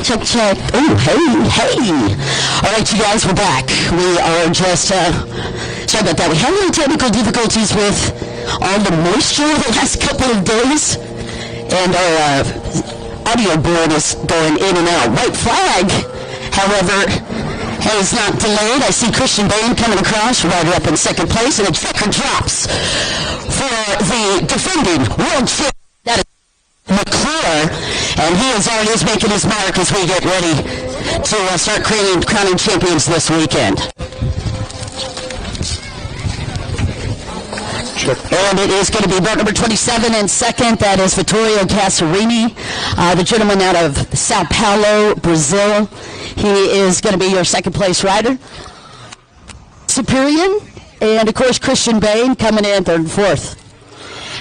Check, check. Oh, hey. All right, you guys, we're back. We are just, sorry about that. We had a little technical difficulties with all the moisture the last couple of days. And our audio board is going in and out. White flag, however, is not delayed. I see Christian Bain coming across, right up in second place, and the checker drops for the defending world champion. That is McClure, and he is already making his mark as we get ready to start crowning champions this weekend. And it is going to be boat number 27 in second. That is Vittorio Casarini, the gentleman out of Sao Paulo, Brazil. He is going to be your second place rider. Superior, and of course Christian Bain coming in third and fourth.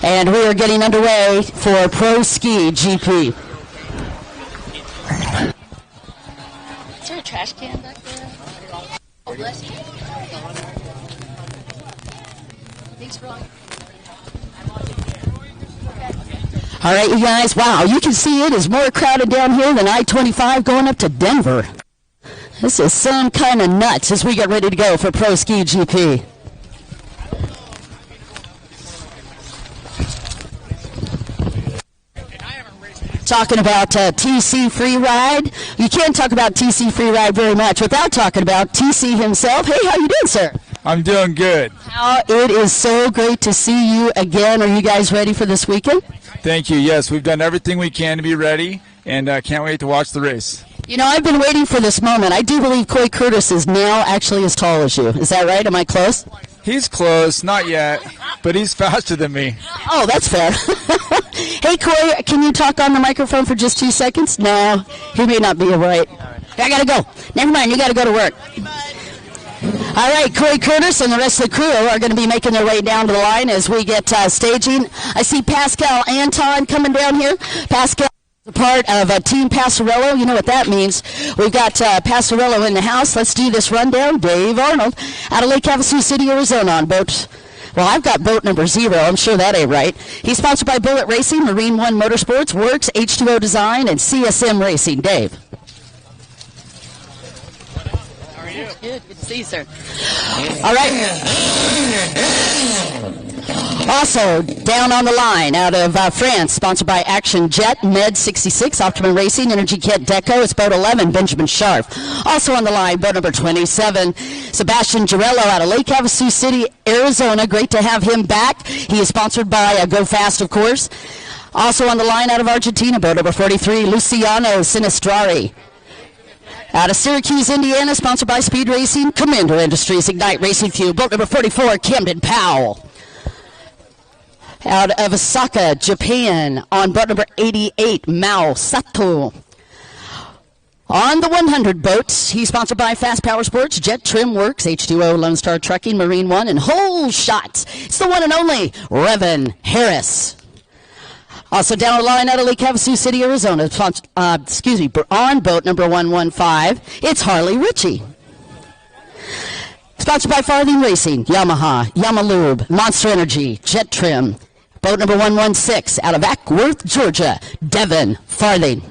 And we are getting underway for Pro Ski GP. Is there a trash can back there? Oh, bless you. Thanks, Ron. All right, you guys. Wow, you can see it is more crowded down here than I-25 going up to Denver. This is some kind of nuts as we get ready to go for Pro Ski GP. Talking about TC Free Ride. You can't talk about TC Free Ride very much without talking about TC himself. Hey, how you doing, sir? I'm doing good. It is so great to see you again. Are you guys ready for this weekend? Thank you. Yes, we've done everything we can to be ready, and can't wait to watch the race. You know, I've been waiting for this moment. I do believe Coy Curtis is now actually as tall as you. Is that right? Am I close? He's close, not yet, but he's faster than me. Oh, that's fair. Hey, Coy, can you talk on the microphone for just 2 seconds? No, he may not be right. I got to go. Never mind, you got to go to work. All right, Coy Curtis and the rest of the crew are going to be making their way down to the line as we get staging. I see Pascal Anton coming down here. Pascal is a part of Team Passarello. You know what that means. We've got Passarello in the house. Let's do this rundown. Dave Arnold out of Lake Havasu City, Arizona on boat. Well, I've got boat number 0. I'm sure that ain't right. He's sponsored by Bullet Racing, Marine One Motorsports, Works, H2O Design, and CSM Racing. Dave. Good to see you, sir. All right. Also, down on the line, out of France, sponsored by Action Jet, Med 66, Optimum Racing, Energy Kit Deco, it's boat 11, Benjamin Scharf. Also on the line, boat number 27, Sebastian Girello out of Lake Havasu City, Arizona. Great to have him back. He is sponsored by Go Fast, of course. Also on the line, out of Argentina, boat number 43, Luciano Sinistrari. Out of Syracuse, Indiana, sponsored by Speed Racing, Commander Industries, Ignite Racing Fuel, boat number 44, Camden Powell. Out of Osaka, Japan, on boat number 88, Mao Sato. On the 100 boats, he's sponsored by Fast Power Sports, Jet Trim Works, H2O, Lone Star Trucking, Marine One, and Whole Shots. It's the one and only Revan Harris. Also down the line out of Lake Havasu City, Arizona, on boat number 115, it's Harley Ritchie. Sponsored by Farthing Racing, Yamaha, Yamalube, Monster Energy, Jet Trim. Boat number 116 out of Ackworth, Georgia, Devin Farthing.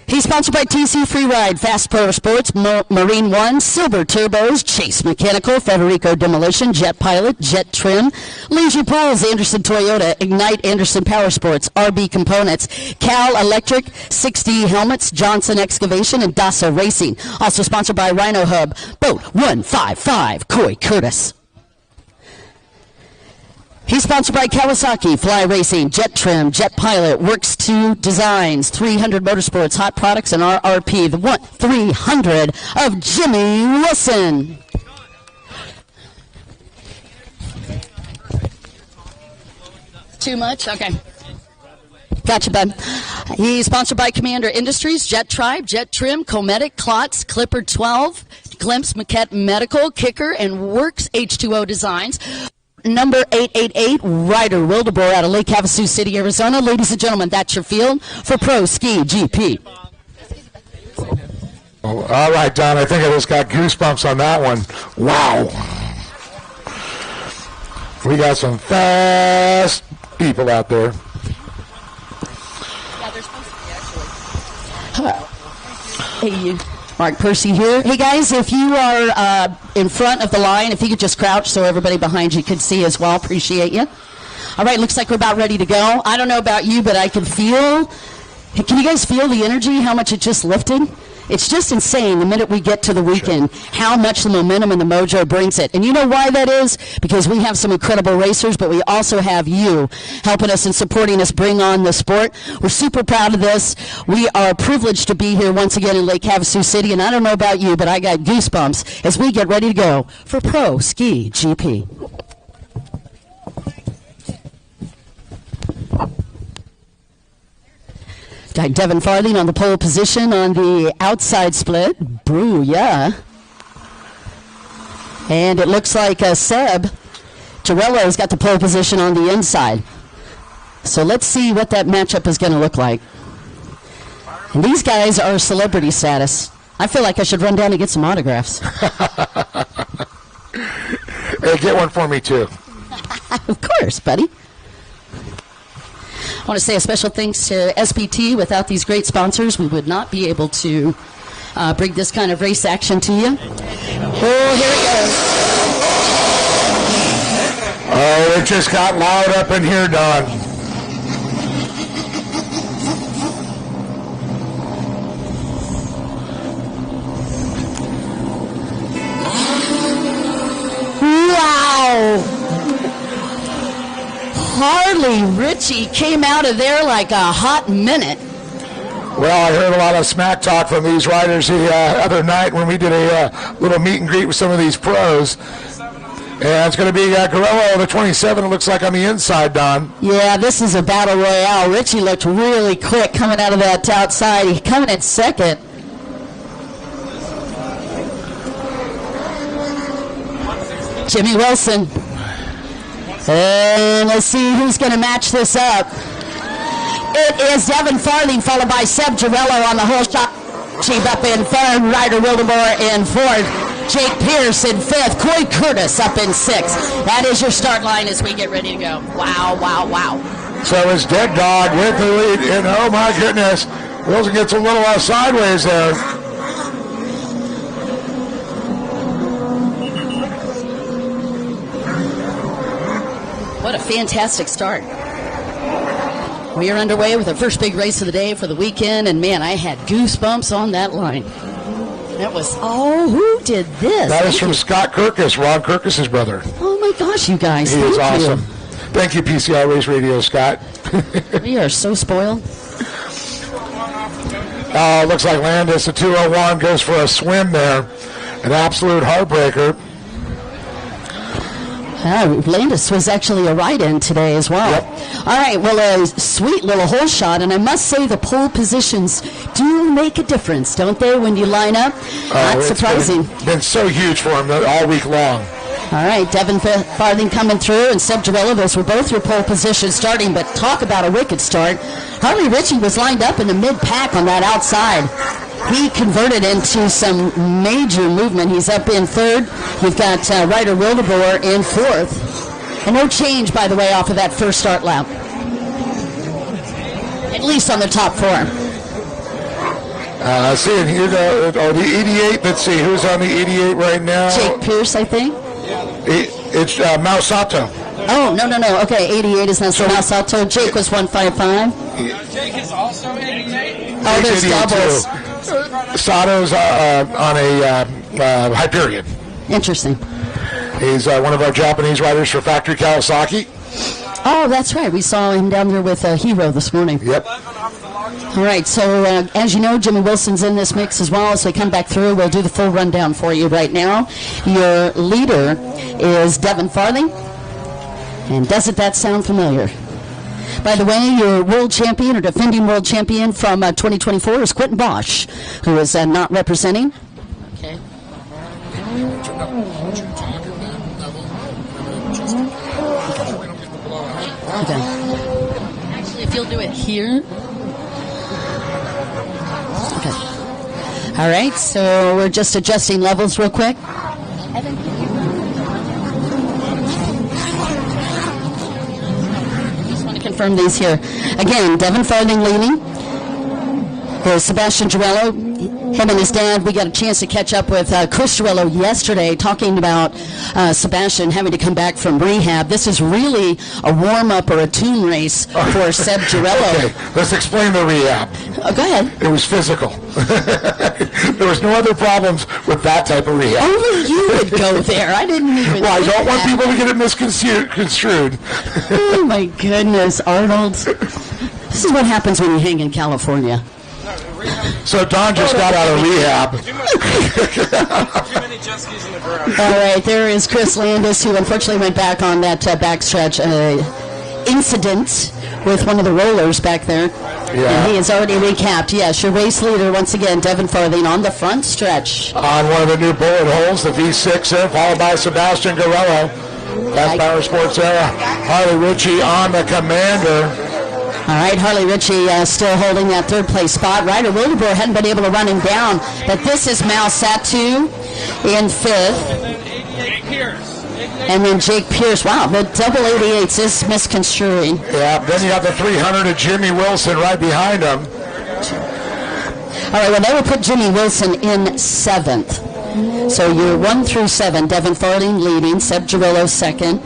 He's sponsored by TC Free Ride, Fast Power Sports, Marine One, Silver Turbos, Chase Mechanical, Federico Demolition, Jet Pilot, Jet Trim, Leisure Pools, Anderson Toyota, Ignite Anderson Power Sports, RB Components, Cal Electric, 6D Helmets, Johnson Excavation, and Dasa Racing. Also sponsored by Rhino Hub, Boat 155, Coy Curtis. He's sponsored by Kawasaki, Fly Racing, Jet Trim, Jet Pilot, Works 2 Designs, 300 Motorsports, Hot Products, and RRP, the 300 of Jimmy Wilson. Too much? Okay. Gotcha, bud. He's sponsored by Commander Industries, Jet Tribe, Jet Trim, Cometic, Klotz, Clipper 12, Glimpse, Maquette Medical, Kicker, and Works H2O Designs. Number 888, Ryder Wildeboer out of Lake Havasu City, Arizona. Ladies and gentlemen, that's your field for Pro Ski GP. Oh, all right, Don, I think I just got goosebumps on that one. Wow. We got some fast people out there. Yeah, they're supposed to be, actually. Hey, Mark Percy here. Hey, guys, if you are in front of the line, if you could just crouch so everybody behind you could see as well, appreciate you. All right, looks like we're about ready to go. I don't know about you, but I can feel, can you guys feel the energy, how much it just lifted? It's just insane the minute we get to the weekend, how much the momentum and the mojo brings it. And you know why that is? Because we have some incredible racers, but we also have you helping us and supporting us bring on the sport. We're super proud of this. We are privileged to be here once again in Lake Havasu City, and I don't know about you, but I got goosebumps as we get ready to go for Pro Ski GP. Got Devin Farthing on the pole position on the outside split. Booyah. And it looks like Seb Girello's got the pole position on the inside. So let's see what that matchup is going to look like. And these guys are celebrity status. I feel like I should run down and get some autographs. Hey, get one for me, too. Of course, buddy. I want to say a special thanks to SPT. Without these great sponsors, we would not be able to bring this kind of race action to you. Oh, here it goes. Oh, it just got loud up in here, Don. Wow. Harley Ritchie came out of there like a hot minute. Well, I heard a lot of smack talk from these riders the other night when we did a little meet and greet with some of these pros. And it's going to be Guerrero, the 27, it looks like, on the inside, Don. Yeah, this is a battle royale. Ritchie looked really quick coming out of that outside. He coming in second. Jimmy Wilson. And let's see who's going to match this up. It is Devin Farthing, followed by Seb Girello on the whole shot. Sheep up in third, Ryder Wildemore in fourth, Jake Pierce in fifth, Coy Curtis up in sixth. That is your start line as we get ready to go. Wow, wow, wow. So it's Dead Dog with the lead, and oh my goodness, Wilson gets a little sideways there. What a fantastic start. We are underway with the first big race of the day for the weekend, and man, I had goosebumps on that line. That was, oh, who did this? That is from Scott Kirkus, Ron Kirkus' brother. Oh my gosh, you guys. He is Thank awesome. you. Thank you, PCI Race Radio, Scott. We are so spoiled. Looks like Landis, the 201, goes for a swim there. An absolute heartbreaker. Landis was actually a ride-in today as well. Yep. All right, well, a sweet little hole shot, and I must say the pole positions do make a difference, don't they, when you line up? Not surprising. It's been so huge for him all week long. All right, Devin Farthing coming through, and Seb Girello, those were both your pole positions starting, but talk about a wicked start. Harley Ritchie was lined up in the mid-pack on that outside. He converted into some major movement. He's up in third. We've got Ryder Wildemore in fourth. And no change, by the way, off of that first start lap. At least on the top four. Seeing here, the 88. Let's see, who's on the 88 right now? Jake Pierce, I think. It's Mausato. Oh, no. Okay, 88 is not Mausato. Jake was 155. Jake is also 88. Oh, there's doubles. Sato's on a Hyperion. Interesting. He's one of our Japanese riders for Factory Kawasaki. Oh, that's right. We saw him down there with Hero this morning. Yep. All right, so as you know, Jimmy Wilson's in this mix as well. As we come back through, we'll do the full rundown for you right now. Your leader is Devin Farthing. And doesn't that sound familiar? By the way, your world champion or defending world champion from 2024 is Quentin Bosch, who is not representing. Okay. Okay. Actually, if you'll do it here. Okay. All right, so we're just adjusting levels real quick. Just want to confirm these here. Again, Devin Farthing leading. There's Sebastian Girello. him and his dad, we got a chance to catch up with Chris Girillo yesterday, talking about Sebastian having to come back from rehab. This is really a warm-up or a tune race for Seb Girillo. Okay, let's explain the rehab. Go ahead. It was physical. There was no other problems with that type of rehab. Only you would go there. I didn't even. Well, I think don't want that. people to get it misconstrued. Oh my goodness, Arnold. This is what happens when you hang in California. So Don just got out of rehab. Too many jet skis in the garage. All right, there is Chris Landis, who unfortunately went back on that backstretch incident with one of the rollers back there. Yeah. And he has already recapped. Yes, your race leader, once again, Devin Farthing on the front stretch. On one of the new bullet holes, the V6 there, followed by Sebastian Guerrero. That's Power Sports era. Harley Ritchie on the Commander. All right, Harley Ritchie still holding that third place spot. Ryder Wildeboer hadn't been able to run him down, but this is Mal Satu in fifth. And then Jake Pierce. Wow, the double 88s is misconstruing. Yeah, then you have the 300 of Jimmy Wilson right behind him. All right, well, they will put Jimmy Wilson in seventh. So you're 1 through 7. Devin Farthing leading, Seb Girillo second,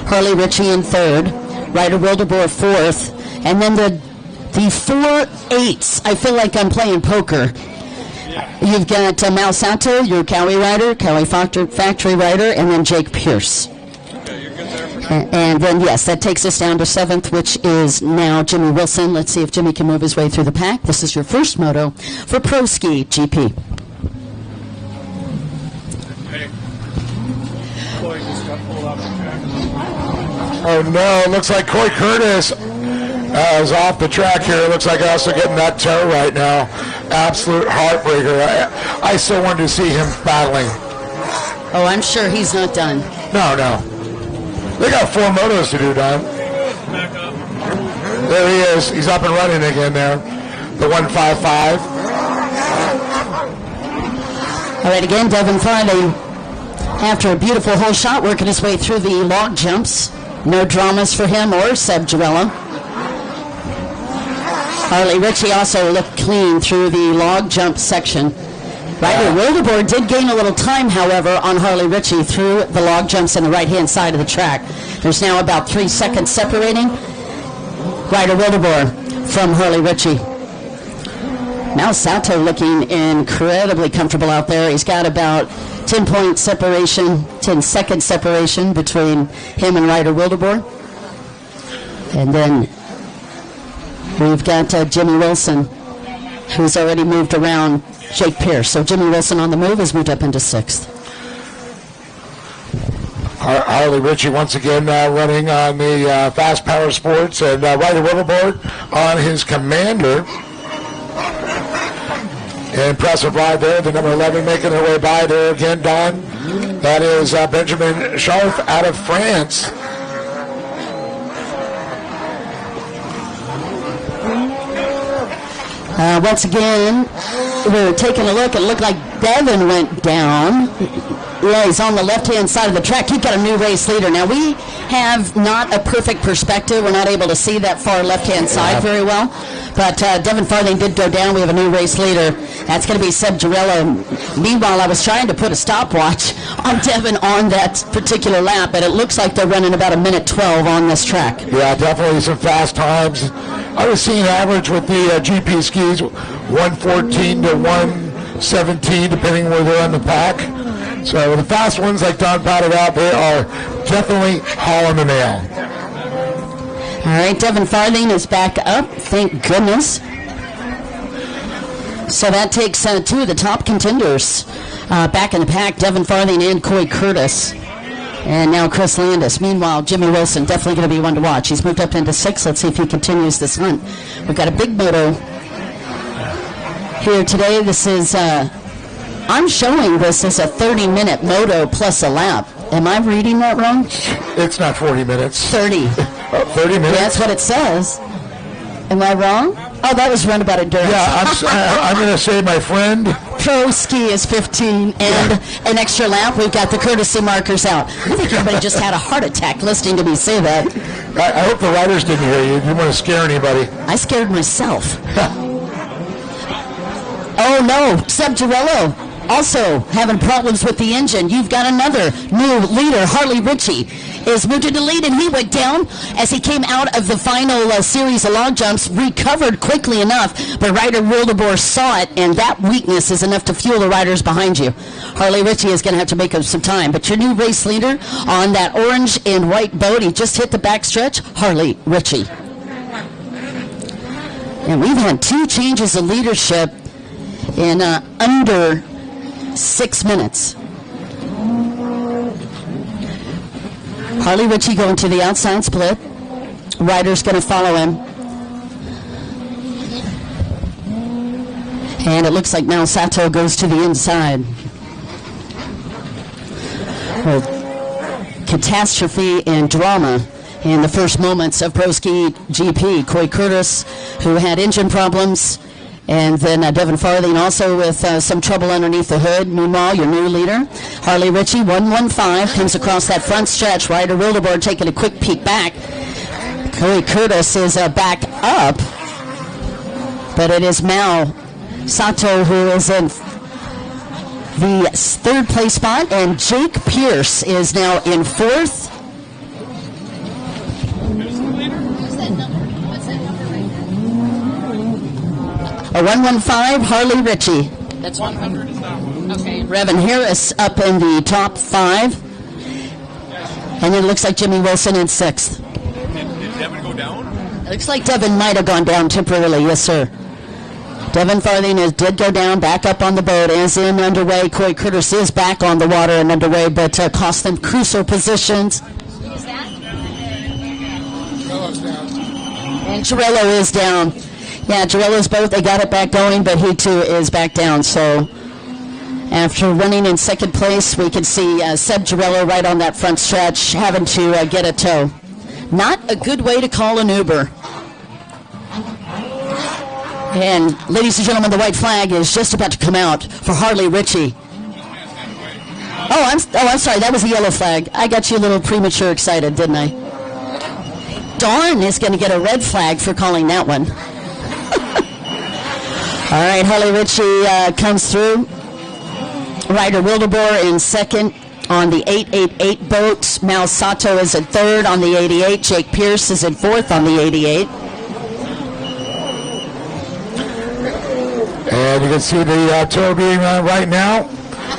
Harley Ritchie in third, Ryder Wildeboer fourth, and then the 4 8s. I feel like I'm playing poker. You've got Mal Sato, your Cowie rider, Cowie factory rider, and then Jake Pierce. And then, yes, that takes us down to 7th, which is now Jimmy Wilson. Let's see if Jimmy can move his way through the pack. This is your first moto for Pro Ski GP. Oh, no, it looks like Coy Curtis is off the track here. It looks like also getting that toe right now. Absolute heartbreaker. I still wanted to see him battling. Oh, I'm sure he's not done. No. They got 4 motos to do, Don. There he is. He's up and running again there. The 155. All right, again, Devin Farthing, after a beautiful hole shot, working his way through the log jumps. No dramas for him or Seb Girillo. Harley Ritchie also looked clean through the log jump section. Ryder Wildeboer did gain a little time, however, on Harley Ritchie through the log jumps on the right-hand side of the track. There's now about 3 seconds separating Ryder Wildeboer from Harley Ritchie. Now Sato looking incredibly comfortable out there. He's got about 10-point separation, 10-second separation between him and Ryder Wildeboer. And then we've got Jimmy Wilson, who's already moved around Jake Pierce. So Jimmy Wilson on the move has moved up into 6th. Harley Ritchie once again running on the Fast Power Sports, and Ryder Wildeboer on his Commander. Impressive ride there. The number 11 making their way by there again, Don. That is Benjamin Scharf out of France. Once again, we're taking a look. It looked like Devin went down. Yeah, he's on the left-hand side of the track. You've got a new race leader. Now, we have not a perfect perspective. We're not able to see that far left-hand side very well. But Devin Farthing did go down. We have a new race leader. That's going to be Seb Girillo. Meanwhile, I was trying to put a stopwatch on Devin on that particular lap, and it looks like they're running about 1:12 on this track. Yeah, definitely some fast times. I was seeing average with the GP skis, 114 to 117, depending where they're on the pack. So the fast ones, like Don pointed out, they are definitely hauling the nail. All right, Devin Farthing is back up. Thank goodness. So that takes 2 of the top contenders back in the pack, Devin Farthing and Coy Curtis. And now Chris Landis. Meanwhile, Jimmy Wilson, definitely going to be one to watch. He's moved up into 6th. Let's see if he continues this hunt. We've got a big moto here today. This is, I'm showing this as a 30-minute moto plus a lap. Am I reading that wrong? It's not 40 minutes. 30. Oh, 30 minutes? Yeah, that's what it says. Am I wrong? Oh, that was Runabout Endurance. Yeah, I'm going to say, my friend. Pro Ski is 15, and an extra lap. We've got the courtesy markers out. I think everybody just had a heart attack listening to me say that. I hope the riders didn't hear you. You didn't want to scare anybody. I scared myself. Oh, Oh no, Seb Girello also having problems with the engine. You've got another new leader, Harley Ritchie, is moved to the lead, and he went down as he came out of the final series of long jumps, recovered quickly enough, but Ryder Wildeboer saw it, and that weakness is enough to fuel the riders behind you. Harley Ritchie is going to have to make up some time, but your new race leader on that orange and white boat, he just hit the backstretch, Harley Ritchie. And we've had 2 changes of leadership in under 6 minutes. Harley Ritchie going to the outside split. Ryder's going to follow him. And it looks like now Sato goes to the inside. Well, catastrophe and drama in the first moments of Pro Ski GP. Coy Curtis, who had engine problems, and then Devin Farthing also with some trouble underneath the hood. Meanwhile, your new leader, Harley Ritchie, 115, comes across that front stretch. Ryder Wildeboer taking a quick peek back. Coy Curtis is back up, but it is Mao Sato who is in the 3rd place spot, and Jake Pierce is now in 4th. A 115, Harley Ritchie. That's 100 is that one. Okay. Revan Harris up in the top 5. And then it looks like Jimmy Wilson in 6th. Did Devin go down? It looks like Devin might have gone down temporarily, yes, sir. Devin Farthing did go down, back up on the boat, as in underway. Coy Curtis is back on the water and underway, but cost them crucial positions. Who's that? And Girello is down. Yeah, Girello's boat, they got it back going, but he too is back down. So after running in 2nd place, we can see Seb Girello right on that front stretch having to get a tow. Not a good way to call an Uber. And ladies and gentlemen, the white flag is just about to come out for Harley Ritchie. Oh, I'm sorry, that was the yellow flag. I got you a little premature excited, didn't I? Dawn is going to get a red flag for calling that one. All right, Harley Ritchie comes through. Ryder Wildeboer in 2nd on the 888 boat. Mal Sato is in 3rd on the 88. Jake Pierce is in 4th on the 88. And you can see the tow being on right now.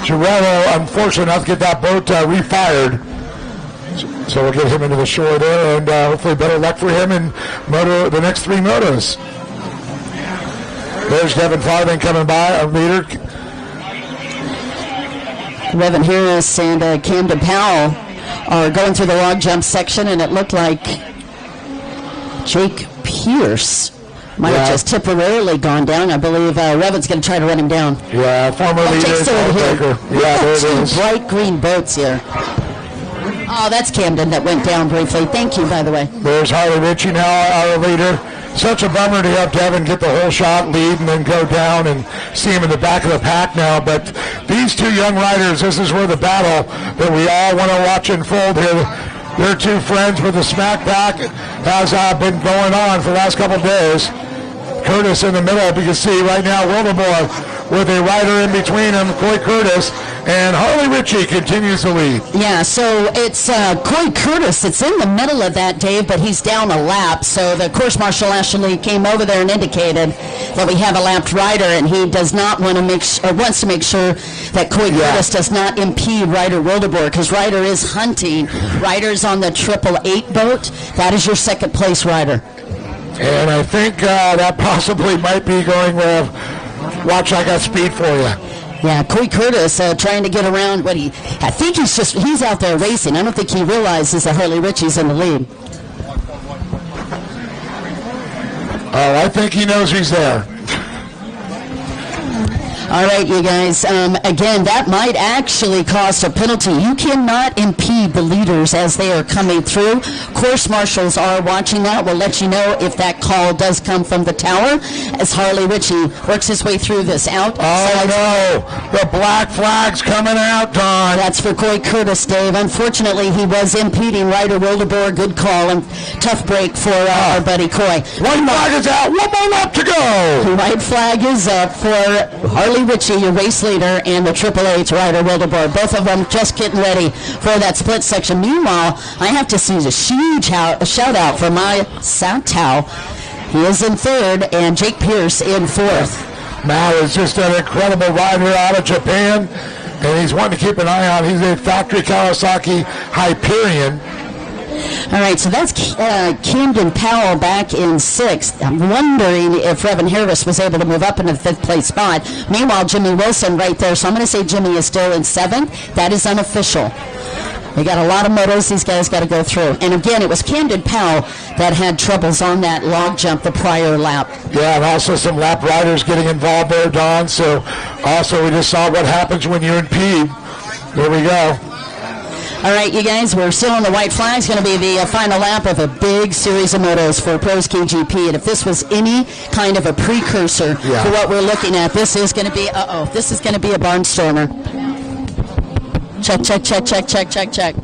Girello, unfortunately, enough to get that boat refired. So we'll get him into the shore there, and hopefully better luck for him in the next 3 motos. There's Devin Farthing coming by, our leader. Revan Harris and Camden Powell are going through the long jump section, and it looked like Jake Pierce might have just temporarily gone down. I believe Revan's going to try to run him down. Yeah, former leader. Yeah, there it is. 2 bright green boats here. Oh, that's Camden that went down briefly. Thank you, by the way. There's Harley Ritchie now, our leader. Such a bummer to have Devin get the whole shot lead and then go down and see him in the back of the pack now. But these 2 young riders, this is where the battle that we all want to watch unfold here. They're 2 friends with the smack pack has been going on for the last couple of days. Curtis in the middle, you can see right now Wildeboer with a rider in between him, Coy Curtis, and Harley Ritchie continues to lead. Yeah, so it's Coy Curtis. It's in the middle of that, Dave, but he's down a lap. So the course marshal actually came over there and indicated that we have a lapped rider, and he does not want to wants to make sure that Coy Curtis does not impede Ryder Wildeboer, because Ryder is hunting. Ryder's on the 888 boat. That is your 2nd place rider. And I think that possibly might be going with, watch, I got speed for you. Yeah, Coy Curtis trying to get around I think he's out there racing. I don't think he realizes that Harley Ritchie's in the lead. Oh, I think he knows he's there. All right, you guys. Again, that might actually cost a penalty. You cannot impede the leaders as they are coming through. Course marshals are watching that. We'll let you know if that call does come from the tower as Harley Ritchie works his way through this out. Oh, no. The black flag's coming out, Don. That's for Coy Curtis, Dave. Unfortunately, he was impeding Ryder Wildeboer. Good call and tough break for our buddy Coy. White flag is out. One more lap to go. The white flag is up for Harley Ritchie, your race leader, and the Triple H Ryder Wildeboer. Both of them just getting ready for that split section. Meanwhile, I have to see a huge shout out for my Santow. He is in third, and Jake Pierce in fourth. Mao is just an incredible rider out of Japan, and he's one to keep an eye on. He's a factory Kawasaki Hyperion. All right, so that's Camden Powell back in sixth. I'm wondering if Revan Harris was able to move up into the fifth place spot. Meanwhile, Jimmy Wilson right there, so I'm going to say Jimmy is still in seventh. That is unofficial. We got a lot of motos these guys got to go through. And again, it was Camden Powell that had troubles on that log jump the prior lap. Yeah, and also some lap riders getting involved there, Don. So also we just saw what happens when you impede. There we go. All right, you guys, we're still on the white flag. It's going to be the final lap of a big series of motos for Pros KGP. And if this was any kind of a precursor to what we're looking at, this is going to be, this is going to be a barnstormer. Check, check, check, check, check, check, check.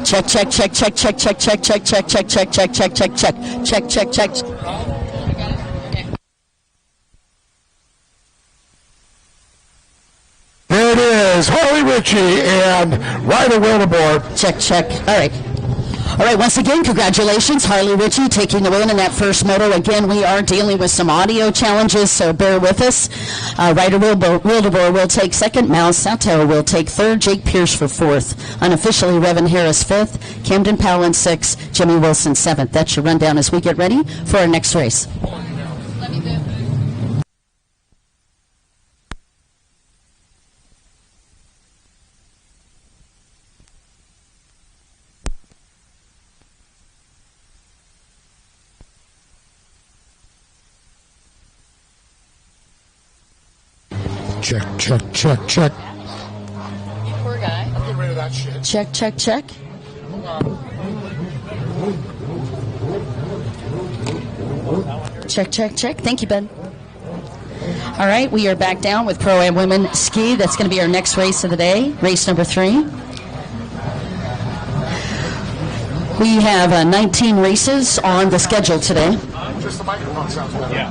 Check, check, check, check, check, check, check, check, check, check, check, check, check, check, check, check, check, check. There it is, Harley Ritchie and Ryder Wildeboer. Check, check. All right. All right, once again, congratulations, Harley Ritchie taking the win in that first moto. Again, we are dealing with some audio challenges, so bear with us. Ryder Wildeboer will take second. Mal Sato will take third. Jake Pierce for fourth. Unofficially, Revan Harris fifth. Camden Powell in sixth. Jimmy Wilson seventh. That's your rundown as we get ready for our next race. Check, check, check, check. Poor guy. I'm getting rid of that shit. Check, check, check. Check, check, check. Thank you, Ben. All right, we are back down with Pro-Am Women Ski. That's going to be our next race of the day, race number 3. We have 19 races on the schedule today. Just the microphone sounds better. Yeah.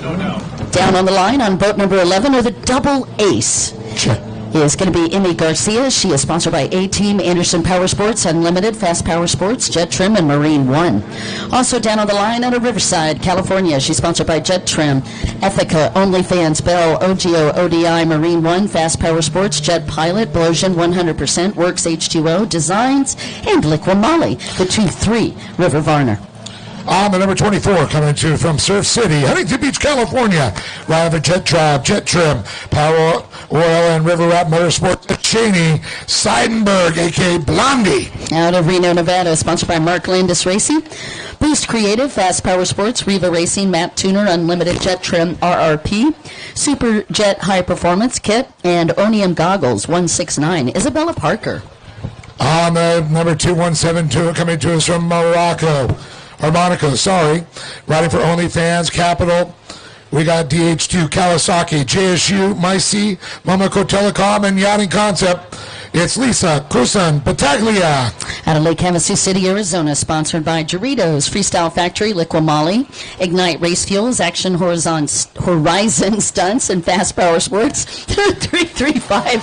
No doubt. Down on the line on boat number 11 are the double ace. Check. Is going to be Emmy Garcia. She is sponsored by A-Team, Anderson Power Sports, Unlimited, Fast Power Sports, Jet Trim, and Marine One. Also down on the line out of Riverside, California. She's sponsored by Jet Trim, Ethica, OnlyFans, Bell, OGO, ODI, Marine One, Fast Power Sports, Jet Pilot, Blosian 100%, Works H2O, Designs, and Liqua Molly, the 2-3 River Varner. On the number 24, coming to from Surf City, Huntington Beach, California. Ride for Jet Tribe, Jet Trim, Power Oil, and River Rat Motorsports. Cheney, Seidenberg, a.k.a. Blondie. Out of Reno, Nevada, sponsored by Mark Landis Racing, Boost Creative, Fast Power Sports, Riva Racing, Map Tuner, Unlimited Jet Trim, RRP, Super Jet High Performance Kit, and Onium Goggles 169. Isabella Parker. On the number 2172, coming to us from Monaco, riding for OnlyFans, Capital. We got DH2, Kawasaki, JSU, Myci, Monaco Telecom, and Yachting Concept. It's Lisa Kusan Battaglia. Out of Lake Havasu City, Arizona, sponsored by Doritos, Freestyle Factory, Liqua Molly, Ignite Race Fuels, Action Horizon Stunts, and Fast Power Sports. 335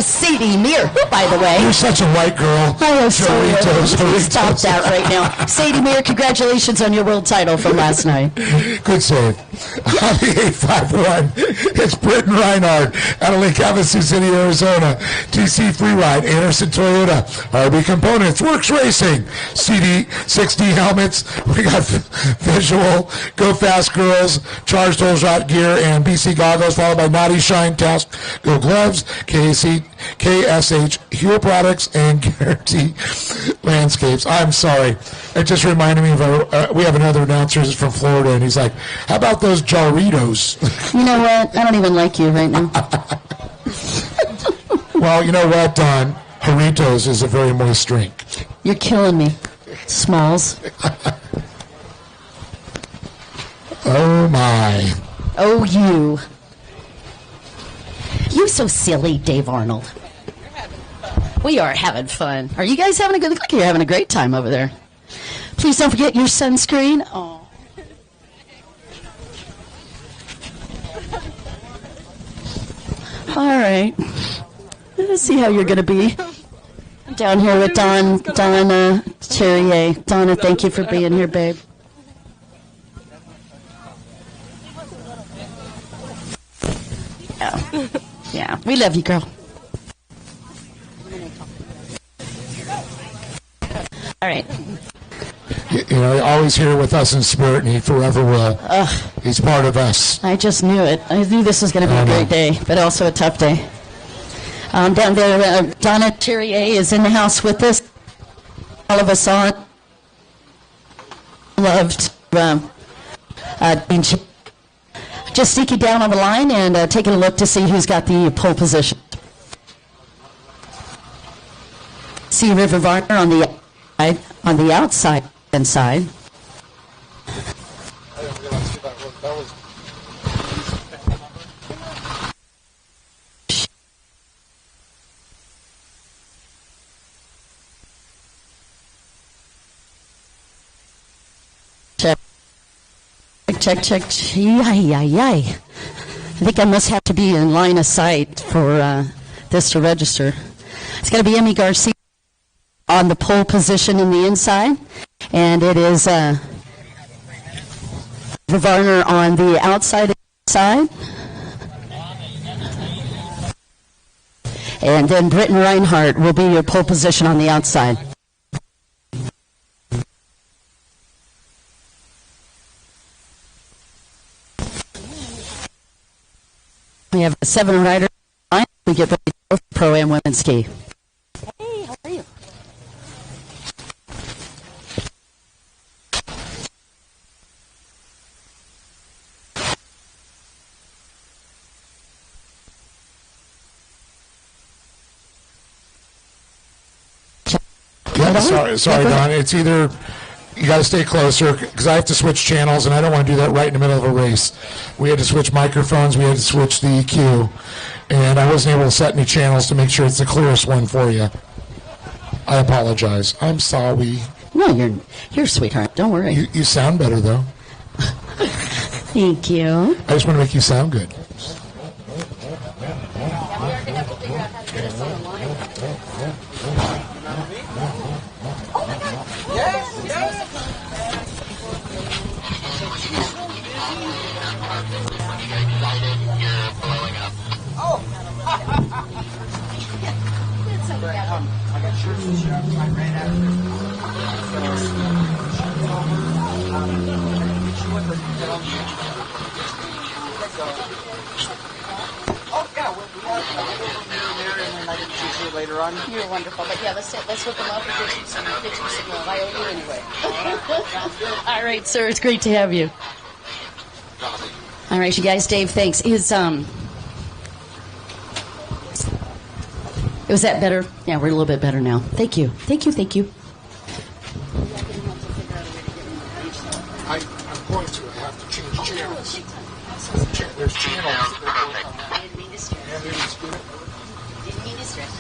Sadie Meir, by the way. You're such a white girl. I am so Doritos. Stop that right now. Sadie Meir, congratulations on your world title from last night. Good save. On the 851, it's Britton Reinhardt out of Lake Havasu City, Arizona. TC Freeway Ride, Anderson Toyota, RB Components, Works Racing, CD60 helmets. We got Visual, Go Fast Girls, Charged Whole Shot Gear, and BC Goggles, followed by Naughty Shine, Task, Go Gloves, KSH, Hue Products, and Guarantee Landscapes. I'm sorry. It just reminded me of we have another announcer who's from Florida, and he's like, how about those Jarritos? You know what? I don't even like you right now. Well, you know what, Don? Jarritos is a very moist drink. You're killing me, Smalls. Oh, my. Oh, you. You so silly, Dave Arnold. We are having fun. Are you guys having a good look? You're having a great time over there. Please don't forget your sunscreen. Oh. All right. Let's see how you're going to be. Down here with Donna Terrier. Donna, thank you for being here, babe. Yeah. Yeah, we love you, girl. All right. You know, always here with us in spirit, and he forever will. He's part of us. I just knew it. I knew this was going to be a great day, but also a tough day. Down there, Donna Terrier is in the house with us. All of us on. Loved. Just sneaking down on the line and taking a look to see who's got the pole position. See River Varner on the outside inside. Check. I think I must have to be in line of sight for this to register. It's going to be Emmy Garcia on the pole position in the inside, and it is Varner on the outside side. And then Britton Reinhardt will be your pole position on the outside. We have 7 riders. We get ready to go for Pro-Am Women's Ski. Hey, how are you? Yeah, sorry, Don. It's either you got to stay closer because I have to switch channels, and I don't want to do that right in the middle of a race. We had to switch microphones. We had to switch the EQ, and I wasn't able to set any channels to make sure it's the clearest one for you. I apologize. I'm sorry. No, you're a sweetheart. Don't worry. You sound better, though. Thank you. I just want to make you sound good. Later on. You're wonderful, but yeah, let's hook them up and get you some I owe you anyway. All right, sir, it's great to have you. All right, you guys, Dave, thanks. Was that better? Yeah, we're a little bit better now. Thank you. I'm going to. I have to change channels. There's channels.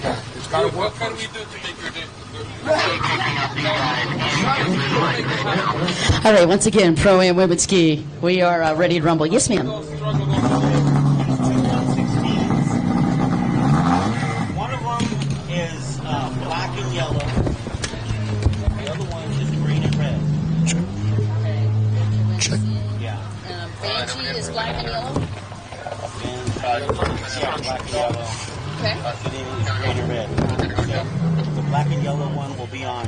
Yeah, it's got to work. What can we do to make your day? All right, once again, Pro-Am Women's Ski. We are ready to rumble. Yes, ma'am. One of them is black and yellow. The other one is green and red. Check. Yeah. Banshee is black and yellow. And yeah, black and yellow. Okay. Green and red. black and yellow one will be on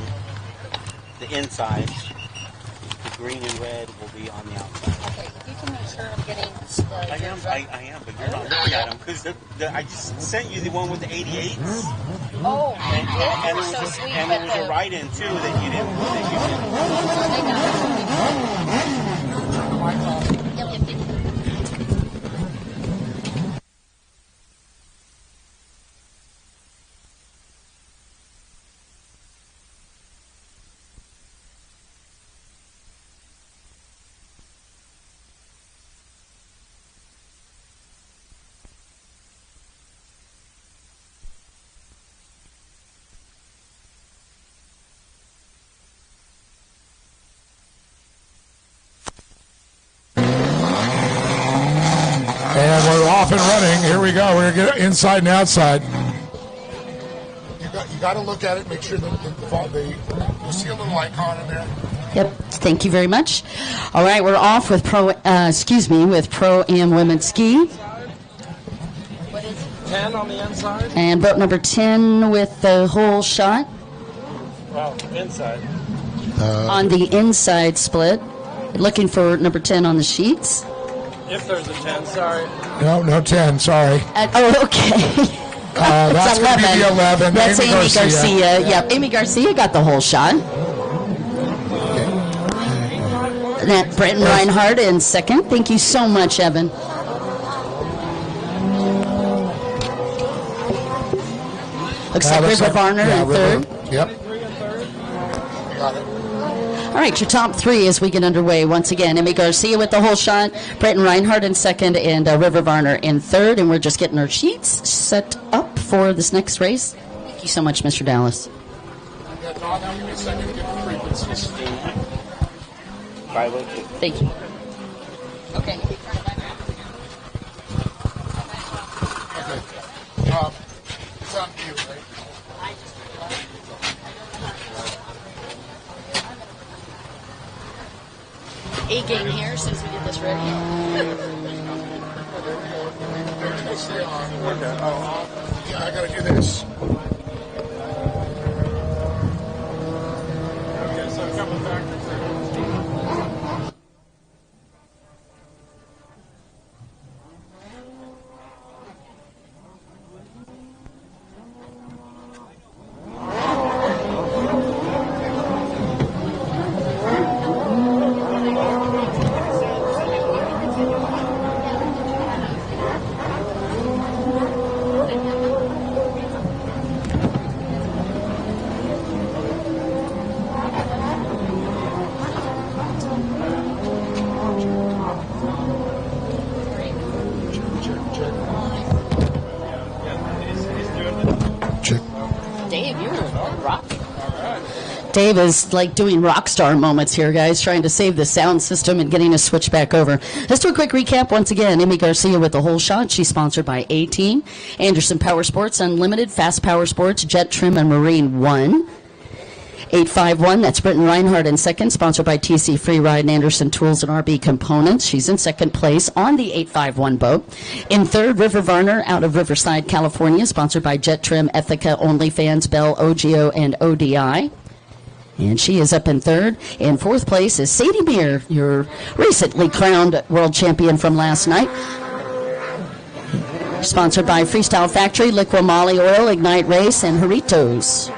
the inside. The green and red will be on the outside. Okay, if you can make sure I'm getting I am, but you're not looking at them because I just sent you the one with the 88s. Oh, you did? And You're there so was, sweet. and there was a write-in too that you didn't. And we're off and running. Here we go. We're going to get inside and outside. You got to look at it, make sure that you see a little icon in there. Yep. Thank you very much. All right, we're off with Pro-Am Women's Ski. 10 on the inside? And boat number 10 with the whole shot. Well, inside. On the inside split. Looking for number 10 on the sheets. If there's a 10, sorry. No 10, sorry. Okay. That's going to be the 11. That's Amy Garcia. Yep, Amy Garcia got the whole shot. That Brenton Reinhardt in second. Thank you so much, Evan. Looks like River Varner in third. Yep. Got it. All right, your top three as we get underway. Once again, Amy Garcia with the whole shot, Brenton Reinhardt in second, and River Varner in third. And we're just getting our sheets set up for this next race. Thank you so much, Mr. Dallas. Thank you. Okay. It's on you, right? A-game here as soon as we get this ready. Yeah, I got to do this. Okay, so a couple factors there. Dave, you're rocking. Dave is like doing rock star moments here, guys, trying to save the sound system and getting us switched back over. Let's do a quick recap once again. Amy Garcia with the whole shot. She's sponsored by A-Team, Anderson Power Sports Unlimited, Fast Power Sports, Jet Trim, and Marine One. 851, that's Brenton Reinhardt in second, sponsored by TC Free Ride and Anderson Tools and RB Components. She's in second place on the 851 boat. In third, River Varner out of Riverside, California, sponsored by Jet Trim, Ethica, OnlyFans, Bell, OGO, and ODI. And she is up in third. In fourth place is Sadie Meir, your recently crowned world champion from last night. Sponsored by Freestyle Factory, Liqua Moly Oil, Ignite Race, and Jarritos.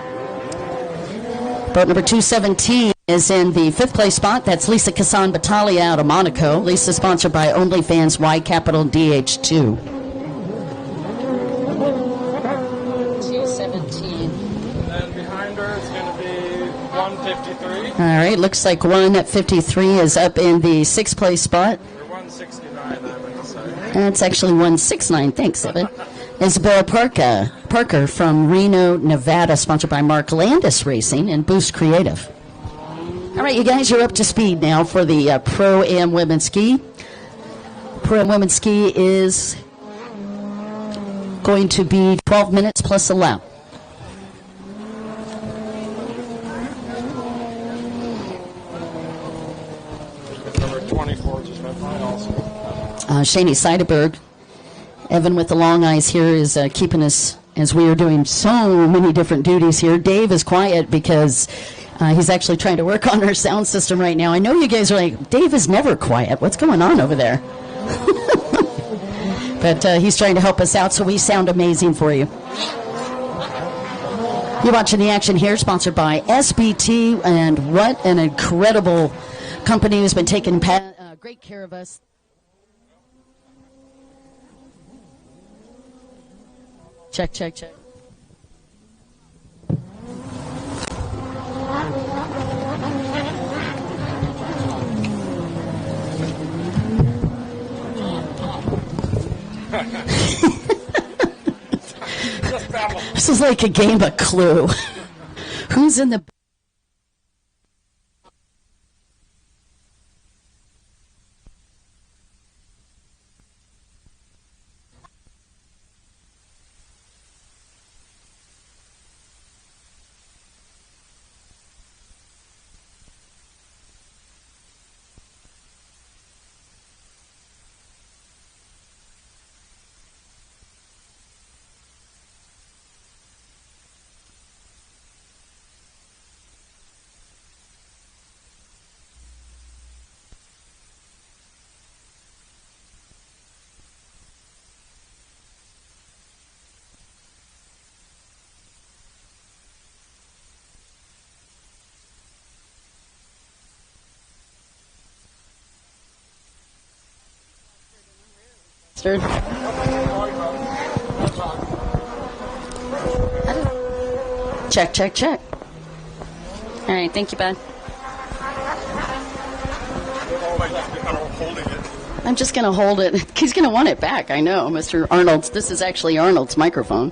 Boat number 217 is in the fifth place spot. That's Lisa Kassan Battaglia out of Monaco. Lisa sponsored by OnlyFans Y Capital DH2. 217. And behind her is going to be 153. All right, looks like 153 is up in the sixth place spot. Or 169, I meant to say. That's actually 169. Thanks, Evan. Isabella Parker from Reno, Nevada, sponsored by Mark Landis Racing and Boost Creative. All right, you guys, you're up to speed now for the Pro-Am Women's Ski. Pro-Am Women's Ski is going to be 12 minutes plus a lap. Number 24 just went by also. Shani Seidenberg. Evan with the long eyes here is keeping us as we are doing so many different duties here. Dave is quiet because he's actually trying to work on our sound system right now. I know you guys are like, Dave is never quiet. What's going on over there? But he's trying to help us out so we sound amazing for you. You're watching the action here, sponsored by SBT, and what an incredible company who's been taking great care of us. Check, check, check. This is like a game of Clue. Who's in the... Check, check, check. All right, thank you, bud. I'm just going to hold it. He's going to want it back, I know, Mr. Arnold's. This is actually Arnold's microphone.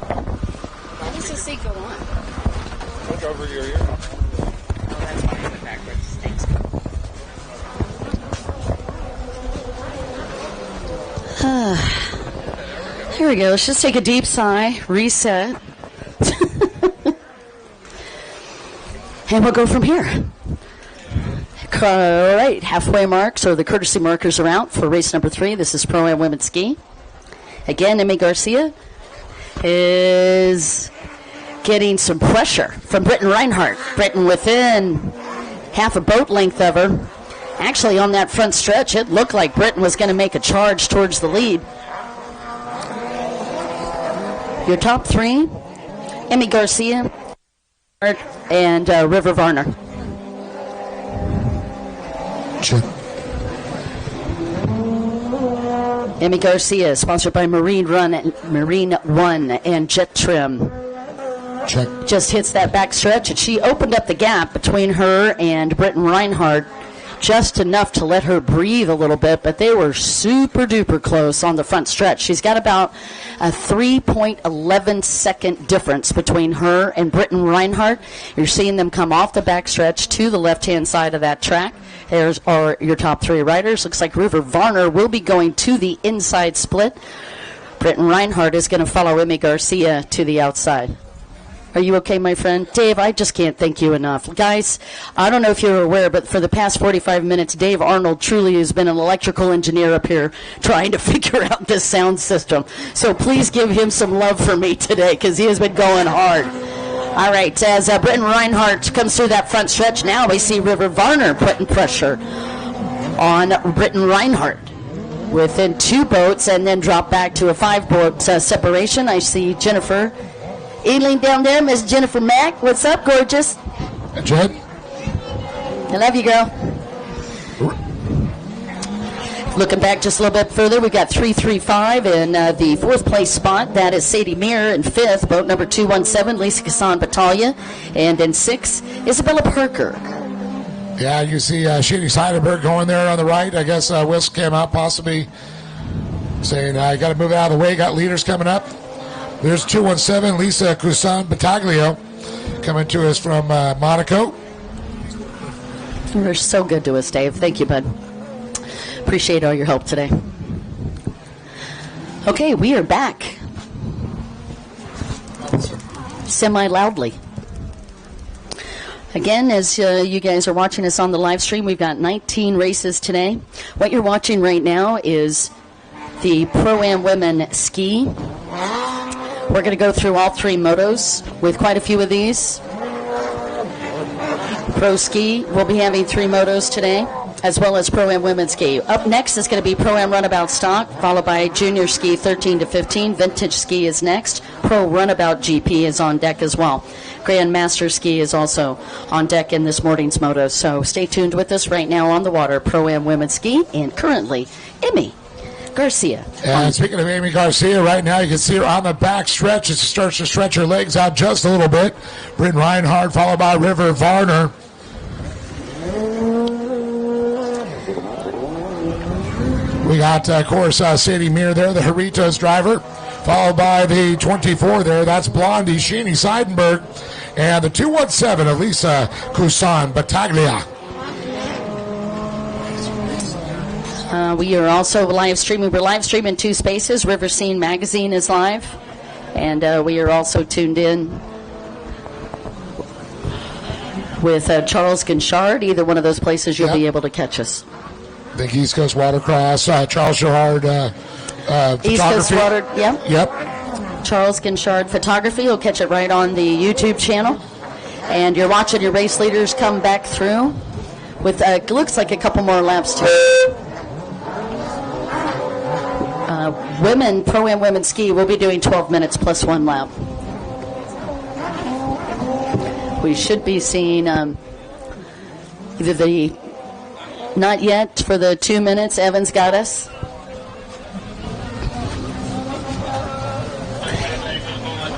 How does this say go on? Look over your ear. Oh, that's fine in the backwards. Thanks. Here we go. Let's just take a deep sigh, reset, and we'll go from here. All right, halfway marks, or the courtesy markers, are out for race number 3. This is ProAm Women's Ski. Again, Emmy Garcia is getting some pressure from Britton Reinhardt. Britton within half a boat length of her. Actually, on that front stretch, it looked like Britton was going to make a charge towards the lead. Your top 3, Emmy Garcia and River Varner. Check. Emmy Garcia, sponsored by Marine One and Jet Trim. Check. Just hits that back stretch, and she opened up the gap between her and Britton Reinhardt just enough to let her breathe a little bit, but they were super duper close on the front stretch. She's got about a 3.11 second difference between her and Britton Reinhardt. You're seeing them come off the back stretch to the left-hand side of that track. There's are your top 3 riders. Looks like River Varner will be going to the inside split. Britton Reinhardt is going to follow Emmy Garcia to the outside. Are you okay, my friend? Dave, I just can't thank you enough. Guys, I don't know if you're aware, but for the past 45 minutes, Dave Arnold truly has been an electrical engineer up here trying to figure out this sound system. So please give him some love for me today, because he has been going hard. All right, as Britton Reinhardt comes through that front stretch, now we see River Varner putting pressure on Britton Reinhardt within 2 boats, and then drop back to a 5-boat separation. I see Jennifer Ealing down there, Miss Jennifer Mack. What's up, gorgeous? Jed? I love you, girl. Looking back just a little bit further, we've got 335 in the 4th place spot. That is Sadie Meir in 5th, boat number 217, Lisa Kassan Batalha. And in 6th, Isabella Parker. Yeah, you see Shady Seidenberg going there on the right. I guess Wilson came out possibly saying, I got to move out of the way, got leaders coming up. There's 217, Lisa Cousin Battaglio, coming to us from Monaco. You're so good to us, Dave. Thank you, bud. Appreciate all your help today. Okay, we are back. Semi-loudly. Again, as you guys are watching us on the live stream, we've got 19 races today. What you're watching right now is the Pro-Am Women Ski. We're going to go through all 3 motos with quite a few of these. Pro Ski, we'll be having 3 motos today, as well as Pro-Am Women's Ski. Up next is going to be Pro-Am Runabout Stock, followed by Junior Ski 13 to 15. Vintage Ski is next. Pro Runabout GP is on deck as well. Grandmaster Ski is also on deck in this morning's moto. So stay tuned with us right now on the water. Pro-Am Women's Ski, and currently, Emmy Garcia. And speaking of Amy Garcia, right now you can see her on the back stretch. It starts to stretch her legs out just a little bit. Britt Reinhardt followed by River Varner. We got, of course, Sadie Meir there, the Heritos driver, followed by the 24 there. That's Blondie, Sheeny Seidenberg, and the 217, Elisa Cousin Battaglia. We are also live streaming. We're live streaming 2 spaces. River Scene Magazine is live, and we are also tuned in with Charles Guinchard. Either one of those places you'll be able to catch us. I think East Coast Watercross, Charles Gerard, photography. East Coast Water, Yep. Charles Guinchard Photography. You'll catch it right on the YouTube channel. And you're watching your race leaders come back through with, looks like a couple more laps too. Women, Pro-Am Women Ski, we'll be doing 12 minutes plus 1 lap. We should be seeing either the, not yet for the 2 minutes, Evans got us.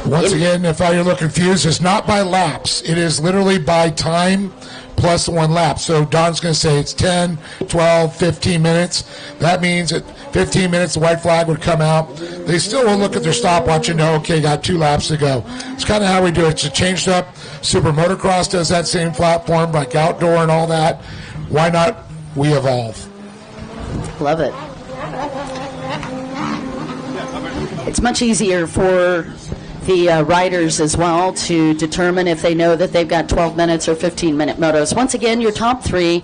Once again, if you're a little confused, it's not by laps. It is literally by time plus 1 lap. So Don's going to say it's 10, 12, 15 minutes. That means at 15 minutes, the white flag would come out. They still will look at their stopwatch and know, okay, got 2 laps to go. It's kind of how we do it. It's changed up. Super Motocross does that same platform, like outdoor and all that. Why not we evolve? Love it. It's much easier for the riders as well to determine if they know that they've got 12 minutes or 15-minute motos. Once again, your top 3,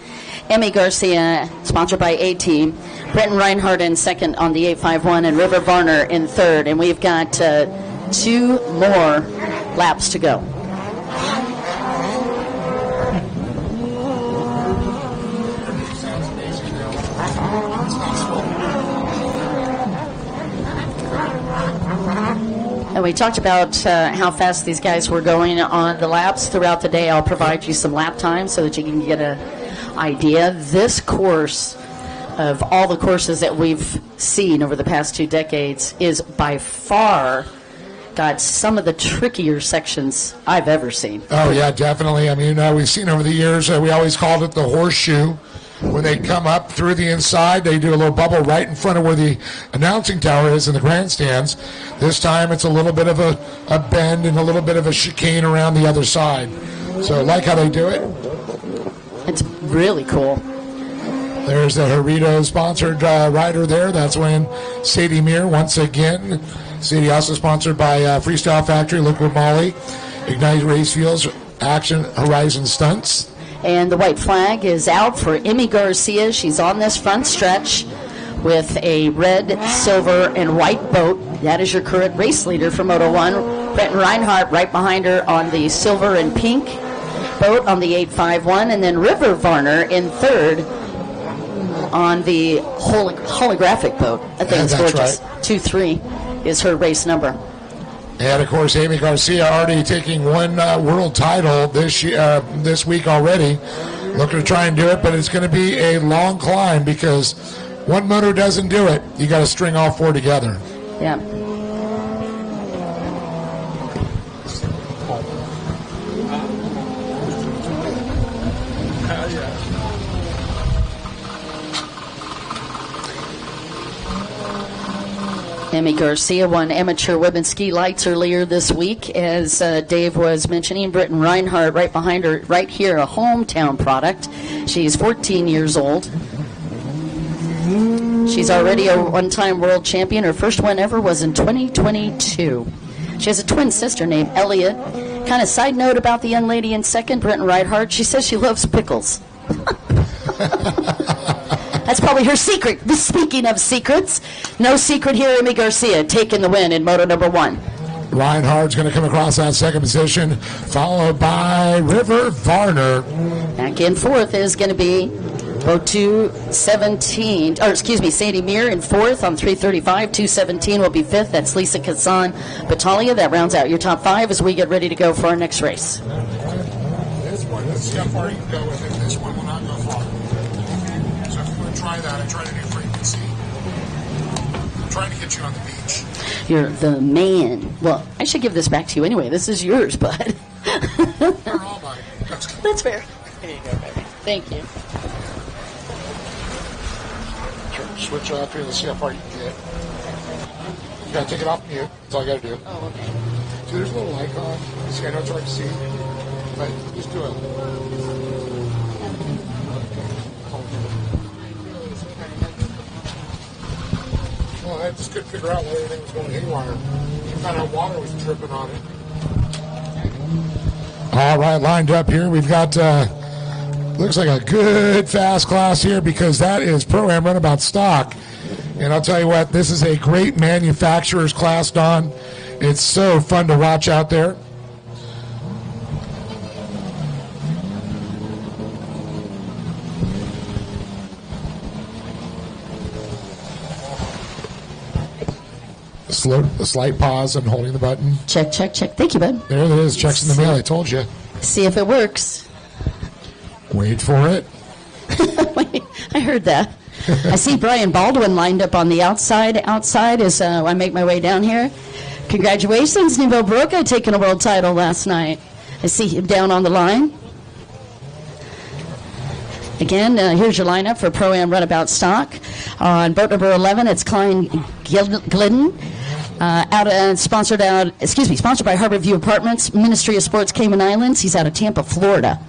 Emmy Garcia, sponsored by A-Team, Brenton Reinhardt in second on the 851, and River Varner in third. And we've got 2 more laps to go. And we talked about how fast these guys were going on the laps throughout the day. I'll provide you some lap time so that you can get an idea. This course, of all the courses that we've seen over the past 2 decades, is by far got some of the trickier sections I've ever seen. Oh, yeah, definitely. I mean, we've seen over the years, we always called it the horseshoe. When they come up through the inside, they do a little bubble right in front of where the announcing tower is in the grandstands. This time it's a little bit of a bend and a little bit of a chicane around the other side. So I like how they do it. It's really cool. There's the Heritos sponsored rider there. That's when Sadie Meir once again. Sadie also sponsored by Freestyle Factory, Liquid Molly, Ignite Race Fuels, Action Horizon Stunts. And the white flag is out for Emmy Garcia. She's on this front stretch with a red, silver, and white boat. That is your current race leader for Moto 1. Brenton Reinhardt right behind her on the silver and pink boat on the 851. And then River Varner in third on the holographic boat. I think it's gorgeous. Right. 2-3 is her race number. And, of course, Amy Garcia already taking 1 world title this week already. Looking to try and do it, but it's going to be a long climb because one motor doesn't do it. You got to string all 4 together. Yeah. Emmy Garcia won amateur women's ski lights earlier this week, as Dave was mentioning. Brenton Reinhardt right behind her, right here, a hometown product. She's 14 years old. She's already a one-time world champion. Her first one ever was in 2022. She has a twin sister named Elliot. Kind of side note about the young lady in second, Brenton Reinhardt. She says she loves pickles. That's probably her secret. Speaking of secrets, no secret here. Amy Garcia taking the win in moto number 1. Reinhardt's going to come across that second position, followed by River Varner. Back in fourth is going to be boat 217, or excuse me, Sandy Meir in fourth on 335. 217 will be fifth. That's Lisa Kazan Battaglia. That rounds out your top 5 as we get ready to go for our next race. This one, let's see how far you can go with it. This one will not go far. So if you want to try that, I try to do frequency. I'm trying to get you on the beach. You're the man. Well, I should give this back to you anyway. This is yours, bud. They're all mine. That's fair. Here you go, baby. Thank you. Switch off here. Let's see how far you can get. You gotta take it off mute. That's all you gotta do. Oh, okay. See, there's a little icon. See, I know it's hard to see, but just do it. Well, I just couldn't figure out why everything was going haywire. You found out water was dripping on it. All right, lined up here. We've got, looks like a good fast class here because that is Pro-Am Runabout stock. And I'll tell you what, this is a great manufacturer's class, Don. It's so fun to watch out there. A slight pause. I'm holding the button. Check, check, check. Thank you, bud. There it is. Checks in the mail. I told you. See if it works. Wait for it. Wait, I heard that. I see Brian Baldwin lined up on the outside as I make my way down here. Congratulations, Nouveau Broca, taking a world title last night. I see him down on the line. Again, here's your lineup for Pro-Am Runabout stock. On boat number 11, it's Klein Glidden. Sponsored by Harborview Apartments, Ministry of Sports Cayman Islands. He's out of Tampa, Florida.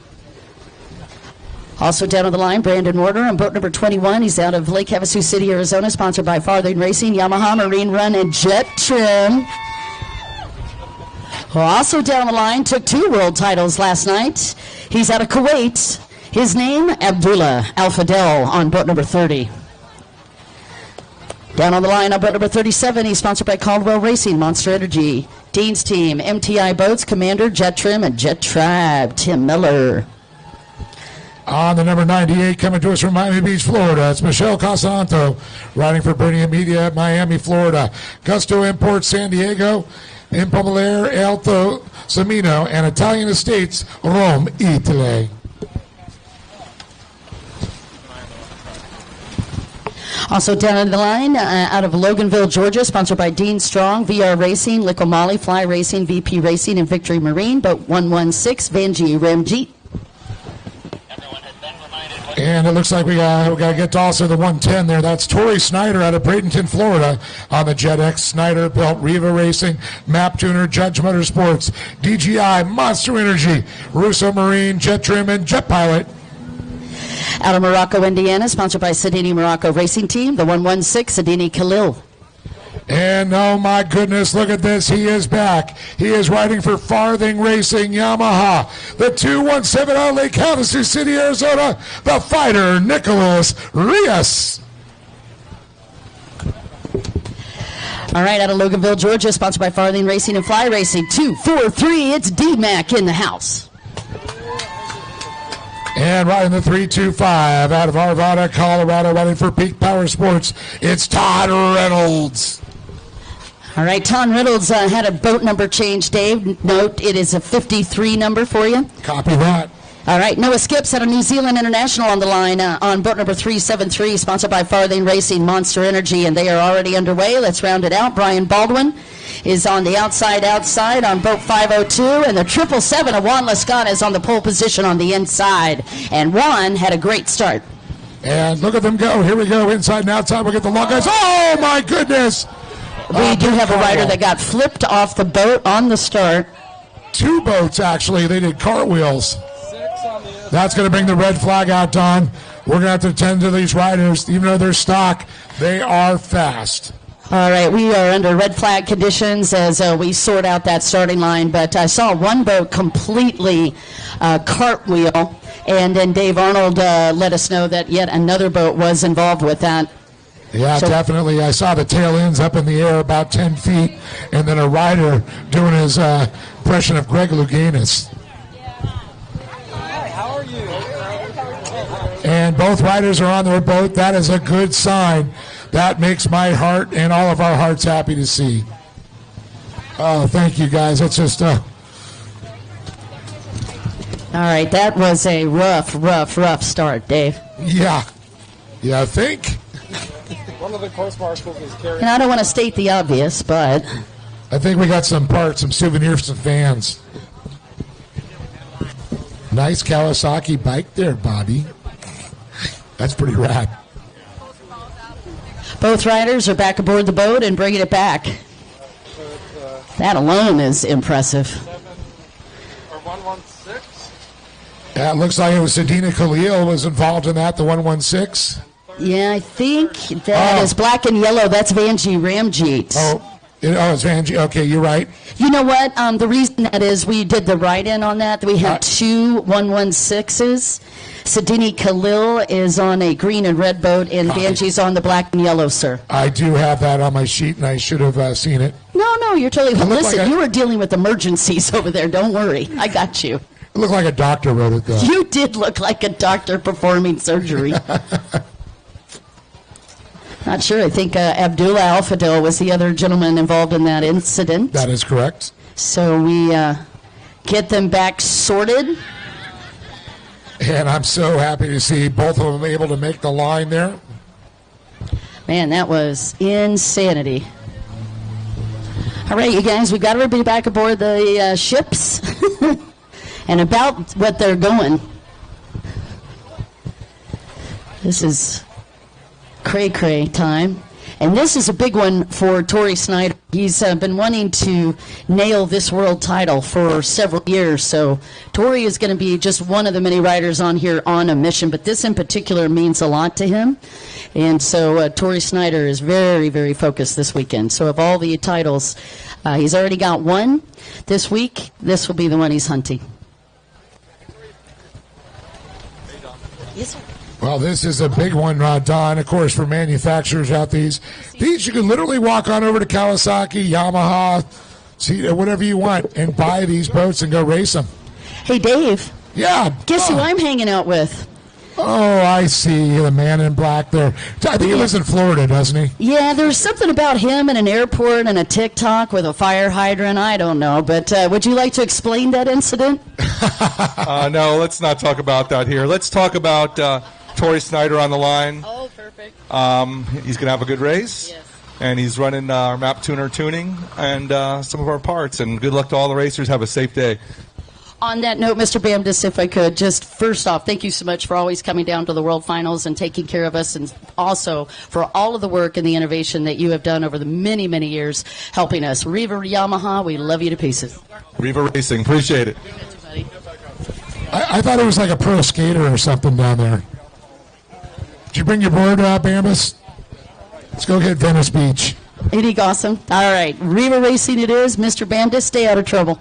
Also down on the line, Brandon Warder on boat number 21. He's out of Lake Havasu City, Arizona, sponsored by Farthing Racing, Yamaha, Marine Run, and Jet Trim. Also down the line, took 2 world titles last night. He's out of Kuwait. His name, Abdullah Al-Fadel on boat number 30. Down on the line on boat number 37, he's sponsored by Caldwell Racing, Monster Energy, Dean's Team, MTI Boats, Commander, Jet Trim, and Jet Tribe, Tim Miller. On the number 98, coming to us from Miami Beach, Florida, it's Michelle Casanto, riding for Bernia Media, Miami, Florida. Gusto Imports, San Diego, Impomalair, Alto Samino, and Italian Estates, Rome, Italy. Also down on the line, out of Loganville, Georgia, sponsored by Dean Strong, VR Racing, Likomali, Fly Racing, VP Racing, and Victory Marine, boat 116, Vanjie Ramjeet. And it looks like we got to get to also the 110 there. That's Tori Snyder out of Bradenton, Florida, on the Jet X Snyder built Riva Racing, Map Tuner, Judge Motorsports, DGI, Monster Energy, Russo Marine, Jet Trim, and Jet Pilot. Out of Morocco, Indiana, sponsored by Sedini Morocco Racing Team, the 116, Sedini Khalil. And oh my goodness, look at this. He is back. He is riding for Farthing Racing Yamaha. The 217 out of Lake Havasu City, Arizona, the fighter, Nicholas Rios. All right, out of Loganville, Georgia, sponsored by Farthing Racing and Fly Racing, 243, it's D-Mac in the house. And riding the 325 out of Arvada, Colorado, riding for Peak Power Sports, it's Todd Reynolds. All right, Todd Reynolds had a boat number change, Dave. Note it is a 53 number for you. Copy that. All right, Noah Skips out of New Zealand International on the line on boat number 373, sponsored by Farthing Racing, Monster Energy, and they are already underway. Let's round it out. Brian Baldwin is on the outside on boat 502, and the 777 of Juan Lascana is on the pole position on the inside. And Juan had a great start. And look at them go. Here we go, inside and outside. We'll get the long guys. Oh, my goodness. We do have a rider that got flipped off the boat on the start. 2 boats, actually. They did cartwheels. That's going to bring the red flag out, Don. We're going to have to attend to these riders. Even though they're stock, they are fast. All right, we are under red flag conditions as we sort out that starting line, but I saw one boat completely cartwheel, And then Dave Arnold let us know that yet another boat was involved with that. Yeah, So- definitely. I saw the tail ends up in the air about 10 feet, and then a rider doing his impression of Greg Louganis. Hi, how are you? And both riders are on their boat. That is a good sign. That makes my heart and all of our hearts happy to see. Oh, thank you, guys. It's just... All right, that was a rough start, Dave. yeah. Yeah, I think. One of the course marshals is carrying. And I don't want to state the obvious, but I think we got some parts, some souvenirs, some fans. Nice Kawasaki bike there, Bobby. That's pretty rad. both riders are back aboard the boat and bringing it back. That alone is impressive. Or 116. Yeah, it looks like it was Sadina Khalil was involved in that, the 116. Yeah, I think that is black and yellow. That's Vanjie Ramjeet. It's Vanjie. Okay, you're right. You know what? The reason that is we did the write-in on that. We have two 116s. Sadini Khalil is on a green and red boat, and Vanjie's on the black and yellow, sir. I do have that on my sheet, and I should have seen it. No, you're totally... look Listen, like you were dealing with emergencies over there. Don't worry. I got you. It looked like a doctor wrote it, though. You did look like a doctor performing surgery. Not sure. I think Abdullah Al-Fadil was the other gentleman involved in that incident. That is correct. So we get them back sorted. And I'm so happy to see both of them able to make the line there. Man, that was insanity. All right, you guys, we've got everybody back aboard the ships and about what they're going. This is cray-cray time. And this is a big one for Tori Snyder. He's been wanting to nail this world title for several years. So Tori is going to be just one of the many riders on here on a mission. But this in particular means a lot to him. And so Tori Snyder is very, very focused this weekend. So of all the titles, he's already got one this week. This will be the one he's hunting. Yes, sir. Well, this is a big one, Don, of course, for manufacturers out these you can literally walk on over to Kawasaki, Yamaha, see whatever you want, and buy these boats and go race them. Hey, Dave. Yeah. Guess who I'm hanging out with? Oh, I see. The man in black there. I think he lives in Florida, doesn't he? Yeah, there's something about him in an airport and a TikTok with a fire hydrant. I don't know. But would you like to explain that incident? No, let's not talk about that here. Let's talk about Tori Snyder on the line. Oh, perfect. He's going to have a good race. Yes. And he's running our map tuner tuning and some of our parts. And good luck to all the racers. Have a safe day. On that note, Mr. Bamdis, if I could, just first off, thank you so much for always coming down to the World Finals and taking care of us, and also for all of the work and the innovation that you have done over the many, many years helping us. Riva Yamaha, we love you to pieces. Riva Racing. Appreciate it. I thought it was like a pro skater or something down there. Did you bring your board, Bambus? Let's go get Venice Beach. Ain't he awesome? All right, Riva Racing it is. Mr. Bamdis, stay out of trouble.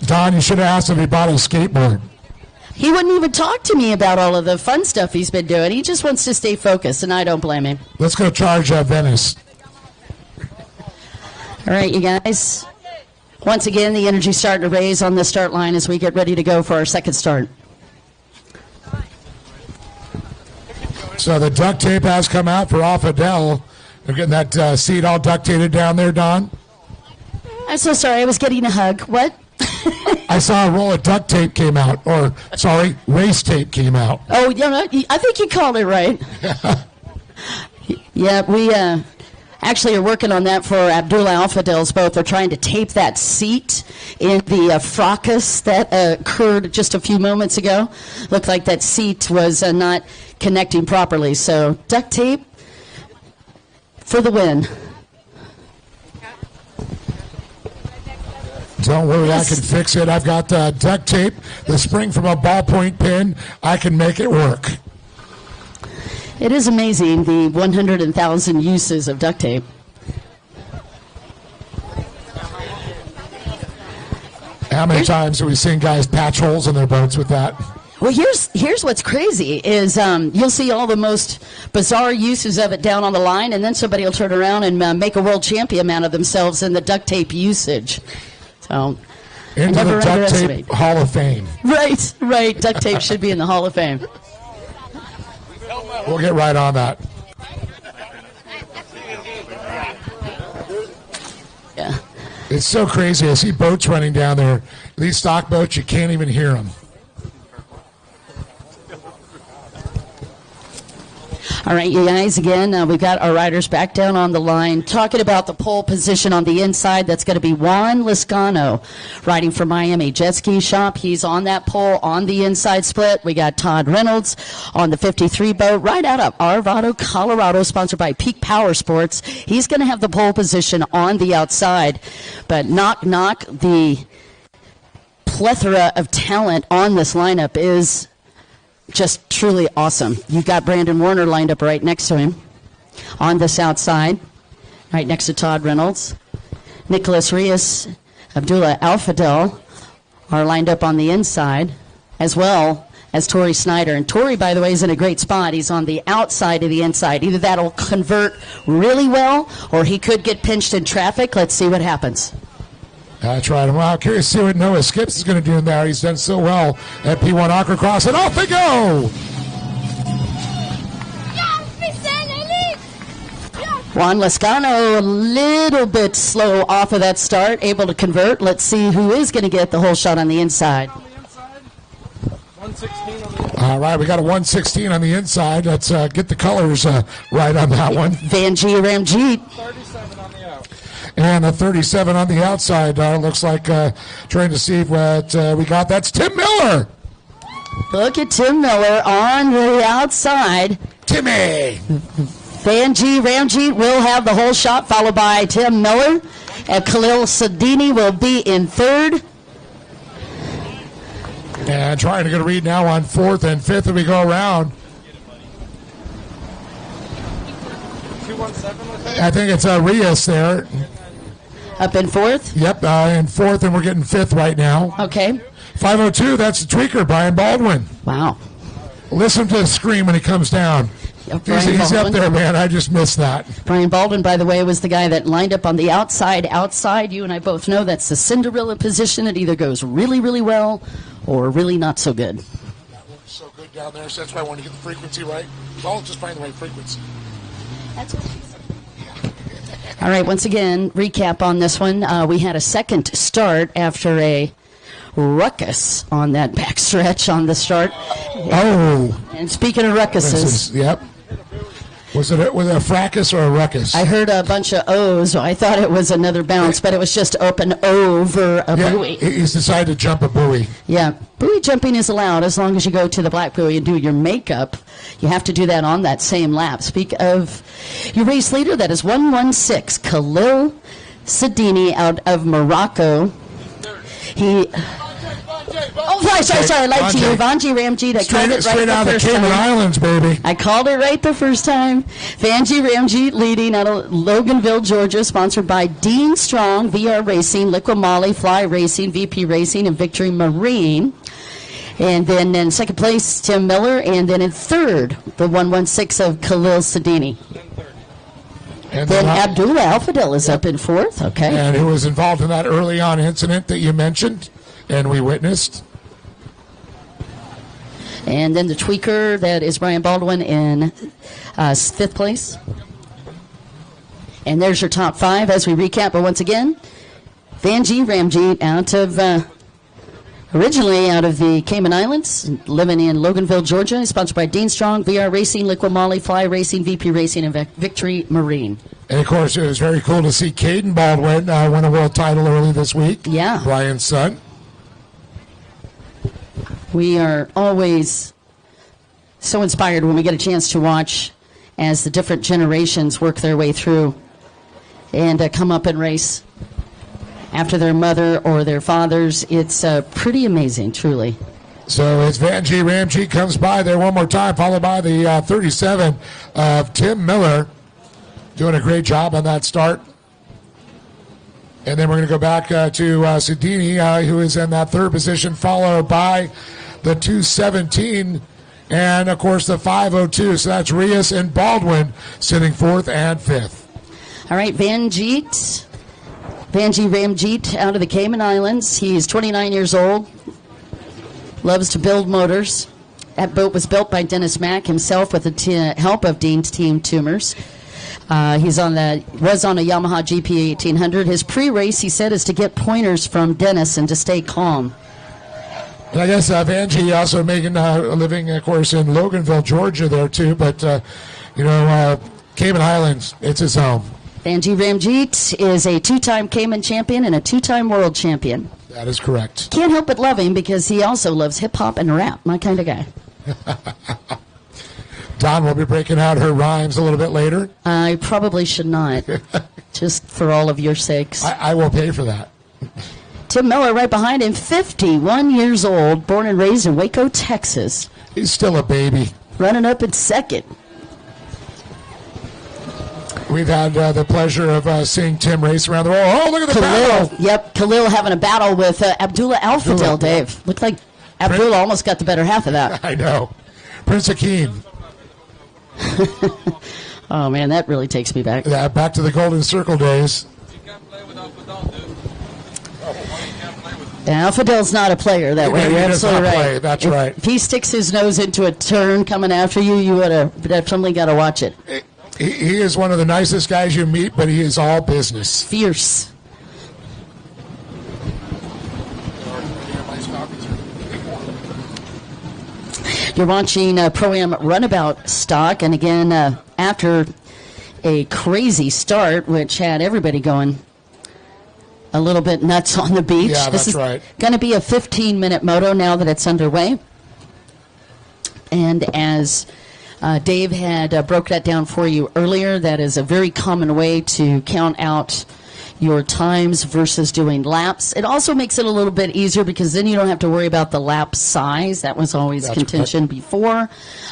Don, you should have asked if he bought a skateboard. He wouldn't even talk to me about all of the fun stuff he's been doing. He just wants to stay focused, and I don't blame him. Let's go charge Venice. All right, you guys. Once again, the energy's starting to raise on the start line as we get ready to go for our second start. So the duct tape has come out for Alfadel. They're getting that seat all ductated down there, Don. I'm so sorry. I was getting a hug. What? I saw a roll of duct tape came out, or, sorry, race tape came out. Oh, you know, I think you called it right. Yeah, we actually are working on that for Abdullah Al-Fadil's boat. They're trying to tape that seat in the fracas that occurred just a few moments ago. Looked like that seat was not connecting properly. So duct tape for the win. Don't worry, I can fix it. I've got duct tape, the spring from a ballpoint pen. I can make it work. It is amazing, the 100,000 uses of duct tape. How many times have we seen guys patch holes in their boats with that? Well, here's what's crazy is you'll see all the most bizarre uses of it down on the line, and then somebody will turn around and make a world champion out of themselves in the duct tape usage. So, Into the duct tape Hall of Fame. Right. Duct tape should be in the Hall of Fame. We'll get right on that. Yeah. It's so crazy. I see boats running down there. These stock boats, you can't even hear them. All right, you guys, again, we've got our riders back down on the line. Talking about the pole position on the inside, that's going to be Juan Liscano riding for Miami Jet Ski Shop. He's on that pole on the inside split. We got Todd Reynolds on the 53 boat right out of Arvado, Colorado, sponsored by Peak Power Sports. He's going to have the pole position on the outside. But knock, the plethora of talent on this lineup is just truly awesome. You've got Brandon Warner lined up right next to him on this outside, right next to Todd Reynolds. Nicholas Rios, Abdullah Alfadel are lined up on the inside, as well as Torrey Snyder. And Torrey, by the way, is in a great spot. He's on the outside of the inside. Either that'll convert really well, or he could get pinched in traffic. Let's see what happens. That's right. I'm curious to see what Noah Skips is going to do in there. He's done so well at P1 Aquacross, and off they go! Juan Liscano a little bit slow off of that start, able to convert. Let's see who is going to get the whole shot on the inside. All right, we got a 116 on the inside. Let's get the colors right on that one. Vanjie Ramjeet. 37 on the out. And a 37 on the outside. Looks like trying to see what we got. That's Tim Miller. Look at Tim Miller on the outside. Timmy. Vanjie Ramjeet will have the whole shot, followed by Tim Miller. And Khalil Sadini will be in third. And trying to get a read now on fourth and fifth as we go around. 217. I think it's Rios there. Up in fourth? Yep, in fourth, and we're getting fifth right now. Okay. 502, that's the tweaker, Brian Baldwin. Wow. Listen to the scream when he comes down. Yep, He's up there, man. I just missed that. Brian Baldwin, by the way, was the guy that lined up on the outside. You and I both know that's the Cinderella position. It either goes really, really well or really not so good. That works so good down there, so that's why I want to get the frequency right. Well, just find the right frequency. That's what she said. All right, once again, recap on this one. We had a second start after a ruckus on that backstretch on the start. Oh. And speaking of ruckuses. Yep. Was it a fracas or a ruckus? I heard a bunch of O's, so I thought it was another bounce, but it was just up and over a buoy. He's decided to jump a buoy. Yeah, buoy jumping is allowed as long as you go to the black buoy and do your makeup. You have to do that on that same lap. Speak of your race leader, that is 116, Khalil Sadini out of Morocco. Sorry, I lied to you. Vanjie Ramjeet, I called it right straight out the of first the Cayman time. Islands, baby. I called it right the first time. Vanjie Ramjeet leading out of Loganville, Georgia, sponsored by Dean Strong, VR Racing, Liqui Moly, Fly Racing, VP Racing, and Victory Marine. And then in second place, Tim Miller, and then in third, the 116 of Khalil Sadini. And Then Abdullah Alfadel is up in fourth, okay. And who was involved in that early on incident that you mentioned and we witnessed. And then the tweaker, that is Brian Baldwin in fifth place. And there's your top five as we recap. But once again, Vanjie Ramjeet out of, originally out of the Cayman Islands, living in Loganville, Georgia, sponsored by Dean Strong, VR Racing, Liqui Moly, Fly Racing, VP Racing, and Victory Marine. And, of course, it was very cool to see Caden Baldwin win a world title early this week. Yeah. Brian's son. We are always so inspired when we get a chance to watch as the different generations work their way through and come up and race after their mother or their fathers. It's pretty amazing, truly. So it's Vanjie Ramjeet comes by there one more time, followed by the 37 of Tim Miller, doing a great job on that start. And then we're going to go back to Sadini, who is in that third position, followed by the 217, and, of course, the 502. So that's Rios and Baldwin sitting 4th and 5th. All right, Vanjie Ramjeet out of the Cayman Islands. He's 29 years old, loves to build motors. That boat was built by Dennis Mack himself with the help of Dean's Team Tumors. Was on a Yamaha GP 1800. His pre-race, he said, is to get pointers from Dennis and to stay calm. And I guess Vanjie also making a living, of course, in Loganville, Georgia there too. But, Cayman Islands, it's his home. Vanjie Ramjeet is a 2-time Cayman champion and a 2-time world champion. That is correct. Can't help but love him because he also loves hip-hop and rap, my kind of guy. Don will be breaking out her rhymes a little bit later. I probably should not, just for all of your sakes. I will pay for that. Tim Miller right behind him, 51 years old, born and raised in Waco, Texas. He's still a baby. Running up in second. We've had the pleasure of seeing Tim race around the world. Oh, look at the battle. Yep, Khalil having a battle with Abdullah Al-Fadel, Dave. Looked like Abdullah almost got the better half of that. I know. Prince Akeem. Oh, man, that really takes me back. Yeah, back to the Golden Circle days. Al-Fadel's not a player that way. You're absolutely right. That's right. If he sticks his nose into a turn coming after you, you would have definitely got to watch it. He is one of the nicest guys you meet, but he is all business. Fierce. You're watching ProAm Runabout stock, and again, after a crazy start, which had everybody going a little bit nuts on the beach. Yeah, this is right. going to be a 15-minute moto now that it's underway. And as Dave had broke that down for you earlier, that is a very common way to count out your times versus doing laps. It also makes it a little bit easier because then you don't have to worry about the lap size. That was always contention before.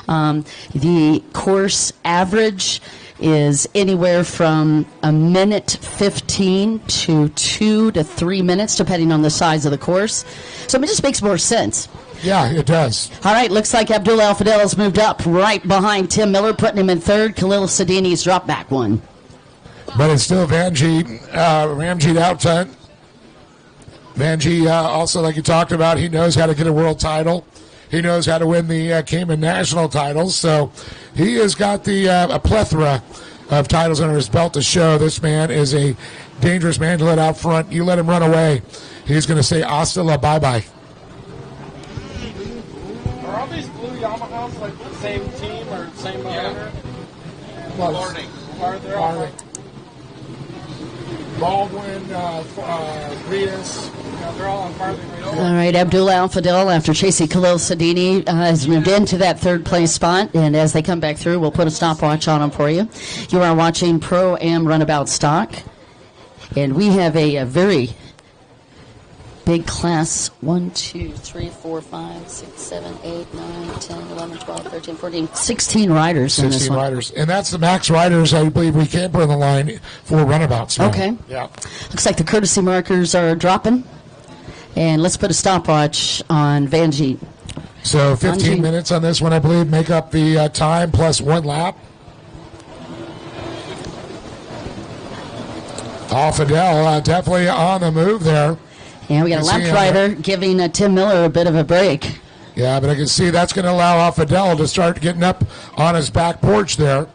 The course average is anywhere from a minute 15 to 2 to 3 minutes, depending on the size of the course. So it just makes more sense. Yeah, it does. All right, looks like Abdullah Al-Fadel has moved up right behind Tim Miller, putting him in third. Khalil Sadini's dropped back one. But it's still Ramjeet out front. Vanjie, also, like you talked about, he knows how to get a world title. He knows how to win the Cayman national titles. So he has got a plethora of titles under his belt to show. This man is a dangerous man to let out front. You let him run away, he's going to say hasta la bye-bye. Are all these blue Yamahas like the same team or same owner? Learning. Are they all like Baldwin, Rios. they're all on Farthing right over? All right, Abdullah Al-Fadel, after chasing Khalil Sadini, has moved into that third place spot. And as they come back through, we'll put a stopwatch on them for you. You are watching ProAm Runabout Stock. And we have a very big class 1, 2, 3, 4, 5, 6, 7, 8, 9, 10, 11, 12, 13, 14, 16 riders in this 16 one. riders. And that's the max riders I believe we can put on the line for runabouts. Now. Okay. Yeah. Looks like the courtesy markers are dropping. And let's put a stopwatch on Vanjie. So 15 Vanjie. minutes on this one, I believe, make up the time plus one lap. Al-Fadel definitely on the move there. And we got a lap rider giving Tim Miller a bit of a break. Yeah, but I can see that's going to allow Al-Fadel to start getting up on his back porch there.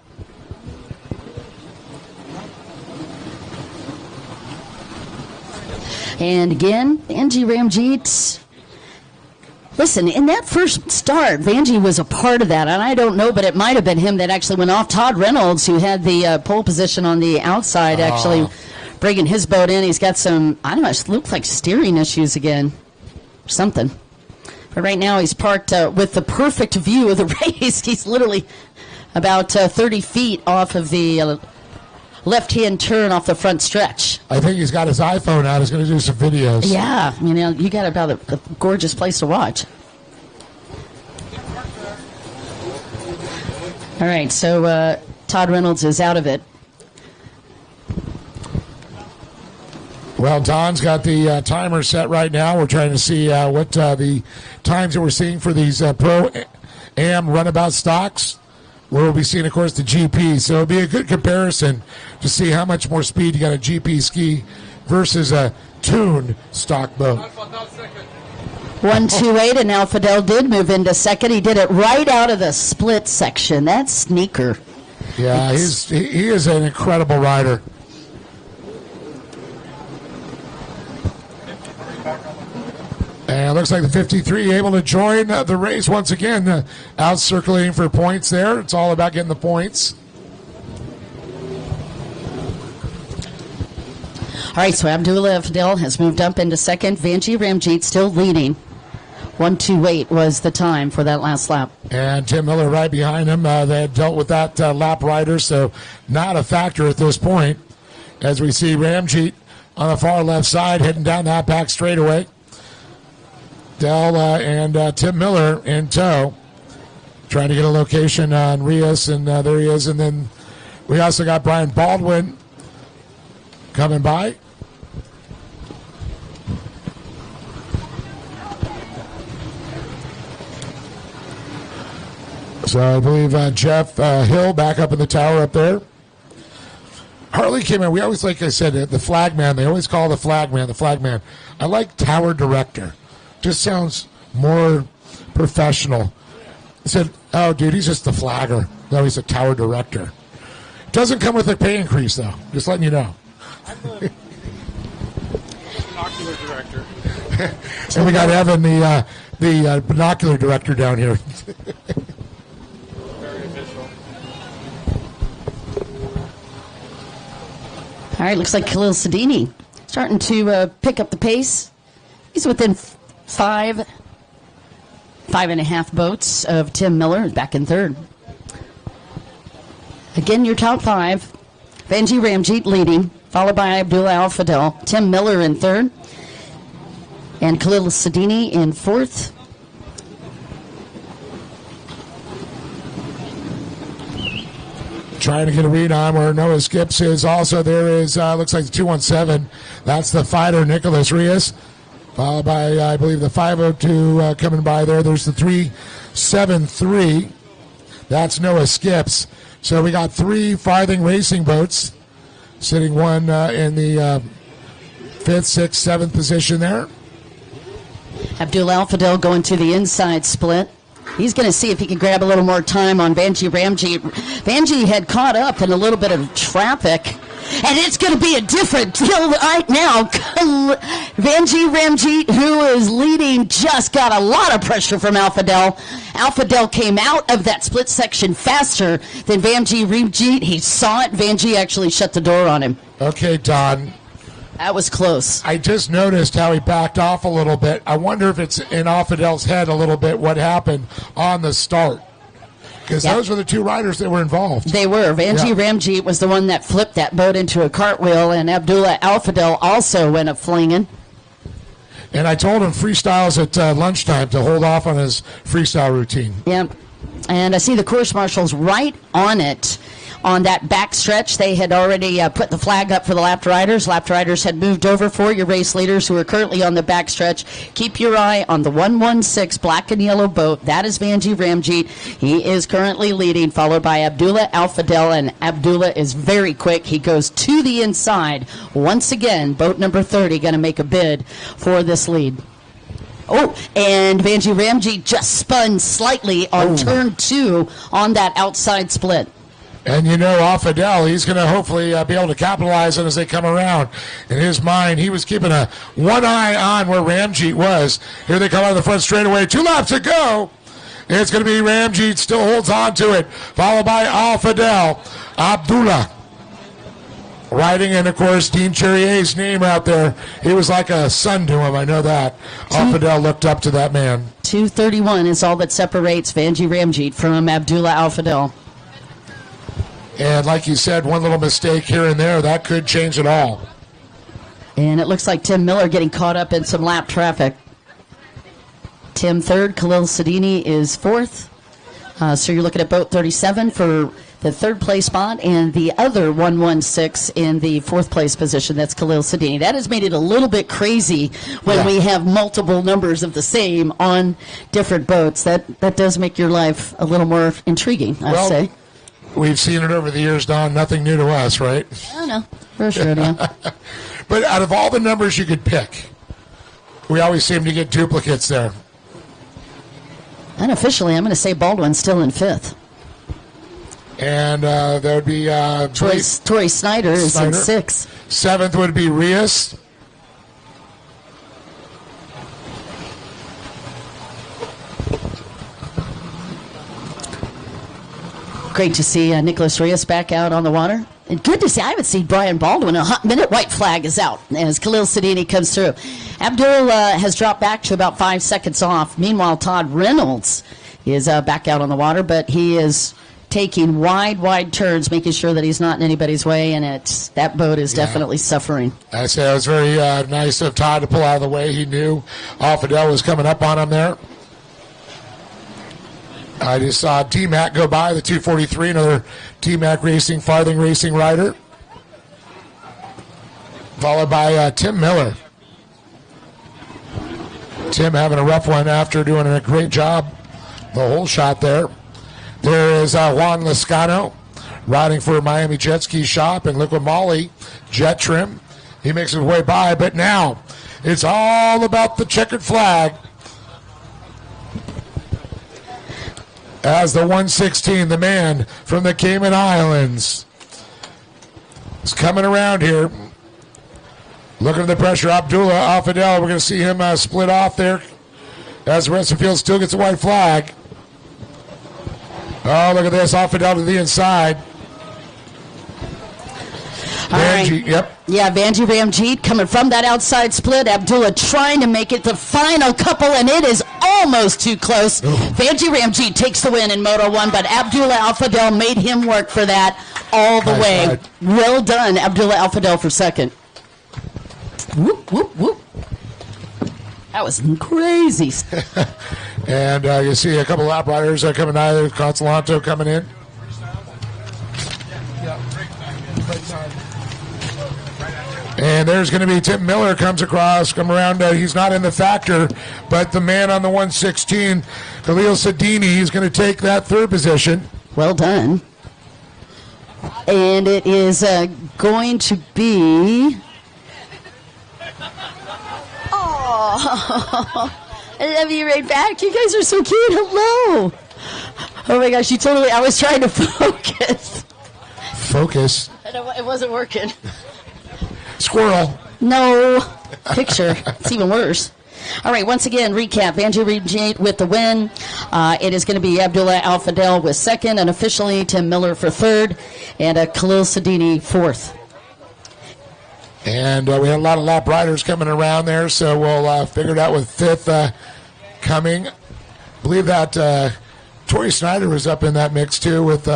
And again, Vanjie Ramjeet. Listen, in that first start, Vanjie was a part of that, and I don't know, but it might have been him that actually went off. Todd Reynolds, who had the pole position on the outside, actually bringing his boat in. He's got some, I don't know, it looks like steering issues again. Something. But right now he's parked with the perfect view of the race. He's literally about 30 feet off of the left-hand turn off the front stretch. I think he's got his iPhone out. He's going to do some videos. Yeah, you know, you got about a gorgeous place to watch. All right, so Todd Reynolds is out of it. Well, Don's got the timer set right now. We're trying to see what the times that we're seeing for these Pro-Am runabout stocks. We'll be seeing, of course, the GP. So it'll be a good comparison to see how much more speed you got a GP ski versus a tuned stock boat. 128, and now Fidel did move into second. He did it right out of the split section. That's sneaker. Yeah, he is an incredible rider. And it looks like the 53 able to join the race once again, out circulating for points there. It's all about getting the points. All right, so Abdullah Fidel has moved up into second. Vanjie Ramjeet still leading. 128 was the time for that last lap. And Tim Miller right behind him. They had dealt with that lap rider, so not a factor at this point. As we see Ramjeet on the far left side heading down that back straightaway. Dell and Tim Miller in tow, trying to get a location on Rios, and there he is. And then we also got Brian Baldwin coming by. So I believe Jeff Hill back up in the tower up there. Harley came in. We always, like I said, the flag man. They always call the flag man the flag man. I like tower director. Just sounds more professional. I said, oh, dude, he's just the flagger. No, he's a tower director. Doesn't come with a pay increase, though. Just letting you know. I'm the binocular director. And we got Evan, the binocular director down here. Very official. All right, looks like Khalil Sadini starting to pick up the pace. He's within five and a half boats of Tim Miller, back in third. Again, your top five. Vanjie Ramjeet leading, followed by Abdullah Al-Fadel. Tim Miller in third. And Khalil Sadini in fourth. Trying to get a read on where Noah Skips is. Also, there is, looks like the 217. That's the fighter, Nicholas Rios. Followed by, I believe, the 502 coming by there. There's the 373. That's Noah Skips. So we got 3 farthing racing boats, sitting one in the 5th, 6th, 7th position there. Abdul Al-Fadel going to the inside split. He's going to see if he can grab a little more time on Vanjie Ramjeet. Vanjie had caught up in a little bit of traffic, and it's going to be a different deal right now. Vanjie Ramjeet, who is leading, just got a lot of pressure from Al-Fadel. Al-Fadel came out of that split section faster than Vanjie Ramjeet. He saw it. Vanjie actually shut the door on him. Okay, Don. That was close. I just noticed how he backed off a little bit. I wonder if it's in Al-Fadel's head a little bit what happened on the start. Because those were the 2 riders that were involved. They were. Vanjie Ramjeet was the one that flipped that boat into a cartwheel, and Abdullah Al-Fadel also went up flinging. And I told him freestyles at lunchtime to hold off on his freestyle routine. Yep. And I see the course marshals right on it. On that back stretch, they had already put the flag up for the lapped riders. Lapped riders had moved over for your race leaders who are currently on the back stretch. Keep your eye on the 116 black and yellow boat. That is Vanjie Ramjeet. He is currently leading, followed by Abdullah Al-Fadel, and Abdullah is very quick. He goes to the inside. Once again, boat number 30 going to make a bid for this lead. Oh, and Vanjie Ramjeet just spun slightly on turn 2 on that outside split. And you know, Al-Fadel, he's going to hopefully be able to capitalize on as they come around. In his mind, he was keeping one eye on where Ramjeet was. Here they come out of the front straightaway. 2 laps to go. It's going to be Ramjeet, still holds on to it. Followed by Al-Fadel. Abdullah riding, and of course, Dean Cherrier's name out there. He was like a son to him, I know that. Al-Fadel looked up to that man. 2:31 is all that separates Vanjie Ramjeet from Abdullah Al-Fadel. And like you said, one little mistake here and there, that could change it all. And it looks like Tim Miller getting caught up in some lap traffic. Tim third, Khalil Sadini is fourth. So you're looking at boat 37 for the third place spot, and the other 116 in the fourth place position. That's Khalil Sadini. That has made it a little bit crazy when we have multiple numbers of the same on different boats. That does make your life a little more intriguing, I'd say. We've seen it over the years, Don. Nothing new to us, right? I know, for sure, yeah. But out of all the numbers you could pick, we always seem to get duplicates there. Unofficially, I'm going to say Baldwin's still in fifth. And that would be... Tori Snyder is in sixth. Seventh would be Rios. Great to see Nicholas Rios back out on the water. And good to see. I haven't seen Brian Baldwin in a hot minute. White flag is out as Khalil Sadini comes through. Abdul has dropped back to about 5 seconds off. Meanwhile, Todd Reynolds is back out on the water, but he is taking wide turns, making sure that he's not in anybody's way, and that boat is definitely suffering. I say it was very nice of Todd to pull out of the way. He knew Alfadel was coming up on him there. I just saw T-Mac go by, the 243, another T-Mac Racing, Farthing Racing rider. Followed by Tim Miller. Tim having a rough one after doing a great job. The whole shot there. There is Juan Lascano riding for Miami Jet Ski Shop and Liquid Molly Jet Trim. He makes his way by, but now it's all about the checkered flag. As the 116, the man from the Cayman Islands, is coming around here. Looking at the pressure, Abdullah Alfadel. We're going to see him split off there as the rest of the field still gets a white flag. Oh, look at this. Alfadel to the inside. Vanjie, yep. Yeah, Vanjie Ramjeet coming from that outside split. Abdullah trying to make it the final couple, and it is almost too close. Vanjie Ramjeet takes the win in Moto 1, but Abdullah Alfadel made him work for that all the way. Right. Well done, Abdullah Alfadel for second. Whoop, whoop, whoop. That was crazy. And you see a couple of lap riders coming out of Consolanto coming in. And there's going to be Tim Miller comes across, come around. He's not in the factor, but the man on the 116, Khalil Sadini, he's going to take that third position. Well done. And it is going to be... Oh, I love you right back. You guys are so cute. Hello. Oh my gosh, I was trying to focus. Focus. It wasn't working. Squirrel. No. Picture. It's even worse. All right, once again, recap. Vanjie Ramjeet with the win. It is going to be Abdullah Alfadel with second, and officially Tim Miller for third, and Khalil Sadini fourth. And we had a lot of lap riders coming around there, so we'll figure it out with fifth coming. I believe that Tori Snyder was up in that mix too with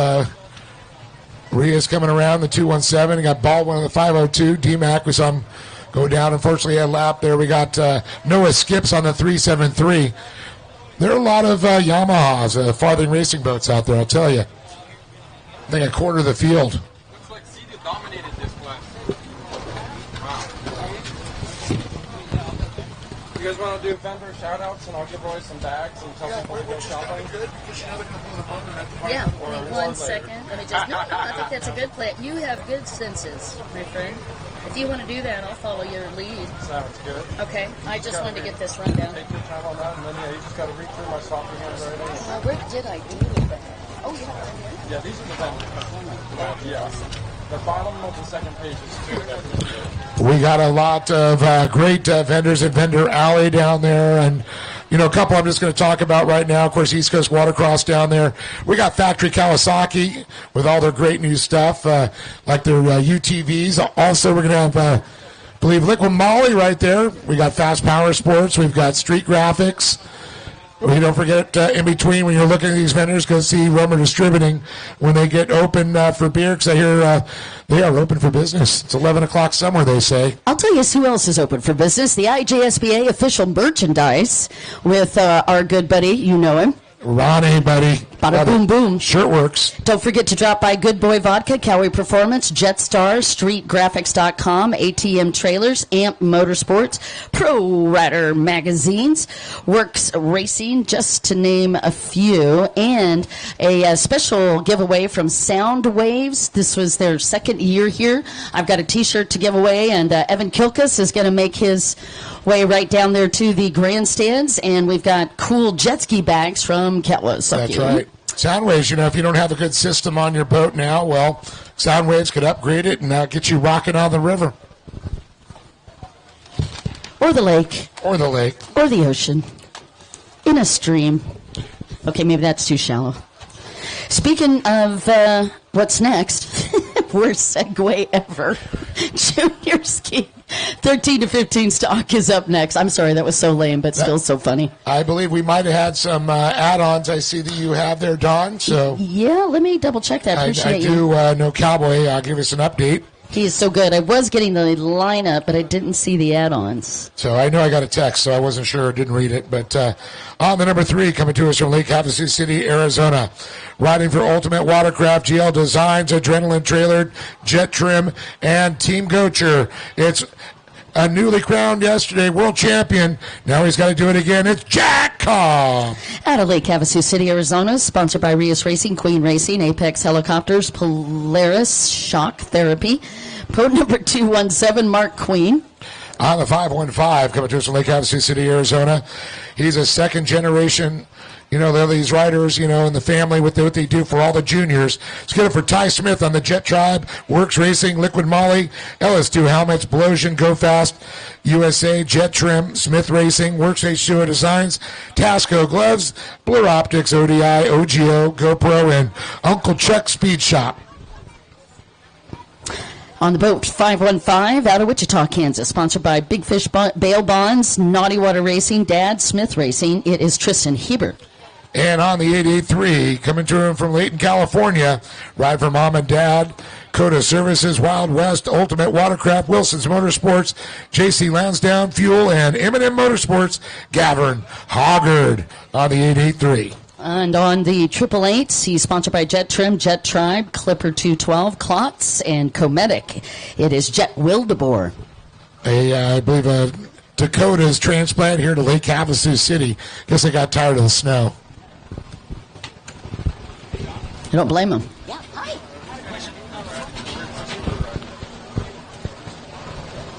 Rios coming around, the 217. We got Baldwin on the 502. D-Mac, we saw him go down. Unfortunately, a lap there. We got Noah Skips on the 373. There are a lot of Yamahas, Farthing Racing boats out there, I'll tell you. I think a quarter of the field. Looks like CD dominated this class. Wow. You guys want to do vendor shout-outs, and I'll give away some bags and tell people to go shopping? Yeah, 1 second. Let me just. No, I think that's a good plan. You have good senses, my friend. If you want to do that, I'll follow your lead. Sounds good. Okay, I just wanted to get this rundown. Take your time on that, and then you just got to read through my softer hands already. Where did I do that? Oh, yeah, right here. Yeah, these are the vendors. Yeah. The bottom of the second page is too. We got a lot of great vendors at Vendor Alley down there, and a couple I'm just going to talk about right now. Of course, East Coast Watercross down there. We got Factory Kawasaki with all their great new stuff, like their UTVs. Also, we're going to have, I believe, Liquid Molly right there. We got Fast Power Sports. We've got Street Graphics. We don't forget, in between, when you're looking at these vendors, go see Romer Distributing when they get open for beer, because I hear they are open for business. It's 11 o'clock somewhere, they say. I'll tell you who else is open for business. The IJSBA official merchandise with our good buddy, you know him. Ronnie, buddy. Bada boom boom. Sure works. Don't forget to drop by Good Boy Vodka, Cowboy Performance, Jetstar, StreetGraphics.com, ATM Trailers, AMP Motorsports, Pro Rider Magazines, Works Racing, just to name a few, and a special giveaway from Sound Waves. This was their second year here. I've got a t-shirt to give away, and Evan Kilkus is going to make his way right down there to the grandstands, and we've got cool jet ski bags from Ketwas. That's right. Soundwaves, you know, if you don't have a good system on your boat now, well, Soundwaves could upgrade it and get you rocking on the river. Or the lake. Or the lake. Or the ocean. In a stream. Okay, maybe that's too shallow. Speaking of what's next, worst segue ever. Junior ski. 13 to 15 stock is up next. I'm sorry, that was so lame, but still so funny. I believe we might have had some add-ons I see that you have there, Don. So yeah, let me double check that. Appreciate I do know Cowboy. I'll give us an update. He is so good. I was getting the lineup, but I didn't see the add-ons. So I know I got a text, so I wasn't sure. I didn't read it. But on the number 3, coming to us from Lake Havasu City, Arizona. Riding for Ultimate Watercraft, GL Designs, Adrenaline Trailer, Jet Trim, and Team Guinchard. It's a newly crowned yesterday world champion. Now he's got to do it again. It's Jack Cobb. Out of Lake Havasu City, Arizona, sponsored by Rios Racing, Queen Racing, Apex Helicopters, Polaris Shock Therapy. Pro number 217, Mark Queen. On the 515, coming to us from Lake Havasu City, Arizona. He's a second generation. You know, they're these riders, you know, in the family with what they do for all the juniors. Let's get it for Ty Smith on the Jet Tribe, Works Racing, Liquid Molly, LS2 Helmets, Blosian, Go Fast, USA, Jet Trim, Smith Racing, Works H2O Designs, Tasco Gloves, Blur Optics, ODI, OGO, GoPro, and Uncle Chuck Speed Shop. On the boat, 515 out of Wichita, Kansas, sponsored by Big Fish Bail Bonds, Naughty Water Racing, Dad Smith Racing. It is Tristan Hebert. And on the 883, coming to him from Layton, California, ride for Mom and Dad, Coda Services, Wild West, Ultimate Watercraft, Wilson's Motorsports, JC Lansdowne Fuel, and M&M Motorsports, Gavin Hoggard on the 883. And on the 888, he's sponsored by Jet Trim, Jet Tribe, Clipper 212, Klotz, and Cometic. It is Jet Wildeboer. I believe a Dakota's transplant here to Lake Havasu City. Guess they got tired of the snow. I don't blame him. Yeah,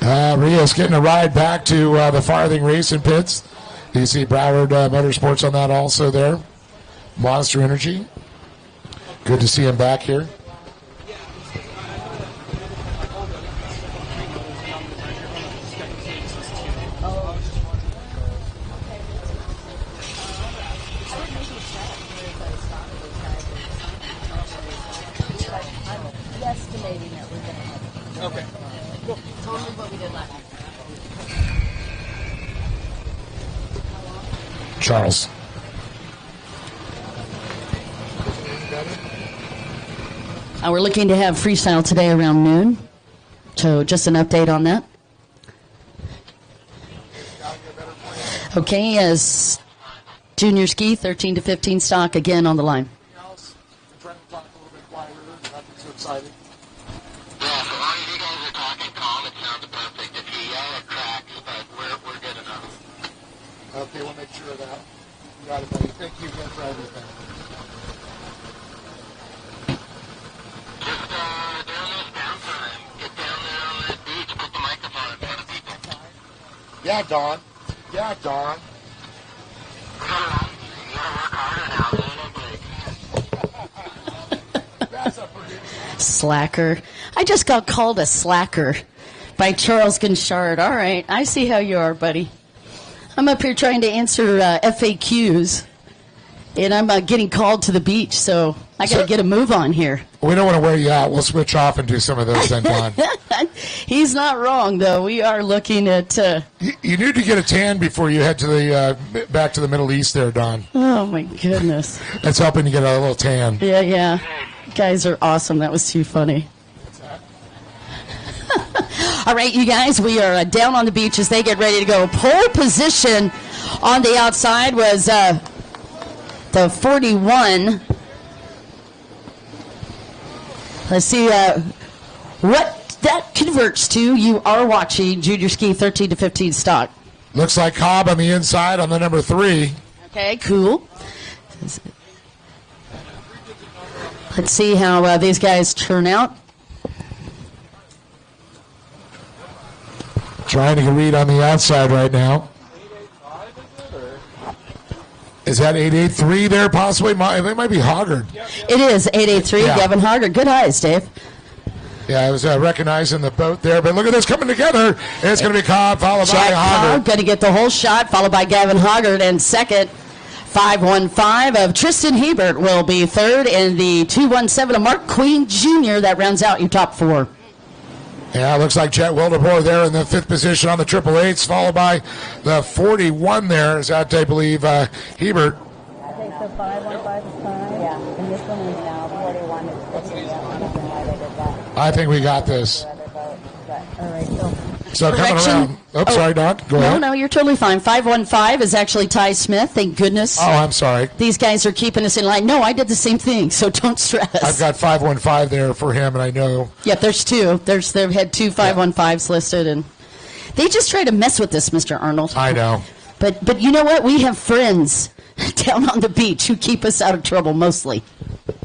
hi. Rios getting a ride back to the Farthing Racing Pits. You see Broward Motorsports on that also there. Monster Energy. Good to see him back here. Okay. Cool. Totally what we did last time. Charles. We're looking to have freestyle today around noon. So just an update on that. Okay, as junior ski, 13 to 15 stock again on the line. Trying to talk a little bit quieter, nothing too exciting. Yeah, so long as you guys are talking calm, it sounds perfect. If you yell, it cracks, but we're good enough. Okay, we'll make sure of that. You got it, buddy. Thank you again for everything. Just during this downtime, get down there on that beach, put the microphone in front of people. Yeah, Don. Yeah, Don. You gotta work harder now, man. That's a pretty... Slacker. I just got called a slacker by Charles Guinchard. All right, I see how you are, buddy. I'm up here trying to answer FAQs, and I'm getting called to the beach, so I got to get a move on here. We don't want to wear you out. We'll switch off and do some of those then, Don. He's not wrong, though. We are looking at... You need to get a tan before you head to the back to the Middle East there, Don. Oh, my goodness. That's helping you get a little tan. Yeah, yeah. You guys are awesome. That was too funny. All right, you guys, we are down on the beach as they get ready to go. Pole position on the outside was the 41 Let's see what that converts to. You are watching Junior Ski 13 to 15 stock. Looks like Cobb on the inside on the number 3. Okay, cool. Let's see how these guys turn out. Trying to read on the outside right now. Is that 883 there possibly? They might be Hoggard. It is 883, Yeah. Gavin Hoggard. Good eyes, Dave. Yeah, I was recognizing the boat there, but look at this coming together. It's going to be Cobb followed by Jack Hoggard. Cobb going to get the whole shot, followed by Gavin Hoggard, and second. 515 of Tristan Hebert will be third, and the 217 of Mark Queen Jr. That rounds out your top 4. Yeah, it looks like Jet Wildeboer there in the 5th position on the 888s, followed by the 41 there. Is that, I believe, Hebert. Okay, so 515 is fine. Yeah, and this one is now 41 is 50. I think we got this. All right, so So coming around. Oops, sorry, Don. Go ahead. No, you're totally fine. 515 is actually Ty Smith. Thank goodness. Oh, I'm sorry. These guys are keeping us in line. No, I did the same thing, so don't stress. I've got 515 there for him, and I know. Yep, there's 2. They've had 2 515s listed, and they just try to mess with us, Mr. Arnold. I know. But you know what? We have friends down on the beach who keep us out of trouble mostly.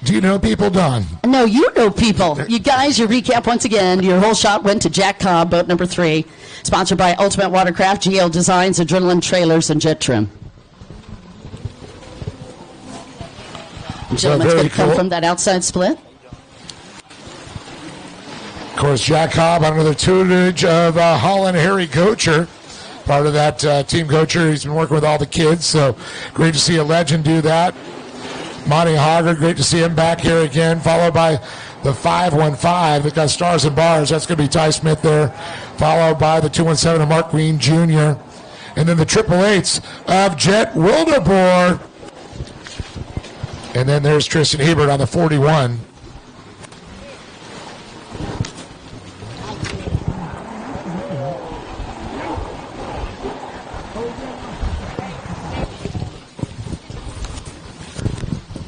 Do you know people, Don? No, you know people. You guys, your recap once again. Your whole shot went to Jack Cobb, boat number 3. Sponsored by Ultimate Watercraft, GL Designs, Adrenaline Trailers, and Jet Trim. Gentlemen's going to come from that outside split. Of course, Jack Cobb under the tutelage of Holland Harry Gocher. Part of that team Gocher. He's been working with all the kids, so great to see a legend do that. Monty Hoggard, great to see him back here again, followed by the 515 that got stars and bars. That's going to be Ty Smith there, followed by the 217 of Mark Green Jr., and then the 888s of Jet Wildeboer. And then there's Tristan Hebert on the 41.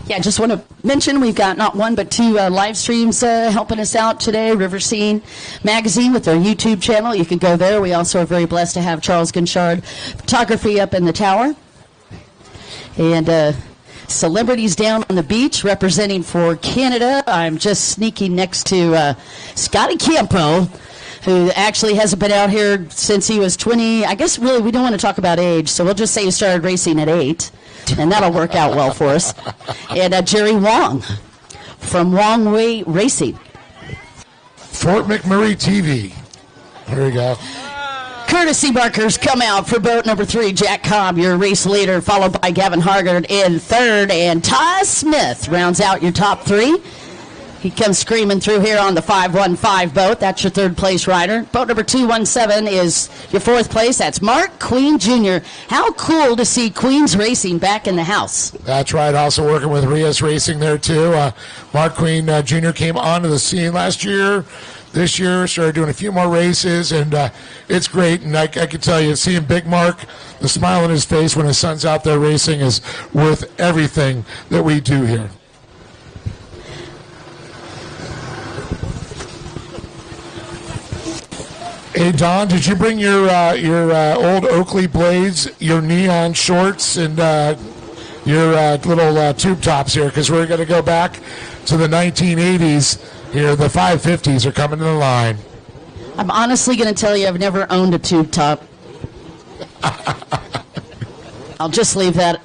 Yeah, just want to mention we've got not 1 but 2 live streams helping us out today. River Scene Magazine with their YouTube channel. You can go there. We also are very blessed to have Charles Guinchard Photography up in the tower. And celebrities down on the beach representing for Canada. I'm just sneaking next to Scotty Campo, who actually hasn't been out here since he was 20. I guess really we don't want to talk about age, so we'll just say he started racing at 8. And that'll work out well for us. And Jerry Wong from Wong Way Racing. Fort McMurray TV. There you go. Courtesy markers come out for boat number 3, Jack Cobb, your race leader, followed by Gavin Hoggard in third. And Ty Smith rounds out your top 3. He comes screaming through here on the 515 boat. That's your 3rd place rider. Boat number 217 is your 4th place. That's Mark Queen Jr. How cool to see Queen's Racing back in the house. That's right. Also working with Rios Racing there, too. Mark Queen Jr. came onto the scene last year. This year, started doing a few more races, and it's great. And I can tell you, seeing Big Mark, the smile on his face when his son's out there racing is worth everything that we do here. Hey, Don, did you bring your old Oakley blades, your neon shorts, and your little tube tops here? Because we're going to go back to the 1980s here. The 550s are coming to the line. I'm honestly going to tell you I've never owned a tube top. I'll just leave that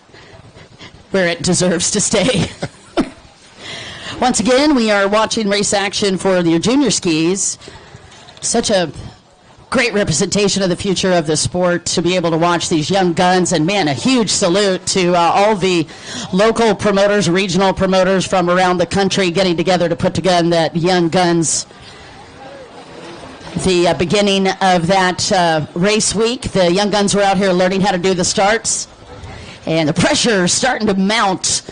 where it deserves to stay. Once again, we are watching race action for your junior skis. Such a great representation of the future of the sport to be able to watch these young guns. And man, a huge salute to all the local promoters, regional promoters from around the country getting together to put together that Young Guns. The beginning of that race week, the Young Guns were out here learning how to do the starts. And the pressure is starting to mount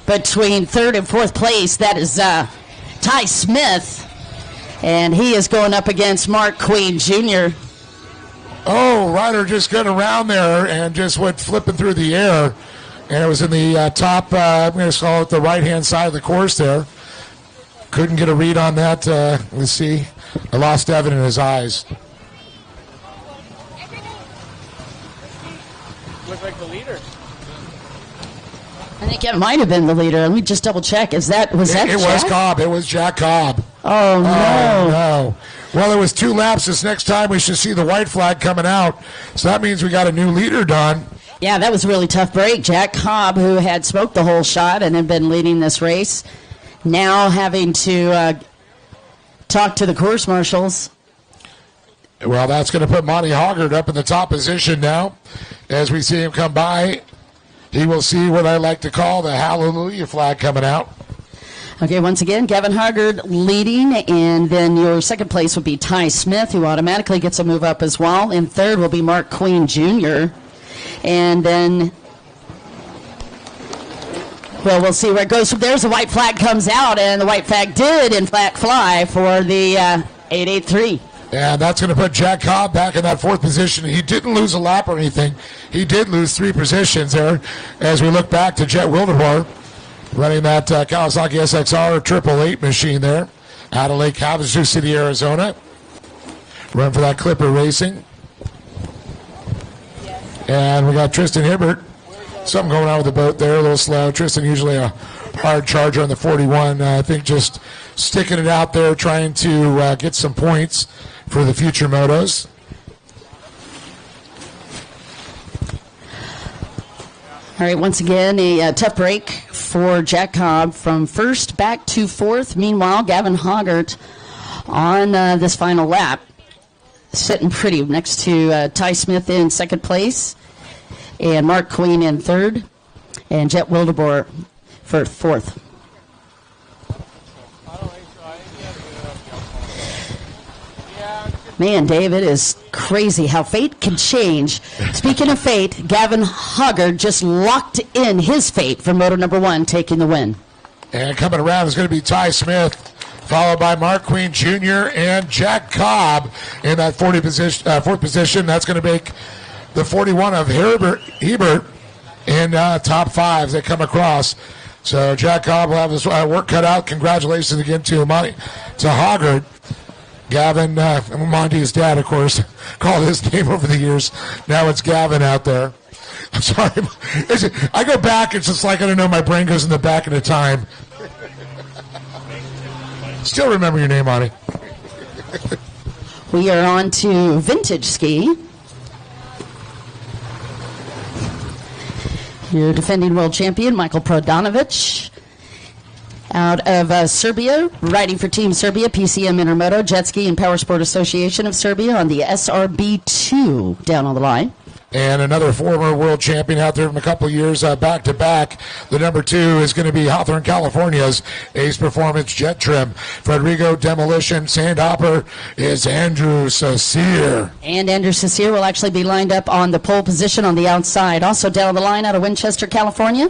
between 3rd and 4th place. That is Ty Smith. And he is going up against Mark Queen Jr. Oh, Ryder just got around there and just went flipping through the air. And it was in the top, I'm going to call it the right-hand side of the course there. Couldn't get a read on that. Let's see. I lost Evan in his eyes. Look like the leader. I think it might have been the leader. Let me just double check. Was that It was Cobb. It was Jack Cobb. Oh, no. Oh, no. Well, it was 2 laps. This next time we should see the white flag coming out. So that means we got a new leader done. Yeah, that was a really tough break. Jack Cobb, who had smoked the whole shot and had been leading this race, now having to talk to the course marshals. Well, that's going to put Monty Hoggard up in the top position now. As we see him come by, he will see what I like to call the hallelujah flag coming out. Okay, once again, Gavin Hoggard leading, and then your second place would be Ty Smith, who automatically gets a move up as well. In third will be Mark Queen Jr., and then, well, we'll see where it goes from there. The white flag comes out, and the white flag did, in fact, fly for the 883. And that's going to put Jack Cobb back in that 4th position. He didn't lose a lap or anything. He did lose 3 positions there as we look back to Jet Wildeboer running that Kawasaki SXR 888 machine there out of Lake Havasu City, Arizona. Run for that Clipper Racing. And we got Tristan Hibbert. Something going on with the boat there, a little slow. Tristan usually a hard charger on the 41. I think just sticking it out there, trying to get some points for the future motos. All right, once again, a tough break for Jack Cobb from first back to 4th. Meanwhile, Gavin Hoggart on this final lap, sitting pretty next to Ty Smith in 2nd place, and Mark Queen in 3rd, and Jet Wildeboer for 4th. Man, Dave, it is crazy how fate can change. Speaking of fate, Gavin Hoggard just locked in his fate for moto number 1, taking the win. And coming around is going to be Ty Smith, followed by Mark Queen Jr. and Jack Cobb in that 4th position. That's going to make the 41 of Hebert in top 5 that come across. So Jack Cobb will have his work cut out. Congratulations again to Hoggard. Gavin, Monty's dad, of course, called his name over the years. Now it's Gavin out there. I'm sorry. I go back, it's just like, I don't know, my brain goes in the back into time. Still remember your name, Monty. We are on to vintage ski. Your defending world champion, Michael Prodanovic, out of Serbia, riding for Team Serbia, PCM Intermoto, Jet Ski and Power Sport Association of Serbia on the SRB2 down on the line. And another former world champion out there from a couple of years back to back. The number 2 is going to be Hawthorne, California's Ace Performance Jet Trim. Frederico Demolition Sandhopper is Andrew Saucier. And Andrew Saucier will actually be lined up on the pole position on the outside. Also down the line out of Winchester, California,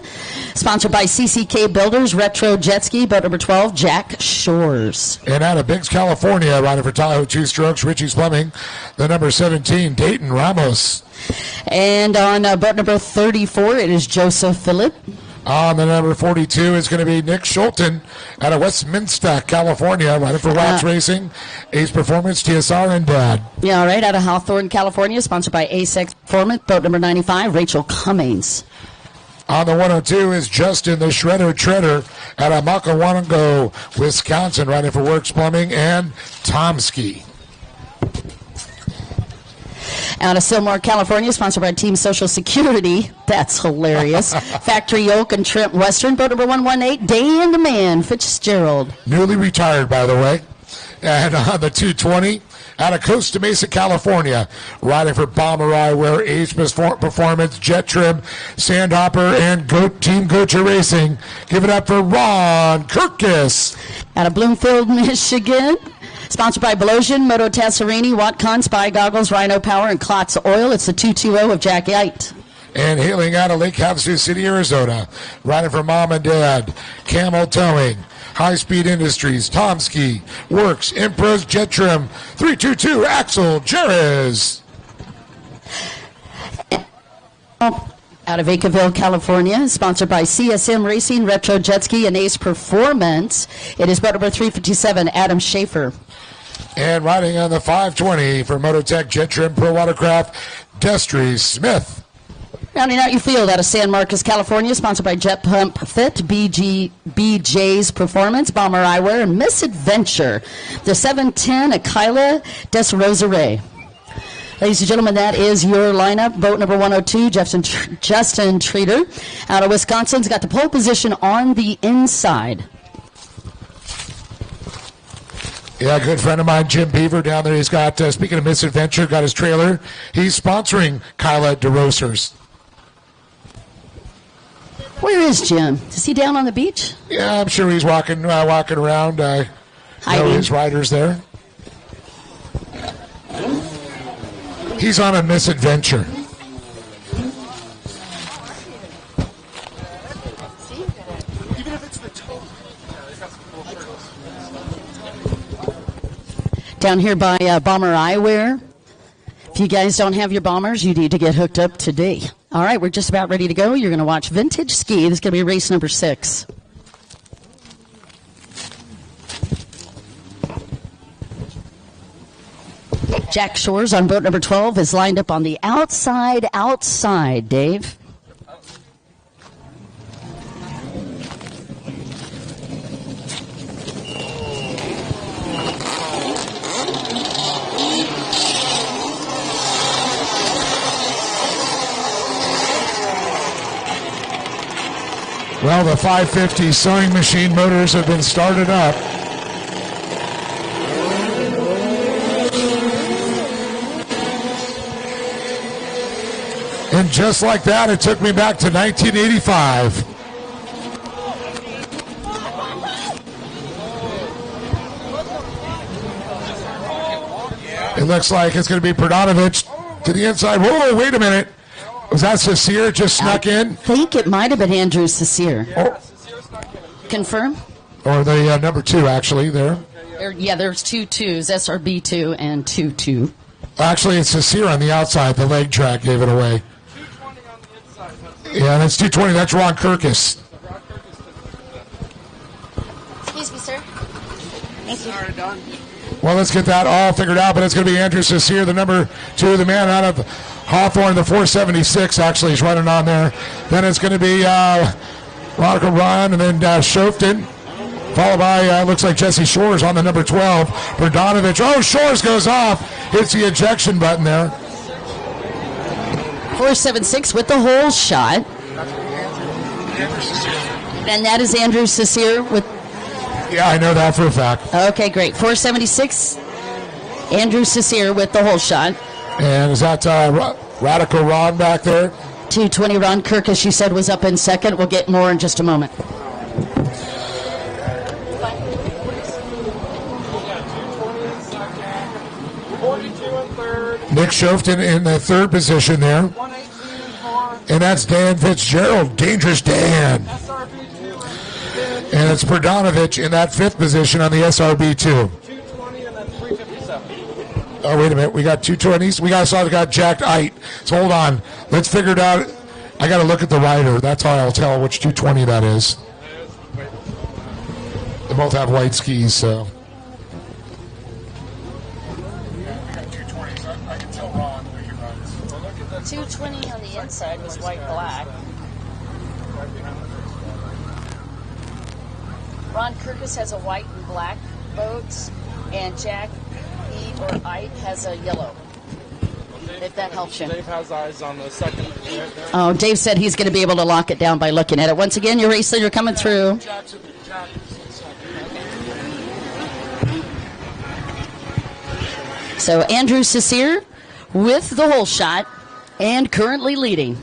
sponsored by CCK Builders, Retro Jet Ski, boat number 12, Jack Shores. And out of Biggs, California, riding for Tahoe 2 Strokes, Richie's Plumbing, the number 17, Dayton Ramos. And on boat number 34, it is Joseph Phillip. On the number 42 is going to be Nick Schulten out of Westminster, California, riding for Wax Racing, Ace Performance, TSR, and Dad. Yeah, all right, out of Hawthorne, California, sponsored by ASEX Performance, boat number 95, Rachel Cummings. On the 102 is Justin the Shredder Treader out of Makawango, Wisconsin, riding for Works Plumbing and Tomsky. Out of Sylmar, California, sponsored by Team Social Security. That's hilarious. Factory Oak and Trent Western, boat number 118, Dan the Man Fitzgerald. Newly retired, by the way. And on the 220, out of Costa Mesa, California, riding for Bomber Eyewear, Ace Performance, Jet Trim, Sandhopper, and Team Gocha Racing. Give it up for Ron Kirkus. Out of Bloomfield, Michigan, sponsored by Belosian, Moto Tasserini, Watcon, Spy Goggles, Rhino Power, and Klotz Oil. It's the 220 of Jack Yite. And hailing out of Lake Havasu City, Arizona, riding for Mom and Dad, Camel Towing, High Speed Industries, Tomsky, Works, Impros, Jet Trim, 322, Axel Jerez. out of Acreville, California, sponsored by CSM Racing, Retro Jet Ski, and Ace Performance. It is boat number 357, Adam Schaefer. And riding on the 520 for Mototech Jet Trim Pro Watercraft, Destry Smith. Rounding out your field out of San Marcos, California, sponsored by Jet Pump Fit, BJ's Performance, Bomber Eyewear, and Misadventure. The 710, Akila Des Rosere. Ladies and gentlemen, that is your lineup. Boat number 102, Justin Treater, out of Wisconsin's got the pole position on the inside. Yeah, a good friend of mine, Jim Beaver, down there. He's got, speaking of Misadventure, got his trailer. He's sponsoring Kyla DeRosers. Where is Jim? Is he down on the beach? Yeah, I'm sure he's walking around. Know his riders there. He's on a misadventure. Even if it's the toe. Down here by Bomber Eyewear. If you guys don't have your bombers, you need to get hooked up today. All right, we're just about ready to go. You're going to watch Vintage Ski. This is going to be race number 6. Jack Shores on boat number 12 is lined up on the outside, Dave. Well, the 550 sewing machine motors have been started up. And just like that, it took me back to 1985. It looks like it's going to be Perdonovich to the inside. Whoa, wait a minute. Was that Cecile just snuck in? I think it might have been Andrew Cecile. Confirm? Or the number 2, actually, there. Yeah, there's 2 2s, SRB2 and 2-2. Actually, it's Cecile on the outside. The leg track gave it away. 220 on the inside. Yeah, that's 220. That's Ron Kirkus. Excuse me, sir. Thank you. Already done. Well, let's get that all figured out, but it's going to be Andrew Cecile, the number 2, the man out of Hawthorne, the 476, actually, is running on there. Then it's going to be Monica Ryan and then Shofton, followed by, looks like Jesse Shores on the number 12. Perdonovich. Oh, Shores goes off. Hits the ejection button there. 476 with the hole shot. And that is Andrew Cecile with... Yeah, I know that for a fact. Okay, great. 476, Andrew Cecile with the hole shot. And is that Radical Ron back there? 220 Ron Kirkus, she said, was up in second. We'll get more in just a moment. Nick Shofton in the 3rd position there. And that's Dan Fitzgerald, Dangerous Dan. And it's Perdonovich in that 5th position on the SRB2. 220 and then 357. Oh, wait a minute. We got 220s. We also got Jack Ite. So hold on. Let's figure it out. I got to look at the rider. That's how I'll tell which 220 that is. They both have white skis, so. 220 on the inside was white-black. Ron Kirkus has a white and black boat, and Jack E. or Ite has a yellow. If that helps you. Dave has eyes on the second. Oh, Dave said he's going to be able to lock it down by looking at it. Once again, your race leader coming through. So Andrew Cecile with the hole shot and currently leading.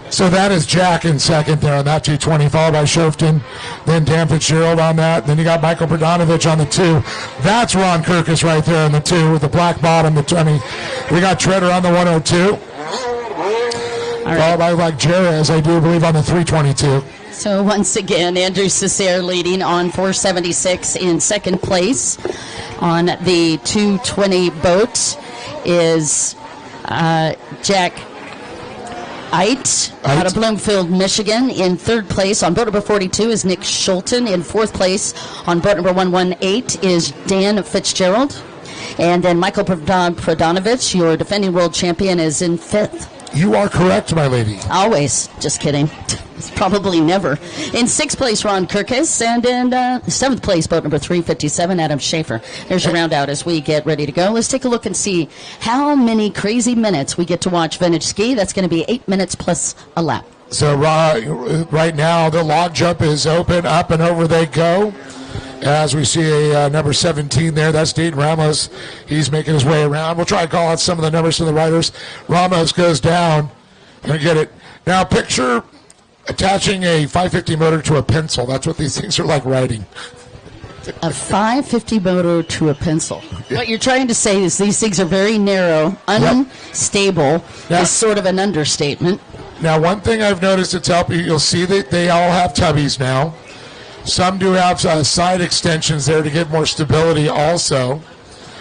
So that is Jack in second there on that 220, followed by Shofton, then Dan Fitzgerald on that. Then you got Michael Perdonovich on the 2. That's Ron Kirkus right there on the 2 with the black bottom, the 20. We got Treader on the 102. Followed by like Jerez, I do believe, on the 322. So once again, Andrew Cecile leading on 476 in second place. On the 220 boat is Jack Eit out of Bloomfield, Michigan. In third place on boat number 42 is Nick Schulten. In fourth place on boat number 118 is Dan Fitzgerald. And then Michael Prodanovich, your defending world champion, is in fifth. You are correct, my lady. Always. Just kidding. It's probably never. In sixth place, Ron Kirkus. And in seventh place, boat number 357, Adam Schaefer. There's your round out as we get ready to go. Let's take a look and see how many crazy minutes we get to watch vintage ski. That's going to be 8 minutes plus a lap. So right now, the log jump is open. Up and over they go. As we see a number 17 there, that's Dean Ramos. He's making his way around. We'll try to call out some of the numbers from the riders. Ramos goes down. And get it. Now picture attaching a 550 motor to a pencil. That's what these things are like riding. A 550 motor to a pencil. What you're trying to say is these things are very narrow, unstable. Is sort of an understatement. Now, one thing I've noticed that's helping, you'll see that they all have tubbies now. Some do have side extensions there to give more stability also.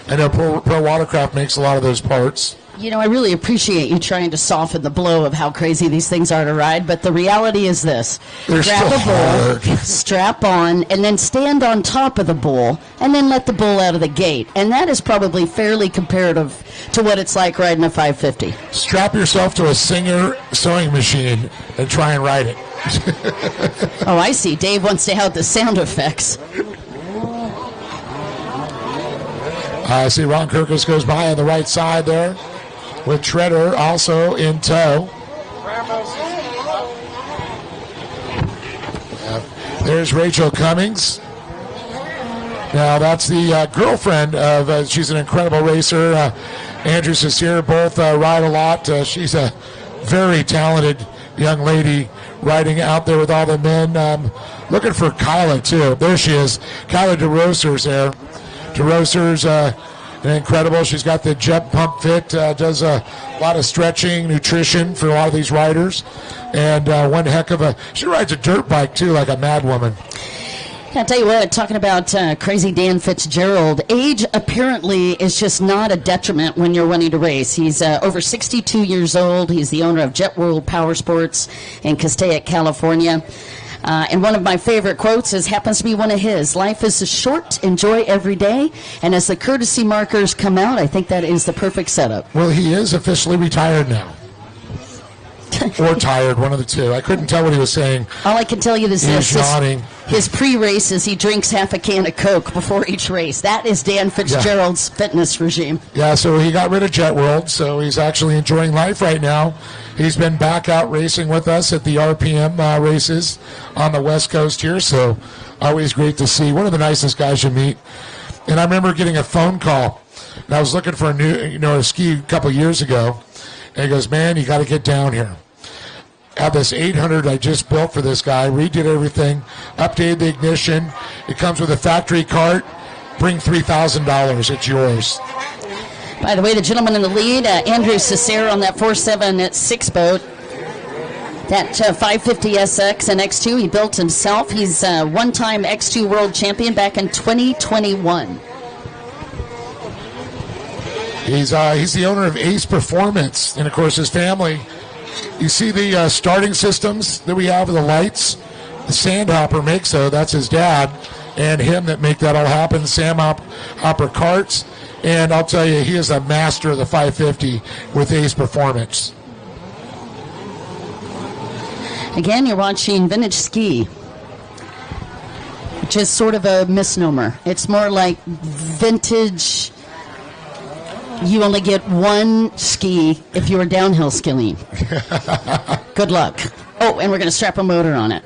I know Pro Watercraft makes a lot of those parts. You know, I really appreciate you trying to soften the blow of how crazy these things are to ride, but the reality is this. They're grab still a bull, hard. strap on, and then stand on top of the bull, and then let the bull out of the gate. And that is probably fairly comparative to what it's like riding a 550. Strap yourself to a Singer sewing machine and try and ride it. Oh, I see. Dave wants to have the sound effects. I see Ron Kirkus goes by on the right side there with Treader also in tow. There's Rachel Cummings. Now that's the girlfriend of, she's an incredible racer. Andrew Cecier, both ride a lot. She's a very talented young lady riding out there with all the men. Looking for Kyla too. There she is. Kyla DeRoser's there. DeRoser's incredible. She's got the jet pump fit, does a lot of stretching, nutrition for a lot of these riders. And one heck of a, she rides a dirt bike too, like a mad woman. I'll tell you what, talking about crazy Dan Fitzgerald, age apparently is just not a detriment when you're wanting to race. He's over 62 years old. He's the owner of Jet World Power Sports in Castaic, California. And one of my favorite quotes happens to be one of his. Life is short, enjoy every day. And as the courtesy markers come out, I think that is the perfect setup. Well, he is officially retired now. Or tired, one of the two. I couldn't tell what he was saying. All I can tell you is this. Yawning. His pre-race is he drinks half a can of Coke before each race. That is Dan Fitzgerald's fitness regime. Yeah, so he got rid of Jet World, so he's actually enjoying life right now. He's been back out racing with us at the RPM races on the West Coast here, so always great to see. One of the nicest guys you meet. And I remember getting a phone call, and I was looking for a new, a ski a couple years ago, and he goes, man, you got to get down here. Have this 800 I just built for this guy, redid everything, updated the ignition. It comes with a factory cart. Bring $3,000. It's yours. By the way, the gentleman in the lead, Andrew Cicero on that 4.7 boat. That 550 SX and X2 he built himself. He's a one-time X2 world champion back in 2021. He's the owner of Ace Performance, and of course his family. You see the starting systems that we have with the lights? The Sandhopper makes those. That's his dad and him that make that all happen. Sam Hopper Karts. And I'll tell you, he is a master of the 550 with Ace Performance. Again, you're watching Vintage Ski, which is sort of a misnomer. It's more like vintage. You only get one ski if you are downhill skiing. Good luck. Oh, and we're going to strap a motor on it.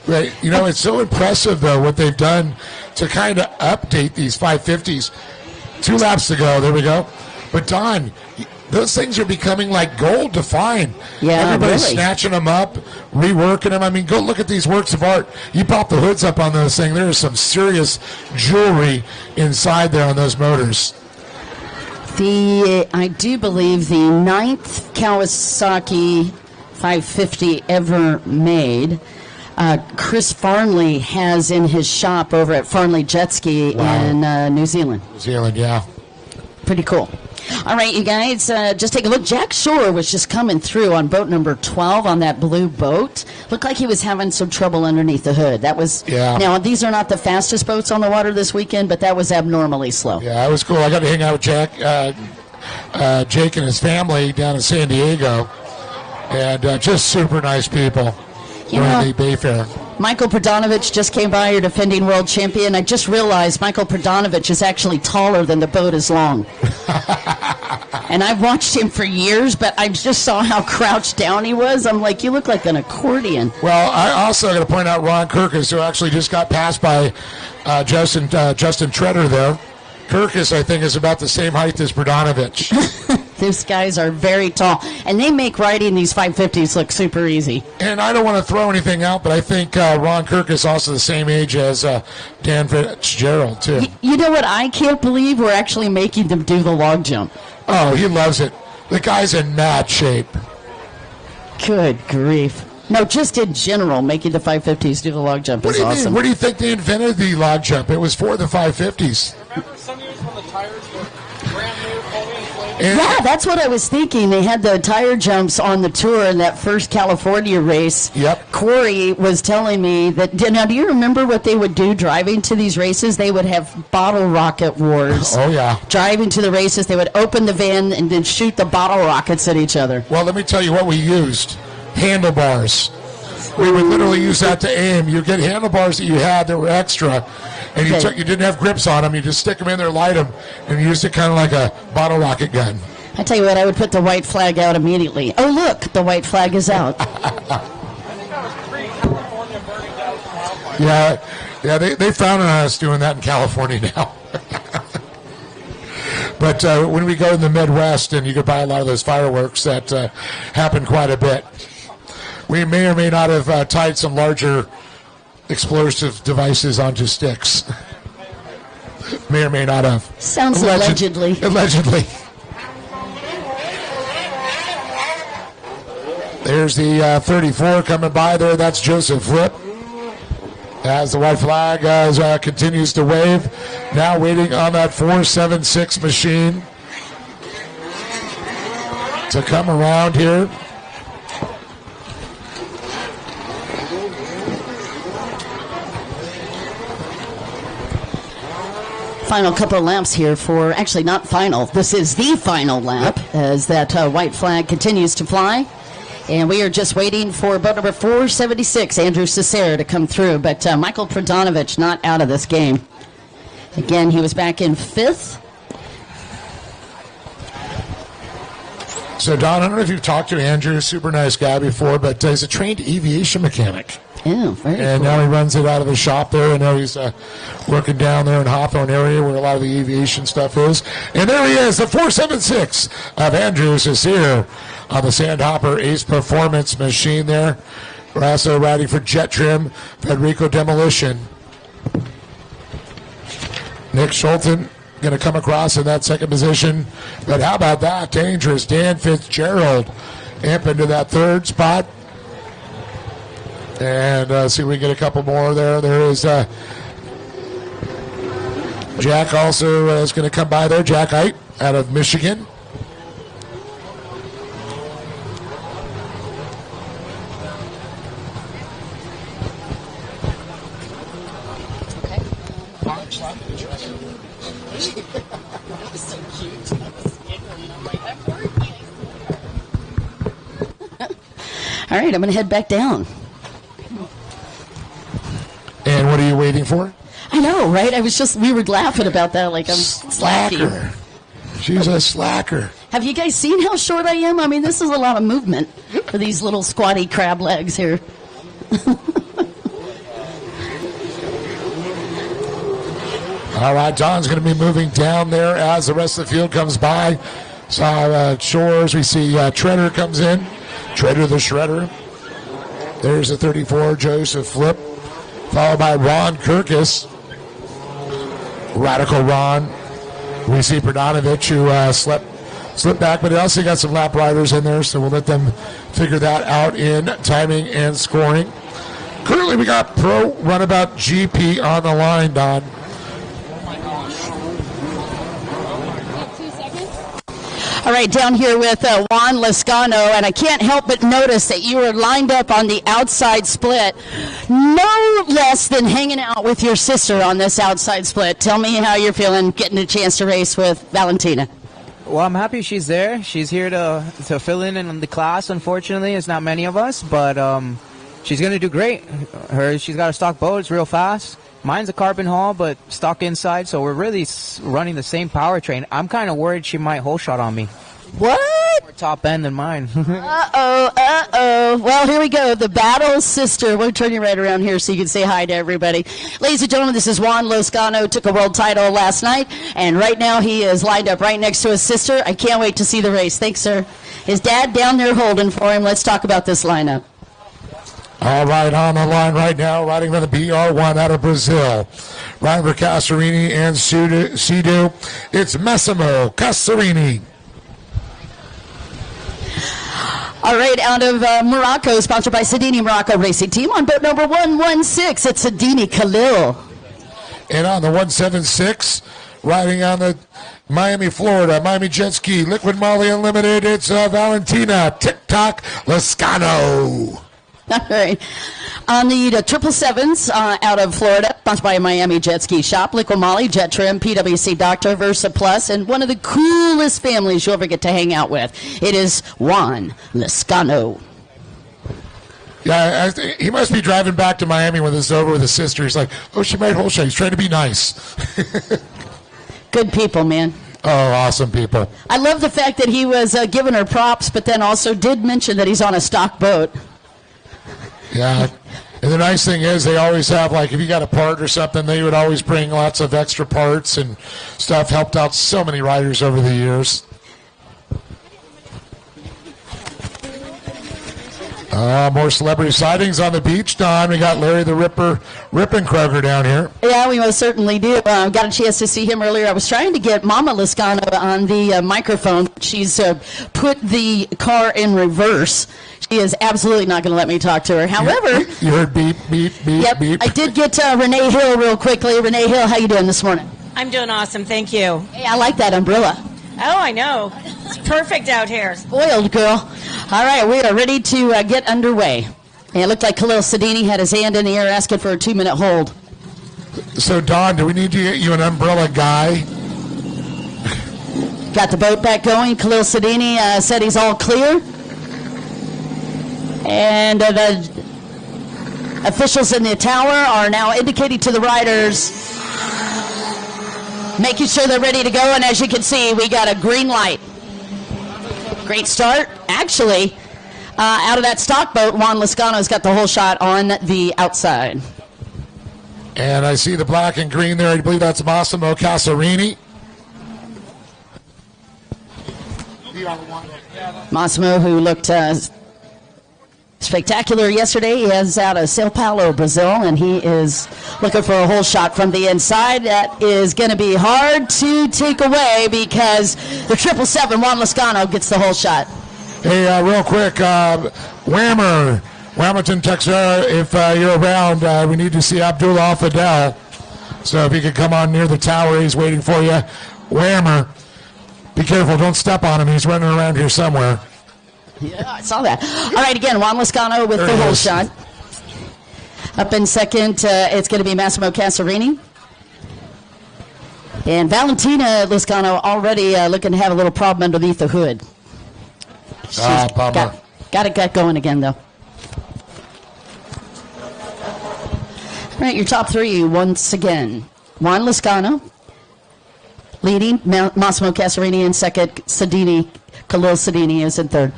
Right. It's so impressive, though, what they've done to kind of update these 550s. 2 laps ago, there we go. But, Don, those things are becoming like gold to find. Yeah, everybody's really snatching them up, reworking them. I mean, go look at these works of art. You pop the hoods up on those things. There is some serious jewelry inside there on those motors. I do believe the 9th Kawasaki 550 ever made, Chris Farnley has in his shop over at Farnley Jet Ski in New Zealand. New Zealand, yeah. Pretty cool. All right, you guys, just take a look. Jack Shore was just coming through on boat number 12 on that blue boat. Looked like he was having some trouble underneath the hood. That was, Now, these are not the fastest boats on the water this weekend, but that was abnormally slow. Yeah, it was cool. I got to hang out with Jake and his family down in San Diego, and just super nice people during the Bay Fair. Michael Pradanovich just came by, your defending world champion. I just realized Michael Pradanovich is actually taller than the boat is long. And I've watched him for years, but I just saw how crouched down he was. I'm like, you look like an accordion. Well, I also got to point out Ron Kirkus, who actually just got passed by Justin Treader there. Kirkus, I think, is about the same height as Pradanovich. These guys are very tall, and they make riding these 550s look super easy. And I don't want to throw anything out, but I think Ron Kirkus is also the same age as Dan Fitzgerald, too. You know what? I can't believe we're actually making them do the log jump. Oh, he loves it. The guy's in mad shape. Good grief. No, just in general, making the 550s do the log jump is awesome. What do you think they invented the log jump? It was for the 550s. Remember some years when the tires were brand new, fully inflated? Yeah, that's what I was thinking. They had the tire jumps on the tour in that first California race. Yep. Corey was telling me that. Now, do you remember what they would do driving to these races? They would have bottle rocket wars. Oh, yeah. Driving to the races, they would open the van and then shoot the bottle rockets at each other. Well, let me tell you what we used. Handlebars. We would literally use that to aim. You get handlebars that you had that were extra, and you didn't have grips on them. You just stick them in there, light them, and use it kind of like a bottle rocket gun. I tell you what, I would put the white flag out immediately. Oh, look, the white flag is out. Yeah, they found us doing that in California now. But when we go in the Midwest and you could buy a lot of those fireworks, that happen quite a bit. We may or may not have tied some larger explosive devices onto sticks. May or may not have. Sounds allegedly. Allegedly. There's the 34 coming by there. That's Joseph Flip. As the white flag continues to wave. Now waiting on that 476 machine to come around here. Final couple of laps here for, actually not final, this is the final lap as that white flag continues to fly. And we are just waiting for boat number 476, Andrew Cesare, to come through. But Michael Pradanovich not out of this game. Again, he was back in 5th. So, Don, I don't know if you've talked to Andrew, super nice guy before, but he's a trained aviation mechanic. Oh, very and cool. Now he runs it out of the shop there. I know he's working down there in Hawthorne area where a lot of the aviation stuff is. And there he is, the 476 of Andrew Cesare on the Sandhopper Ace Performance machine there. We're also riding for Jet Trim, Federico Demolition. Nick Schulten going to come across in that second position. But how about that? Dangerous Dan Fitzgerald amp into that third spot. And see if we can get a couple more there. There is Jack also is going to come by there. Jack Height out of Michigan. All right, I'm going to head back down. And what are you waiting for? I know, right? We were laughing about that like I'm slacking. Slacker. She's a slacker. Have you guys seen how short I am? I mean, this is a lot of movement for these little squatty crab legs here. All right, Don's going to be moving down there as the rest of the field comes by. Shores, we see Treader comes in. Treader the Shredder. There's the 34, Joseph Flip. Followed by Ron Kirkus. Radical Ron. We see Pradanovich who slipped back, but he also got some lap riders in there, so we'll let them figure that out in timing and scoring. Currently, we got Pro Runabout GP on the line, Don. All right, down here with Juan Lascano, and I can't help but notice that you are lined up on the outside split, no less than hanging out with your sister on this outside split. Tell me how you're feeling getting a chance to race with Valentina. Well, I'm happy she's there. She's here to fill in the class. Unfortunately, it's not many of us, but she's going to do great. She's got a stock boat. It's real fast. Mine's a carbon hull, but stock inside, so we're really running the same powertrain. I'm kind of worried she might hole shot on me. What? More top end than mine. Uh-oh. Well, here we go. The battle sister. We'll turn you right around here so you can say hi to everybody. Ladies and gentlemen, this is Juan Lascano. Took a world title last night, and right now he is lined up right next to his sister. I can't wait to see the race. Thanks, sir. His dad down there holding for him. Let's talk about this lineup. All right, on the line right now, riding for the BR1 out of Brazil. Riding for Casarini and Sidu, it's Massimo Casarini. All right, out of Morocco, sponsored by Sedini Morocco Racing Team. On boat number 116, it's Sedini Khalil. And on the 176, riding on the Miami, Florida, Miami Jet Ski, Liquid Molly Unlimited, it's Valentina TikTok Lascano. All right. On the 777s out of Florida, sponsored by Miami Jet Ski Shop, Liquid Molly, Jet Trim, PWC Doctor, Versa Plus, and one of the coolest families you'll ever get to hang out with. It is Juan Lascano. Yeah, he must be driving back to Miami when this is over with his sister. He's like, oh, she might hole shot. He's trying to be nice. Good people, man. Oh, awesome people. I love the fact that he was giving her props, but then also did mention that he's on a stock boat. Yeah, and the nice thing is they always have, like, if you got a part or something, they would always bring lots of extra parts and stuff. Helped out so many riders over the years. More celebrity sightings on the beach, Don. We got Larry the Ripper Rippenkroger down here. Yeah, we most certainly do. Got a chance to see him earlier. I was trying to get Mama Lascano on the microphone. She's put the car in reverse. She is absolutely not going to let me talk to her. However, you heard beep, beep, beep, yep, beep. I did get Renee Hill real quickly. Renee Hill, how you doing this morning? I'm doing awesome, thank you. Hey, I like that umbrella. Oh, I know. It's perfect out here. Spoiled girl. All right, we are ready to get underway. And it looked like Khalil Sedini had his hand in the air asking for a 2-minute hold. So, Don, do we need to get you an umbrella guy? Got the boat back going. Khalil Sedini said he's all clear. And the officials in the tower are now indicating to the riders, making sure they're ready to go. And as you can see, we got a green light. Great start. Actually, out of that stock boat, Juan Lascano's got the whole shot on the outside. And I see the black and green there. I believe that's Massimo Casarini. Massimo, who looked spectacular yesterday. He is out of Sao Paulo, Brazil, and he is looking for a whole shot from the inside. That is going to be hard to take away because the 777, Juan Lascano, gets the whole shot. Hey, real quick, Whammer, Wilmington, Texas, if you're around, we need to see Abdullah Fidel. So if you could come on near the tower, he's waiting for you. Whammer, be careful, don't step on him. He's running around here somewhere. Yeah, I saw that. All right, again, Juan Lascano with the whole shot. Up in second, it's going to be Massimo Casarini. And Valentina Lascano already looking to have a little problem underneath the hood. Bummer. Got it get going again, though. All right, your top three once again. Juan Lascano leading, Massimo Casarini in second, Sedini, Khalil Sedini is in third.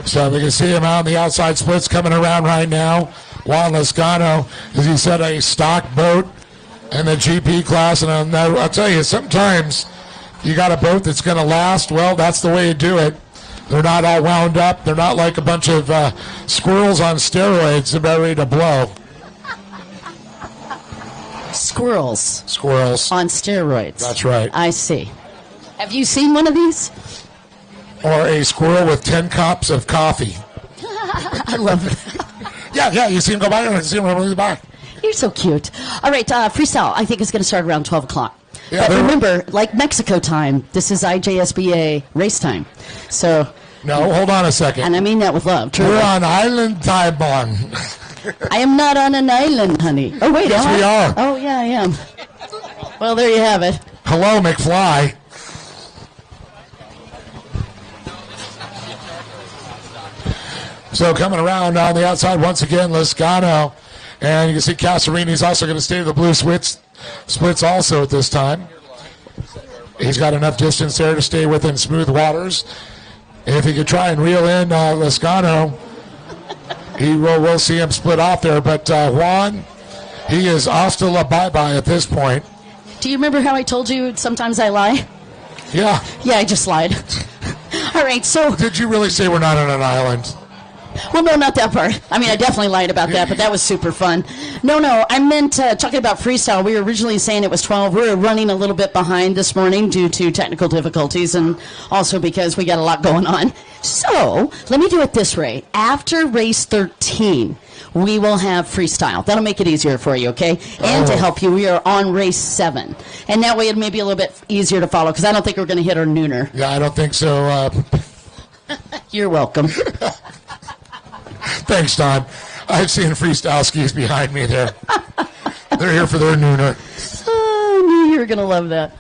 So we can see him out on the outside splits coming around right now. Juan Lascano, as he said, a stock boat in the GP class. And I'll tell you, sometimes you got a boat that's going to last. Well, that's the way you do it. They're not all wound up. They're not like a bunch of squirrels on steroids about ready to blow. Squirrels. Squirrels. On steroids. That's right. I see. Have you seen one of these? Or a squirrel with 10 cups of coffee. I love it. Yeah, you see him go by, and I see him go by. You're so cute. All right, freestyle, I think, is going to start around 12 o'clock. Yeah, but remember, like Mexico time, this is IJSBA race time. So. No, hold on a second. And I mean that with love. Truly. We're on island time, Bon. I am not on an island, honey. Oh, wait, yes, we are. Oh, yeah, I am. Well, there you have it. Hello, McFly. So coming around on the outside once again, Lizcano. And you can see Casarini also going to stay to the blue splits also at this time. He's got enough distance there to stay within smooth waters. If he could try and reel in Lizcano, we'll see him split off there. But Juan, he is hasta la bye-bye at this point. Do you remember how I told you sometimes I lie? Yeah. Yeah, I just lied. All right, so... Did you really say we're not on an island? Well, no, not that part. I mean, I definitely lied about that, but that was super fun. No, I meant talking about freestyle. We were originally saying it was 12. We were running a little bit behind this morning due to technical difficulties and also because we got a lot going on. So, let me do it this way. After race 13, we will have freestyle. That'll make it easier for you, okay? And to help you, we are on race 7. And that way it may be a little bit easier to follow because I don't think we're going to hit our nooner. Yeah, I don't think so. You're welcome. Thanks, Don. I've seen freestyle skis behind me there. They're here for their nooner. Oh, I knew you were going to love that.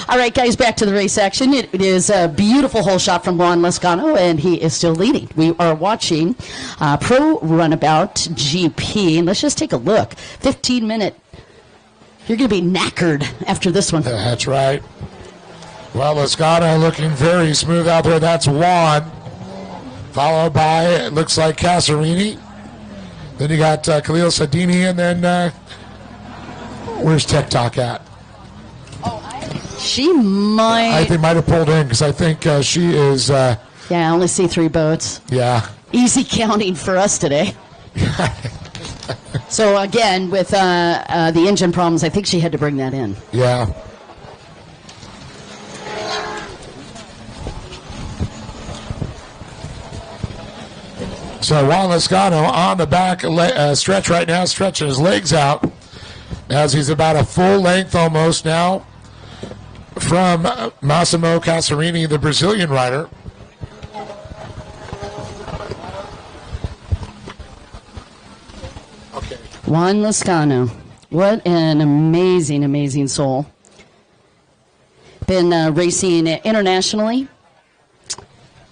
All right, guys, back to the race action. It is a beautiful hole shot from Juan Lizcano, and he is still leading. We are watching Pro Runabout GP, and let's just take a look. 15-minute. You're going to be knackered after this one. That's right. Well, Lizcano looking very smooth out there. That's Juan. Followed by, it looks like Casarini. Then you got Khalil Sadini, and then where's Tech Talk at? She might. I think they might have pulled in because I think she is. Yeah, I only see 3 boats. Yeah. Easy counting for us today. So again, with the engine problems, I think she had to bring that in. Yeah. So Juan Lizcano on the back stretch right now, stretching his legs out as he's about a full length almost now from Massimo Casarini, the Brazilian rider. Okay. Juan Lizcano, what an amazing, amazing soul. Been racing internationally.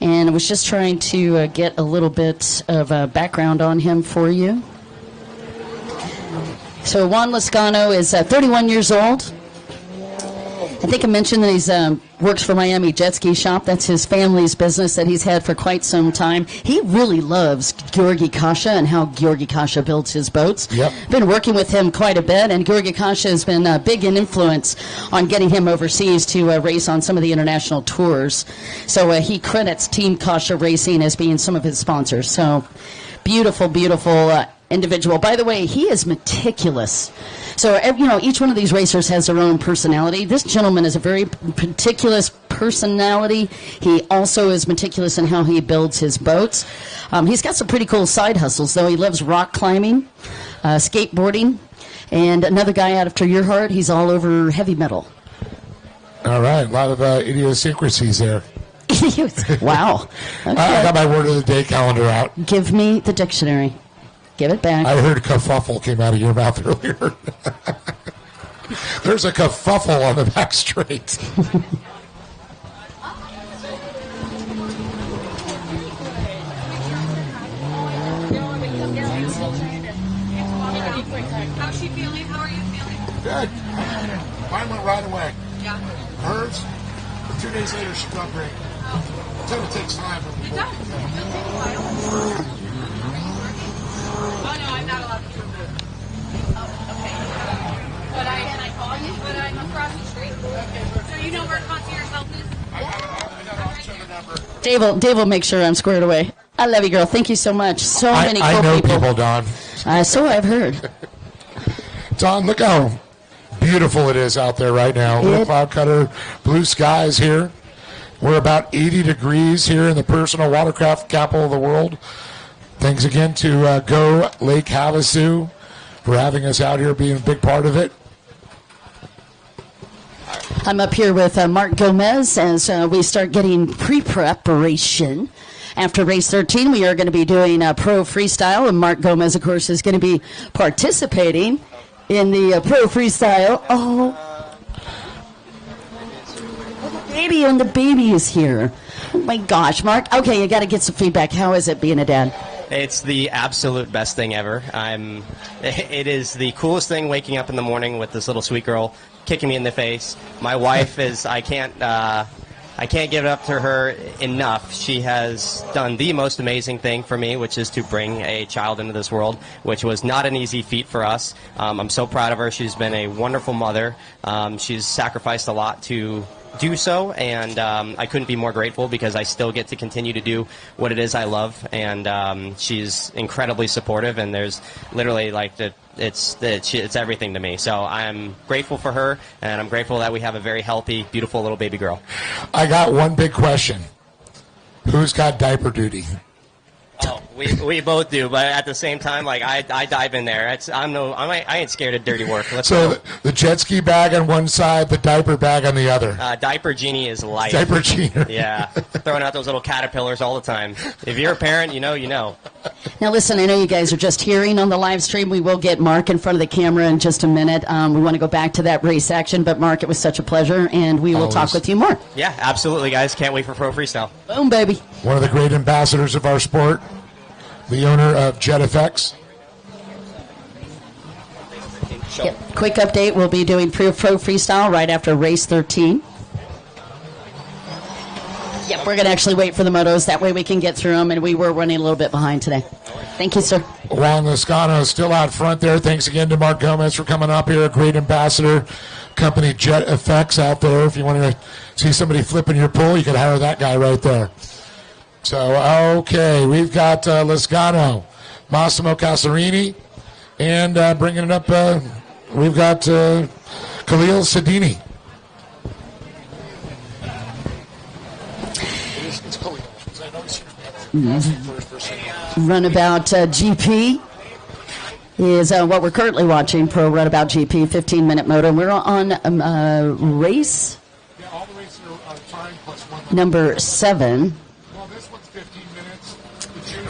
And I was just trying to get a little bit of background on him for you. So Juan Lizcano is 31 years old. I think I mentioned that he's works for Miami Jet Ski Shop. That's his family's business that he's had for quite some time. He really loves Georgi Kasha and how Georgi Kasha builds his boats. Yep. Been working with him quite a bit, and Georgi Kasha has been big in influence on getting him overseas to race on some of the international tours. So he credits Team Kasha Racing as being some of his sponsors. So beautiful, beautiful individual. By the way, he is meticulous. So, each one of these racers has their own personality. This gentleman is a very meticulous personality. He also is meticulous in how he builds his boats. He's got some pretty cool side hustles, though. He loves rock climbing, skateboarding, and another guy out after your heart, he's all over heavy metal. All right, a lot of idiosyncrasies there. Wow. Okay. I got my word of the day calendar out. Give me the dictionary. Give it back. I heard kerfuffle came out of your mouth earlier. There's a kerfuffle on the back straight. How's she feeling? How are you feeling? Good. Mine went right away. Yeah. Hers, 2 days later, she felt great. So it takes time. It does. It'll take a while. Oh, no, I'm not allowed to do it. Oh, okay. But can I call you? But I'm across the street. Okay. So you know where concierge help is? Dave will make sure I'm squared away. I love you, girl. Thank you so much. So many cool I know people. people, Don. So I've heard. Don, look how beautiful it is out there right now. Little cloud cutter, blue skies here. We're about 80 degrees here in the personal watercraft capital of the world. Thanks again to Go Lake Havasu for having us out here, being a big part of it. I'm up here with Mark Gomez as we start getting pre-preparation. After race 13, we are going to be doing pro freestyle, and Mark Gomez, of course, is going to be participating in the pro freestyle. Oh, baby, and the baby is here. Oh my gosh, Mark. Okay, you got to get some feedback. How is it being a dad? It's the absolute best thing ever. It is the coolest thing waking up in the morning with this little sweet girl kicking me in the face. My wife is, I can't give it up to her enough. She has done the most amazing thing for me, which is to bring a child into this world, which was not an easy feat for us. I'm so proud of her. She's been a wonderful mother. She's sacrificed a lot to do so, and I couldn't be more grateful because I still get to continue to do what it is I love, and she's incredibly supportive, and there's literally like it's everything to me. So I'm grateful for her, and I'm grateful that we have a very healthy, beautiful little baby girl. I got one big question. Who's got diaper duty? Oh, we both do, but at the same time, like I dive in there. I ain't scared of dirty work. Let's go. The jet ski bag on one side, the diaper bag on the other. Diaper genie is life. Diaper genie. Yeah, throwing out those little caterpillars all the time. If you're a parent, you know. Now listen, I know you guys are just hearing on the live stream. We will get Mark in front of the camera in just a minute. We want to go back to that race action, but Mark, it was such a pleasure, and we will talk with you more. Yeah, absolutely, guys. Can't wait for Pro Freestyle. Boom, baby. One of the great ambassadors of our sport, the owner of JetFX. Yep. Quick update, we'll be doing Pro Freestyle right after race 13. Yep, we're going to actually wait for the motos. That way we can get through them, and we were running a little bit behind today. Thank you, sir. Juan Lascano is still out front there. Thanks again to Mark Gomez for coming up here. A great ambassador. Company JetFX out there. If you want to see somebody flipping your pool, you can hire that guy right there. So, okay, we've got Lascano, Massimo Casarini, and bringing it up, we've got Khalil Sedini. Runabout GP is what we're currently watching, Pro Runabout GP, 15-minute moto. We're on race number 7.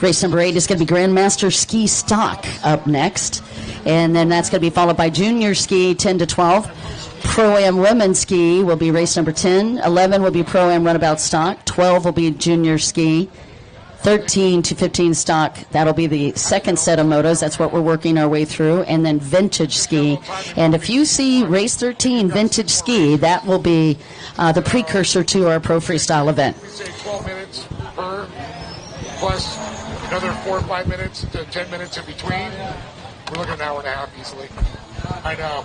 Race number 8 is going to be Grandmaster Ski Stock up next. And then that's going to be followed by Junior Ski 10 to 12. ProAm Women's Ski will be race number 10. 11 will be ProAm Runabout Stock. 12 will be Junior Ski. 13 to 15 Stock, that'll be the second set of motos. That's what we're working our way through. And then Vintage Ski. And if you see race 13 Vintage Ski, that will be the precursor to our Pro Freestyle event. We say 12 minutes per, plus another 4 or 5 minutes to 10 minutes in between. We're looking at an hour and a half easily. I know.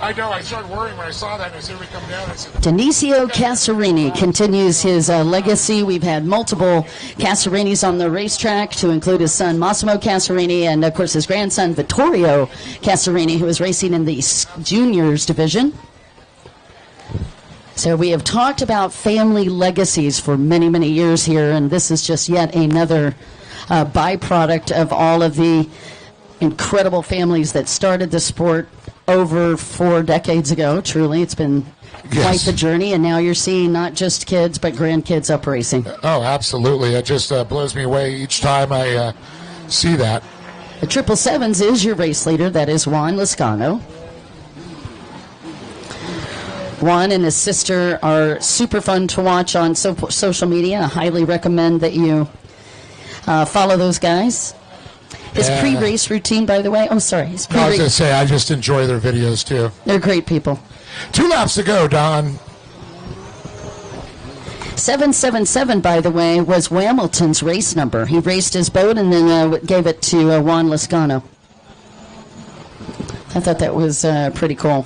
I started worrying when I saw that, and as we come down, I said... Denisio Casarini continues his legacy. We've had multiple Casarinis on the racetrack, to include his son Massimo Casarini, and of course his grandson Vittorio Casarini, who is racing in the juniors division. So we have talked about family legacies for many, many years here, and this is just yet another byproduct of all of the incredible families that started the sport over 4 decades ago. Truly, it's been quite the journey, and now you're seeing not just kids but grandkids up racing. Oh, absolutely. It just blows me away each time I see that. The 777s is your race leader. That is Juan Lascano. Juan and his sister are super fun to watch on social media. I highly recommend that you follow those guys. His pre-race routine, by the way. Oh, sorry. I was going to say, I just enjoy their videos, too. They're great people. 2 laps to go, Don. 777, by the way, was Hamilton's race number. He raced his boat and then gave it to Juan Lascano. I thought that was pretty cool.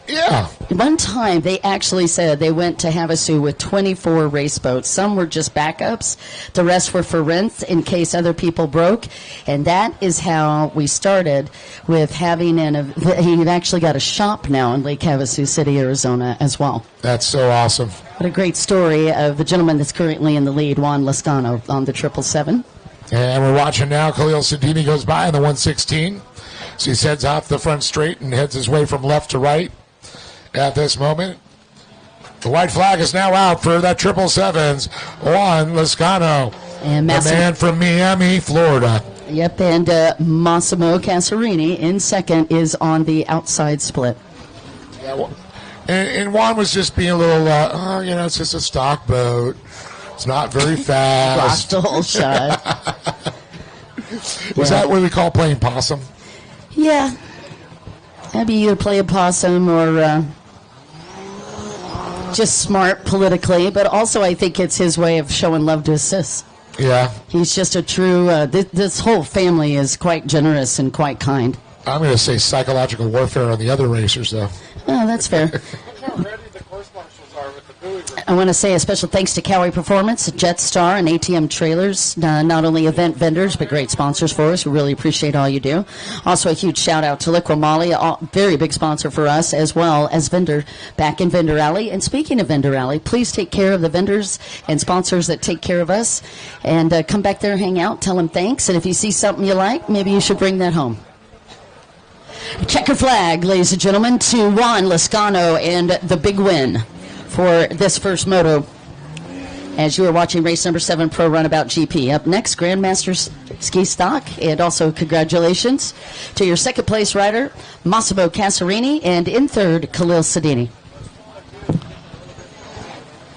Yeah. One time, they actually said they went to Havasu with 24 race boats. Some were just backups. The rest were for rent in case other people broke. And that is how we started with having he actually got a shop now in Lake Havasu City, Arizona as well. That's so awesome. What a great story of the gentleman that's currently in the lead, Juan Lascano, on the 777. And we're watching now. Khalil Sedini goes by in the 116. So he heads off the front straight and heads his way from left to right at this moment. The white flag is now out for that 777's Juan Lascano, And the man from Miami, Florida. Yep, and Massimo Casarini in second is on the outside split. Yeah, well, and Juan was just being a little, it's just a stock boat. It's not very fast. Lost the whole shot. Is that what we call playing possum? Yeah. Maybe either play a possum or just smart politically, but also I think it's his way of showing love to his sis. Yeah. He's just a true, this whole family is quite generous and quite kind. I'm going to say psychological warfare on the other racers, though. Oh, that's fair. I want to say a special thanks to Cowie Performance, Jetstar, and ATM Trailers, not only event vendors, but great sponsors for us. We really appreciate all you do. Also, a huge shout-out to Liqua Moly, a very big sponsor for us, as well as vendor back in Vendor Alley. And speaking of Vendor Alley, please take care of the vendors and sponsors that take care of us. And come back there, hang out, tell them thanks. And if you see something you like, maybe you should bring that home. Checker flag, ladies and gentlemen, to Juan Lascano and the big win for this first moto as you are watching race number 7 Pro Runabout GP. Up next, Grandmaster Ski Stock, and also congratulations to your second place rider, Massimo Casarini, and in third, Khalil Sedini.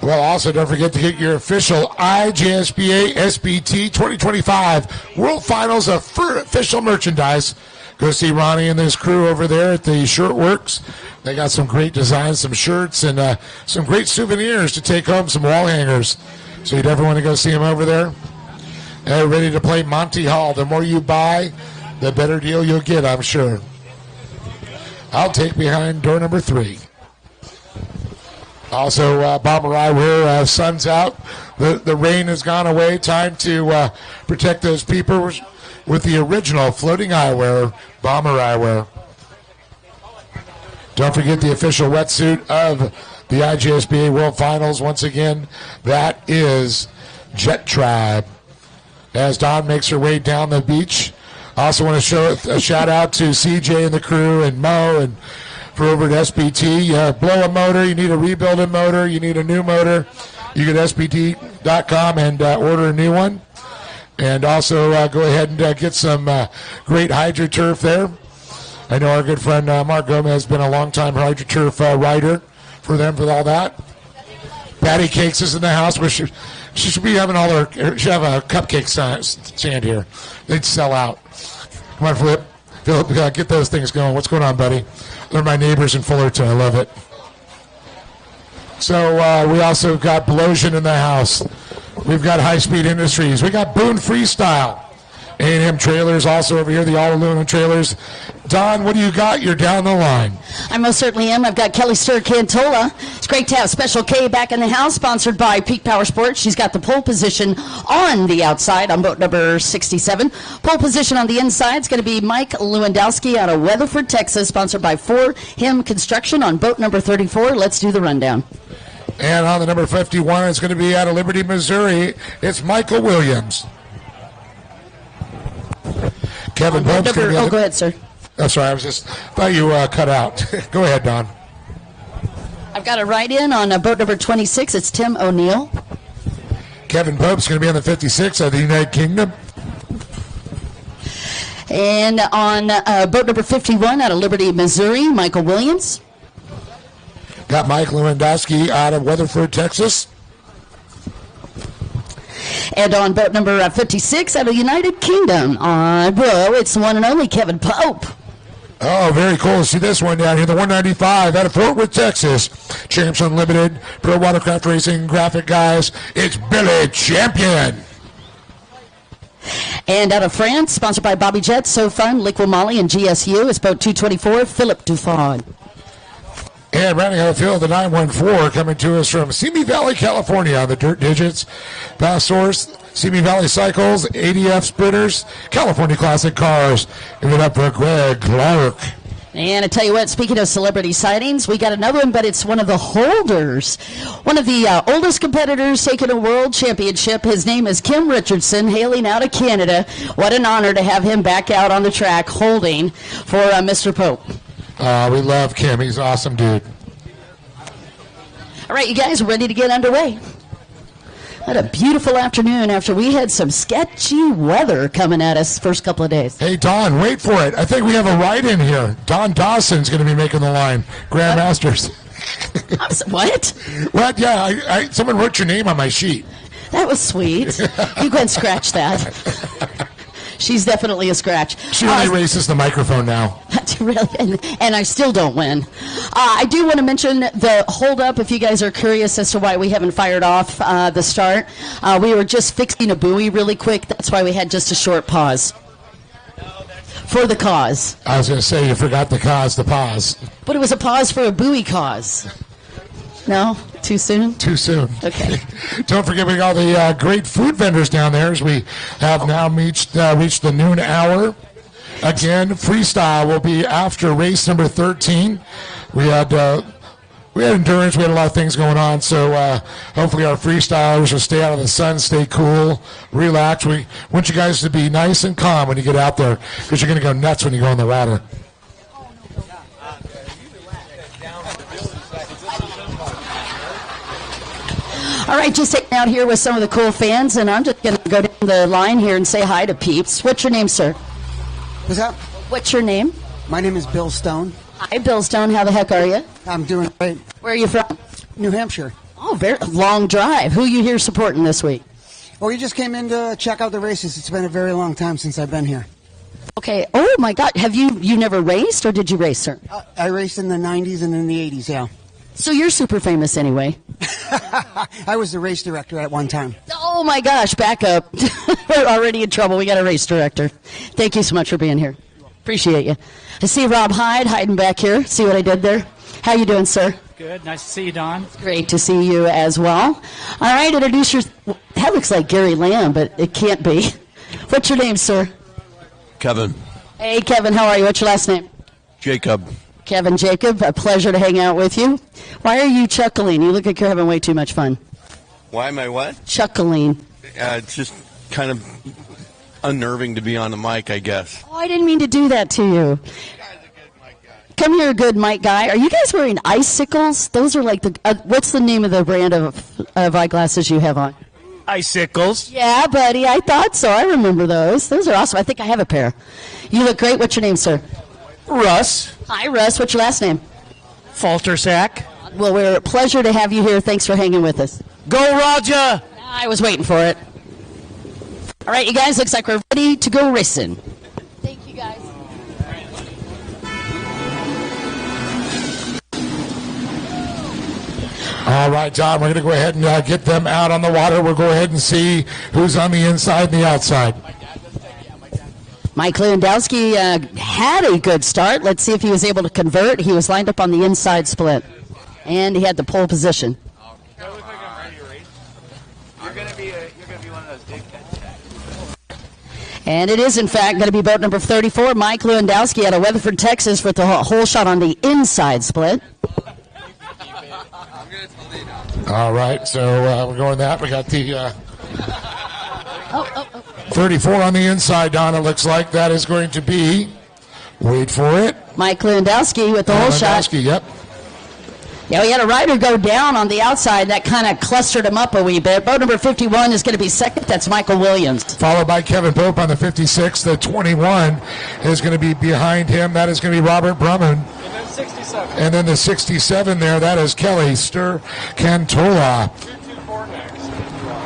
Well, also don't forget to get your official IJSBA SBT 2025 World Finals of official merchandise. Go see Ronnie and his crew over there at the Shirt Works. They got some great designs, some shirts, and some great souvenirs to take home, some wall hangers. So you definitely want to go see them over there. They're ready to play Monty Hall. The more you buy, the better deal you'll get, I'm sure. I'll take behind door number 3. Also, Bomber Eyewear, sun's out. The rain has gone away. Time to protect those peepers with the original floating eyewear, Bomber Eyewear. Don't forget the official wetsuit of the IJSBA World Finals. Once again, that is Jet Tribe. As Dawn makes her way down the beach. Also want to show a shout out to CJ and the crew and Mo and for over at SBT. Blow a motor, you need a rebuilding motor, you need a new motor. You go to SBT.com and order a new one. And also go ahead and get some great HydroTurf there. I know our good friend Mark Gomez has been a long-time HydroTurf rider for them for all that. Patty Cakes is in the house. She should be having all her. She should have a cupcake stand here. They'd sell out. Come on, Philip, get those things going. What's going on, buddy? They're my neighbors in Fullerton. I love it. So we also got Blosian in the house. We've got High Speed Industries. We got Boone Freestyle. A&M Trailers also over here, the all-aluminum trailers. Don, what do you got? You're down the line. I most certainly am. I've got Kelly Stir Cantola. It's great to have Special K back in the house, sponsored by Peak Power Sports. She's got the pole position on the outside on boat number 67. Pole position on the inside is going to be Mike Lewandowski out of Weatherford, Texas, sponsored by 4Him Construction on boat number 34. Let's do the rundown. And on the number 51, it's going to be out of Liberty, Missouri. It's Michael Williams. Kevin Pope's going to be go ahead, sir. Oh, sorry, I thought you cut out. Go ahead, Don. I've got a write-in on boat number 26. It's Tim O'Neill. Kevin Pope's going to be on the 56 of the United Kingdom. And on boat number 51 out of Liberty, Missouri, Michael Williams. Got Mike Lewandowski out of Weatherford, Texas. And on boat number 56 out of the United Kingdom, it's the one and only Kevin Pope. Oh, very cool. See this one down here, the 195 out of Fort Worth, Texas. Champs Unlimited, Pro Watercraft Racing, Graphic Guys. It's Billy Champion. And out of France, sponsored by Bobby Jet, So Fun, Liqua Moly, and GSU, it's boat 224, Philip Dufon. And rounding out the field, the 914 coming to us from Simi Valley, California on the Dirt Digits. Pass Source, Simi Valley Cycles, ADF Sprinters, California Classic Cars. Give it up for Greg Clark. And I tell you what, speaking of celebrity sightings, we got another one, but it's one of the holders. One of the oldest competitors taking a world championship. His name is Kim Richardson, hailing out of Canada. What an honor to have him back out on the track holding for Mr. Pope. We love Kim. He's an awesome dude. All right, you guys, ready to get underway? What a beautiful afternoon after we had some sketchy weather coming at us first couple of days. Hey, Don, wait for it. I think we have a ride-in here. Don Dawson's going to be making the line. Grandmasters. What? What? Yeah, someone wrote your name on my sheet. That was sweet. You go ahead and scratch that. She's definitely a scratch. She only races the microphone now. Really? And I still don't win. I do want to mention the hold-up, if you guys are curious as to why we haven't fired off the start. We were just fixing a buoy really quick. That's why we had just a short pause. For the cause. I was going to say, you forgot the cause, the pause. But it was a pause for a buoy cause. No? Too soon? Too soon. Okay. Don't forget we got all the great food vendors down there as we have now reached the noon hour. Again, freestyle will be after race number 13. We had endurance. We had a lot of things going on. So hopefully our freestylers will stay out of the sun, stay cool, relax. We want you guys to be nice and calm when you get out there because you're going to go nuts when you go on the ladder. All right, just hanging out here with some of the cool fans, and I'm just going to go down the line here and say hi to peeps. What's your name, sir? What's that? What's your name? My name is Bill Stone. Hi, Bill Stone. How the heck are you? I'm doing great. Where are you from? New Hampshire. Oh, very long drive. Who are you here supporting this week? Oh, you just came in to check out the races. It's been a very long time since I've been here. Okay. Oh, my God. Have you never raced, or did you race, sir? I raced in the 90s and in the 80s, yeah. So you're super famous anyway. I was the race director at one time. Oh, my gosh. Back up. We're already in trouble. We got a race director. Thank you so much for being here. Appreciate you. I see Rob Hyde hiding back here. See what I did there? How you doing, sir? Good. Nice to see you, Don. Great to see you as well. All right, introduce your... That looks like Gary Lamb, but it can't be. What's your name, sir? Kevin. Hey, Kevin. How are you? What's your last name? Jacob. Kevin Jacob. A pleasure to hang out with you. Why are you chuckling? You look like you're having way too much fun. Why am I what? Chuckling. It's just kind of unnerving to be on the mic, I guess. Oh, I didn't mean to do that to you. Come here, good mic guy. Are you guys wearing icicles? Those are like the... what's the name of the brand of eyeglasses you have on? Icicles. Yeah, buddy. I thought so. I remember those. Those are awesome. I think I have a pair. You look great. What's your name, sir? Russ. Hi, Russ. What's your last name? Faltersack. Well, we're a pleasure to have you here. Thanks for hanging with us. Go, Roger. I was waiting for it. All right, you guys. Looks like we're ready to go racing. Thank you, guys. All right, John, we're going to go ahead and get them out on the water. We'll go ahead and see who's on the inside and the outside. Mike Lewandowski had a good start. Let's see if he was able to convert. He was lined up on the inside split, and he had the pole position. Do I look like I'm ready to race? You're gonna be one of those dickheads. And it is, in fact, going to be boat number 34, Mike Lewandowski out of Weatherford, Texas, with the whole shot on the inside split. All right, so we're going that. We got the 34 on the inside, Don. It looks like that is going to be, wait for it, Mike Lewandowski with the whole shot. Yep. Yeah, we had a rider go down on the outside. That kind of clustered him up a wee bit. Boat number 51 is going to be second. That's Michael Williams. Followed by Kevin Pope on the 56. The 21 is going to be behind him. That is going to be Robert Brumman. And then 67. And then the 67 there, that is Kelly Cantola. 224 next.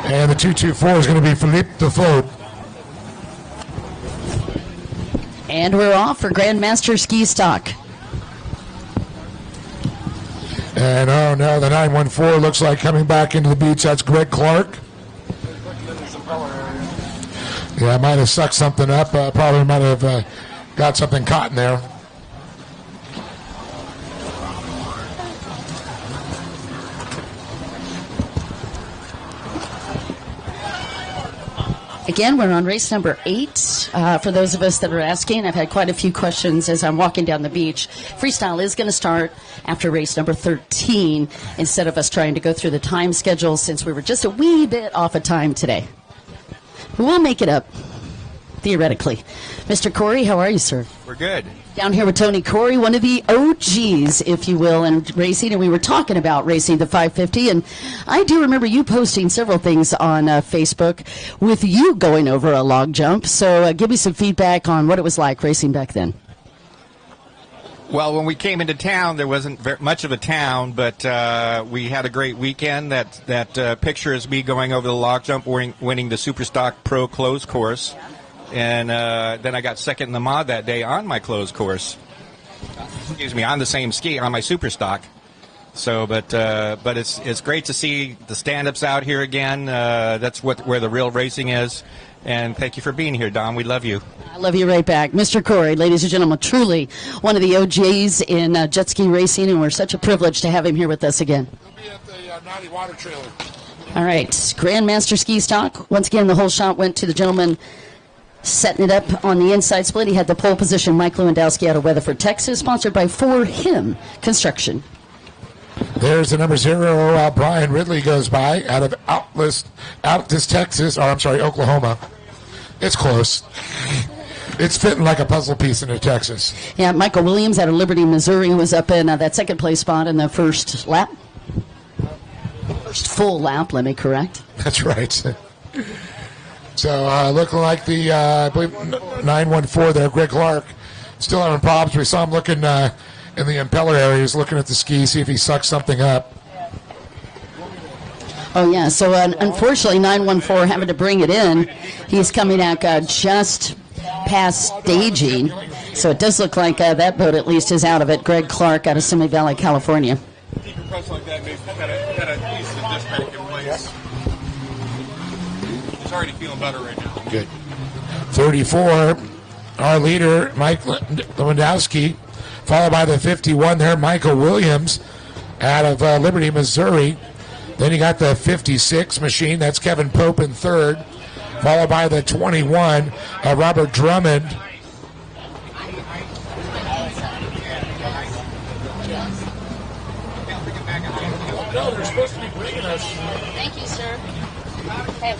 And the 224 is going to be Philippe Default. And we're off for Grandmaster Ski Stock. And oh no, the 914 looks like coming back into the beach. That's Greg Clark. Yeah, I might have sucked something up. Probably might have got something caught in there. Again, we're on race number 8. For those of us that are asking, I've had quite a few questions as I'm walking down the beach. Freestyle is going to start after race number 13 instead of us trying to go through the time schedule since we were just a wee bit off of time today. But we'll make it up, theoretically. Mr. Corey, how are you, sir? We're good. Down here with Tony Corey, one of the OGs, if you will, in racing, and we were talking about racing the 550, and I do remember you posting several things on Facebook with you going over a log jump, so give me some feedback on what it was like racing back then. Well, when we came into town, there wasn't very much of a town, but we had a great weekend. That picture is me going over the log jump, winning the Superstock Pro closed course. And then I got second in the mod that day on my closed course. Excuse me, on the same ski, on my super stock. So, but it's great to see the stand-ups out here again. That's where the real racing is. And thank you for being here, Don. We love you. I love you right back. Mr. Corey, ladies and gentlemen, truly one of the OGs in jet ski racing, and we're such a privilege to have him here with us again. He'll be at the Naughty Water Trailer. All right, Grandmaster ski stock. Once again, the whole shot went to the gentleman setting it up on the inside split. He had the pole position, Mike Lewandowski out of Weatherford, Texas, sponsored by For Him Construction. There's the number 0, Brian Ridley goes by out of Oklahoma. It's close. It's fitting like a puzzle piece into Texas. Yeah, Michael Williams out of Liberty, Missouri, was up in that second place spot in the first lap. First full lap, let me correct. That's right. So looking like the, I believe, 914 there, Greg Clark, still having problems. We saw him looking in the impeller area. He's looking at the ski, see if he sucks something up. Oh, yeah. So, unfortunately, 914 having to bring it in. He's coming out just past staging. So it does look like that boat at least is out of it. Greg Clark out of Simi Valley, California. Keep your press like that, maybe gotta ease the disc brake in place. He's already feeling better right now. Good. 34, our leader, Mike Lewandowski, followed by the 51 there, Michael Williams out of Liberty, Missouri. Then you got the 56 machine, that's Kevin Pope in third, followed by the 21, Robert Drummond. No, they're supposed to be bringing us. Thank you, sir. Hey.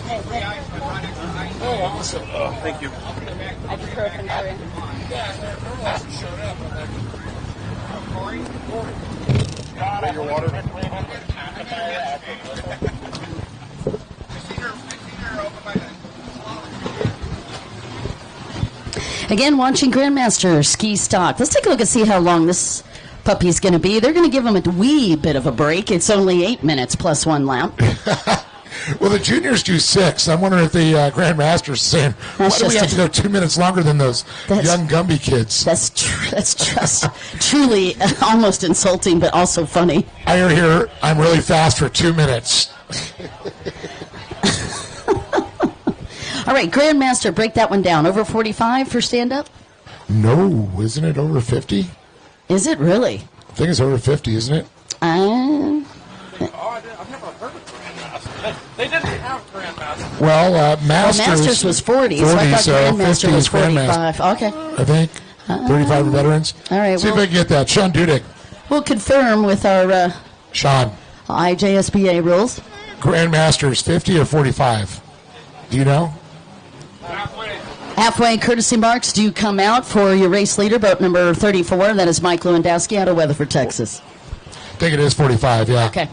Oh, awesome. Oh, thank you. Ibuprofen for you. Got your water. Again, watching Grandmaster ski stock. Let's take a look and see how long this puppy's going to be. They're going to give him a wee bit of a break. It's only 8 minutes plus 1 lap. Well, the juniors do 6. I'm wondering if the Grandmaster's saying, why do we have to go 2 minutes longer than those young Gumby kids? That's just truly almost insulting, but also funny. I hear I'm really fast for 2 minutes. All right, Grandmaster, break that one down. Over 45 for stand-up? No, isn't it over 50? Is it really? I think it's over 50, isn't it? Oh, I've never heard of Grandmaster. They didn't have Grandmaster. Well, Masters was 40, so I thought Grandmaster was 45. Okay. I think. 35 for veterans. All right. See if I can get that. Sean Dudek. We'll confirm with our Sean. IJSBA rules. Grandmasters, 50 or 45? Do you know? Halfway courtesy marks do come out for your race leader, boat number 34. That is Mike Lewandowski out of Weatherford, Texas. I think it is 45, yeah. Okay.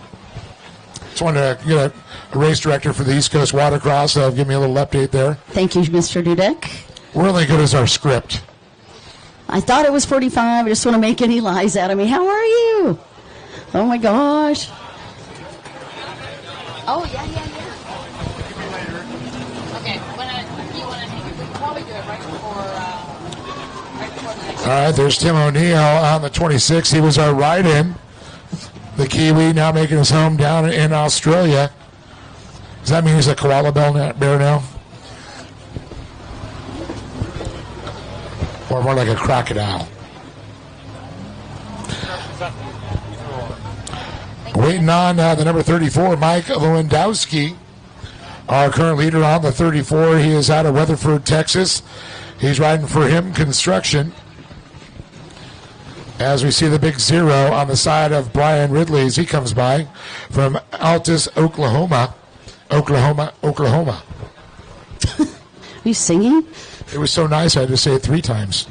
Just wanted to get a race director for the East Coast Watercross, so give me a little update there. Thank you, Mr. Dudek. We're only good as our script. I thought it was 45. I just want to make any lies out of me. How are you? Oh, my gosh. Oh, yeah. Okay, you want to we can probably do it right before the next. All right, there's Tim O'Neill on the 26. He was our ride-in. The Kiwi now making his home down in Australia. Does that mean he's a koala bear now? Or more like a crocodile? Waiting on the number 34, Mike Lewandowski. Our current leader on the 34, he is out of Weatherford, Texas. He's riding for him Construction. As we see the big 0 on the side of Brian Ridley as he comes by from Altus, Oklahoma. Oklahoma. Are you singing? It was so nice I had to say it 3 times.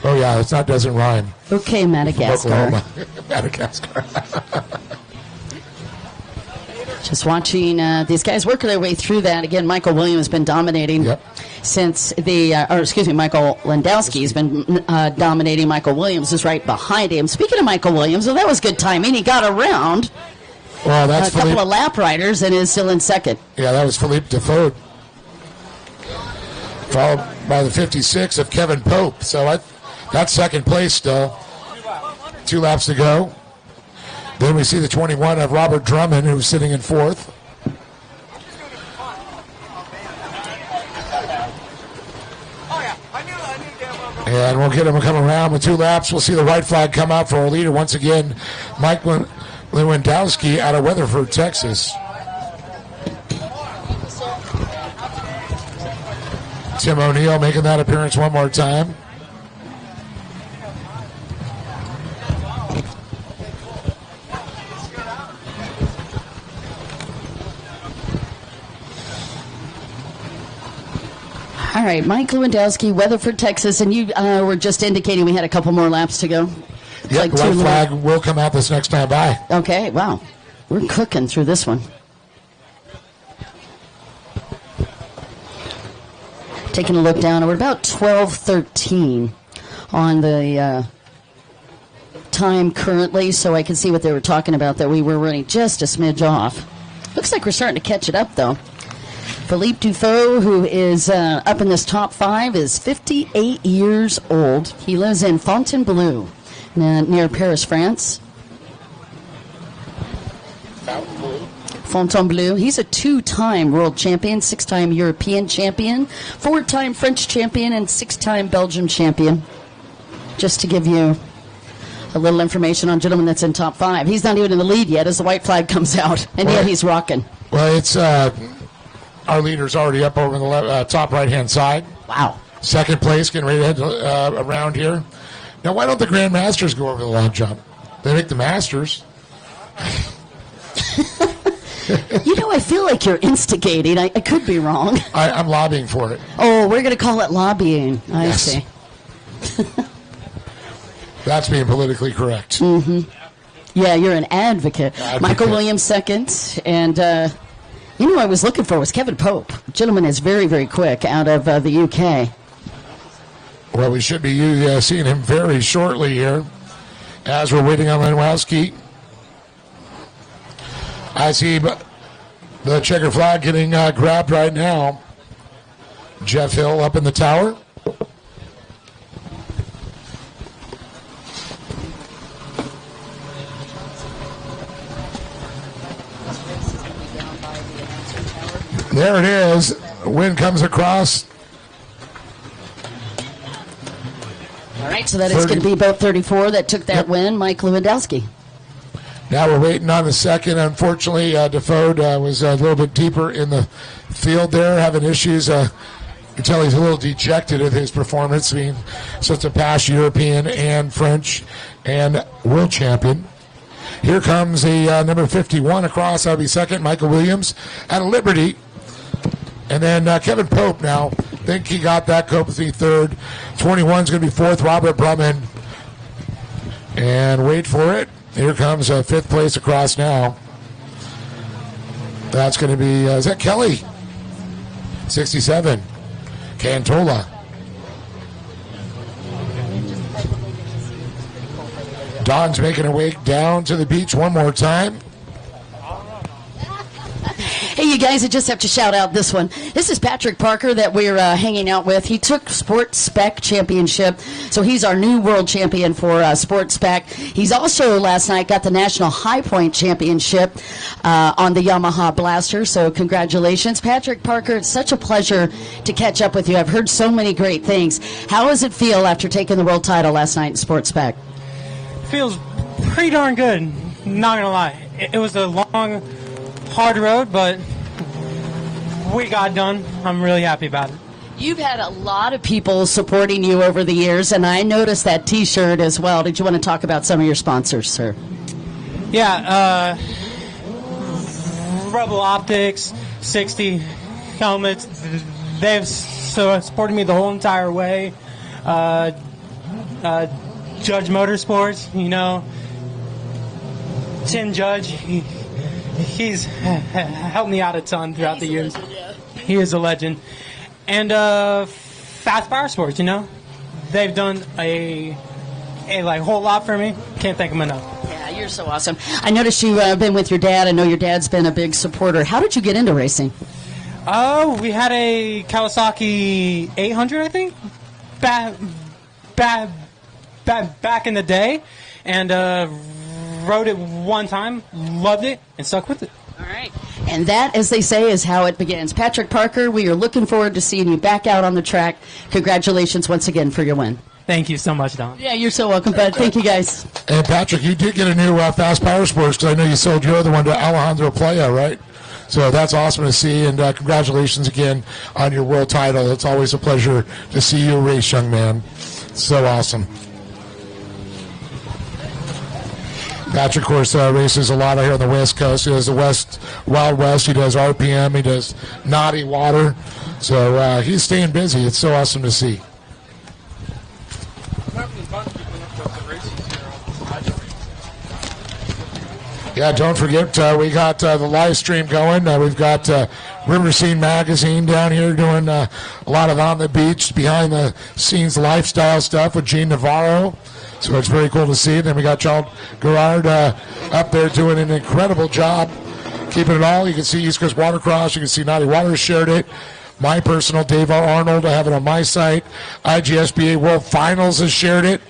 Oh, yeah, it's not doesn't rhyme. Okay, Madagascar. Oklahoma. Madagascar. Just watching these guys working their way through that. Again, Michael Williams has been dominating since Michael Landowski has been dominating. Michael Williams is right behind him. Speaking of Michael Williams, well, that was good timing. He got around well, that's a couple of lap riders and is still in second. Yeah, that was Philippe Defoe. Followed by the 56 of Kevin Pope. So that's second place still. 2 laps to go. Then we see the 21 of Robert Drummond, who's sitting in 4th. And we'll get him to come around with 2 laps. We'll see the white flag come out for our leader once again, Mike Lewandowski out of Weatherford, Texas. Tim O'Neill making that appearance one more time. All right, Mike Lewandowski, Weatherford, Texas, and you were just indicating we had a couple more laps to go. Yep, the white flag will come out this next time by. Okay, wow. We're cooking through this one. Taking a look down, we're about 12:13 on the time currently, so I can see what they were talking about, that we were running just a smidge off. Looks like we're starting to catch it up, though. Philippe Dufault, who is up in this top 5, is 58 years old. He lives in Fontainebleau, near Paris, France. Fontainebleau. He's a 2-time world champion, 6-time European champion, 4-time French champion, and 6-time Belgium champion. Just to give you a little information on gentleman that's in top 5. He's not even in the lead yet as the white flag comes out, and yet he's rocking. Well, it's our leader's already up over the top right-hand side. Wow. Second place, getting ready to head around here. Now, why don't the Grandmasters go over the long jump? They make the Masters. You know, I feel like you're instigating. I could be wrong. I'm lobbying for it. Oh, we're going to call it lobbying. I see. That's being politically correct. Mm-hmm. Yeah, you're an advocate. Michael Williams second, and you know, I was looking for was Kevin Pope. Gentleman is very, very quick out of the UK. Well, we should be seeing him very shortly here as we're waiting on Lewandowski. I see the checker flag getting grabbed right now. Jeff Hill up in the tower. There it is. Wind comes across. All right, so that is going to be boat 34 that took that win, Mike Lewandowski. Now we're waiting on the second. Unfortunately, Defoe was a little bit deeper in the field there, having issues. You can tell he's a little dejected with his performance, being such a past European and French and world champion. Here comes the number 51 across. That'll be second. Michael Williams out of Liberty. And then Kevin Pope now. I think he got that. Copley third. 21 is going to be fourth. Robert Brumman. And wait for it. Here comes fifth place across now. That's going to be, is that Kelly? 67. Cantola. Don's making her way down to the beach one more time. Hey, you guys, I just have to shout out this one. This is Patrick Parker that we're hanging out with. He took Sport Spec Championship, so he's our new world champion for Sport Spec. He's also, last night, got the National High Point Championship on the Yamaha Blaster, so congratulations. Patrick Parker, it's such a pleasure to catch up with you. I've heard so many great things. How does it feel after taking the world title last night in Sport Spec? Feels pretty darn good, not gonna lie. It was a long, hard road, but we got done. I'm really happy about it. You've had a lot of people supporting you over the years, and I noticed that T-shirt as well. Did you want to talk about some of your sponsors, sir? Yeah, Rebel Optics, 60 helmets. They've supported me the whole entire way. Judge Motorsports, you know, Tim Judge, he's helped me out a ton throughout the years. He is a legend. And Fast Power Sports, you know, they've done a whole lot for me. Can't thank them enough. Yeah, you're so awesome. I noticed you've been with your dad. I know your dad's been a big supporter. How did you get into racing? Oh, we had a Kawasaki 800, I think, back in the day, and rode it one time, loved it, and stuck with it. All right. And that, as they say, is how it begins. Patrick Parker, we are looking forward to seeing you back out on the track. Congratulations once again for your win. Thank you so much, Don. Yeah, you're so welcome, bud. Thank you, guys. And Patrick, you did get a new Fast Power Sports because I know you sold your other one to Alejandro Playa, right? So that's awesome to see, and congratulations again on your world title. It's always a pleasure to see you race, young man. So awesome. Patrick, of course, races a lot out here on the West Coast. He does the Wild West. He does RPM. He does Naughty Water. So he's staying busy. It's so awesome to see. Yeah, don't forget, we got the live stream going. We've got River Scene Magazine down here doing a lot of on the beach, behind the scenes lifestyle stuff with Gene Navarro. So it's very cool to see. Then we got John Gerard up there doing an incredible job keeping it all. You can see East Coast Watercross. You can see Naughty Water shared it. My personal Dave R. Arnold, I have it on my site. IJSBA World Finals has shared it.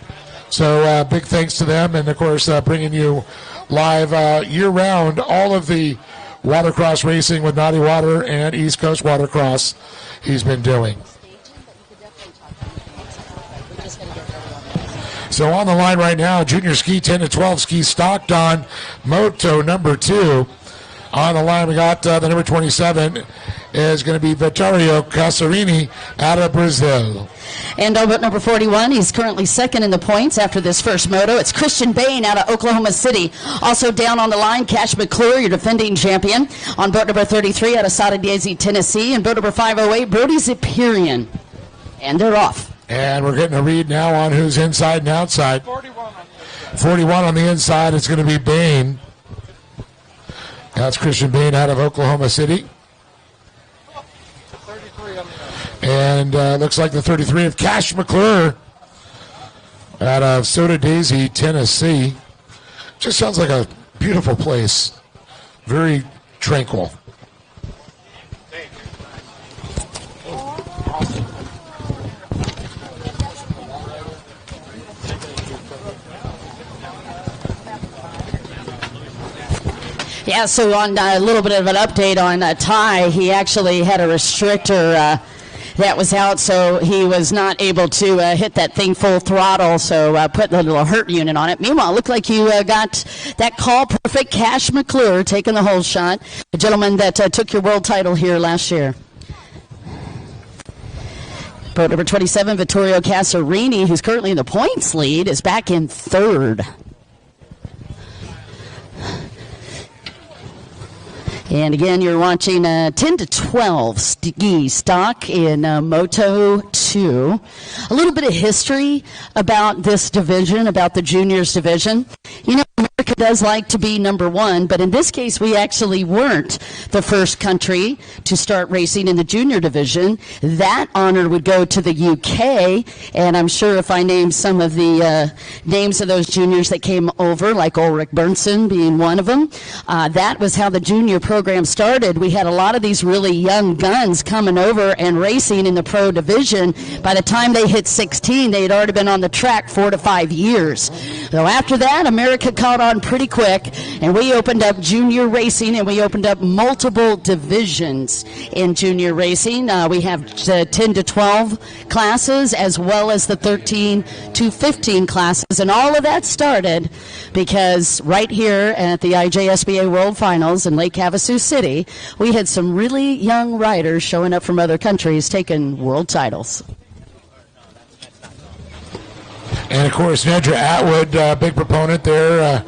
So big thanks to them. And, of course, bringing you live year-round all of the watercross racing with Naughty Water and East Coast Watercross he's been doing. So on the line right now, junior ski 10 to 12 ski stocked on moto number 2. On the line, we got the number 27 is going to be Vittorio Casarini out of Brazil. And on boat number 41, he's currently second in the points after this first moto. It's Christian Bain out of Oklahoma City. Also down on the line, Cash McClure, your defending champion. On boat number 33 out of Sodadesi, Tennessee. And boat number 508, Brody Zipirian. And they're off. And we're getting a read now on who's inside and outside. 41 on the inside, it's going to be Bain. That's Christian Bain out of Oklahoma City. And looks like the 33 of Cash McClure out of Sodadesi, Tennessee. Just sounds like a beautiful place. Very tranquil. Yeah, so on a little bit of an update on Ty, he actually had a restrictor that was out, so he was not able to hit that thing full throttle, so put the little hurt unit on it. Meanwhile, it looked like you got that call perfect. Cash McClure taking the whole shot, the gentleman that took your world title here last year. Boat number 27, Vittorio Casarini, who's currently in the points lead, is back in third. And again, you're watching 10 to 12 ski stock in Moto 2. A little bit of history about this division, about the juniors division. You know, America does like to be number one, but in this case, we actually weren't the first country to start racing in the junior division. That honor would go to the UK, and I'm sure if I name some of the names of those juniors that came over, like Ulrich Bernsen being one of them, that was how the junior program started. We had a lot of these really young guns coming over and racing in the pro division. By the time they hit 16, they had already been on the track 4 to 5 years. So after that, America caught on pretty quick, and we opened up junior racing, and we opened up multiple divisions in junior racing. We have 10 to 12 classes, as well as the 13 to 15 classes, and all of that started because right here at the IJSBA World Finals in Lake Havasu City, we had some really young riders showing up from other countries taking world titles. And, of course, Nedra Atwood, big proponent there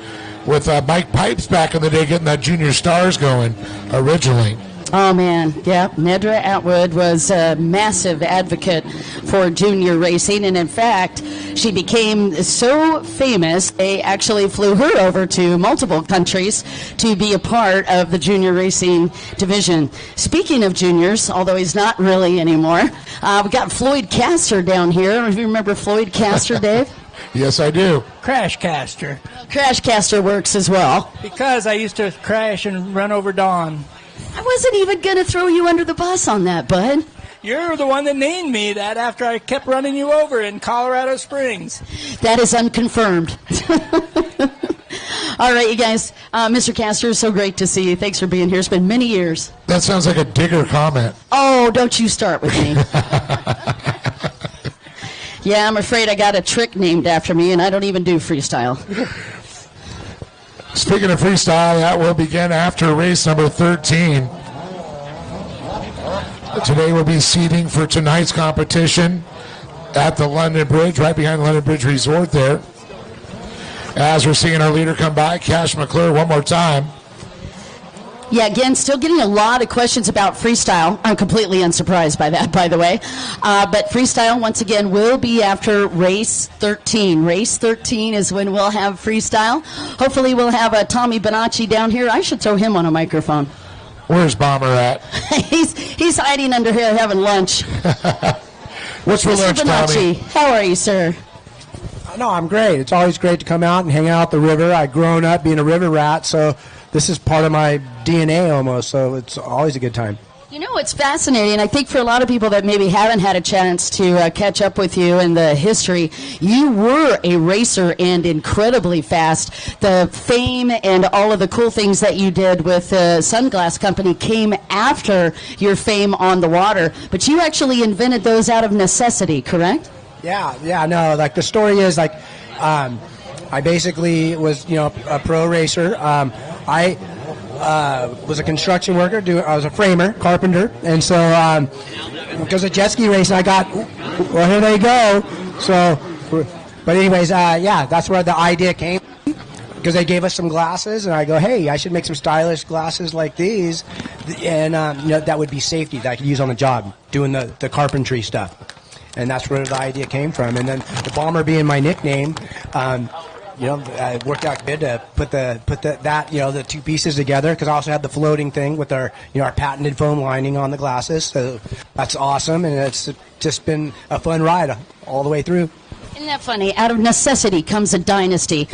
with Mike Pipes back in the day getting that Junior Stars going originally. Oh, man, yeah. Nedra Atwood was a massive advocate for junior racing, and in fact, she became so famous, they actually flew her over to multiple countries to be a part of the junior racing division. Speaking of juniors, although he's not really anymore, we got Floyd Castor down here. Do you remember Floyd Castor, Dave? Yes, I do. Crash caster. Crash Caster works as well. Because I used to crash and run over Dawn. I wasn't even going to throw you under the bus on that, bud. You're the one that named me that after I kept running you over in Colorado Springs. That is unconfirmed. All right, you guys. Mr. Castor, so great to see you. Thanks for being here. It's been many years. That sounds like a Digger comment. Oh, don't you start with me. Yeah, I'm afraid I got a trick named after me, and I don't even do freestyle. Speaking of freestyle, that will begin after race number 13. Today will be seating for tonight's competition at the London Bridge, right behind the London Bridge Resort there. As we're seeing our leader come by, Cash McClure, one more time. Yeah, again, still getting a lot of questions about freestyle. I'm completely unsurprised by that, by the way. But freestyle, once again, will be after race 13. Race 13 is when we'll have freestyle. Hopefully we'll have Tommy Bonacci down here. I should throw him on a microphone. Where's Bomber at? he's hiding under here having lunch. What's for Mr. lunch, Bonacci, Tommy? how are you, sir? No, I'm great. It's always great to come out and hang out at the river. I've grown up being a river rat, so this is part of my DNA almost, so it's always a good time. You know, it's fascinating. I think for a lot of people that maybe haven't had a chance to catch up with you in the history, you were a racer and incredibly fast. The fame and all of the cool things that you did with the Sunglass Company came after your fame on the water, but you actually invented those out of necessity, correct? Yeah, no, like the story is like, I basically was, a pro racer. I was a construction worker. I was a framer, carpenter, and so because of jet ski racing, I got. Well, here they go. So, but anyways, that's where the idea came. Because they gave us some glasses, and I go, hey, I should make some stylish glasses like these, and that would be safety that I could use on the job, doing the carpentry stuff. And that's where the idea came from. And then the Bomber being my nickname, it worked out good to put the two pieces together, because I also had the floating thing with our patented foam lining on the glasses. So that's awesome, and it's just been a fun ride all the way through. Isn't that funny? Out of necessity comes a dynasty.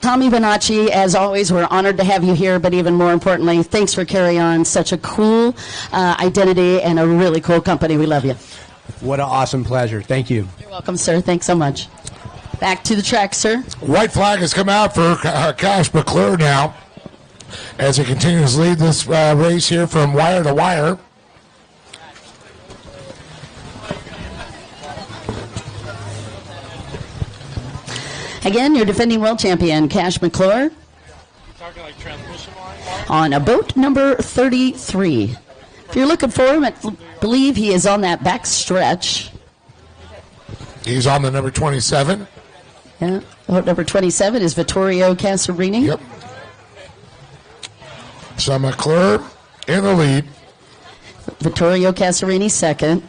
Tommy Bonacci, as always, we're honored to have you here, but even more importantly, thanks for carrying on such a cool identity and a really cool company. We love you. What an awesome pleasure. Thank you. You're welcome, sir. Thanks so much. Back to the track, sir. White flag has come out for Cash McClure now as he continues to lead this race here from wire to wire. Again, your defending world champion, Cash McClure, on a boat number 33. If you're looking for him, I believe he is on that back stretch. He's on the number 27. Yeah, boat number 27 is Vittorio Casarini. Yep. So McClure in the lead. Vittorio Casarini second.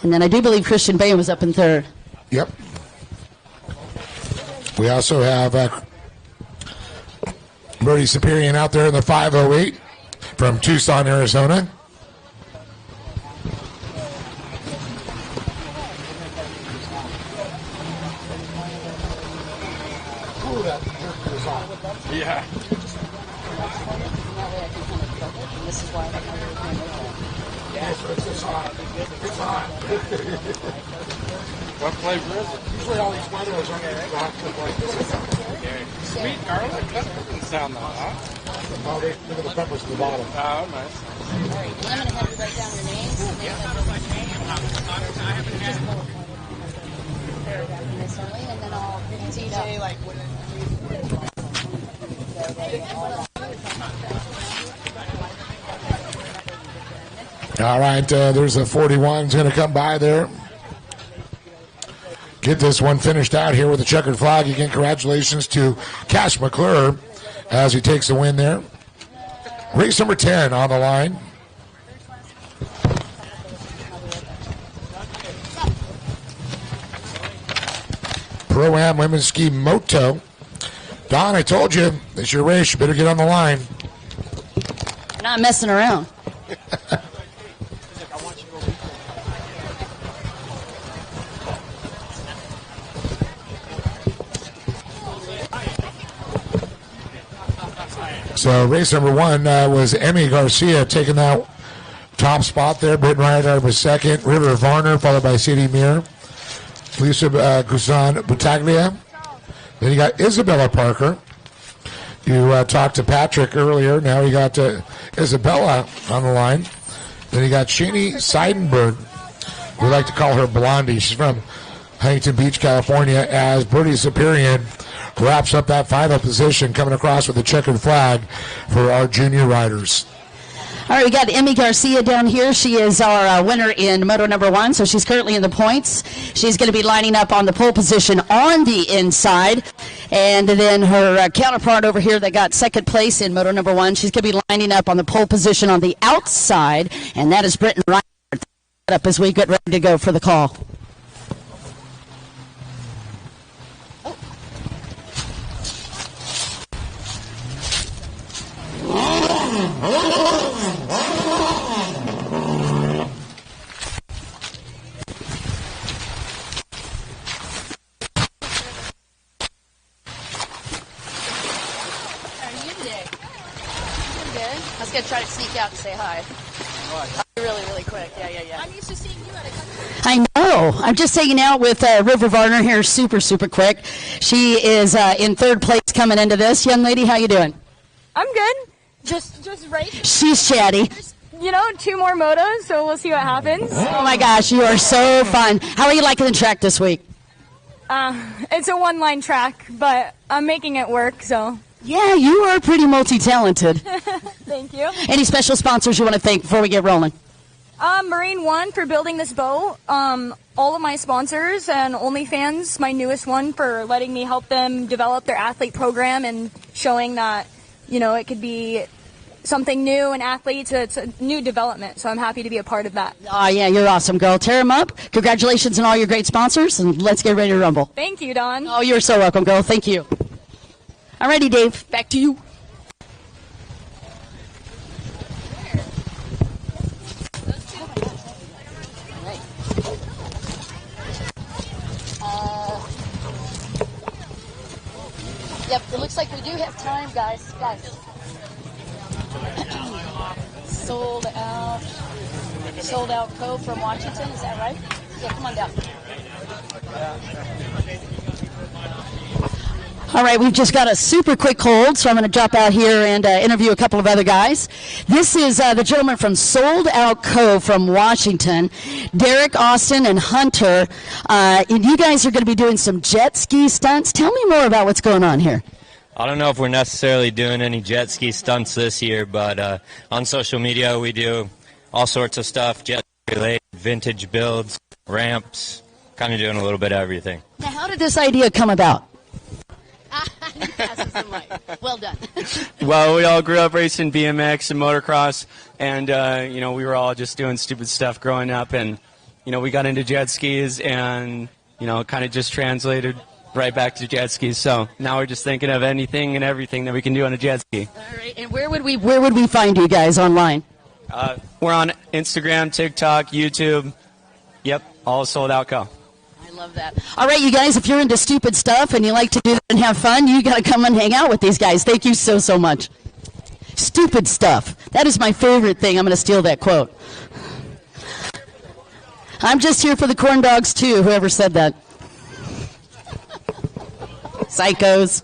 And then I do believe Christian Bay was up in third. Yep. We also have Brody Superior out there in the 508 from Tucson, Arizona. Yeah. It's hot. What flavor is it? Usually all these weathers are like this. Sweet garlic? That doesn't sound that hot. Oh, look at the peppers at the bottom. Oh, nice. All right, well, I'm going to have you write down your name. And then I'll TJ, like, All right, there's a 41's going to come by there. Get this one finished out here with a checkered flag. Again, congratulations to Cash McClure as he takes the win there. Race number 10 on the line. ProAm Women's Ski Moto. Don, I told you, it's your race. You better get on the line. You're not messing around. So race number 1 was Emmy Garcia taking that top spot there. Britain Ryder was second. River Varner followed by Sadie Mir. Lisa Guzan Butaglia. Then you got Isabella Parker. You talked to Patrick earlier. Now you got Isabella on the line. Then you got Shani Seidenberg. We like to call her Blondie. She's from Huntington Beach, California, as Birdie Superior wraps up that final position, coming across with the checkered flag for our junior riders. All right, we got Emmy Garcia down here. She is our winner in Moto number 1, so she's currently in the points. She's going to be lining up on the pole position on the inside. And then her counterpart over here that got second place in Moto number 1, she's going to be lining up on the pole position on the outside, and that is Britain Ryder. Up as we get ready to go for the call. I was going to try to sneak out and say hi. Really, really quick. Yeah. I'm used to seeing you at a country. I know. I'm just hanging out with River Varner here super quick. She is in third place coming into this. Young lady, how you doing? I'm good. Just right. She's chatty. You know, 2 more motos, so we'll see what happens. Oh my gosh, you are so fun. How are you liking the track this week? It's a one-line track, but I'm making it work, so. Yeah, you are pretty multi-talented. Thank you. Any special sponsors you want to thank before we get rolling? Marine One for building this boat. All of my sponsors and OnlyFans, my newest one, for letting me help them develop their athlete program and showing that, you know, it could be something new and athletes. It's a new development, so I'm happy to be a part of that. Oh, yeah, you're awesome, girl. Tear them up. Congratulations on all your great sponsors, and let's get ready to rumble. Thank you, Don. Oh, you're so welcome, girl. Thank you. Alrighty, Dave, back to you. Yep, it looks like we do have time, guys. Sold out Cove from Washington, is that right? Yeah, come on down. All right, we've just got a super quick hold, so I'm going to drop out here and interview a couple of other guys. This is the gentleman from Sold Out Cove from Washington, Derek, Austin, and Hunter. And you guys are going to be doing some jet ski stunts. Tell me more about what's going on here. I don't know if we're necessarily doing any jet ski stunts this year, but on social media we do all sorts of stuff, jet ski related, vintage builds, ramps, kind of doing a little bit of everything. Now, how did this idea come about? He passes the mic. Well done. Well, we all grew up racing BMX and motocross, and we were all just doing stupid stuff growing up, and we got into jet skis, and kind of just translated right back to jet skis. So now we're just thinking of anything and everything that we can do on a jet ski. All right, and where would we find you guys online? We're on Instagram, TikTok, YouTube. Yep, all Sold Out Co. I love that. All right, you guys, if you're into stupid stuff and you like to do that and have fun, you got to come and hang out with these guys. Thank you so much. Stupid stuff. That is my favorite thing. I'm going to steal that quote. I'm just here for the corn dogs, too, whoever said that. Psychos.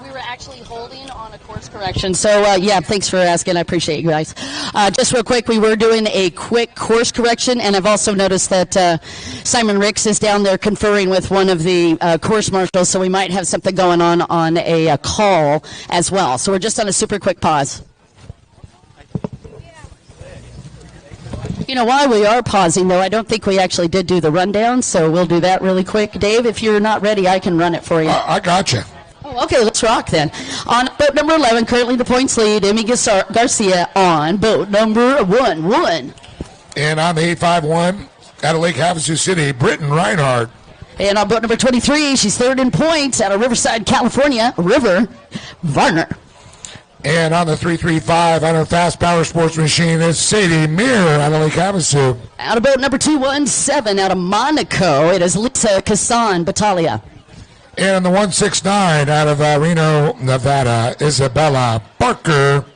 We were actually holding on a course correction. So, yeah, thanks for asking. I appreciate you guys. Just real quick, we were doing a quick course correction, and I've also noticed that Simon Ricks is down there conferring with one of the course marshals, so we might have something going on a call as well. So we're just on a super quick pause. You know, while we are pausing, though, I don't think we actually did do the rundown, so we'll do that really quick. Dave, if you're not ready, I can run it for you. I got you. Oh, okay, let's rock then. On boat number 11, currently the points lead, Emmy Garcia on boat number 1. And on the 851 out of Lake Havasu City, Britton Reinhardt. And on boat number 23, she's third in points out of Riverside, California, River Varner. And on the 335 on her fast power sports machine is Sadie Meir out of Lake Havasu. Out of boat number 217 out of Monaco, it is Lisa Kassan Battaglia. And on the 169 out of Reno, Nevada, Isabella Barker.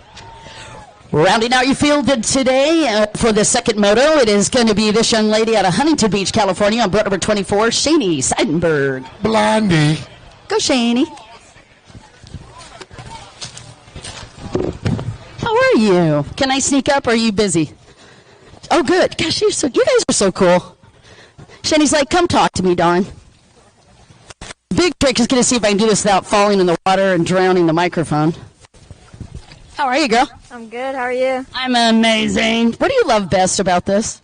Rounding out your field today for the second moto, it is going to be this young lady out of Huntington Beach, California, on boat number 24, Shani Seidenberg. Blondie. Go, Shani. How are you? Can I sneak up, or are you busy? Oh, good. Gosh, you guys are so cool. Shani's like, come talk to me, Dawn. Big trick is going to see if I can do this without falling in the water and drowning the microphone. How are you, girl? I'm good. How are you? I'm amazing. What do you love best about this?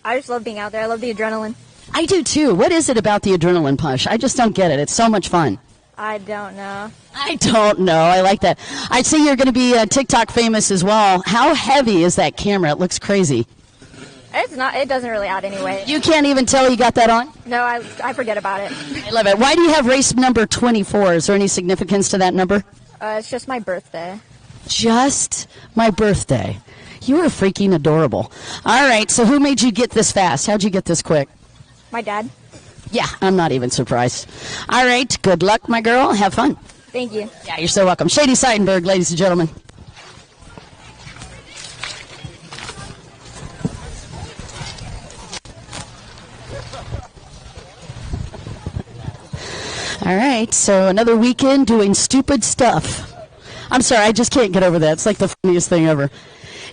I just love being out there. I love the adrenaline. I do, too. What is it about the adrenaline push? I just don't get it. It's so much fun. I don't know. I don't know. I like that. I see you're going to be TikTok famous as well. How heavy is that camera? It looks crazy. It's not. It doesn't really add any weight. You can't even tell you got that on? No, I forget about it. I love it. Why do you have race number 24? Is there any significance to that number? It's just my birthday. Just my birthday. You are freaking adorable. All right, so who made you get this fast? How'd you get this quick? My dad. Yeah, I'm not even surprised. All right, good luck, my girl. Have fun. Thank you. Yeah, you're so welcome. Shady Seidenberg, ladies and gentlemen. All right, so another weekend doing stupid stuff. I'm sorry, I just can't get over that. It's like the funniest thing ever.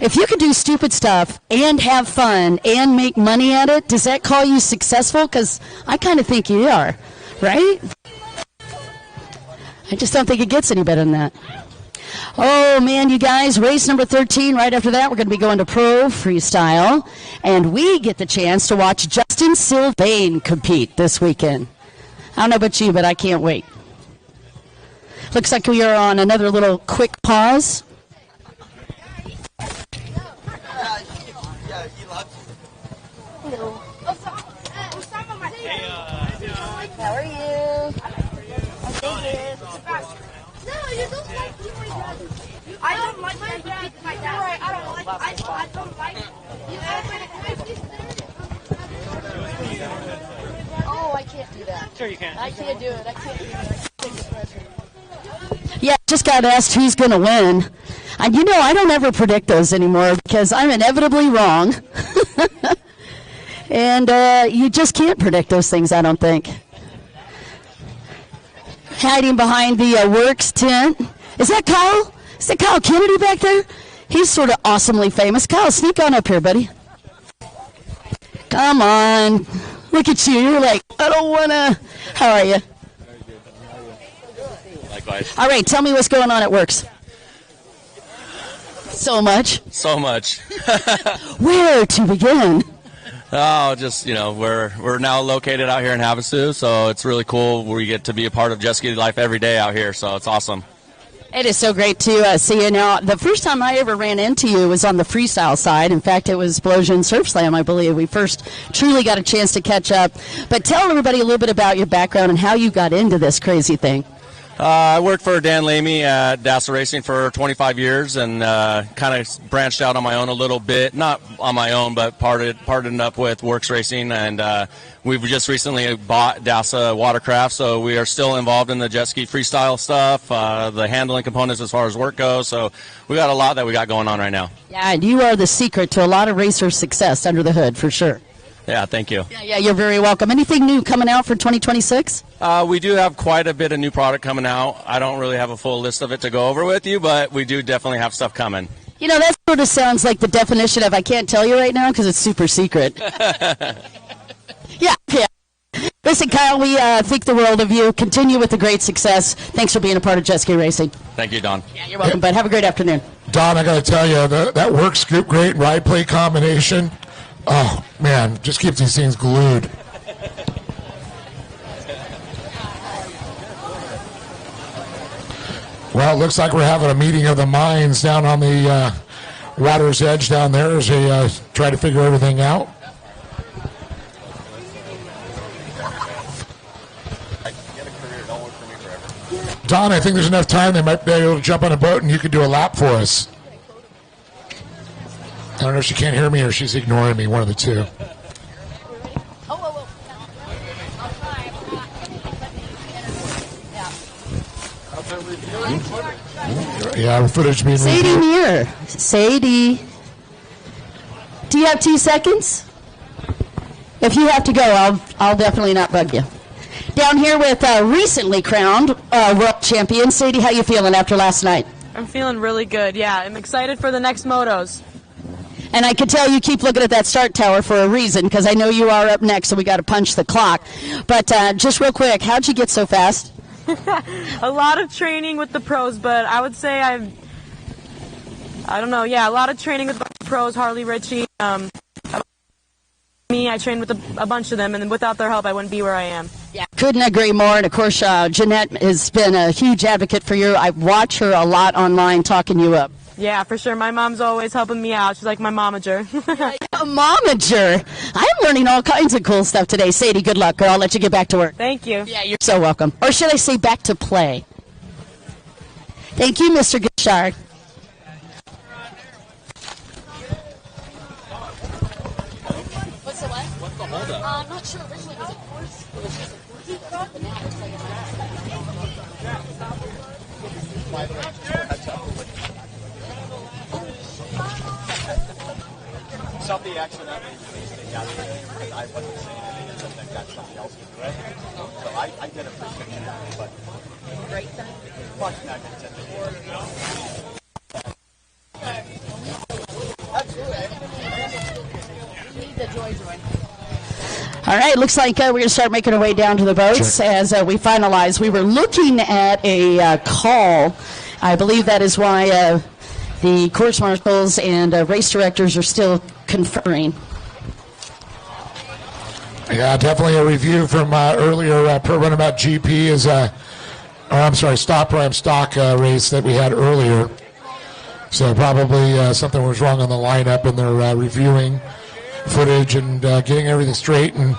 If you can do stupid stuff and have fun and make money at it, does that call you successful? Because I kind of think you are, right? I just don't think it gets any better than that. Oh, man, you guys, race number 13. Right after that, we're going to be going to Pro Freestyle. And we get the chance to watch Justin Sylvain compete this weekend. I don't know about you, but I can't wait. Looks like we are on another little quick pause. Hello. How are you? No, you don't like I don't like my dad. My dad. Right, I don't like. I don't like. Oh, I can't do that. Sure you can. I can't do it. I can't do it. Yeah, just got asked who's going to win. And you know, I don't ever predict those anymore because I'm inevitably wrong. And you just can't predict those things, I don't think. Hiding behind the works tent. Is that Kyle? Is that Kyle Kennedy back there? He's sort of awesomely famous. Kyle, sneak on up here, buddy. Come on. Look at you. You're like, I don't want to. How are you? Likewise. All right, tell me what's going on at Works. So much. So much. Where to begin? Oh, just, you know, we're now located out here in Havasu, so it's really cool. We get to be a part of jet ski life every day out here, so it's awesome. It is so great to see you. Now, the first time I ever ran into you was on the freestyle side. In fact, it was Explosion Surf Slam, I believe. We first truly got a chance to catch up. But tell everybody a little bit about your background and how you got into this crazy thing. I worked for Dan Lamey at DASA Racing for 25 years and kind of branched out on my own a little bit. Not on my own, but partnered up with Works Racing. And we've just recently bought DASA Watercraft, so we are still involved in the jet ski freestyle stuff, the handling components as far as work goes. So we got a lot that we got going on right now. Yeah, and you are the secret to a lot of racer success under the hood, for sure. Yeah, thank you. Yeah, you're very welcome. Anything new coming out for 2026? We do have quite a bit of new product coming out. I don't really have a full list of it to go over with you, but we do definitely have stuff coming. You know, that sort of sounds like the definition of I can't tell you right now because it's super secret. Yeah. Listen, Kyle, we think the world of you. Continue with the great success. Thanks for being a part of jet ski racing. Thank you, Don. Yeah, you're welcome, bud. Have a great afternoon. Don, I got to tell you, that work scoop great ride play combination, oh, man, just keeps these things glued. Well, it looks like we're having a meeting of the minds down on the water's edge down there as they try to figure everything out. Don, I think there's enough time they might be able to jump on a boat and you could do a lap for us. I don't know if she can't hear me or she's ignoring me, one of the two. Yeah, footage being Sadie reviewed. Muir. Sadie. Do you have 2 seconds? If you have to go, I'll definitely not bug you. Down here with recently crowned world champion. Sadie, how you feeling after last night? I'm feeling really good, yeah. I'm excited for the next motos. And I can tell you keep looking at that start tower for a reason, because I know you are up next, so we got to punch the clock. But just real quick, how'd you get so fast? A lot of training with the pros, but I would say I don't know, yeah, a lot of training with the pros, Harley, Richie. I trained with a bunch of them, and without their help, I wouldn't be where I am. Yeah, couldn't agree more. And of course, Jeanette has been a huge advocate for you. I watch her a lot online talking you up. Yeah, for sure. My mom's always helping me out. She's like my momager. A momager. I'm learning all kinds of cool stuff today. Sadie, good luck, girl. I'll let you get back to work. Thank you. Yeah, you're so welcome. Or should I say back to play? Thank you, Mr. Guinchard. What's the what? What's the holdup? I'm not sure. Originally it was a course. It was just a course truck, but now it looks like Something accidentally released it yesterday. I wasn't saying anything until they got somebody else to do it. So I did it for 6 years, but great thing. much negligence. All right, looks like we're going to start making our way down to the boats as we finalize. We were looking at a call. I believe that is why the course marshals and race directors are still conferring. Yeah, definitely a review from earlier Pro Runabout GP is Stop ProAm stock race that we had earlier. So probably something was wrong on the lineup, and they're reviewing footage and getting everything straight. And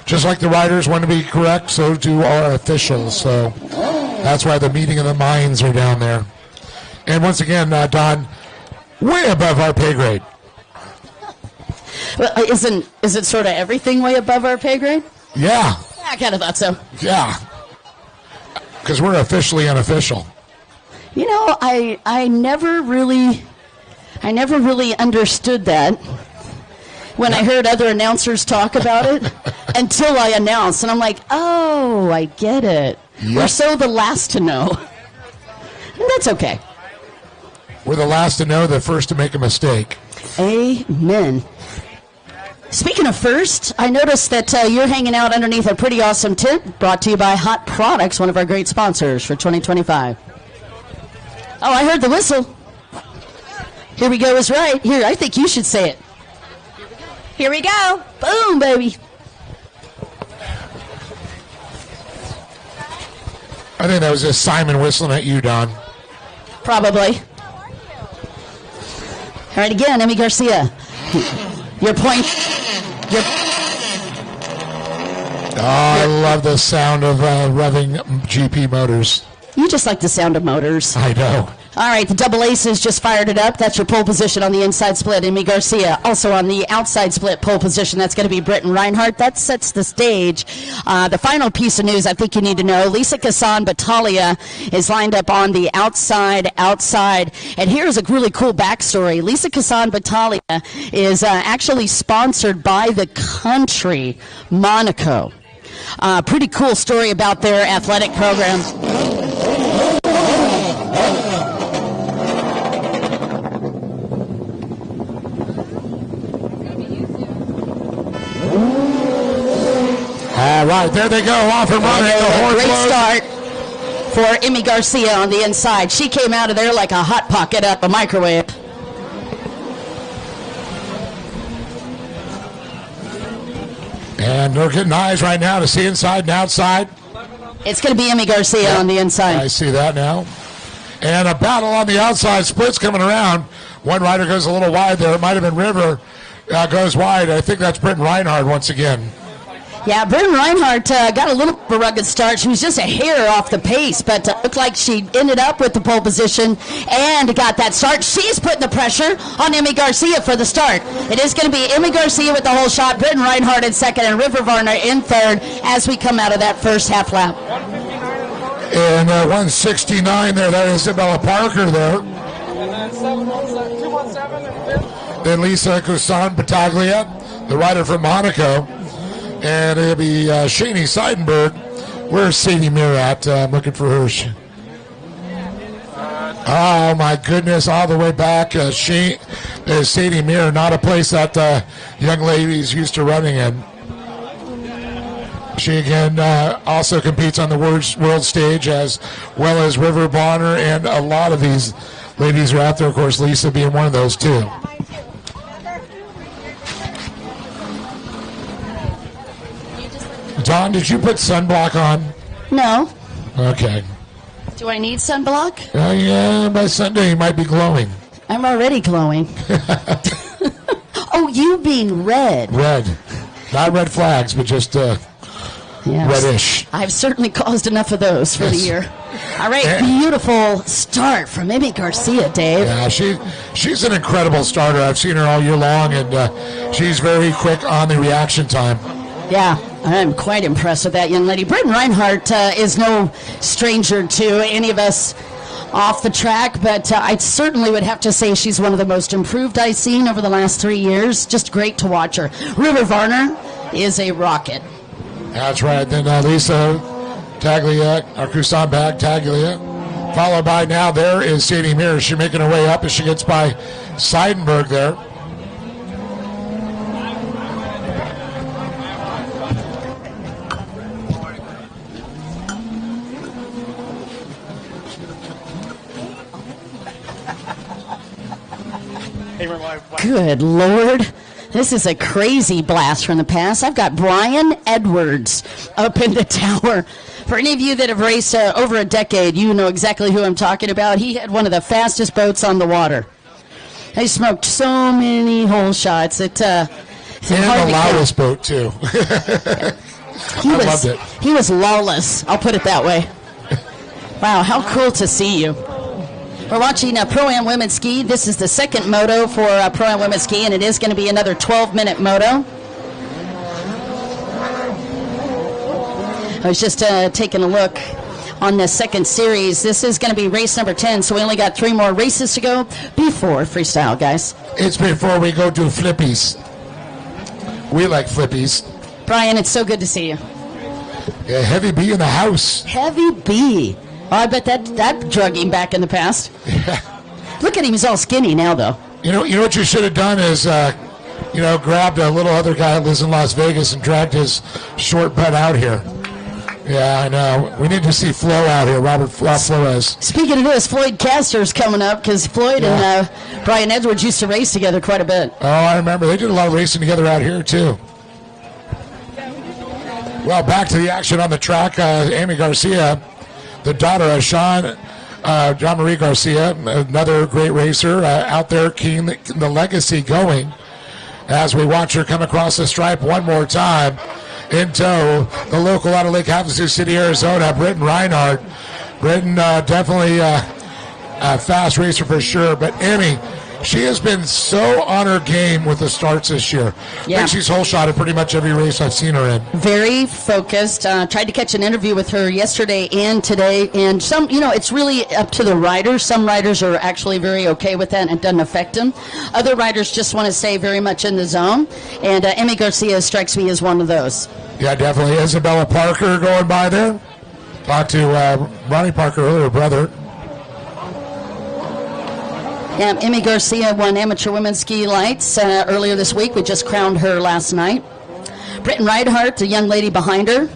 just like the riders want to be correct, so do our officials. So that's why the meeting of the minds are down there. And once again, Don, way above our pay grade. Well, isn't it sort of everything way above our pay grade? Yeah. I kind of thought so. Yeah. Because we're officially unofficial. You know, I never really understood that when I heard other announcers talk about it until I announced, and I'm like, oh, I get it. Yep. We're so the last to know. And that's okay. We're the last to know, the first to make a mistake. Amen. Speaking of first, I noticed that you're hanging out underneath a pretty awesome tent brought to you by Hot Products, one of our great sponsors for 2025. Oh, I heard the whistle. Here we go is right. Here, I think you should say it. Here we go. Boom, baby. I think that was just Simon whistling at you, Don. Probably. All right, again, Emmy Garcia. Your point. Oh, I love the sound of revving GP motors. You just like the sound of motors. I know. All right, the double aces just fired it up. That's your pole position on the inside split. Amy Garcia also on the outside split pole position. That's going to be Britton Reinhardt. That sets the stage. The final piece of news I think you need to know, Lisa Kassan Battaglia is lined up on the outside. And here's a really cool backstory. Lisa Kassan Battaglia is actually sponsored by the country, Monaco. Pretty cool story about their athletic program. All right, there they go, off and running. Great start for Amy Garcia on the inside. She came out of there like a hot pocket up a microwave. And they're getting eyes right now to see inside and outside. It's going to be Amy Garcia on the inside. I see that now. And a battle on the outside, splits coming around. One rider goes a little wide there. It might have been River. Goes wide. I think that's Britton Reinhardt once again. Yeah, Britton Reinhardt got a little bit of a rugged start. She was just a hair off the pace, but looked like she ended up with the pole position and got that start. She's putting the pressure on Amy Garcia for the start. It is going to be Amy Garcia with the whole shot, Britton Reinhardt in second, and River Varner in third as we come out of that first half lap. And 169 there, that is Isabella Parker there. And then 217 and fifth. Then Lisa Kassan Battaglia, the rider from Monaco. And it'll be Shani Seidenberg. Where's Sadie Muir at? I'm looking for her. Oh, my goodness, all the way back. Sadie Muir, not a place that young ladies used to running in. She, again, also competes on the world stage as well as River Bonner, and a lot of these ladies are out there, of course, Lisa being one of those, too. Don, did you put sunblock on? No. Okay. Do I need sunblock? Yeah, by Sunday you might be glowing. I'm already glowing. Oh, you being red. Red. Not red flags, but just reddish. I've certainly caused enough of those for the year. All right, beautiful start from Amy Garcia, Dave. Yeah, she's an incredible starter. I've seen her all year long, and she's very quick on the reaction time. Yeah, I'm quite impressed with that young lady. Britton Reinhardt is no stranger to any of us off the track, but I certainly would have to say she's one of the most improved I've seen over the last 3 years. Just great to watch her. River Varner is a rocket. That's right. Then Lisa Taglia, our Cousin Bag Taglia, followed by now there is Sadie Muir. She's making her way up as she gets by Seidenberg there. Good Lord. This is a crazy blast from the past. I've got Brian Edwards up in the tower. For any of you that have raced over a decade, you know exactly who I'm talking about. He had one of the fastest boats on the water. He smoked so many hole shots. It's and the loudest boat, too. I loved it. He was lawless, I'll put it that way. Wow, how cool to see you. We're watching ProAm Women's Ski. This is the second moto for ProAm Women's Ski, and it is going to be another 12-minute moto. I was just taking a look on the second series. This is going to be race number 10, so we only got 3 more races to go before freestyle, guys. It's before we go to flippies. We like flippies. Brian, it's so good to see you. Yeah, Heavy B in the house. Heavy B. Oh, I bet that drug him back in the past. Look at him, he's all skinny now, though. You know what you should have done is, grabbed a little other guy that lives in Las Vegas and dragged his short butt out here. Yeah, I know. We need to see Flo out here, Robert Flores. Speaking of this, Floyd Castor's coming up because Floyd and Brian Edwards used to race together quite a bit. Oh, I remember. They did a lot of racing together out here, too. Well, back to the action on the track. Amy Garcia, the daughter of John Marie Garcia, another great racer, out there keeping the legacy going as we watch her come across the stripe one more time. In tow, the local out of Lake Havasu City, Arizona, Britton Reinhardt. Britton definitely fast racer for sure. But Emmy, she has been so on her game with the starts this year. Yeah. I think she's whole shot at pretty much every race I've seen her in. Very focused. Tried to catch an interview with her yesterday and today. And some, it's really up to the riders. Some riders are actually very okay with that and it doesn't affect them. Other riders just want to stay very much in the zone. And Emmy Garcia strikes me as one of those. Yeah, definitely. Isabella Parker going by there. Talked to Ronnie Parker earlier, her brother. Yeah, Emmy Garcia won Amateur Women's Ski Lights earlier this week. We just crowned her last night. Britton Reinhardt, the young lady behind her.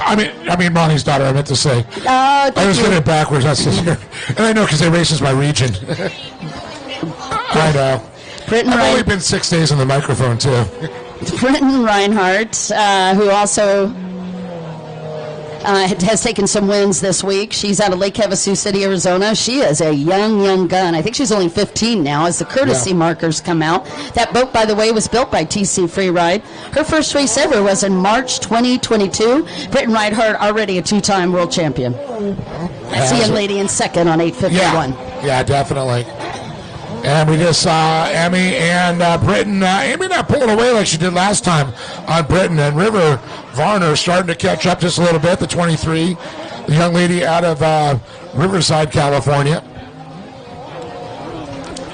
I mean, Ronnie's daughter, I meant to say. I was getting it backwards. That's just here. And I know because they races my region. I know. I've only been 6 days on the microphone, too. Britton Reinhardt, who also has taken some wins this week. She's out of Lake Havasu City, Arizona. She is a young gun. I think she's only 15 now as the courtesy markers come out. That boat, by the way, was built by TC Freeride. Her first race ever was in March 2022. Britton Reinhardt, already a two-time world champion. That's the young lady in second on 851. Yeah, definitely. And we just saw Emmy and Britton. Emmy not pulling away like she did last time on Britton. And River Varner starting to catch up just a little bit, the 23, the young lady out of Riverside, California.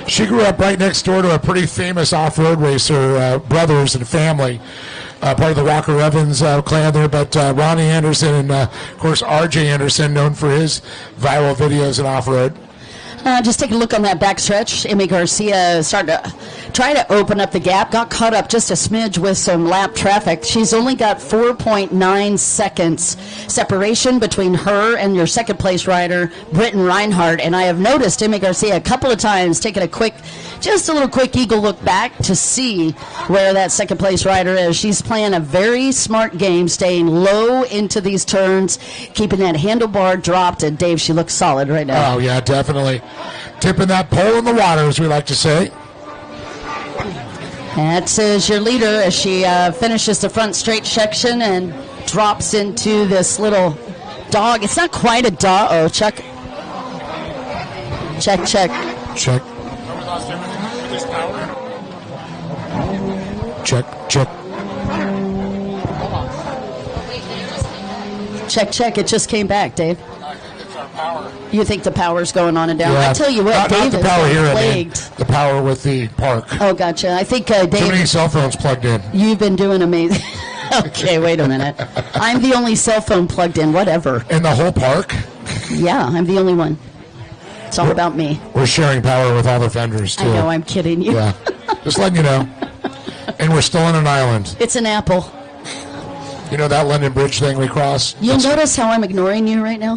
She grew up right next door to a pretty famous off-road racer, brothers and family, part of the Walker Evans clan there. But Ronnie Anderson and, of course, R.J. Anderson, known for his viral videos in off-road. Just take a look on that backstretch. Emmy Garcia started to try to open up the gap, got caught up just a smidge with some lap traffic. She's only got 4.9 seconds separation between her and your second place rider, Britton Reinhardt. And I have noticed Emmy Garcia a couple of times taking just a little quick eagle look back to see where that second place rider is. She's playing a very smart game, staying low into these turns, keeping that handlebar dropped. And Dave, she looks solid right now. Oh, yeah, definitely. Tipping that pole in the water, as we like to say. That is your leader as she finishes the front straight section and drops into this little dog. It's not quite a dog. Oh, check. Check. Check. Check. Check. It just came back, Dave. You think the power's going on and down? Yeah. I tell you what, Dave not the power is here, plagued. the power with the park. Oh, gotcha. I think, Dave, too many cell phones plugged in. You've been doing amazing. Okay, wait a minute. I'm the only cell phone plugged in, whatever. In the whole park? Yeah, I'm the only one. It's all about me. We're sharing power with all the vendors, too. I know, I'm kidding you. Yeah, just letting you know. And we're still on an island. It's an apple. You know that London Bridge thing we crossed? You'll notice how I'm ignoring you right now?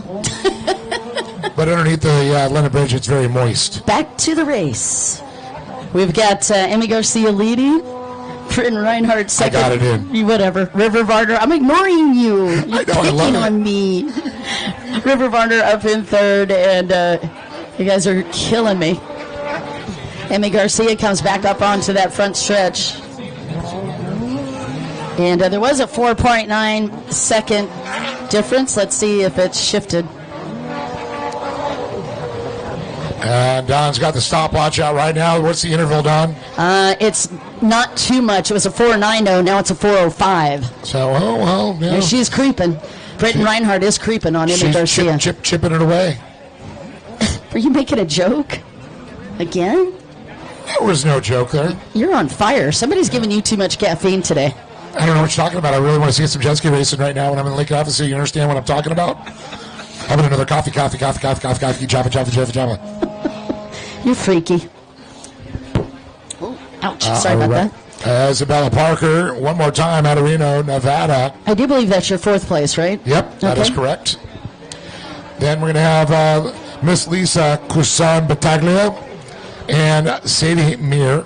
But underneath the London Bridge, it's very moist. Back to the race. We've got Emmy Garcia leading. Britton Reinhardt second. I got it in. Whatever. River Varner. I'm ignoring you. You're I picking love it. on me. River Varner up in third, and you guys are killing me. Emmy Garcia comes back up onto that front stretch. And there was a 4.9 second difference. Let's see if it's shifted. And Don's got the stopwatch out right now. What's the interval, Don? It's not too much. It was a 4.90. Now it's a 4.05. So, well, yeah. And she's creeping. Britton Reinhardt is creeping on Emmy Garcia. Chipping it away. Are you making a joke? Again? There was no joke there. You're on fire. Somebody's giving you too much caffeine today. I don't know what you're talking about. I really want to see some jet ski racing right now when I'm in Lake Havasu. You understand what I'm talking about? Having another coffee, Java. You're freaky. Oh, ouch. Sorry about that. Isabella Parker, one more time out of Reno, Nevada. I do believe that's your fourth place, right? Yep, that is correct. Then we're going to have Miss Lisa Kusan Battaglia and Sadie Mir.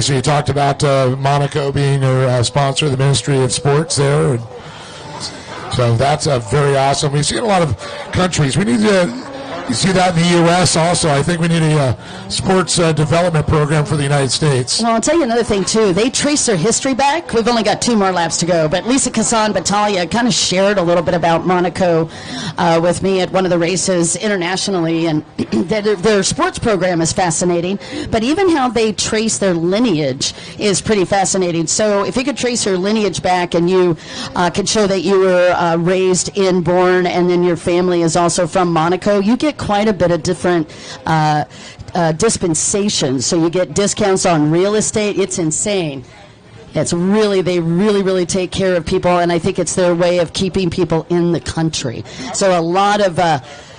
So you talked about Monaco being your sponsor, the Ministry of Sports there. And so that's very awesome. We've seen a lot of countries. We need to You see that in the U.S. also. I think we need a sports development program for the United States. Well, I'll tell you another thing, too. They trace their history back. We've only got 2 more laps to go, but Lisa Kassan Battaglia kind of shared a little bit about Monaco with me at one of the races internationally, and their sports program is fascinating, but even how they trace their lineage is pretty fascinating. So if you could trace your lineage back and you can show that you were raised in, born, and then your family is also from Monaco, you get quite a bit of different dispensations. So you get discounts on real estate. It's insane. It's really, they really take care of people, and I think it's their way of keeping people in the country. So a lot of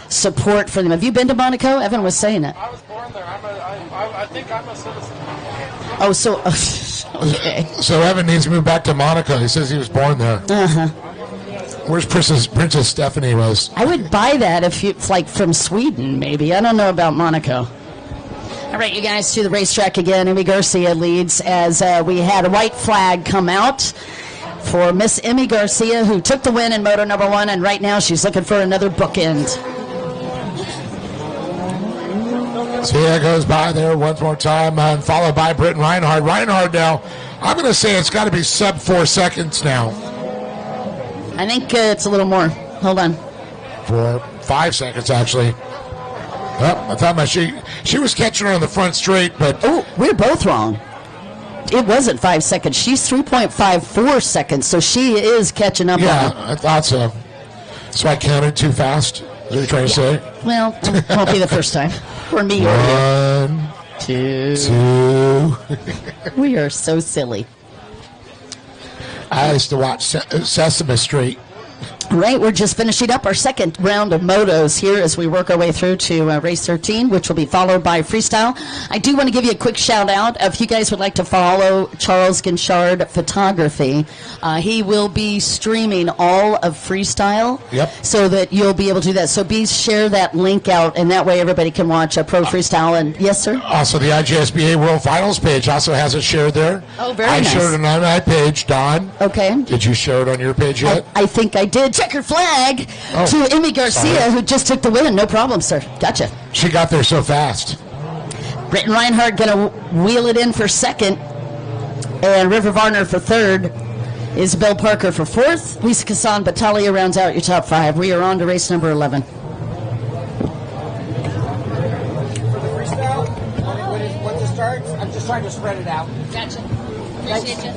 support for them. Have you been to Monaco? Evan was saying it. I was born there. I think I'm a citizen. Oh, so okay. So Evan needs to move back to Monaco. He says he was born there. Uh-huh. Where's Princess Stephanie was? I would buy that if it's like from Sweden, maybe. I don't know about Monaco. All right, you guys, to the racetrack again. Emmy Garcia leads as we had a white flag come out for Miss Emmy Garcia, who took the win in Moto number 1, and right now she's looking for another bookend. Sia goes by there one more time, followed by Britton Reinhardt. Reinhardt now, I'm going to say it's got to be sub 4 seconds now. I think it's a little more. Hold on. 5 seconds, actually. Oh, I thought she was catching her on the front straight, but... Oh, we're both wrong. It wasn't 5 seconds. She's 3.54 seconds, so she is catching up. Yeah, I thought so. So I counted too fast. What are you trying to say? Well, it won't be the first time. For me. 1, 2. We are so silly. I used to watch Sesame Street. Right, we're just finishing up our second round of motos here as we work our way through to race 13, which will be followed by freestyle. I do want to give you a quick shout out. If you guys would like to follow Charles Guinchard Photography, he will be streaming all of freestyle. Yep. So that you'll be able to do that. So share that link out, and that way everybody can watch a pro freestyle. And yes, sir? Also, the IJSBA World Finals page also has it shared there. Oh, very nice. I shared it on my page, Don. Okay. Did you share it on your page yet? I think I did. Checker flag to Emmy Garcia, sorry. who just took the win. No problem, sir. Gotcha. She got there so fast. Britton Reinhardt going to wheel it in for second, and River Varner for third. Isabel Parker for fourth. Lisa Kassan Battaglia rounds out your top 5. We are on to race number 11. For the freestyle, when it starts, I'm just trying to spread it out. Gotcha. Appreciate you.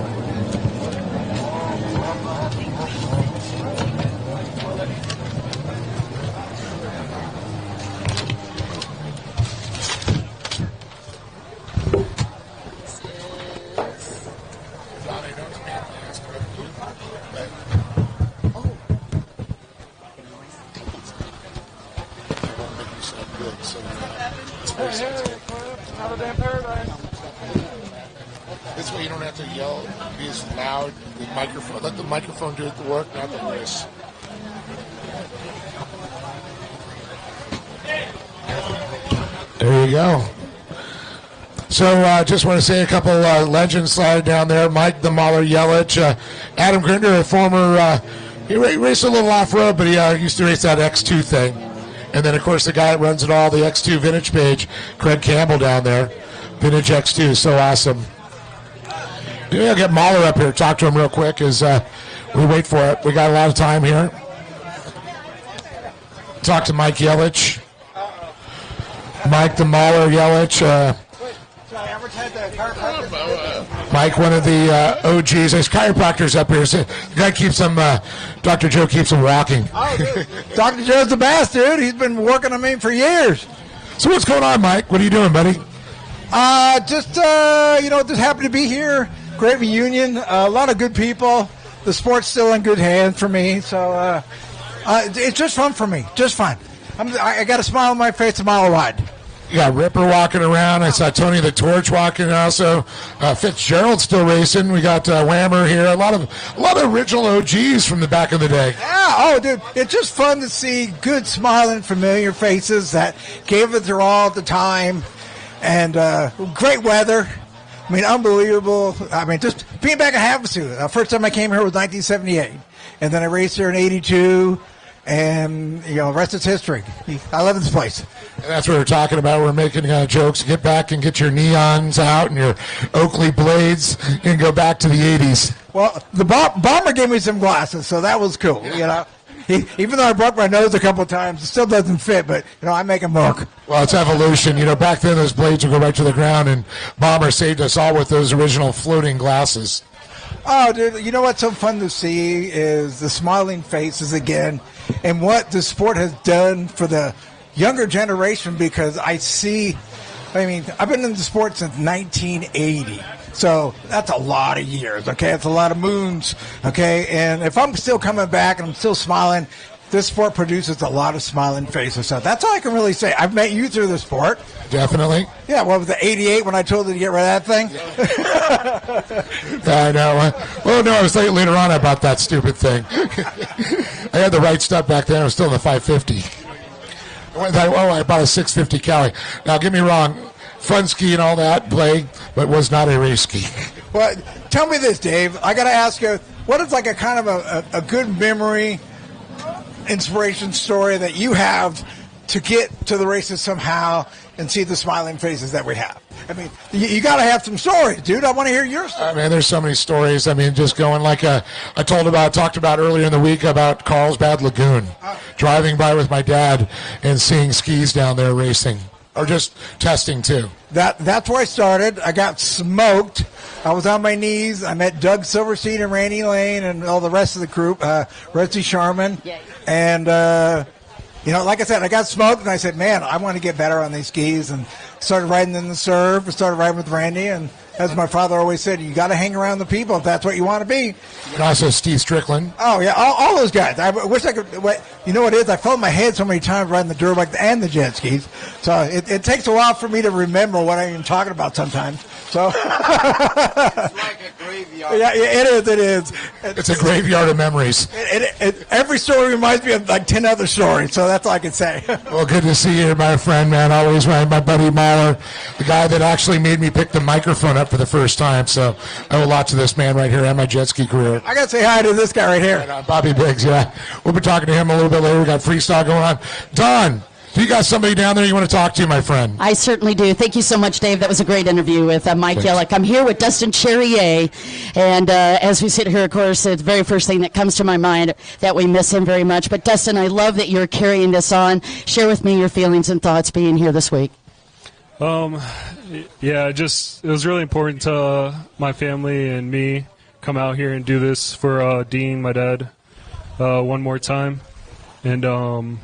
This way you don't have to yell, be as loud. The microphone, let the microphone do the work, not the voice. There you go. So just want to say a couple legends sliding down there. Mike the Mauler Yelich, Adam Grinder, a former, he raced a little off-road, but he used to race that X2 thing. And then, of course, the guy that runs it all, the X2 Vintage page, Craig Campbell down there. Vintage X2, so awesome. Yeah, I'll get Mahler up here, talk to him real quick as we wait for it. We got a lot of time here. Talk to Mike Yelich. Mike the Mahler Yelich. Mike, one of the OGs. There's chiropractors up here. So the guy keeps them, Dr. Joe keeps them walking. Oh, dude. Dr. Joe's the best, dude. He's been working on me for years. So what's going on, Mike? What are you doing, buddy? Just happened to be here. Great reunion. A lot of good people. The sport's still in good hands for me. So it's just fun for me. Just fun. I got a smile on my face a mile wide. You got Ripper walking around. I saw Tony the Torch walking. Also, Fitzgerald still racing. We got Whammer here. A lot of original OGs from the back of the day. Yeah. Oh, dude, it's just fun to see good, smiling, familiar faces that gave it their all at the time, and great weather. I mean, unbelievable. I mean, just being back at Havasu. First time I came here was 1978, and then I raced here in '82. And, the rest is history. I love this place. And that's what we're talking about. We're making jokes. Get back and get your neons out and your Oakley blades and go back to the 80s. Well, the bomber gave me some glasses, so that was cool, Even though I broke my nose a couple of times, it still doesn't fit, but, I make them work. Well, it's evolution. Back then those blades would go right to the ground, and Bomber saved us all with those original floating glasses. Oh, dude, you know what's so fun to see is the smiling faces again and what the sport has done for the younger generation, because I've been in the sport since 1980. So that's a lot of years, okay? It's a lot of moons, okay? And if I'm still coming back and I'm still smiling, this sport produces a lot of smiling faces. So that's all I can really say. I've met you through the sport. Definitely. Yeah, what was it, 88 when I told you to get rid of that thing? I know. Well, no, I was later on about that stupid thing. I had the right stuff back then. I was still in the 550. I bought a 650 Cali. Now, get me wrong. Fun ski and all that, play, but was not a race ski. Well, tell me this, Dave. I got to ask you, what is like a kind of a good memory, inspiration story that you have to get to the races somehow and see the smiling faces that we have? I mean, you got to have some stories, dude. I want to hear your story. Man, there's so many stories. I mean, just going like I talked about earlier in the week about Carlsbad Lagoon, driving by with my dad and seeing skis down there racing. Or just testing, too. That's where I started. I got smoked. I was on my knees. I met Doug Silverstein and Randy Lane and all the rest of the group, Rusty Sharman. Yeah. And, like I said, I got smoked, and I said, man, I want to get better on these skis. And started riding in the surf. I started riding with Randy. And as my father always said, you got to hang around the people if that's what you want to be. And also Steve Strickland. Oh, yeah, all those guys. I wish I could. You know what it is? I fell in my head so many times riding the dirt bike and the jet skis. So it takes a while for me to remember what I'm even talking about sometimes. So it's like a graveyard. Yeah, it is. It's a graveyard of memories. Every story reminds me of like 10 other stories, so that's all I can say. Well, good to see you, my friend, man. Always my buddy Mahler, the guy that actually made me pick the microphone up for the first time. So I owe a lot to this man right here and my jet ski career. I got to say hi to this guy right here. Bobby Biggs, yeah. We'll be talking to him a little bit later. We got freestyle going on. Don, you got somebody down there you want to talk to, my friend? I certainly do. Thank you so much, Dave. That was a great interview with Mike Yellick. I'm here with Dustin Cherrier, and as we sit here, of course, it's the very first thing that comes to my mind that we miss him very much. But Dustin, I love that you're carrying this on. Share with me your feelings and thoughts being here this week. Yeah, it was really important to my family and me come out here and do this for Dean, my dad, one more time. And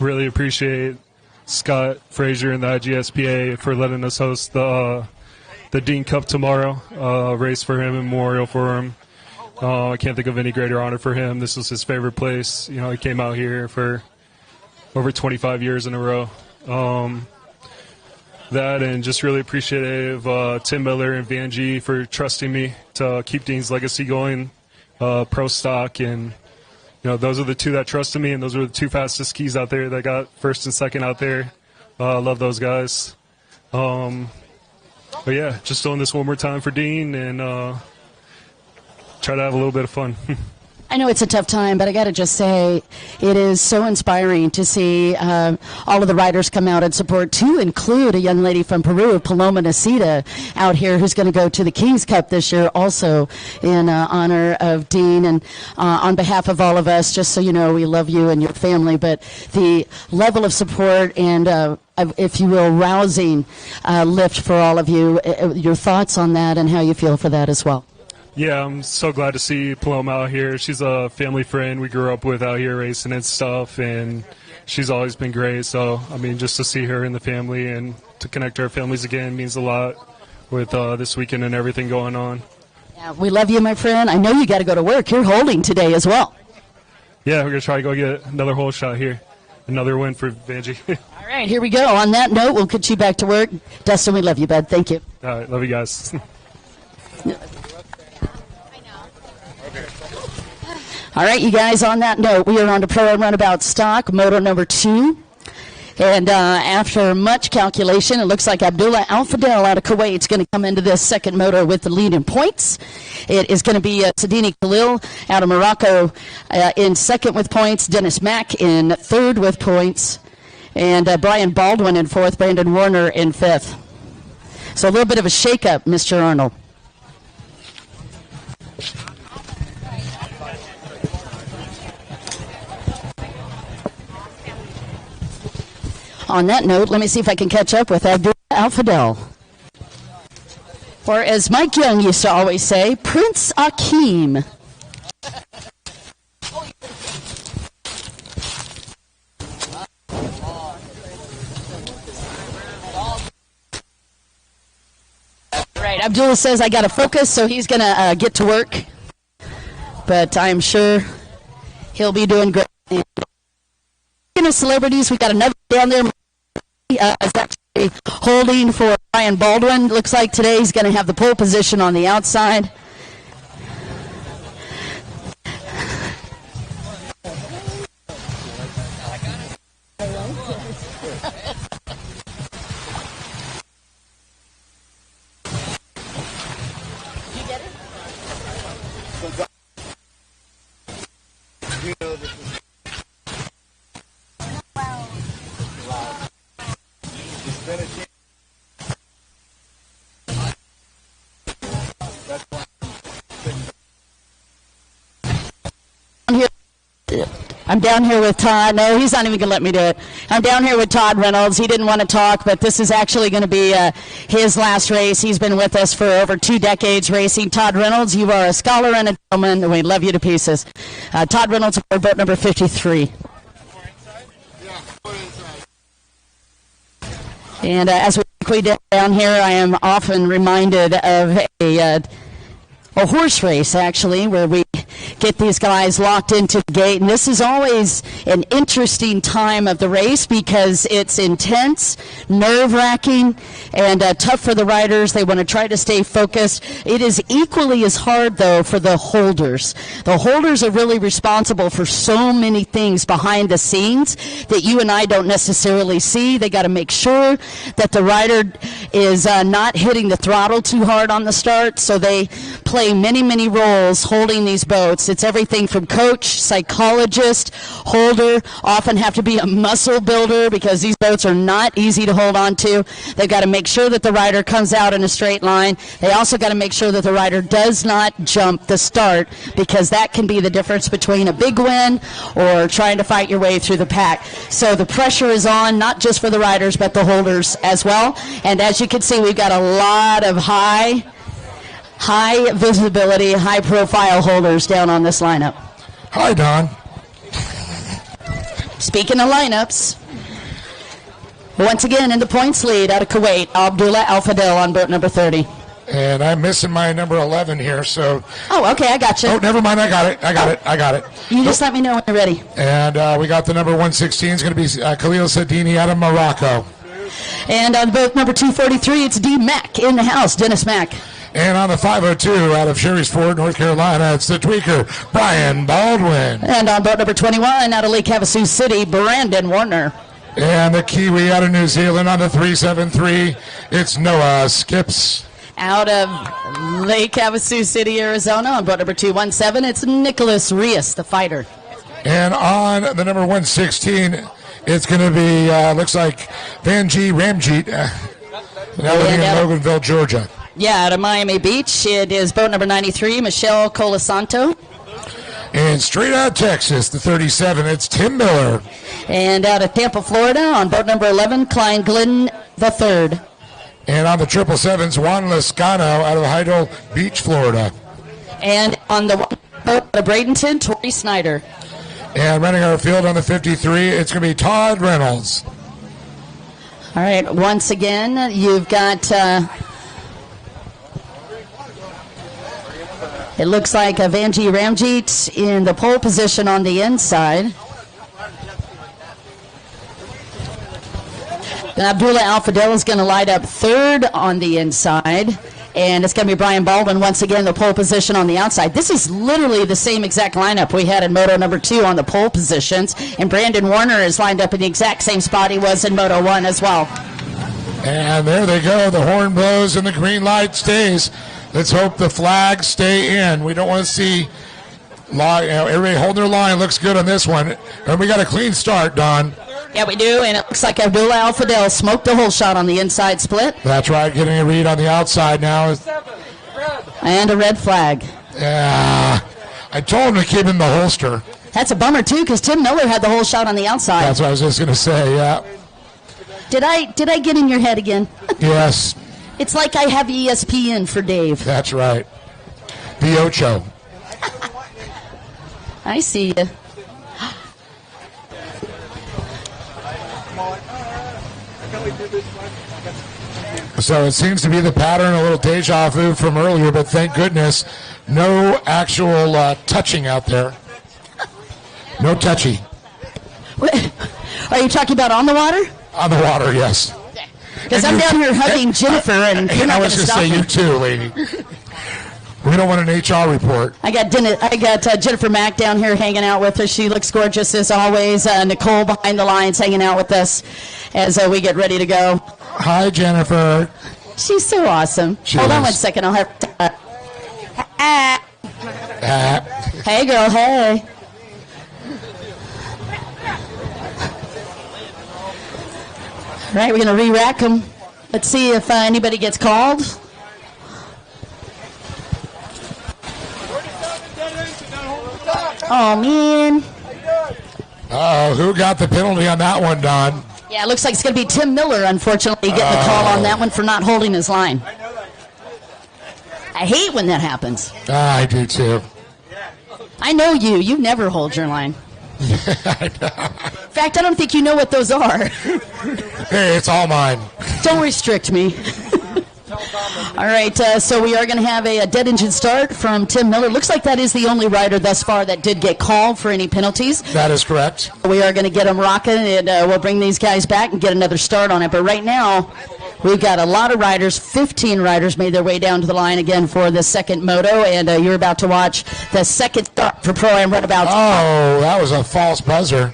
really appreciate Scott Frazier and the IJSBA for letting us host the Dean Cup tomorrow, race for him, memorial for him. I can't think of any greater honor for him. This was his favorite place. He came out here for over 25 years in a row. That and just really appreciative Tim Miller and Van G for trusting me to keep Dean's legacy going, pro stock, and those are the two that trusted me, and those were the two fastest skis out there that got first and second out there. Love those guys. But yeah, just doing this one more time for Dean and try to have a little bit of fun. I know it's a tough time, but I got to just say it is so inspiring to see all of the riders come out and support, to include a young lady from Peru, Paloma Nacida, out here who's going to go to the King's Cup this year also in honor of Dean. And on behalf of all of us, just so you know, we love you and your family, but the level of support and if you will, rousing lift for all of you, your thoughts on that and how you feel for that as well. Yeah, I'm so glad to see Paloma out here. She's a family friend we grew up with out here racing and stuff, and she's always been great. So, just to see her in the family and to connect our families again means a lot with this weekend and everything going on. Yeah, we love you, my friend. I know you got to go to work. You're holding today as well. Yeah, we're going to try to go get another hole shot here. Another win for Vanjie. All right, here we go. On that note, we'll get you back to work. Dustin, we love you, bud. Thank you. All right, love you guys. All right, you guys, on that note, we are on to ProAm Runabout Stock, Moto number 2. And after much calculation, it looks like Abdullah Al-Fadel out of Kuwait is going to come into this second moto with the lead in points. It is going to be Sadini Khalil out of Morocco in second with points, Dennis Mack in third with points, and Brian Baldwin in fourth, Brandon Warner in fifth. So a little bit of a shake-up, Mr. Arnold. On that note, let me see if I can catch up with Abdullah Al-Fadel. Or as Mike Young used to always say, Prince Akeem. Right, Abdullah says I got to focus, so he's going to get to work. But I'm sure he'll be doing great. Speaking of celebrities, we got another down there. Is actually holding for Brian Baldwin. Looks like today he's going to have the pole position on the outside. I'm down here with Todd. No, he's not even going to let me do it. I'm down here with Todd Reynolds. He didn't want to talk, but this is actually going to be his last race. He's been with us for over 2 decades racing. Todd Reynolds, you are a scholar and a gentleman, and we love you to pieces. Todd Reynolds, boat number 53. And as we down here, I am often reminded of a horse race, actually, where we get these guys locked into the gate. And this is always an interesting time of the race because it's intense, nerve-wracking, and tough for the riders. They want to try to stay focused. It is equally as hard, though, for the holders. The holders are really responsible for so many things behind the scenes that you and I don't necessarily see. They got to make sure that the rider is not hitting the throttle too hard on the start, so they play many, many roles holding these boats. It's everything from coach, psychologist, holder, often have to be a muscle builder because these boats are not easy to hold on to. They've got to make sure that the rider comes out in a straight line. They also got to make sure that the rider does not jump the start because that can be the difference between a big win or trying to fight your way through the pack. So the pressure is on, not just for the riders, but the holders as well. And as you can see, we've got a lot of high visibility, high profile holders down on this lineup. Hi, Don. Speaking of lineups, once again in the points lead out of Kuwait, Abdullah Al-Fadel on boat number 30. And I'm missing my number 11 here, so. Oh, okay, I got you. Oh, never mind, I got it. You just let me know when you're ready. And we got the number 116 is going to be Khalil Sadini out of Morocco. And on boat number 243, it's D. Mack in the house, Dennis Mack. And on the 502 out of Sherry'sford, North Carolina, it's the tweaker, Brian Baldwin. And on boat number 21 out of Lake Havasu City, Brandon Warner. And the Kiwi out of New Zealand on the 373, it's Noah Skips. Out of Lake Havasu City, Arizona, on boat number 217, it's Nicholas Rios, the fighter. And on the number 116, it's going to be, looks like Van G. Ramjeet, now living in Loganville, Georgia. Yeah, out of Miami Beach, it is boat number 93, Michelle Colasanto. And straight out of Texas, the 37, it's Tim Miller. And out of Tampa, Florida, on boat number 11, Klein Glidden III. And on the 777s, Juan Lascano out of Hydro Beach, Florida. And on the boat of Bradenton, Tori Snyder. And running our field on the 53, it's going to be Todd Reynolds. All right, once again, you've got... it looks like Vanji Ramjeet in the pole position on the inside. And Abdullah Al-Fadel is going to light up third on the inside. And it's going to be Brian Baldwin once again, the pole position on the outside. This is literally the same exact lineup we had in Moto number 2 on the pole positions. And Brandon Warner is lined up in the exact same spot he was in Moto 1 as well. And there they go. The horn blows and the green light stays. Let's hope the flags stay in. We don't want to see everybody holding their line. Looks good on this one. And we got a clean start, Don. Yeah, we do, and it looks like Abdullah Al-Fadel smoked the whole shot on the inside split. That's right, getting a read on the outside now. And a red flag. Yeah, I told him to keep in the holster. That's a bummer, too, because Tim Miller had the whole shot on the outside. That's what I was just going to say, yeah. Did I get in your head again? Yes. It's like I have ESPN for Dave. That's right. The Ocho. I see you. So it seems to be the pattern, a little deja vu from earlier, but thank goodness, no actual touching out there. No touchy. Are you talking about on the water? On the water, yes. Because I'm down here hugging Jennifer, and you're not going to stop me. I was going to say you too, lady. We don't want an HR report. I got Jennifer Mack down here hanging out with us. She looks gorgeous as always. Nicole behind the lines hanging out with us as we get ready to go. Hi, Jennifer. She's so awesome. Hold on one second. I'll have Hey, girl. Hey. All right, we're going to re-rack them. Let's see if anybody gets called. Oh, man. Oh, who got the penalty on that one, Don? Yeah, it looks like it's going to be Tim Miller, unfortunately, getting the call on that one for not holding his line. I hate when that happens. I do, too. I know you. You never hold your line. In fact, I don't think you know what those are. Hey, it's all mine. Don't restrict me. All right, so we are going to have a dead engine start from Tim Miller. Looks like that is the only rider thus far that did get called for any penalties. That is correct. We are going to get them rocking, and we'll bring these guys back and get another start on it. But right now, we've got a lot of riders. 15 riders made their way down to the line again for the second moto, and you're about to watch the second start for ProAm Runabout. Oh, that was a false buzzer.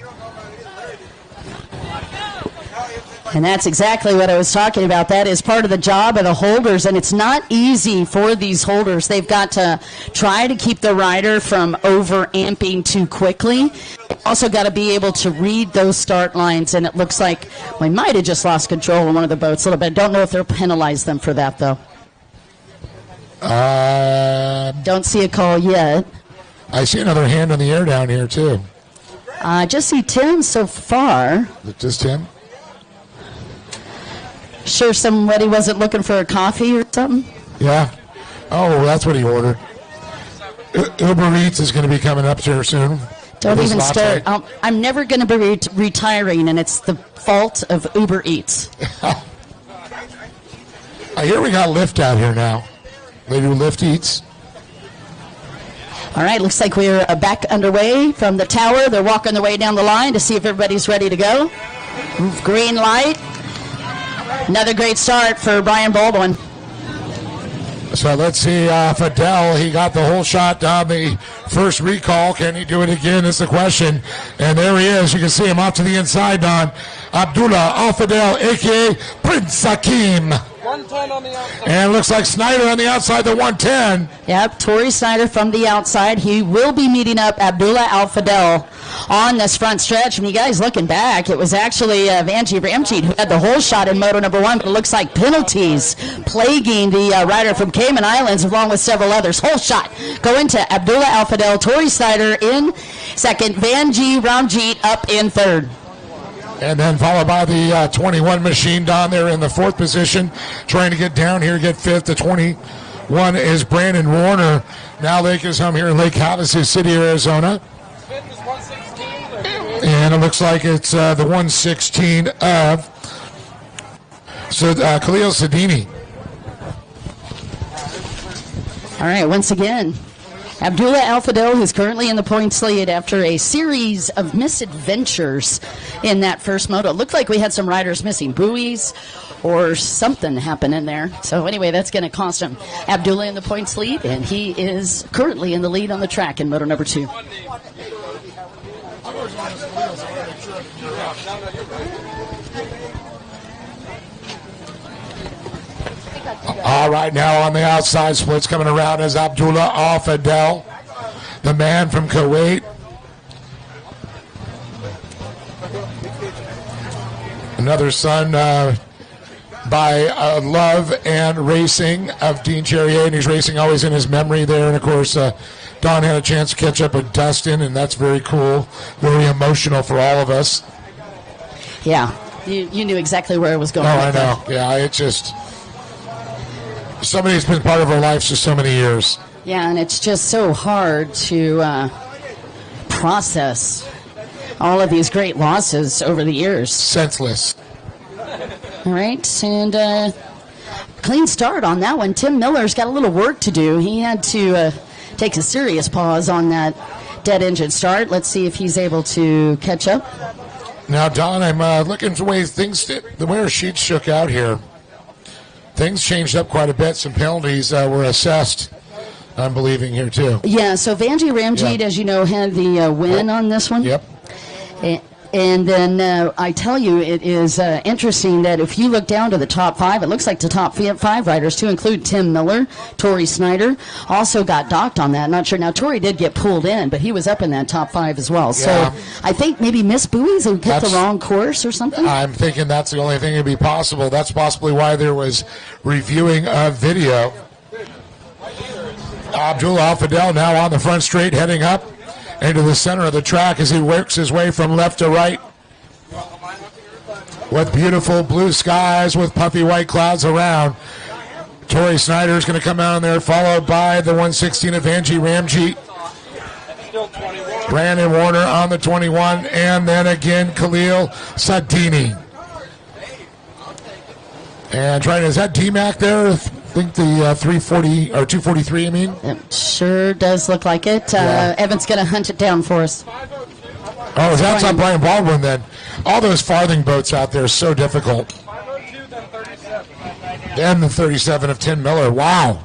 And that's exactly what I was talking about. That is part of the job of the holders, and it's not easy for these holders. They've got to try to keep the rider from over-amping too quickly. They've also got to be able to read those start lines, and it looks like we might have just lost control of one of the boats a little bit. Don't know if they'll penalize them for that, though. Don't see a call yet. I see another hand on the air down here, too. Just see Tim so far. Just Tim? Sure somebody wasn't looking for a coffee or something? Yeah. Oh, that's what he ordered. Uber Eats is going to be coming up here soon. Don't even start. I'm never going to be retiring, and it's the fault of Uber Eats. I hear we got Lyft out here now. They do Lyft Eats. All right, looks like we're back underway from the tower. They're walking their way down the line to see if everybody's ready to go. Green light. Another great start for Brian Baldwin. So let's see, Fidel, he got the whole shot down the first recall. Can he do it again is the question. And there he is. You can see him off to the inside, Don. Abdullah Al-Fadel, a.k.a. Prince Hakim. 110 on the outside. And it looks like Snyder on the outside, the 110. Yep, Torrey Snyder from the outside. He will be meeting up Abdullah Al-Fadel on this front stretch. When you guys looking back, it was actually Vanjie Ramjeet who had the whole shot in Moto number 1, but it looks like penalties plaguing the rider from Cayman Islands along with several others. Whole shot going to Abdullah Al-Fadel, Torrey Snyder in second, Vanjie Ramjeet up in third. And then followed by the 21 machine down there in the fourth position, trying to get down here, get fifth. The 21 is Brandon Warner. Now Lake is home here in Lake Havasu City, Arizona. And it looks like it's the 116 of Khalil Sadini. All right, once again, Abdullah Al-Fadel, who's currently in the points lead after a series of misadventures in that first moto. It looked like we had some riders missing buoys or something happening there. So anyway, that's going to cost him. Abdullah in the points lead, and he is currently in the lead on the track in moto number 2. All right, now on the outside splits coming around is Abdullah Al-Fadel, the man from Kuwait. Another son by love and racing of Dean Charrier, and he's racing always in his memory there. And of course, Don had a chance to catch up with Dustin, and that's very cool, very emotional for all of us. Yeah, you knew exactly where it was going. Oh, I know. Yeah, it's just somebody who's been part of our lives for so many years. Yeah, and it's just so hard to process all of these great losses over the years. Senseless. All right, and clean start on that one. Tim Miller's got a little work to do. He had to take a serious pause on that dead engine start. Let's see if he's able to catch up. Now, Don, I'm looking for ways the way our sheets shook out here. Things changed up quite a bit. Some penalties were assessed, I'm believing, here, too. Yeah, so Vanjie Ramjeet, as you know, had the win on this one. Yep. And then I tell you, it is interesting that if you look down to the top 5, it looks like the top 5 riders, to include Tim Miller, Torrey Snyder, also got docked on that. Not sure. Now, Torrey did get pulled in, but he was up in that top 5 as well. Yeah. So I think maybe missed buoys and hit the wrong course or something. I'm thinking that's the only thing that would be possible. That's possibly why there was reviewing of video. Abdullah Al-Fadel now on the front straight, heading up into the center of the track as he works his way from left to right with beautiful blue skies with puffy white clouds around. Torrey Snyder is going to come out in there, followed by the 116 of Vanjie Ramjeet. Brandon Warner on the 21, and then again Khalil Sadini. And trying, is that D-Mac there? I think the 340 or 243, I mean. It sure does look like it. Evan's going to hunt it down for us. Oh, that's on Brian Baldwin then. All those farthing boats out there are so difficult. And the 37 of Tim Miller. Wow.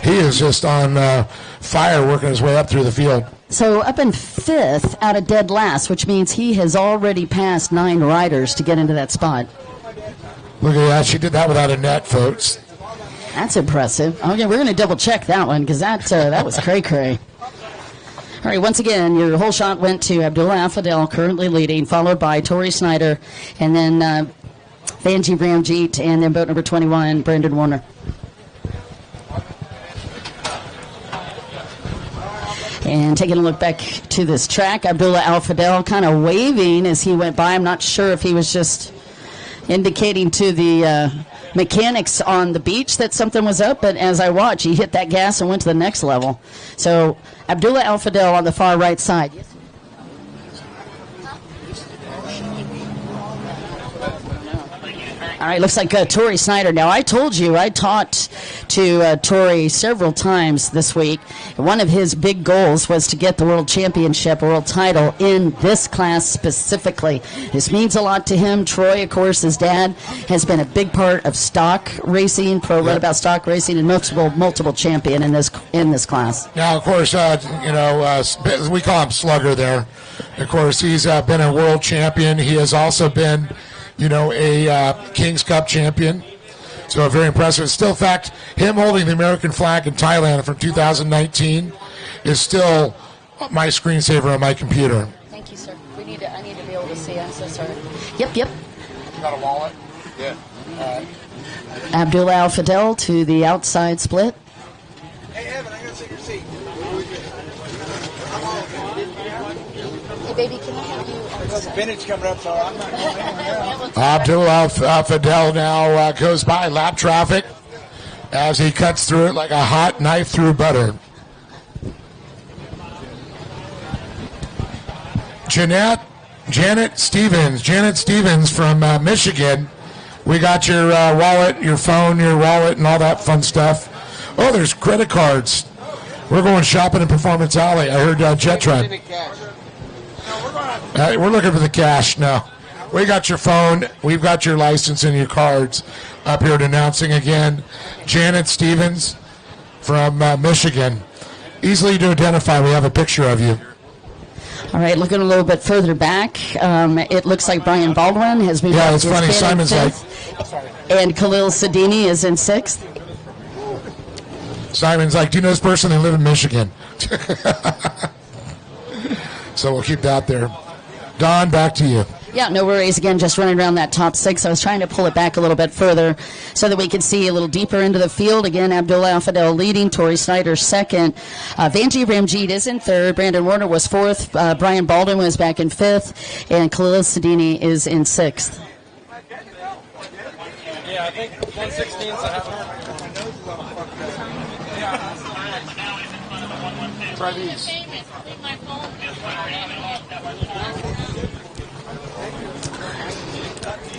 He is just on fire working his way up through the field. So up in 5th out of dead last, which means he has already passed 9 riders to get into that spot. Look at that. She did that without a net, folks. That's impressive. Okay, we're going to double check that one because that was cray-cray. All right, once again, your whole shot went to Abdullah Al-Fadel, currently leading, followed by Torrey Snyder, and then Vanjie Ramjeet, and then boat number 21, Brandon Warner. And taking a look back to this track, Abdullah Al-Fadel kind of waving as he went by. I'm not sure if he was just indicating to the mechanics on the beach that something was up, but as I watch, he hit that gas and went to the next level. So Abdullah Al-Fadel on the far right side. All right, looks like Torrey Snyder. Now, I told you, I talked to Torrey several times this week. One of his big goals was to get the world championship, world title in this class specifically. This means a lot to him. Troy, of course, his dad, has been a big part of stock racing, pro runabout stock racing, and multiple champion in this class. Now, of course, we call him Slugger there. Of course, he's been a world champion. He has also been a King's Cup champion. So very impressive. Still, in fact, him holding the American flag in Thailand from 2019 is still my screensaver on my computer. Thank you, sir. I need to be able to see. I'm so sorry. Yep. You got a wallet? Yeah. Abdullah Al-Fadel to the outside split. Hey, Evan, I got to take your seat. Hey, baby, can I have you? There's a vintage coming up, so I'm not going anywhere. Abdullah Al-Fadel now goes by lap traffic as he cuts through it like a hot knife through butter. Janet Stevens from Michigan. We got your wallet, your phone, your wallet, and all that fun stuff. Oh, there's credit cards. We're going shopping in Performance Alley. I heard Jet tried. We're looking for the cash now. We got your phone. We've got your license and your cards up here announcing again. Janet Stevens from Michigan. Easily to identify. We have a picture of you. All right, looking a little bit further back, it looks like Brian Baldwin has moved up. Yeah, it's funny. Simon's like... And Khalil Sadini is in 6th. Simon's like, do you know this person? They live in Michigan. So we'll keep that there. Don, back to you. Yeah, no worries. Again, just running around that top 6. I was trying to pull it back a little bit further so that we could see a little deeper into the field. Again, Abdullah Al-Fadel leading, Torrey Snyder 2nd. Vanjie Ramjeet is in 3rd. Brandon Warner was 4th. Brian Baldwin was back in 5th. And Khalil Sadini is in 6th. Yeah, I think 116's Try these.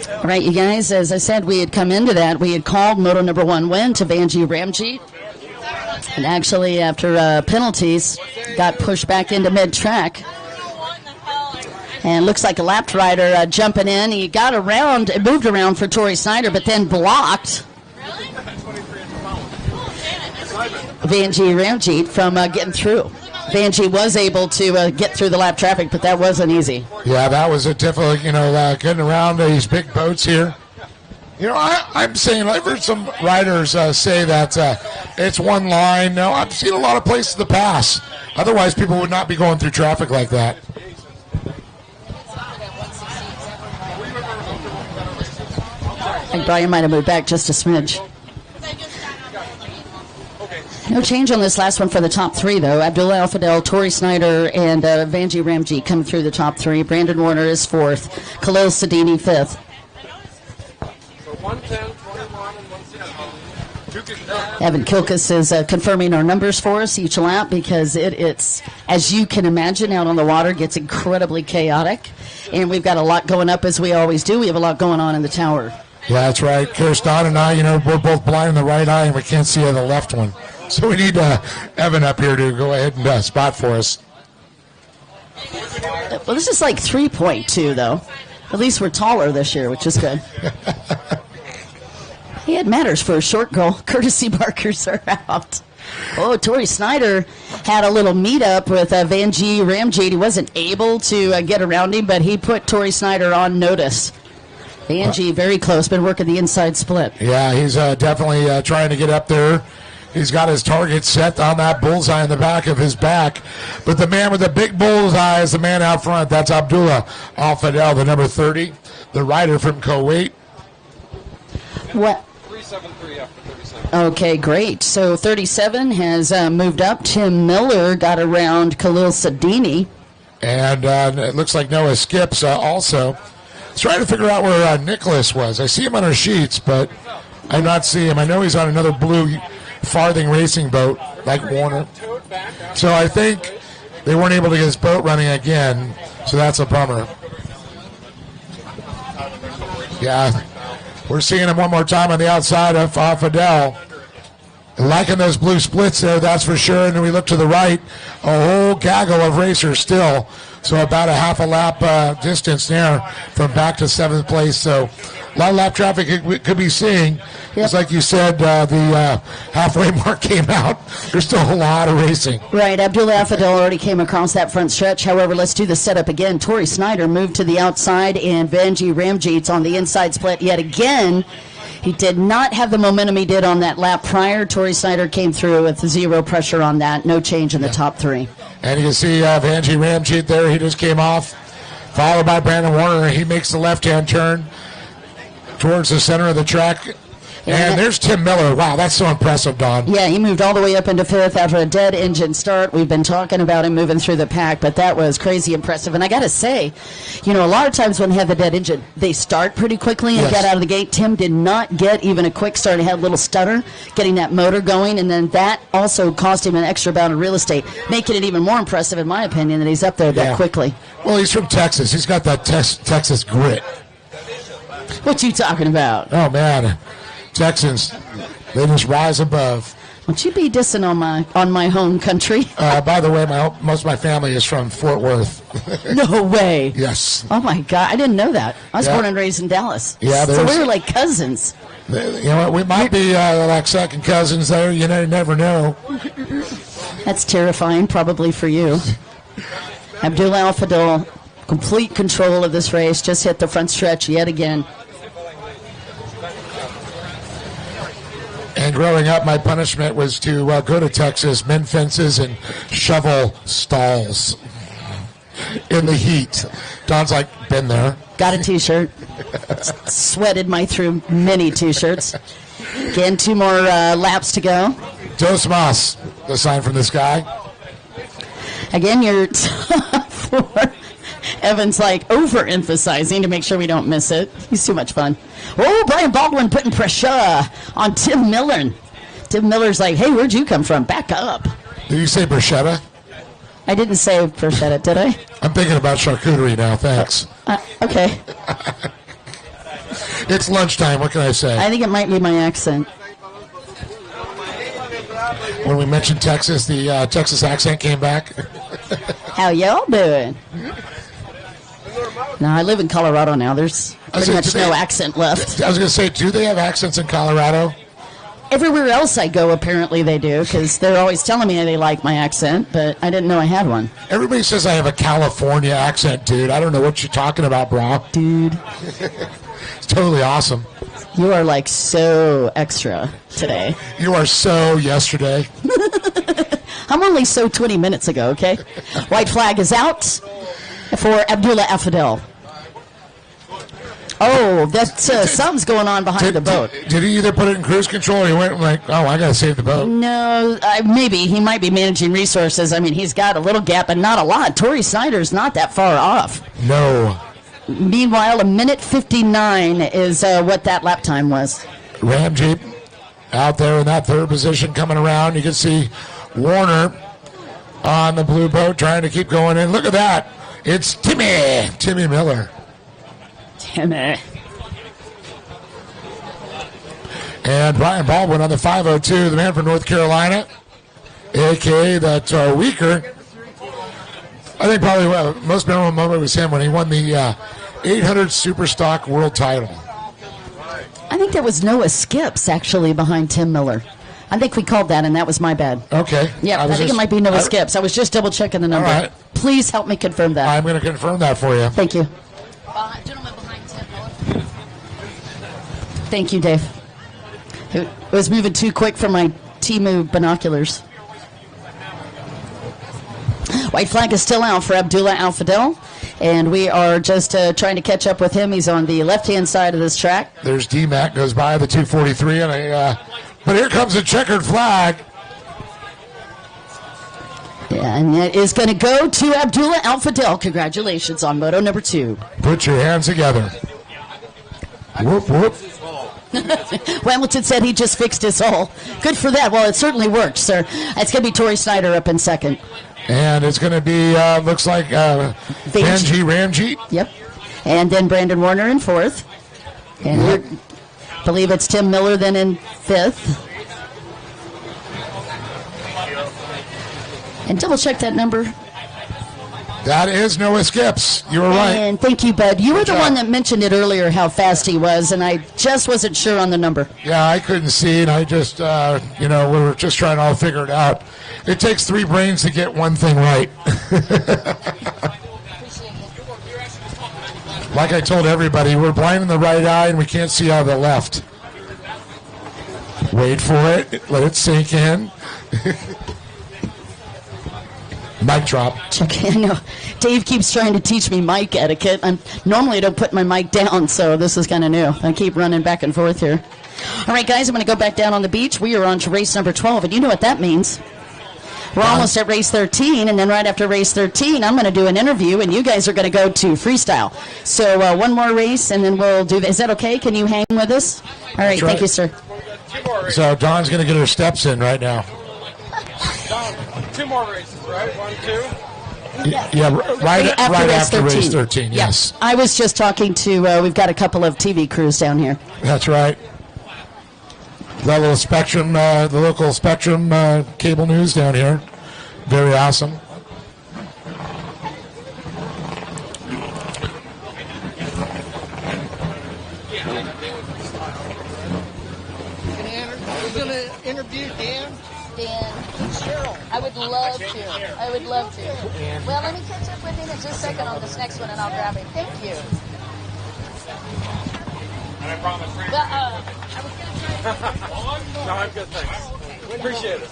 All right, you guys, as I said, we had come into that. We had called moto number 1 win to Vanjie Ramjeet. And actually, after penalties, got pushed back into mid-track. And looks like a lapped rider jumping in. He got around, moved around for Torrey Snyder, but then blocked Vanjie Ramjeet from getting through. Vanjie was able to get through the lap traffic, but that wasn't easy. Yeah, that was a difficult, getting around these big boats here. I'm saying, I've heard some riders say that it's one line. No, I've seen a lot of places to pass. Otherwise, people would not be going through traffic like that. I think Brian might have moved back just a smidge. No change on this last one for the top 3, though. Abdullah Al-Fadel, Torrey Snyder, and Vanjie Ramjeet coming through the top 3. Brandon Warner is 4th. Khalil Sadini 5th. So 110, 21, and 116. Evan Kilkus is confirming our numbers for us each lap because it's, as you can imagine, out on the water gets incredibly chaotic. And we've got a lot going up, as we always do. We have a lot going on in the tower. Yeah, that's right. Kirsten and I, we're both blind in the right eye, and we can't see the left one. So we need Evan up here to go ahead and spot for us. Well, this is like 3.2, though. At least we're taller this year, which is good. Yeah, it matters for a short girl. Courtesy markers are out. Oh, Torrey Snyder had a little meet-up with Vanjie Ramjeet. He wasn't able to get around him, but he put Torrey Snyder on notice. Vanjie, very close, been working the inside split. Yeah, he's definitely trying to get up there. He's got his target set on that bullseye in the back of his back. But the man with the big bullseye is the man out front. That's Abdullah Al-Fadel, the number 30, the rider from Kuwait. What? 373 after 37. Okay, great. So 37 has moved up. Tim Miller got around Khalil Sadini. And it looks like Noah Skips also. Trying to figure out where Nicholas was. I see him on our sheets, but I not see him. I know he's on another blue farthing racing boat like Warner. So I think they weren't able to get his boat running again, so that's a bummer. Yeah, we're seeing him one more time on the outside of Fadel. Liking those blue splits there, that's for sure. And then we look to the right, a whole gaggle of racers still. So about a half a lap distance there from back to 7th place. So a lot of lap traffic could be seeing. Just like you said, the halfway mark came out. There's still a lot of racing. Right, Abdullah Al-Fadel already came across that front stretch. However, let's do the setup again. Torrey Snyder moved to the outside, and Vanjie Ramjeet's on the inside split yet again. He did not have the momentum he did on that lap prior. Torrey Snyder came through with zero pressure on that. No change in the top 3. And you can see Vanjie Ramjeet there. He just came off, followed by Brandon Warner. He makes the left-hand turn towards the center of the track. And there's Tim Miller. Wow, that's so impressive, Don. Yeah, he moved all the way up into 5th after a dead engine start. We've been talking about him moving through the pack, but that was crazy impressive. And I got to say, a lot of times when they have the dead engine, they start pretty quickly and get out of the gate. Tim did not get even a quick start. He had a little stutter getting that motor going, and then that also cost him an extra bound of real estate, making it even more impressive, in my opinion, that he's up there that quickly. Well, he's from Texas. He's got that Texas grit. What you talking about? Oh, man. Texans, They just rise above. Won't you be dissing on my home country? By the way, most of my family is from Fort Worth. No way. Yes. Oh my God, I didn't know that. I was born and raised in Dallas. Yeah, so we were like cousins. You know what? We might be like second cousins there. You never know. That's terrifying, probably for you. Abdullah Al-Fadl, complete control of this race. Just hit the front stretch yet again. And growing up, my punishment was to go to Texas, mend fences, and shovel stalls in the heat. Don's like, been there. Got a T-shirt. Sweated my through many T-shirts. Again, 2 more laps to go. Dos Mas, the sign from this guy. Again, you're for Evan's like overemphasizing to make sure we don't miss it. He's too much fun. Oh, Brian Baldwin putting pressure on Tim Miller. Tim Miller's like, hey, where'd you come from? Back up. Did you say bruschetta? I didn't say bruschetta, did I? I'm thinking about charcuterie now, thanks. Okay. It's lunchtime, what can I say? I think it might be my accent. When we mentioned Texas, the Texas accent came back. How y'all doing? No, I live in Colorado now. There's pretty much no accent left. I was going to say, do they have accents in Colorado? Everywhere else I go, apparently they do, because they're always telling me they like my accent, but I didn't know I had one. Everybody says I have a California accent, dude. I don't know what you're talking about, bro. Dude. It's totally awesome. You are like so extra today. You are so yesterday. I'm only so 20 minutes ago, okay? White flag is out for Abdullah Al-Fadl. Oh, that's something's going on behind the boat. Did he either put it in cruise control or he went like, oh, I got to save the boat? No, maybe. He might be managing resources. I mean, he's got a little gap, but not a lot. Torrey Snyder's not that far off. No. Meanwhile, 1:59 is what that lap time was. Ram Jeep out there in that third position coming around. You can see Warner on the blue boat trying to keep going in. Look at that. It's Timmy Miller. Timmy. And Brian Baldwin on the 502, the man from North Carolina, a.k.a. that weaker. I think probably most memorable moment was him when he won the 800 Superstock World title. I think there was Noah Skips, actually, behind Tim Miller. I think we called that, and that was my bad. Okay. Yeah, I think it might be Noah Skips. I was just double-checking the number. All right. Please help me confirm that. I'm going to confirm that for you. Thank you. Gentleman behind Tim Miller. Thank you, Dave. It was moving too quick for my Temu binoculars. White flag is still out for Abdullah Al-Fadl, and we are just trying to catch up with him. He's on the left-hand side of this track. There's D-Mac, goes by the 243, and but here comes a checkered flag. Yeah, and it is going to go to Abdullah Al-Fadl. Congratulations on moto number 2. Put your hands together. Whoop, whoop. Hamilton said he just fixed his hole. Good for that. Well, it certainly worked, sir. It's going to be Torrey Snyder up in second. And it's going to be, looks like Benji Ramjeet. Yep. And then Brandon Warner in fourth. And I believe it's Tim Miller then in fifth. And double check that number. That is Noah Skips. You were right. And thank you, Bud. You were the one that mentioned it earlier, how fast he was, and I just wasn't sure on the number. Yeah, I couldn't see, and I just, we were just trying to all figure it out. It takes 3 brains to get one thing right. Like I told everybody, we're blind in the right eye, and we can't see out of the left. Wait for it. Let it sink in. Mic drop. I know. Dave keeps trying to teach me mic etiquette. Normally I don't put my mic down, so this is kind of new. I keep running back and forth here. All right, guys, I'm going to go back down on the beach. We are on to race number 12, and you know what that means. We're almost at race 13, and then right after race 13, I'm going to do an interview, and you guys are going to go to freestyle. So one more race, and then we'll do that. Is that okay? Can you hang with us? All right, thank you, sir. So Dawn's going to get her steps in right now. Don, 2 more races, right? 1, 2? Yeah, right after race 13, yes. I was just talking to, we've got a couple of TV crews down here. That's right. The little Spectrum, the local Spectrum cable news down here. Very awesome. We're going to interview Dan. Cheryl. I would love to. I would love to. Well, let me catch up with him in just a second on this next one, and I'll grab him. Thank you. And I promise. Well, I was going to try. No, I'm good, thanks. Appreciate it.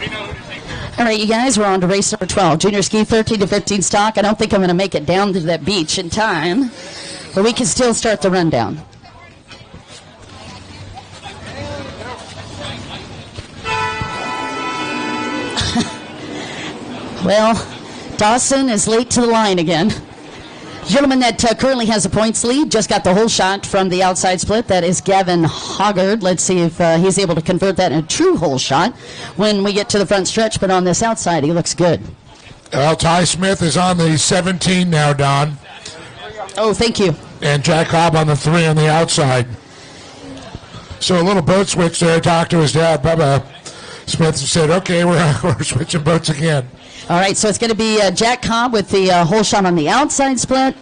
We know who to take care of. All right, you guys, we're on to race number 12. Junior ski 13 to 15 stock. I don't think I'm going to make it down to that beach in time, but we can still start the rundown. Well, Dawson is late to the line again. Gentleman that currently has a points lead just got the whole shot from the outside split. That is Gavin Hoggard. Let's see if he's able to convert that in a true whole shot when we get to the front stretch. But on this outside, he looks good. Well, Ty Smith is on the 17 now, Don. Oh, thank you. And Jack Cobb on the 3 on the outside. So a little boat switch there. Talked to his dad, Bubba Smith, and said, okay, we're switching boats again. All right, so it's going to be Jack Cobb with the whole shot on the outside split.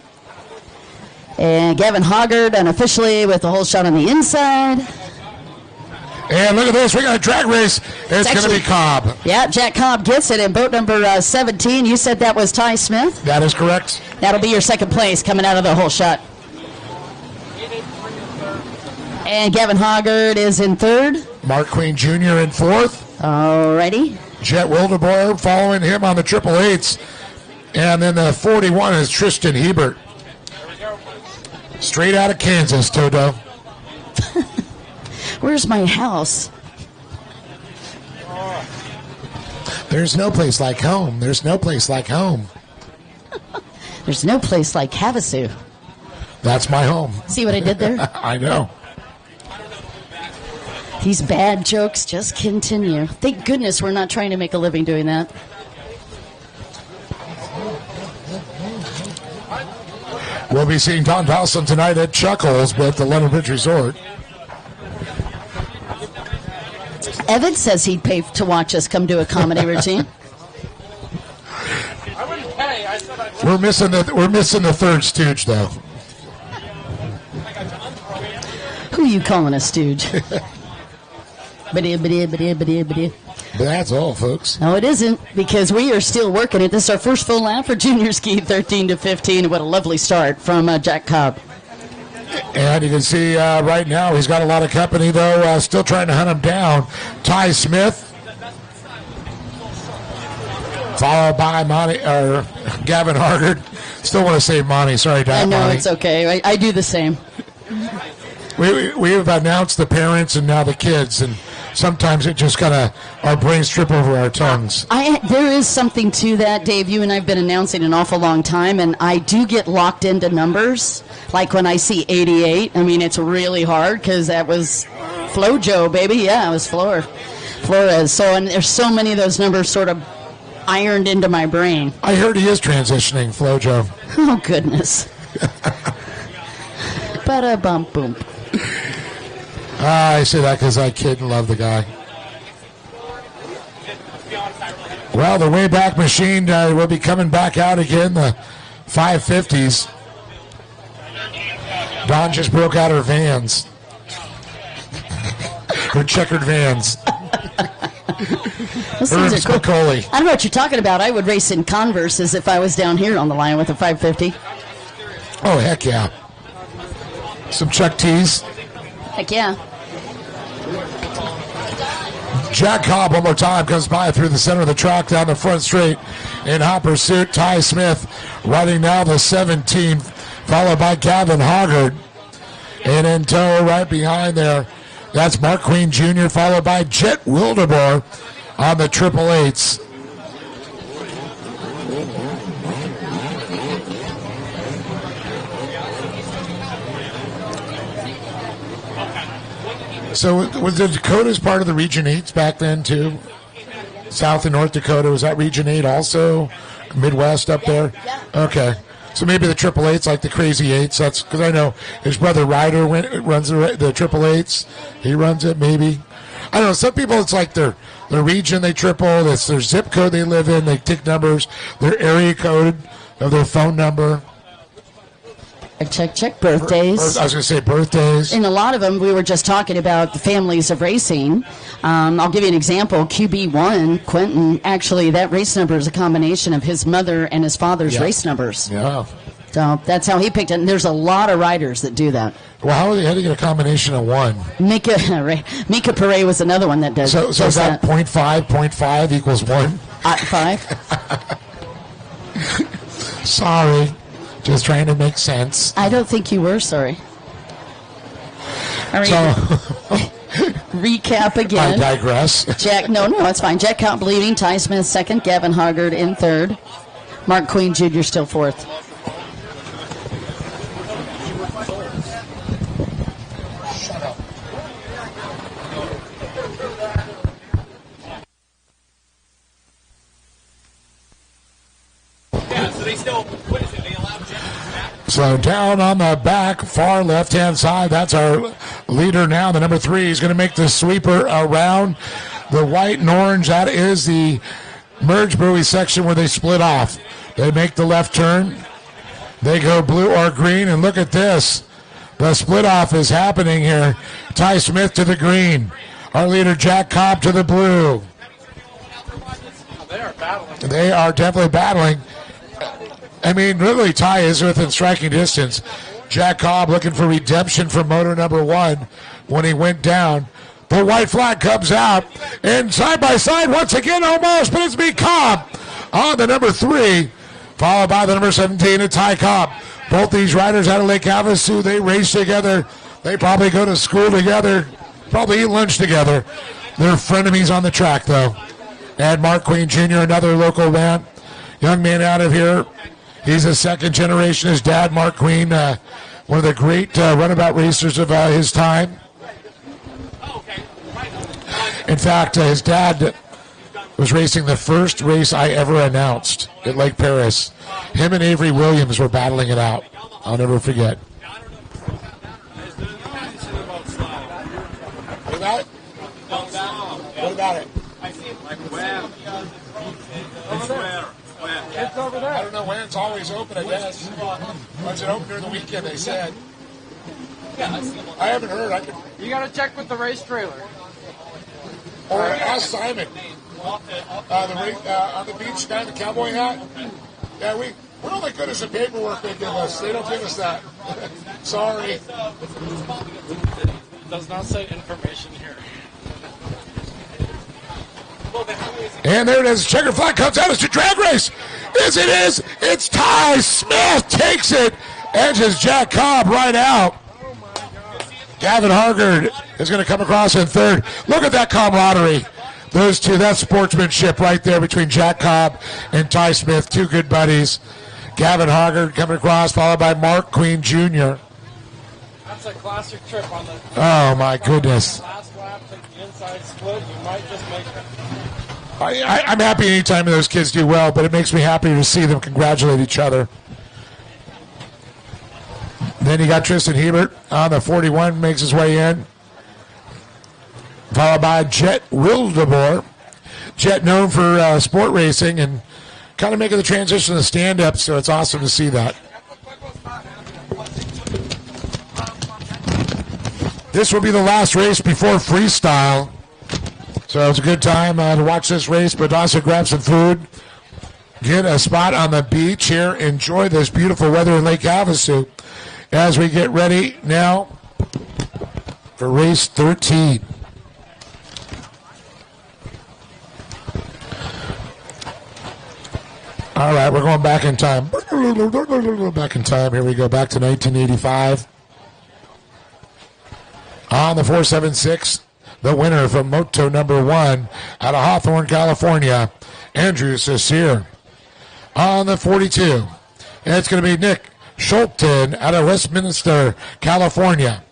And Gavin Hoggard unofficially with the whole shot on the inside. And look at this. We got a drag race. It's going to be Cobb. Yeah, Jack Cobb gets it in boat number 17. You said that was Ty Smith? That is correct. That'll be your second place coming out of the whole shot. And Gavin Hoggard is in third. Mark Queen Jr. in fourth. All righty. Jet Wildeboer following him on the 888s. And then the 41 is Tristan Hebert. Straight out of Kansas, Toto. Where's my house? There's no place like home. There's no place like home. There's no place like Havasu. That's my home. See what I did there? I know. These bad jokes just continue. Thank goodness we're not trying to make a living doing that. We'll be seeing Don Dawson tonight at Chuckles at the London Bridge Resort. Evan says he'd pay to watch us come do a comedy routine. I wouldn't pay. I said I'd We're missing the third stooge, though. Who are you calling a stooge? But that's all, folks. No, it isn't, because we are still working it. This is our first full lap for junior ski 13 to 15. What a lovely start from Jack Cobb. And you can see right now he's got a lot of company, though, still trying to hunt him down. Ty Smith, followed by Gavin Hoggard. Still want to say Monty. Sorry, Dad. I know, Monty. it's okay. I do the same. We have announced the parents and now the kids, and sometimes it just kind of, our brains trip over our tongues. There is something to that, Dave. You and I have been announcing an awful long time, and I do get locked into numbers. Like when I see 88, I mean, it's really hard because that was Flojo, baby. Yeah, it was Flores. So, and there's so many of those numbers sort of ironed into my brain. I heard he is transitioning, Flojo. Oh, goodness. Ba-da-bum-boom. I say that because I kid and love the guy. Well, the Wayback Machine will be coming back out again, the 550s. Dawn just broke out her Vans. Her checkered Vans. Those things are cool. McCauley. I don't know what you're talking about. I would race in Converse if I was down here on the line with a 550. Oh, heck yeah. Some Chuck T's. Heck yeah. Jack Cobb one more time comes by through the center of the track down the front straight in hot pursuit. Ty Smith riding now the 17, followed by Gavin Hoggard. And in tow right behind there, that's Mark Queen Jr., followed by Jet Wildeboer on the 888s. So was the Dakotas part of the Region 8s back then too? South and North Dakota, was that Region 8 also? Midwest up there? Okay. So maybe the Triple Eights, like the Crazy Eights. That's because I know his brother Ryder runs the Triple Eights. He runs it, maybe. I don't know. Some people, it's like their region they triple. That's their zip code they live in. They take numbers. Their area code of their phone number. Check birthdays. I was going to say birthdays. And a lot of them, we were just talking about the families of racing. I'll give you an example. QB1, Quentin, actually, that race number is a combination of his mother and his father's race numbers. Yeah. So that's how he picked it. And there's a lot of riders that do that. Well, how do you get a combination of 1? Mika Perret was another one that does. So is that 0.5 equals 1? 5. Sorry. Just trying to make sense. I don't think you were, sorry. All right. So, recap again. I digress. No, it's fine. Jack Cobb leading, Ty Smith second, Gavin Hargard in third, Mark Queen Jr. still fourth. So down on the back, far left-hand side, that's our leader now. The number 3 is going to make the sweeper around the white and orange. That is the merge buoy section where they split off. They make the left turn. They go blue or green, and look at this. The split off is happening here. Ty Smith to the green. Our leader, Jack Cobb, to the blue. They are definitely battling. I mean, really, Ty is within striking distance. Jack Cobb looking for redemption from moto number 1 when he went down. The white flag comes out, and side by side once again almost, but it's me, Cobb, on the number 3, followed by the number 17, and Ty Cobb. Both these riders out of Lake Havasu, they race together. They probably go to school together, probably eat lunch together. They're frenemies on the track, though. And Mark Queen Jr., another local man, young man out of here. He's a second generation. His dad, Mark Queen, one of the great runabout racers of his time. In fact, his dad was racing the first race I ever announced at Lake Paris. Him and Avery Williams were battling it out. I'll never forget. What about it? What about it? It's over there. I don't know when it's always open, I guess. It's open during the weekend, they said. I haven't heard. You got to check with the race trailer. Or ask Simon. On the beach guy in the cowboy hat. Yeah, we're only good as the paperwork they give us. They don't give us that. Sorry. It does not say information here. And there it is. Checker flag comes out. It's a drag race. Yes, it is. It's Ty Smith takes it. Edges Jack Cobb right out. Gavin Hargard is going to come across in third. Look at that camaraderie. Those two, that sportsmanship right there between Jack Cobb and Ty Smith. Two good buddies. Gavin Hargard coming across, followed by Mark Queen Jr. That's a classic trip on the... Oh, my goodness. Last lap, take the inside split. You might just make it. I'm happy anytime those kids do well, but it makes me happy to see them congratulate each other. Then you got Tristan Hebert on the 41, makes his way in. Followed by Jet Wildeboer. Jet known for sport racing and kind of making the transition to stand-up, so it's awesome to see that. This will be the last race before freestyle. So it's a good time to watch this race, but also grab some food, get a spot on the beach here, enjoy this beautiful weather in Lake Havasu as we get ready now for race 13. All right, we're going back in time. Back in time. Here we go, back to 1985. On the 476. The winner from moto number 1 out of Hawthorne, California, Andrew Cecere. On the 42, and it's going to be Nick Schulten out of Westminster, California.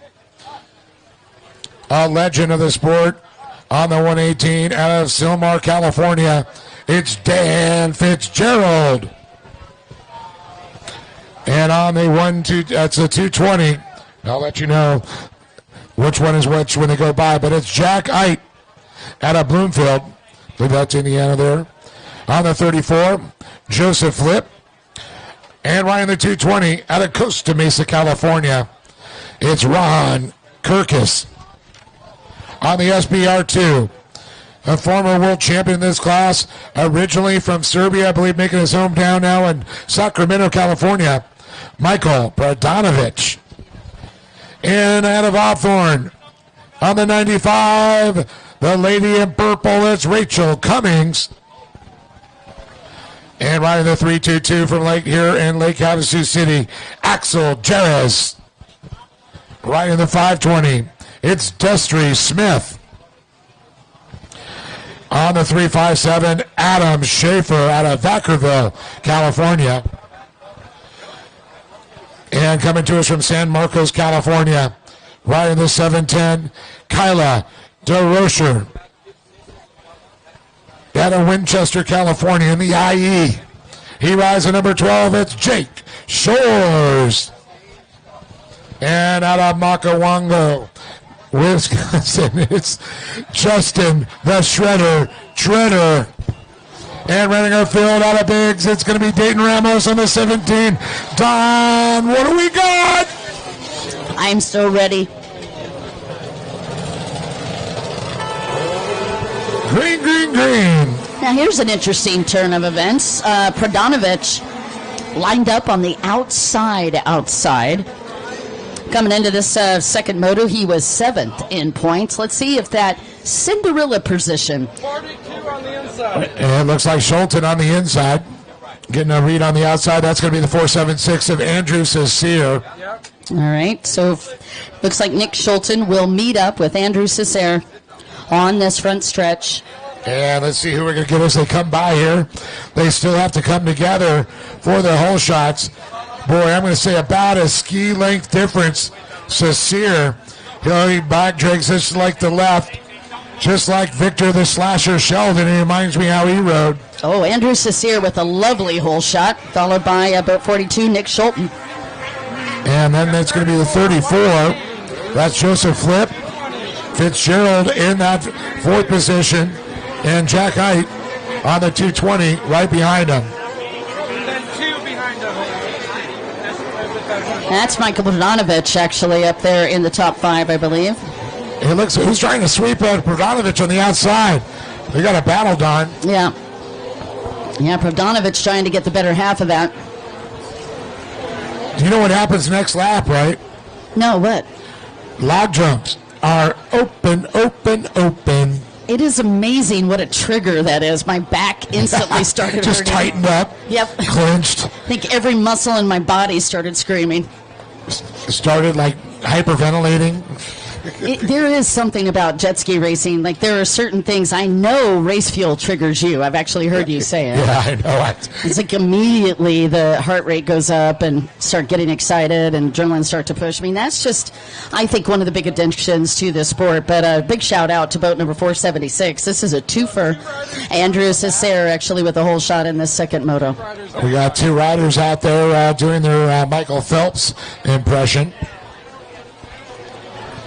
A legend of the sport on the 118 out of Sylmar, California. It's Dan Fitzgerald. And on the that's a 220. I'll let you know which one is which when they go by, but it's Jack Ite out of Bloomfield. I believe that's Indiana there. On the 34, Joseph Flip. And right in the 220 out of Costa Mesa, California, it's Ron Kirkus. On the SBR2, a former world champion in this class, originally from Serbia, I believe, making his hometown now in Sacramento, California, Michael Brodanovic. And out of Hawthorne, on the 95, the lady in purple, it's Rachel Cummings. And right in the 322 from here in Lake Havasu City, Axel Jerez. Right in the 520, it's Destry Smith. On the 357, Adam Schaefer out of Vacaville, California. And coming to us from San Marcos, California, right in the 710, Kyla DeRocher. Out of Winchester, California in the IE. He rides at number 12, it's Jake Shores. And out of Makawongo, Wisconsin, it's Justin the Shredder Treader. And running our field out of Biggs, it's going to be Dayton Ramos on the 17. Don, what do we got? I'm so ready. Green, green, green. Now here's an interesting turn of events. Prodanovic lined up on the outside. Coming into this second moto, he was 7th in points. Let's see if that Cinderella position. 42 on the inside. And it looks like Schulten on the inside. Getting a read on the outside. That's going to be the 476 of Andrew Cesare. Yep. All right, so looks like Nick Schulten will meet up with Andrew Cesare on this front stretch. And let's see who we're going to get as they come by here. They still have to come together for their hole shots. Boy, I'm going to say about a ski length difference. Cesare, he back drags just like the left, just like Victor the Slasher Sheldon. He reminds me how he rode. Oh, Andrew Cesare with a lovely hole shot, followed by about 42, Nick Schulten. And then that's going to be the 34. That's Joseph Flip. Fitzgerald in that 4th position. And Jack Ite on the 220 right behind him. And then 2 behind him. That's Michael Brodanovic actually up there in the top 5, I believe. It looks, who's trying to sweep Brodanovic on the outside? They got a battle, Don. Yeah. Yeah, Brodanovic trying to get the better half of that. Do you know what happens next lap, right? No, what? Log jumps are open. It is amazing what a trigger that is. My back instantly started just hurting. Tightened up. Yep. Clenched. I think every muscle in my body started screaming. Started like hyperventilating. There is something about jet ski racing. Like there are certain things. I know race fuel triggers you. I've actually heard you say it. Yeah, I know. It's like immediately the heart rate goes up and start getting excited and adrenaline start to push. I mean, that's just, I think, one of the big addictions to this sport. But a big shout out to boat number 476. This is a twofer. Andrew Cesare actually with a whole shot in this second moto. We got 2 riders out there doing their Michael Phelps impression.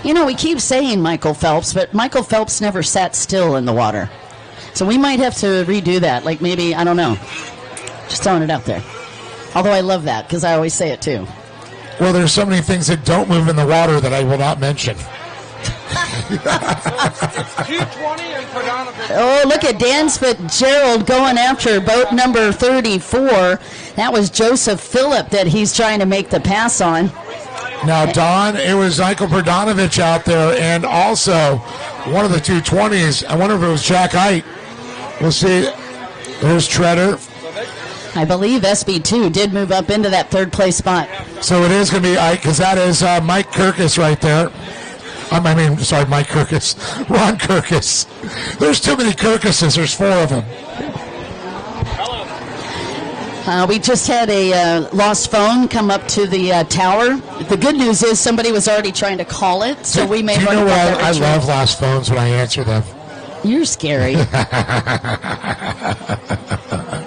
You know, we keep saying Michael Phelps, but Michael Phelps never sat still in the water. So we might have to redo that. Like maybe, I don't know. Just throwing it out there. Although I love that because I always say it too. Well, there's so many things that don't move in the water that I will not mention. It's 220 and Prodanovic. Oh, look at Dan Fitzgerald going after boat number 34. That was Joseph Phillip that he's trying to make the pass on. Now, Don, it was Michael Brodanovic out there, and also one of the 220s. I wonder if it was Jack Ite. We'll see. There's Treader. I believe SB2 did move up into that 3rd place spot. So it is going to be Ite, because that is Mike Kirkus right there. Mike Kirkus. Ron Kirkus. There's too many Kirkuses. There's 4 of them. We just had a lost phone come up to the tower. The good news is somebody was already trying to call it, so we may. Do you know what? I love lost phones when I answer them. You're scary.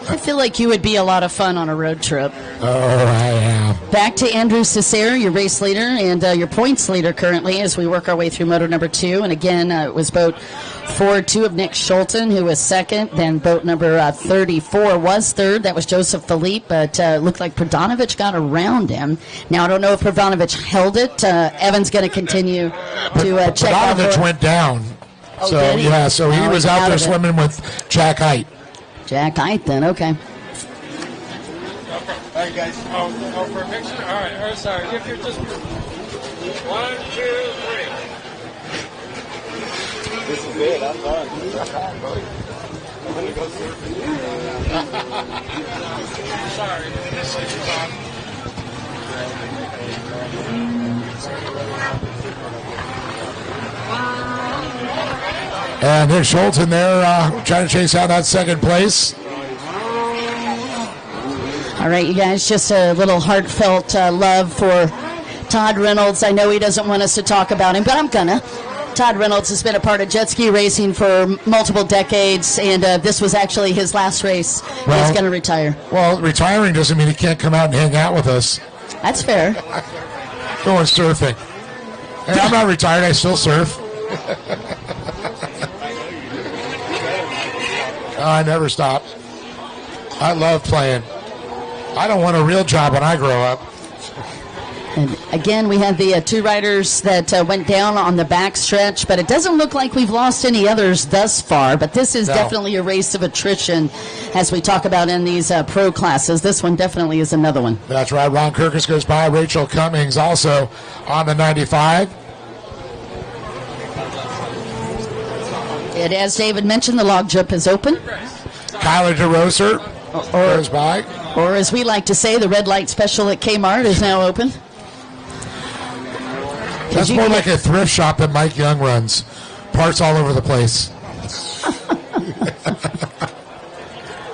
I feel like you would be a lot of fun on a road trip. Oh, I am. Back to Andrew Cicero, your race leader and your points leader currently as we work our way through moto number 2. And again, it was boat 4-2 of Nick Schulten, who was second. Then boat number 34 was third. That was Joseph Philippe, but looked like Pradanovic got around him. Now, I don't know if Pradanovic held it. Evan's going to continue to check out. Pradanovic went down. Oh, So, did he? yeah, so he Oh, was he's out there of it. swimming with Jack Height. Jack Height, then, okay. All right, guys. Oh, for a picture? All right. Oh, sorry. If you're just 1, 2, 3. This is it. I'm done. I'm gonna go And Nick Schulten there trying to chase out that second place. All right, you guys, just a little heartfelt love for Todd Reynolds. I know he doesn't want us to talk about him, but I'm gonna. Todd Reynolds has been a part of jet ski racing for multiple decades, and this was actually his last race. Well, He's going to retire. Well, retiring doesn't mean he can't come out and hang out with us. That's fair. Going surfing. Hey, I'm not retired. I still surf. I never stop. I love playing. I don't want a real job when I grow up. And again, we have the 2 riders that went down on the back stretch, but it doesn't look like we've lost any others thus far. But this is definitely a race of attrition, as we talk about in these pro classes. This one definitely is another one. That's right. Ron Kirkus goes by. Rachel Cummings also on the 95. And as David mentioned, the log jump is open. Kyler DeRoser goes by. Or as we like to say, the red light special at Kmart is now open. That's more like a thrift shop that Mike Young runs. Parts all over the place. I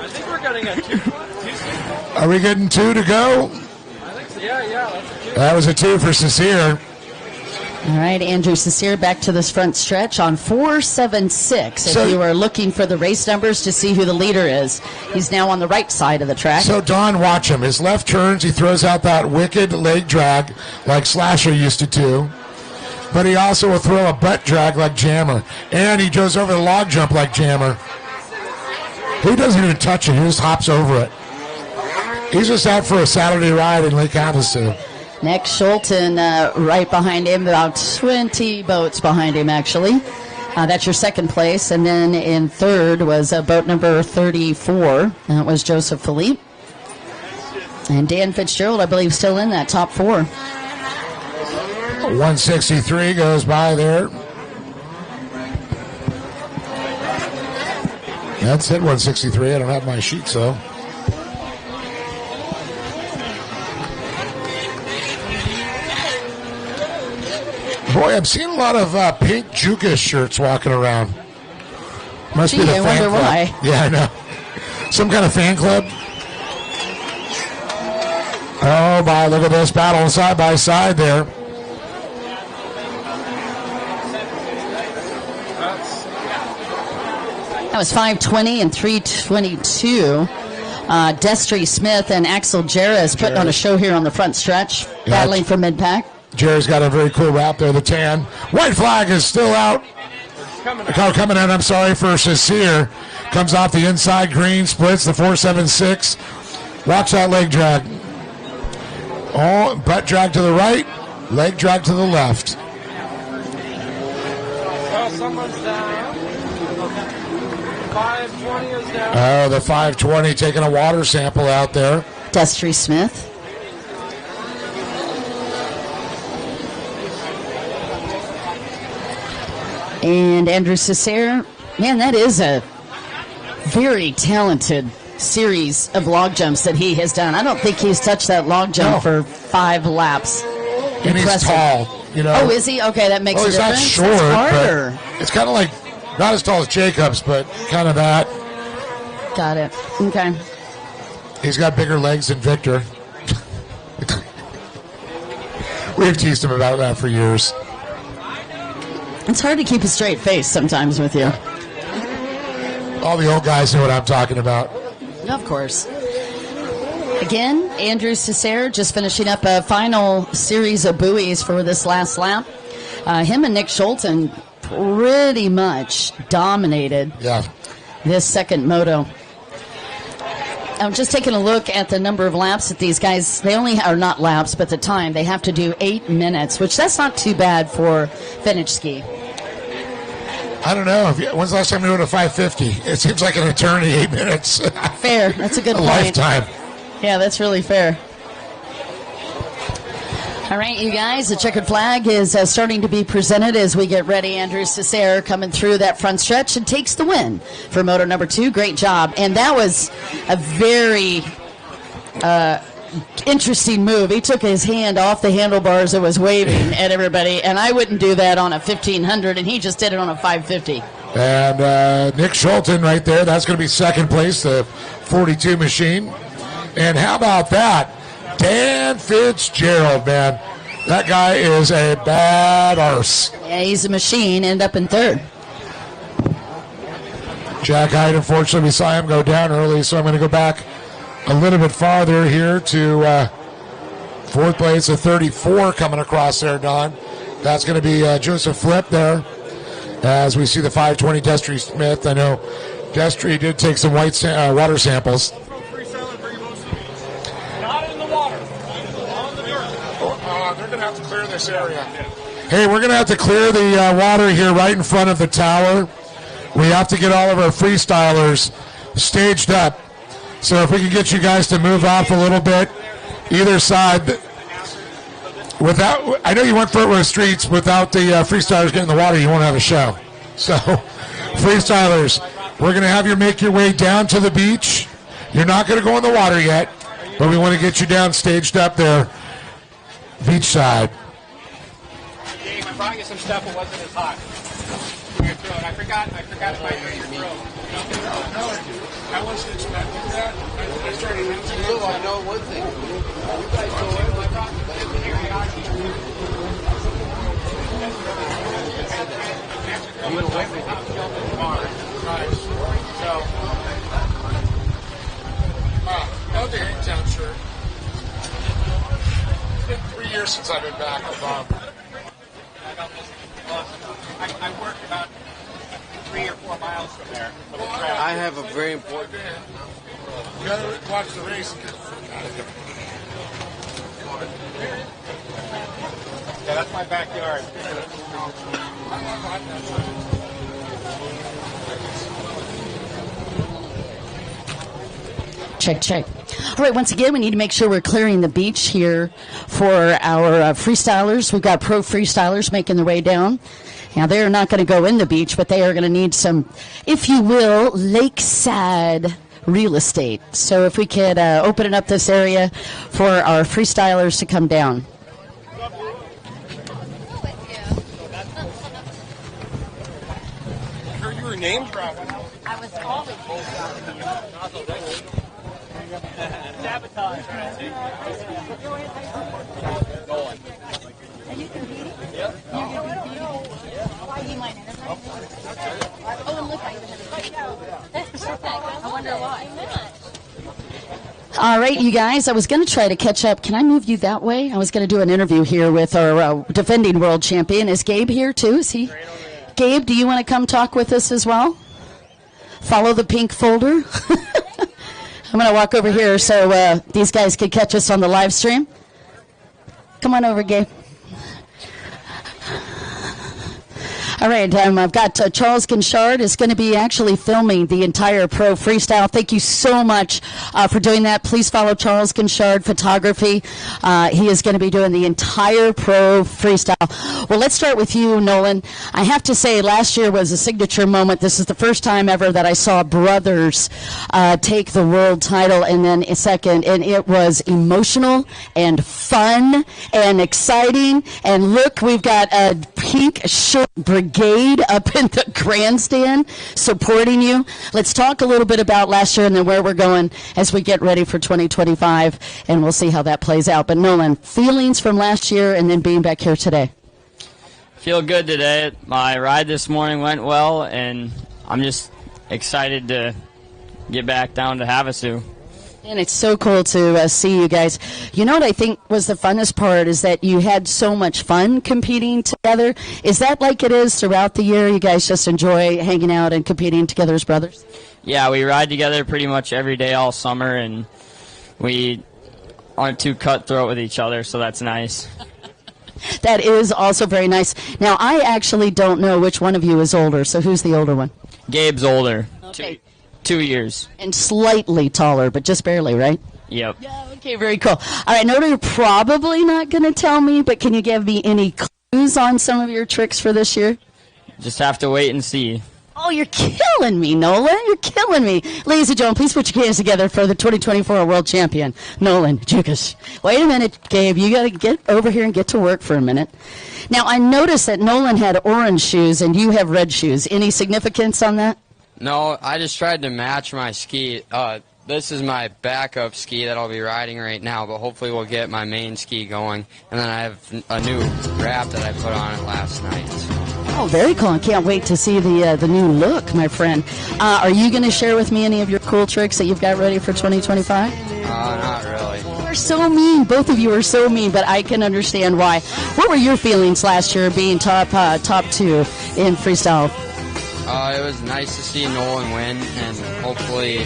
think we're getting a 2. Are we getting 2 to go? I think so. Yeah, that's a 2. That was a 2 for Cicero. All right, Andrew Cicero back to this front stretch on 476. If you are looking for the race numbers to see who the leader is, he's now on the right side of the track. So, Don, watch him. His left turns, he throws out that wicked leg drag like Slasher used to do. But he also will throw a butt drag like Jammer. And he goes over the log jump like Jammer. He doesn't even touch it. He just hops over it. He's just out for a Saturday ride in Lake Havasu. Nick Schulten right behind him, about 20 boats behind him, actually. That's your second place. And then in third was boat number 34. That was Joseph Philippe. And Dan Fitzgerald, I believe, still in that top 4. 163 goes by there. That's it, 163. I don't have my sheets, though. Boy, I'm seeing a lot of pink Jukas shirts walking around. Must be the fan wonder club. why. Yeah, I know. Some kind of fan club. Oh, my, look at this battle side by side there. That was 520 and 322. Destry Smith and Axel Jarrah putting on a show here on the front stretch, battling for mid-pack. Jerry's got a very cool wrap there, the tan. White flag is still out. Coming in, I'm sorry, for Cicero. Comes off the inside, green, splits the 476. Watch that leg drag. Oh, butt drag to the right, leg drag to the left. Oh, someone's down. 520 is down. Oh, the 520 taking a water sample out there. Destry Smith. And Andrew Cicero, man, that is a very talented series of log jumps that he has done. I don't think he's touched that log jump for 5 laps. And he's tall, you know. Oh, is he? Okay, that makes a he's difference. not short, That's harder. but it's kind of like, not as tall as Jacobs, but kind of that. Got it. Okay. He's got bigger legs than Victor. We've teased him about that for years. It's hard to keep a straight face sometimes with you. All the old guys know what I'm talking about. Of course. Again, Andrew Cesare just finishing up a final series of buoys for this last lap. Him and Nick Schulten pretty much dominated this second moto. I'm just taking a look at the number of laps that these guys, they only are not laps, but the time. They have to do 8 minutes, which that's not too bad for vintage ski. I don't know. When's the last time you went to 550? It seems like an eternity, 8 minutes. Fair. That's a good point. Lifetime. Yeah, that's really fair. All right, you guys, the checkered flag is starting to be presented as we get ready. Andrew Cesare coming through that front stretch and takes the win for moto number 2. Great job. And that was a very interesting move. He took his hand off the handlebars and was waving at everybody, and I wouldn't do that on a 1500, and he just did it on a 550. And Nick Schulten right there, that's going to be second place, the 42 machine. And how about that? Dan Fitzgerald, man. That guy is a bad arse. Yeah, he's a machine. End up in third. Jack Hyde, unfortunately, we saw him go down early, so I'm going to go back a little bit farther here to fourth place, a 34 coming across there, Don. That's going to be Joseph Flip there. As we see the 520 Destry Smith. I know Destry did take some water samples. They're going to have to clear this area. Hey, we're going to have to clear the water here right in front of the tower. We have to get all of our freestylers staged up. So if we can get you guys to move off a little bit, either side. I know you went for it with streets. Without the freestylers getting the water, you won't have a show. So, freestylers, we're going to have you make your way down to the beach. You're not going to go in the water yet, but we want to get you down staged up there. Beach side. Dave, I brought you some stuff that wasn't as hot. I forgot if I bring your throat. I wasn't expecting that. I started So I know one thing. You guys know Love the Hangtown shirt. It's been 3 years since I've been back with Bob. I work about 3 or 4 miles from there. I have a very important. You gotta watch the race. Yeah, that's my backyard. Check, check. All right, once again, we need to make sure we're clearing the beach here for our freestylers. We've got pro freestylers making their way down. Now, they're not going to go in the beach, but they are going to need some, if you will, lakeside real estate. So if we could open up this area for our freestylers to come down. You were name dropping. I was calling Sabotage. Are you competing? Yep. Why do you mind enterprise? Oh, and look, I even have a That's perfect. I wonder why. All right, you guys, I was going to try to catch up. Can I move you that way? I was going to do an interview here with our defending world champion. Is Gabe here, too? Is he? Gabe, do you want to come talk with us as well? Follow the pink folder. I'm going to walk over here so these guys can catch us on the live stream. Come on over, Gabe. All right, I've got Charles Guinchard is going to be actually filming the entire pro freestyle. Thank you so much for doing that. Please follow Charles Guinchard Photography. He is going to be doing the entire pro freestyle. Well, let's start with you, Nolan. I have to say, last year was a signature moment. This is the first time ever that I saw brothers take the world title and then a second, and it was emotional and fun and exciting. And look, we've got a pink shirt brigade up in the grandstand supporting you. Let's talk a little bit about last year and then where we're going as we get ready for 2025, and we'll see how that plays out. But Nolan, feelings from last year and then being back here today? Feel good today. My ride this morning went well, and I'm just excited to get back down to Havasu. And it's so cool to see you guys. You know what I think was the funnest part is that you had so much fun competing together. Is that like it is throughout the year? You guys just enjoy hanging out and competing together as brothers? Yeah, we ride together pretty much every day all summer, and we aren't too cutthroat with each other, so that's nice. That is also very nice. Now, I actually don't know which one of you is older, so who's the older one? Gabe's older. Okay. 2 years. And slightly taller, but just barely, right? Yep. Yeah, okay, very cool. All right, I know you're probably not going to tell me, but can you give me any clues on some of your tricks for this year? Just have to wait and see. Oh, you're killing me, Nolan. You're killing me. Ladies and gentlemen, please put your hands together for the 2024 World Champion, Nolan Jukas. Wait a minute, Gabe. You got to get over here and get to work for a minute. Now, I noticed that Nolan had orange shoes and you have red shoes. Any significance on that? No, I just tried to match my ski. This is my backup ski that I'll be riding right now, but hopefully we'll get my main ski going. And then I have a new wrap that I put on it last night. Oh, very cool. I can't wait to see the new look, my friend. Are you going to share with me any of your cool tricks that you've got ready for 2025? Not really. You are so mean. Both of you are so mean, but I can understand why. What were your feelings last year being top 2 in freestyle? It was nice to see Nolan win, and hopefully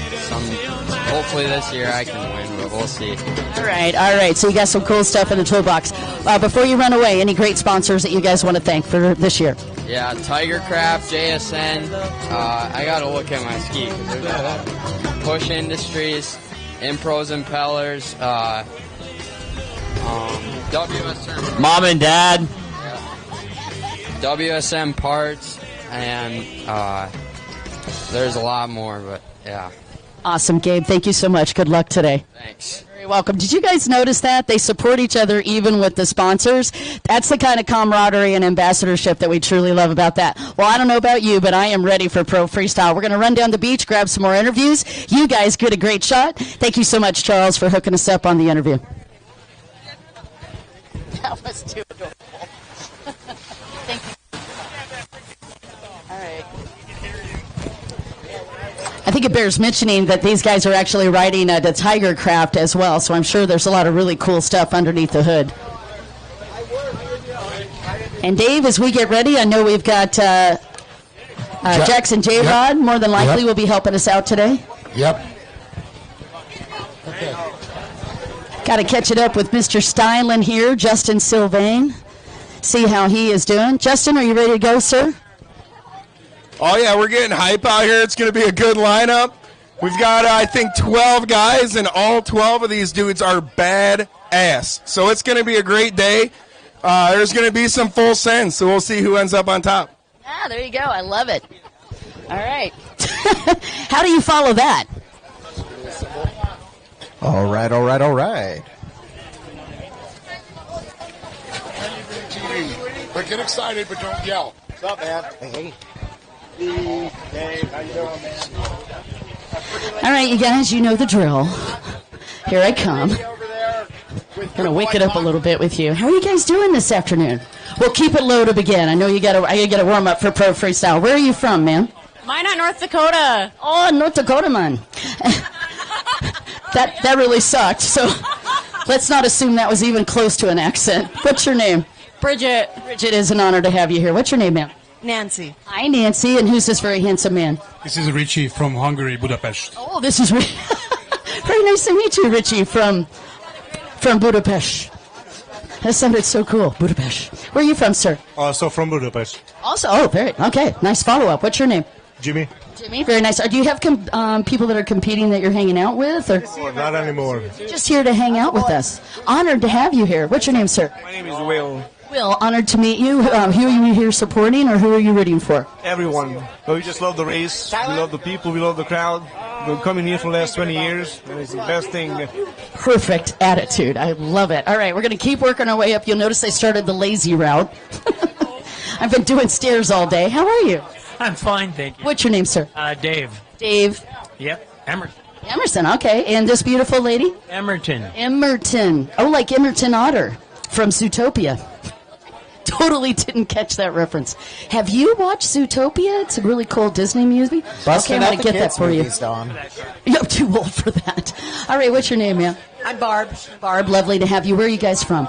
this year I can win, but we'll see. All right. So you got some cool stuff in the toolbox. Before you run away, any great sponsors that you guys want to thank for this year? Yeah, Tiger Craft, JSN. I got to look at my ski because there's Push Industries, Impros Impellers, WSM. Mom and Dad. WSM Parts. And there's a lot more, but yeah. Awesome, Gabe. Thank you so much. Good luck today. Thanks. Very welcome. Did you guys notice that? They support each other even with the sponsors. That's the kind of camaraderie and ambassadorship that we truly love about that. Well, I don't know about you, but I am ready for Pro Freestyle. We're going to run down the beach, grab some more interviews. You guys get a great shot. Thank you so much, Charles, for hooking us up on the interview. That was too adorable. Thank you. All right. I think it bears mentioning that these guys are actually riding the Tiger Craft as well, so I'm sure there's a lot of really cool stuff underneath the hood. And Dave, as we get ready, I know we've got Jackson J-Rod, more than likely, will be helping us out today. Yep. Okay. Got to catch it up with Mr. Stylen here, Justin Sylvain. See how he is doing. Justin, are you ready to go, sir? Oh, yeah, we're getting hype out here. It's going to be a good lineup. We've got, I think, 12 guys, and all 12 of these dudes are bad-ass. So it's going to be a great day. There's going to be some full sends, so we'll see who ends up on top. Ah, there you go. I love it. All right. How do you follow that? All right. But get excited, but don't yell. What's up, man? Hey. Dave, how you doing, man? All right, you guys, you know the drill. Here I come. I'm going to wake it up a little bit with you. How are you guys doing this afternoon? We'll keep it low to begin. I know I got to warm up for Pro Freestyle. Where are you from, man? Minot, North Dakota. Oh, North Dakota, man. That really sucked. So let's not assume that was even close to an accent. What's your name? Bridget. Bridget, is an honor to have you here. What's your name, ma'am? Nancy. Hi, Nancy. And who's this very handsome man? This is Richie from Hungary, Budapest. Oh, this is very nice to meet you, Richie, from Budapest. That sounded so cool, Budapest. Where are you from, sir? Also from Budapest. Okay. Nice follow-up. What's your name? Jimmy. Jimmy, very nice. Do you have people that are competing that you're hanging out with? Or? Oh, not anymore. Just here to hang out with us. Honored to have you here. What's your name, sir? My name is Will. Will, honored to meet you. Who are you here supporting, or who are you rooting for? Everyone. We just love the race. We love the people. We love the crowd. We've been coming here for the last 20 years, and it's the best thing. Perfect attitude. I love it. All right, we're going to keep working our way up. You'll notice I started the lazy route. I've been doing stairs all day. How are you? I'm fine, thank you. What's your name, sir? Dave. Dave. Yep, Emerson. Emerson, okay. And this beautiful lady? Emerton. Emerton. Oh, like Emerton Otter from Zootopia. totally didn't catch that reference. Have you watched Zootopia? It's a really cool Disney movie. Busting I'm out going the to get that kids for you. movies, Dawn. You're too old for that. All right, what's your name, ma'am? I'm Barb. Barb, lovely to have you. Where are you guys from?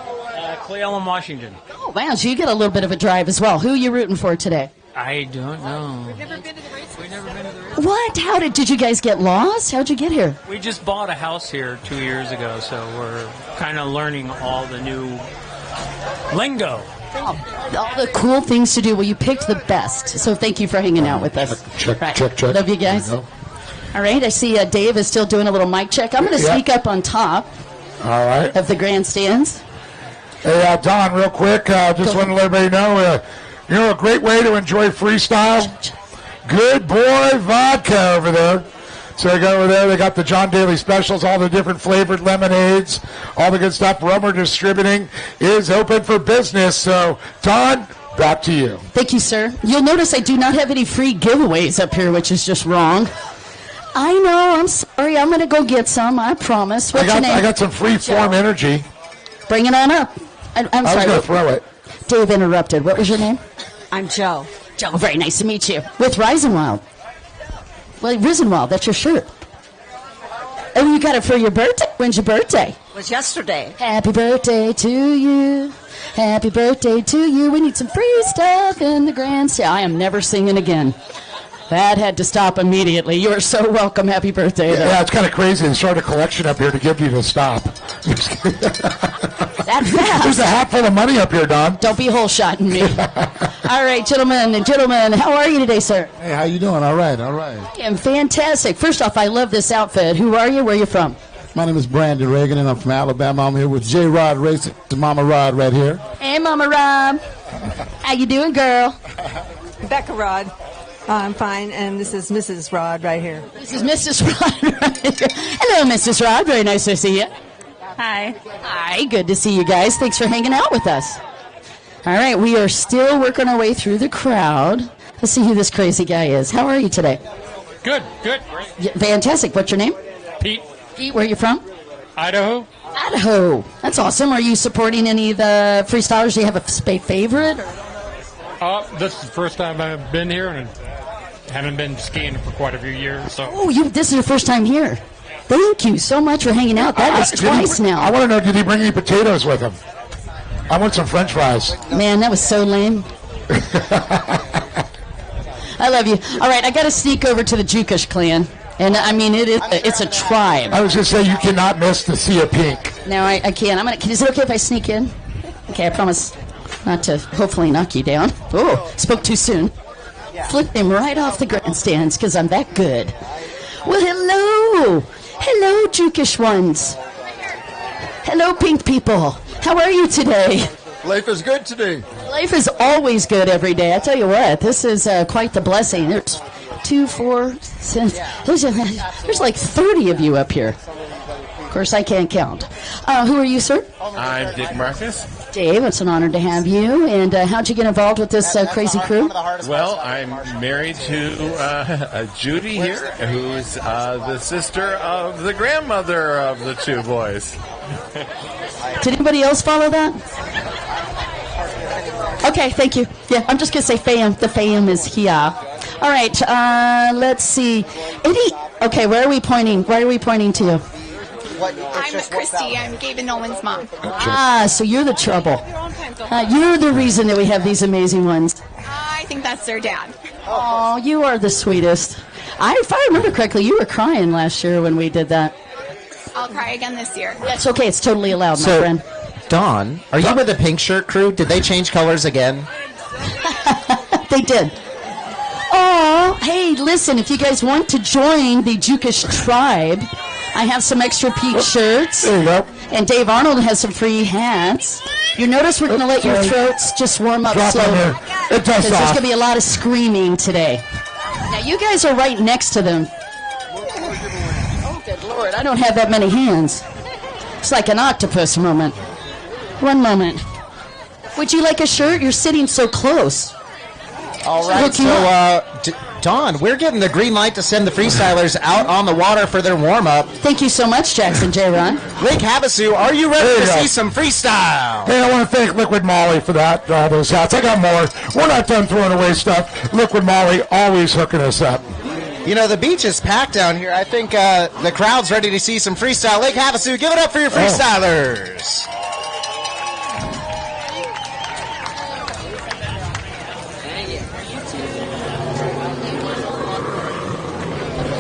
Cleveland, Washington. Oh, wow, so you get a little bit of a drive as well. Who are you rooting for today? I don't know. We've never been to the race. What? How did you guys get lost? How'd you get here? We just bought a house here 2 years ago, so we're kind of learning all the new lingo. All the cool things to do. Well, you picked the best, so thank you for hanging out with us. Check. Love you guys. All right, I see Dave is still doing a little mic check. I'm going to sneak up on top of the grandstands. Hey, Don, real quick, just want to let everybody know, a great way to enjoy freestyle. Good Boy Vodka over there. So they go over there, they got the John Daly specials, all the different flavored lemonades, all the good stuff. Rummer Distributing is open for business. So, Don, back to you. Thank you, sir. You'll notice I do not have any free giveaways up here, which is just wrong. I know, I'm sorry. I'm going to go get some, I promise. What's your name? I got some free form energy. Bring it on up. I'm sorry. I was going to throw it. Dave interrupted. What was your name? I'm Joe. Joe, very nice to meet you. With Rising Wild. Well, Risen Wild, that's your shirt. Oh, you got it for your birthday? When's your birthday? It was yesterday. Happy birthday to you. Happy birthday to you. We need some free stuff in the grandstand. I am never singing again. That had to stop immediately. You are so welcome. Happy birthday. Yeah, it's kind of crazy. They started a collection up here to give you to stop. That fast. There's a hat full of money up here, Don. Don't be hole-shotting me. All right, gentlemen and gentlemen, how are you today, sir? Hey, how you doing? All right. I am fantastic. First off, I love this outfit. Who are you? Where are you from? My name is Brandon Reagan, and I'm from Alabama. I'm here with J. Rod Racing, to Mama Rod right here. Hey, Mama Rob. How you doing, girl? Becca Rod. I'm fine, and this is Mrs. Rod right here. This is Mrs. Rod right here. Hello, Mrs. Rod. Very nice to see you. Hi. Hi, good to see you guys. Thanks for hanging out with us. All right, we are still working our way through the crowd. Let's see who this crazy guy is. How are you today? Good. Yeah, fantastic. What's your name? Pete. Pete, where are you from? Idaho. Idaho. That's awesome. Are you supporting any of the freestylers? Do you have a favorite? This is the first time I've been here, and haven't been skiing for quite a few years. So. Oh, this is your first time here. Thank you so much for hanging out. That is twice now. I want to know, did he bring any potatoes with him? I want some French fries. Man, that was so lame. I love you. All right, I got to sneak over to the Jukish clan. And, I mean, it's a tribe. I was going to say, you cannot miss the Sea of Pink. No, I can't. Is it okay if I sneak in? Okay, I promise not to hopefully knock you down. Oh, spoke too soon. Flip him right off the grandstands because I'm that good. Well, hello. Hello, Jukish ones. Hello, pink people. How are you today? Life is good today. Life is always good every day. I tell you what, this is quite the blessing. There's 2, 4, 6. There's like 30 of you up here. Of course, I can't count. Who are you, sir? I'm Dick Marcus. Dave, it's an honor to have you. And how'd you get involved with this crazy crew? Well, I'm married to Judy here, who's the sister of the grandmother of the two boys. Did anybody else follow that? Okay, thank you. Yeah, I'm just going to say fam. The fam is here. All right, let's see. Okay, where are we pointing? Why are we pointing to you? I'm Christy. I'm Gabe and Nolan's mom. So you're the trouble. You're the reason that we have these amazing ones. I think that's their dad. Oh, you are the sweetest. If I remember correctly, you were crying last year when we did that. I'll cry again this year. That's okay. It's totally allowed, my friend. Dawn, are you with the pink shirt crew? Did they change colors again? They did. Oh, hey, listen, if you guys want to join the Jukish tribe, I have some extra pink shirts. There you go. And Dave Arnold has some free hats. You notice we're going to let your throats just warm up slowly. It does Because there's off. going to be a lot of screaming today. Now, you guys are right next to them. Oh, good Lord, I don't have that many hands. It's like an octopus moment. One moment. Would you like a shirt? You're sitting so close. All right, so Dawn, we're getting the green light to send the freestylers out on the water for their warm-up. Thank you so much, Jackson J. Ron. Lake Havasu, are you ready to see some freestyle? Hey, I want to thank Liquid Molly for that, those hats. I got more. We're not done throwing away stuff. Liquid Molly always hooking us up. You know, the beach is packed down here. I think the crowd's ready to see some freestyle. Lake Havasu, give it up for your freestylers.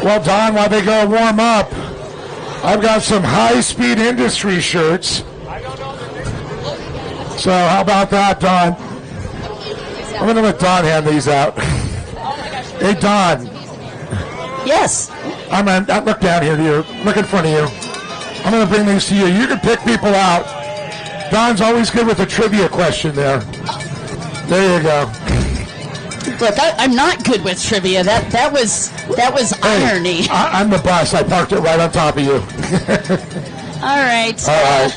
Well, Don, while they go warm up, I've got some high-speed industry shirts. So how about that, Don? I'm going to let Don hand these out. Hey, Don. Yes. I look down here to you. Look in front of you. I'm going to bring these to you. You can pick people out. Don's always good with a trivia question there. There you go. Look, I'm not good with trivia. That was irony. I'm the boss. I parked it right on top of you. All right. All right.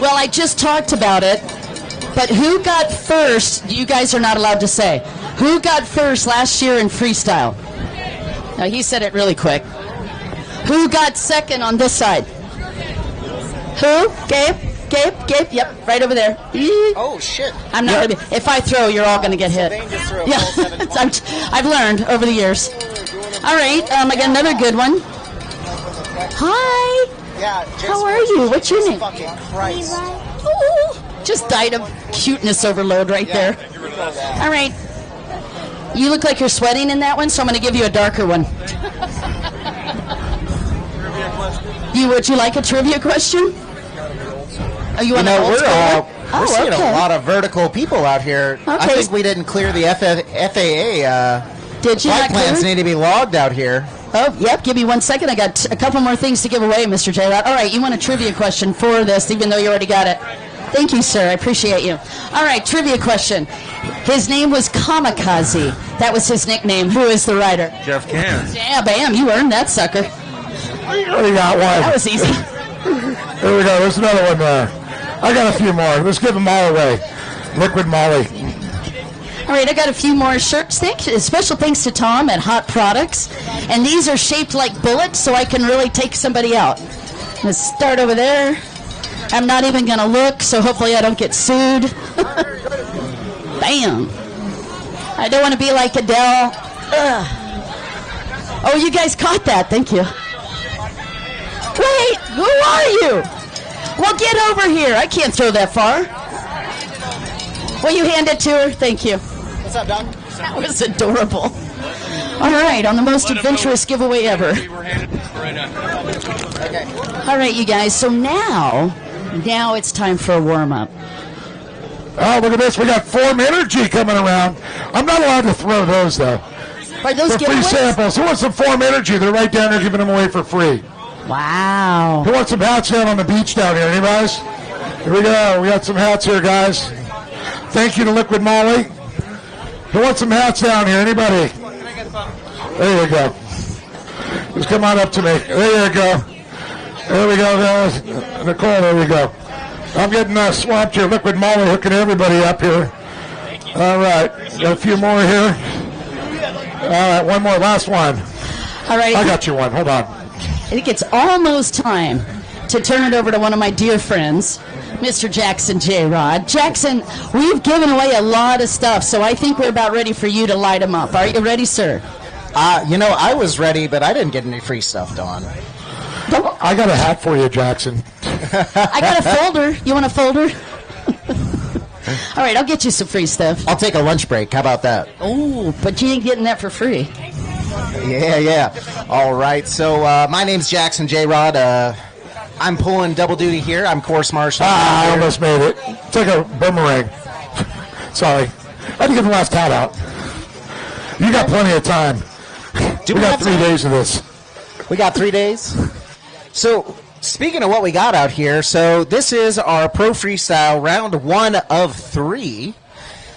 Well, I just talked about it, but who got first? You guys are not allowed to say. Who got first last year in freestyle? Now, he said it really quick. Who got second on this side? Who? Gabe? Yep, right over there. Oh, shit. I'm not going to be. If I throw, you're all going to get hit. Yeah, I've learned over the years. All right, I got another good one. Hi. How are you? What's your name? Ooh, just died of cuteness overload right there. All right. You look like you're sweating in that one, so I'm going to give you a darker one. Would you like a trivia question? Oh, we're seeing a lot of vertical people out here. Okay. I think we didn't clear the FAA. Did you flight not plans clear? need to be logged out here. Oh, yep. Give me 1 second. I got a couple more things to give away, Mr. J. Rod. All right, you want a trivia question for this, even though you already got it. Thank you, sir. I appreciate you. All right, trivia question. His name was Kamikaze. That was his nickname. Who is the writer? Jeff Can. Yeah, bam. You earned that sucker. We got one. That was easy. There we go. There's another one there. I got a few more. Let's give them all away. Liquid Molly. All right, I got a few more shirts. Special thanks to Tom at Hot Products. And these are shaped like bullets, so I can really take somebody out. Let's start over there. I'm not even going to look, so hopefully I don't get sued. Bam. I don't want to be like Adele. Ugh. Oh, you guys caught that. Thank you. Wait, who are you? Well, get over here. I can't throw that far. Will you hand it to her? Thank you. What's up, Doc? That was adorable. All right, on the most adventurous giveaway ever. All right, you guys. So now it's time for a warm-up. Oh, look at this. We got Form Energy coming around. I'm not allowed to throw those, though. Are those They're free samples. Who wants some Form Energy? They're right down there giving them away for free. Wow. Who wants some hats down on the beach down here? Anybody? Here we go. We got some hats here, guys. Thank you to Liquid Molly. Who wants some hats down here? Anybody? There you go. Just come on up to me. There you go. There we go, guys. Nicole, there we go. I'm getting swamped here. Liquid Molly hooking everybody up here. All right. Got a few more here. All right, one more. Last one. All right. I got you one. Hold on. I think it's almost time to turn it over to one of my dear friends, Mr. Jackson J. Rod. Jackson, we've given away a lot of stuff, so I think we're about ready for you to light them up. Are you ready, sir? I was ready, but I didn't get any free stuff, Dawn. I got a hat for you, Jackson. I got a folder. You want a folder? All right, I'll get you some free stuff. I'll take a lunch break. How about that? Oh, but you ain't getting that for free. Yeah. All right. So my name's Jackson J. Rod. I'm pulling double duty here. I'm course marshal. I almost made it. It's like a boomerang. Sorry. I had to get the last hat out. You got plenty of time. We got 3 days of this. We got 3 days? So, speaking of what we got out here, so this is our Pro Freestyle round 1 of 3.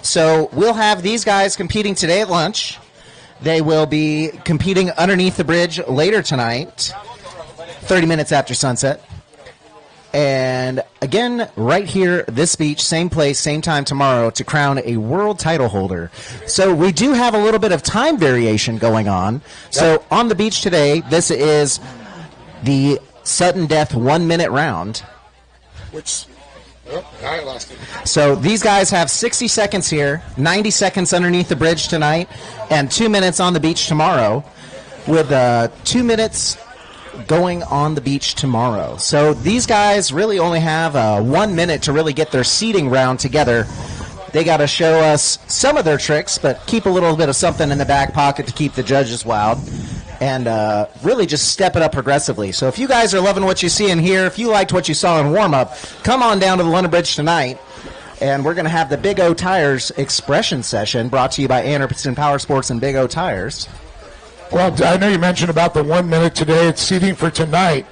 So, we'll have these guys competing today at lunch. They will be competing underneath the bridge later tonight, 30 minutes after sunset. And again, right here, this beach, same place, same time tomorrow to crown a world title holder. So we do have a little bit of time variation going on. So on the beach today, this is the sudden death 1 minute round. Which, oh, I lost it. So these guys have 60 seconds here, 90 seconds underneath the bridge tonight, and 2 minutes on the beach tomorrow, with 2 minutes going on the beach tomorrow. So these guys really only have 1 minute to really get their seating round together. They got to show us some of their tricks, but keep a little bit of something in the back pocket to keep the judges wowed, and really just step it up progressively. So if you guys are loving what you see in here, if you liked what you saw in warm-up, come on down to the London Bridge tonight, and we're going to have the Big O Tires Expression Session brought to you by Anderson Power Sports and Big O Tires. Well, I know you mentioned about the 1 minute today. It's seating for tonight.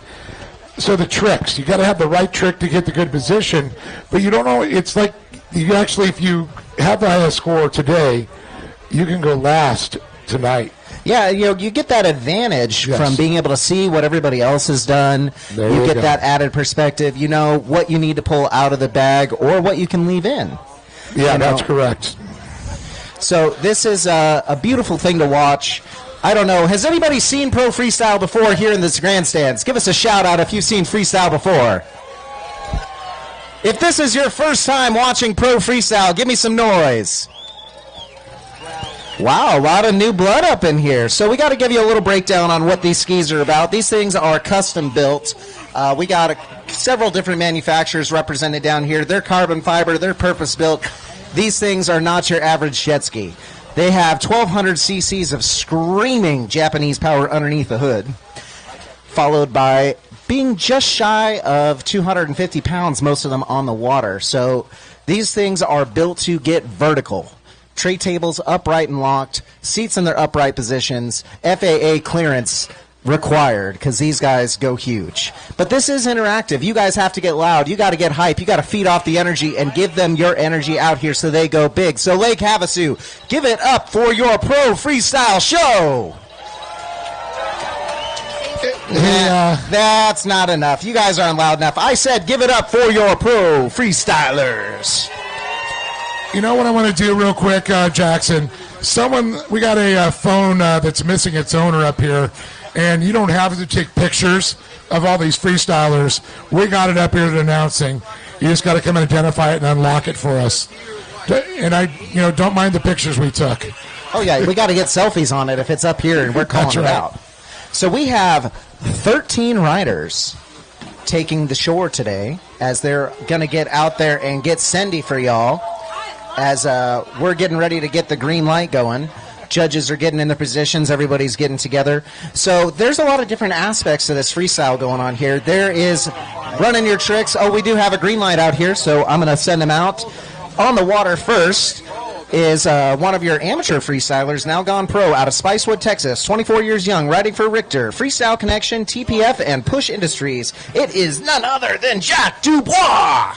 So the tricks, you got to have the right trick to get the good position, but you don't know. It's like you actually, if you have the highest score today, you can go last tonight. Yeah, you get that advantage from being able to see what everybody else has done. You get that added perspective. You know what you need to pull out of the bag or what you can leave in. Yeah, that's correct. So this is a beautiful thing to watch. I don't know. Has anybody seen Pro Freestyle before here in this grandstands? Give us a shout out if you've seen freestyle before. If this is your first time watching Pro Freestyle, give me some noise. Wow, a lot of new blood up in here. So we got to give you a little breakdown on what these skis are about. These things are custom built. We got several different manufacturers represented down here. They're carbon fiber. They're purpose built. These things are not your average jet ski. They have 1,200 cc's of screaming Japanese power underneath the hood, followed by being just shy of 250 pounds, most of them on the water. So these things are built to get vertical. Tray tables upright and locked, seats in their upright positions, FAA clearance required because these guys go huge. But this is interactive. You guys have to get loud. You got to get hype. You got to feed off the energy and give them your energy out here so they go big. So Lake Havasu, give it up for your Pro Freestyle show. That's not enough. You guys aren't loud enough. I said give it up for your Pro Freestylers. You know what I want to do real quick, Jackson? We got a phone that's missing its owner up here, and you don't have to take pictures of all these freestylers. We got it up here to announcing. You just got to come and identify it and unlock it for us. And don't mind the pictures we took. Oh yeah, we got to get selfies on it if it's up here and we're calling it out. So we have 13 riders taking the shore today as they're going to get out there and get Sendy for y'all. As we're getting ready to get the green light going. Judges are getting in their positions. Everybody's getting together. So there's a lot of different aspects to this freestyle going on here. There is running your tricks. Oh, we do have a green light out here, so I'm going to send them out. On the water first is one of your amateur freestylers, now gone pro, out of Spicewood, Texas, 24 years young, riding for Richter, Freestyle Connection, TPF, and Push Industries. It is none other than Jack Dubois.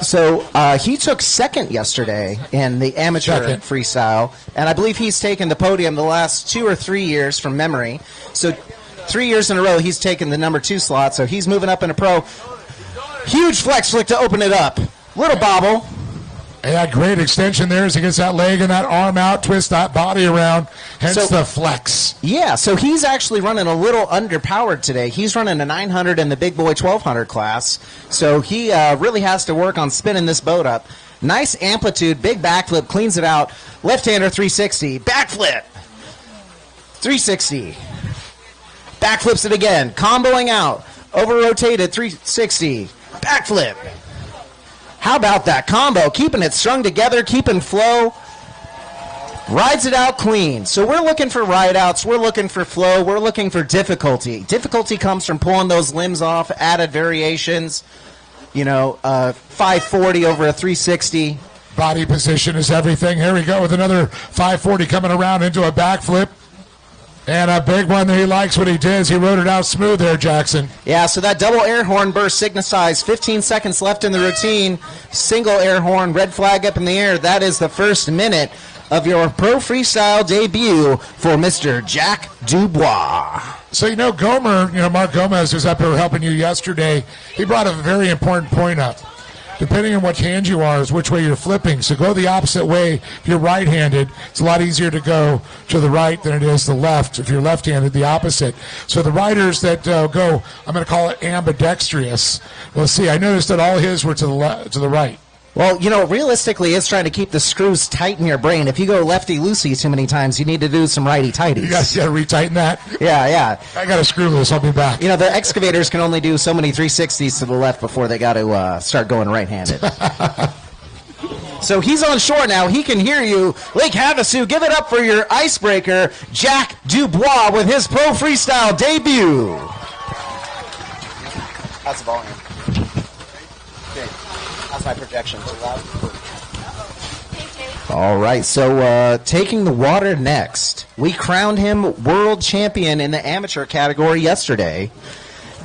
So he took second yesterday in the amateur freestyle, and I believe he's taken the podium the last 2 or 3 years from memory. So 3 years in a row he's taken the number 2 slot, so he's moving up in a pro. Huge flex flick to open it up. Little bobble. Yeah, great extension there as he gets that leg and that arm out, twist that body around, hence the flex. Yeah, so he's actually running a little underpowered today. He's running a 900 in the big boy 1200 class, so he really has to work on spinning this boat up. Nice amplitude, big backflip, cleans it out. Left-hander 360, backflip, 360. Backflips it again, comboing out, over-rotated 360, backflip. How about that combo? Keeping it strung together, keeping flow. Rides it out clean. So we're looking for ride-outs. We're looking for flow. We're looking for difficulty. Difficulty comes from pulling those limbs off, added variations. 540 over a 360. Body position is everything. Here we go with another 540 coming around into a backflip. And a big one that he likes what he did. He rode it out smooth there, Jackson. Yeah, so that double air horn burst signifies 15 seconds left in the routine. Single air horn, red flag up in the air. That is the first minute of your pro freestyle debut for Mr. Jack Dubois. So, Gomer, Mark Gomez was up here helping you yesterday. He brought a very important point up. Depending on what hand you are is which way you're flipping. So go the opposite way. If you're right-handed, it's a lot easier to go to the right than it is the left. If you're left-handed, the opposite. So the riders that go, I'm going to call it ambidextrous. We'll see. I noticed that all his were to the right. Well, realistically, it's trying to keep the screws tight in your brain. If you go lefty-loosey too many times, you need to do some righty-tighties. You guys got to retighten that? Yeah. I got to screw this. I'll be back. The excavators can only do so many 360s to the left before they got to start going right-handed. So he's on shore now. He can hear you. Lake Havasu, give it up for your icebreaker, Jack Dubois, with his pro freestyle debut. How's the volume? How's my projection? Too loud? All right, so taking the water next. We crowned him world champion in the amateur category yesterday.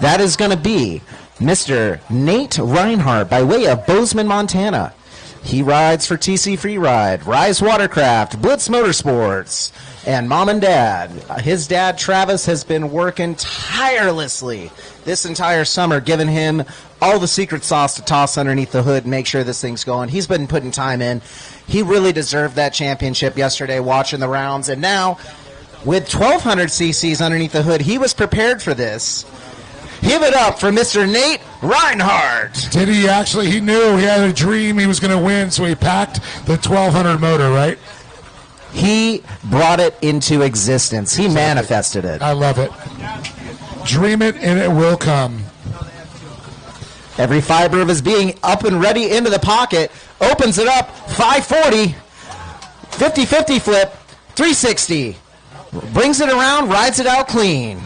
That is going to be Mr. Nate Reinhardt by way of Bozeman, Montana. He rides for TC Freeride, Rise Watercraft, Blitz Motorsports, and Mom and Dad. His dad, Travis, has been working tirelessly this entire summer, giving him all the secret sauce to toss underneath the hood and make sure this thing's going. He's been putting time in. He really deserved that championship yesterday watching the rounds. And now, with 1,200 cc's underneath the hood, he was prepared for this. Give it up for Mr. Nate Reinhardt. Did he actually? He knew he had a dream he was going to win, so he packed the 1,200 motor, right? He brought it into existence. He manifested it. I love it. Dream it and it will come. Every fiber of his being up and ready into the pocket. Opens it up. 540. 50-50 flip. 360. Brings it around. Rides it out clean.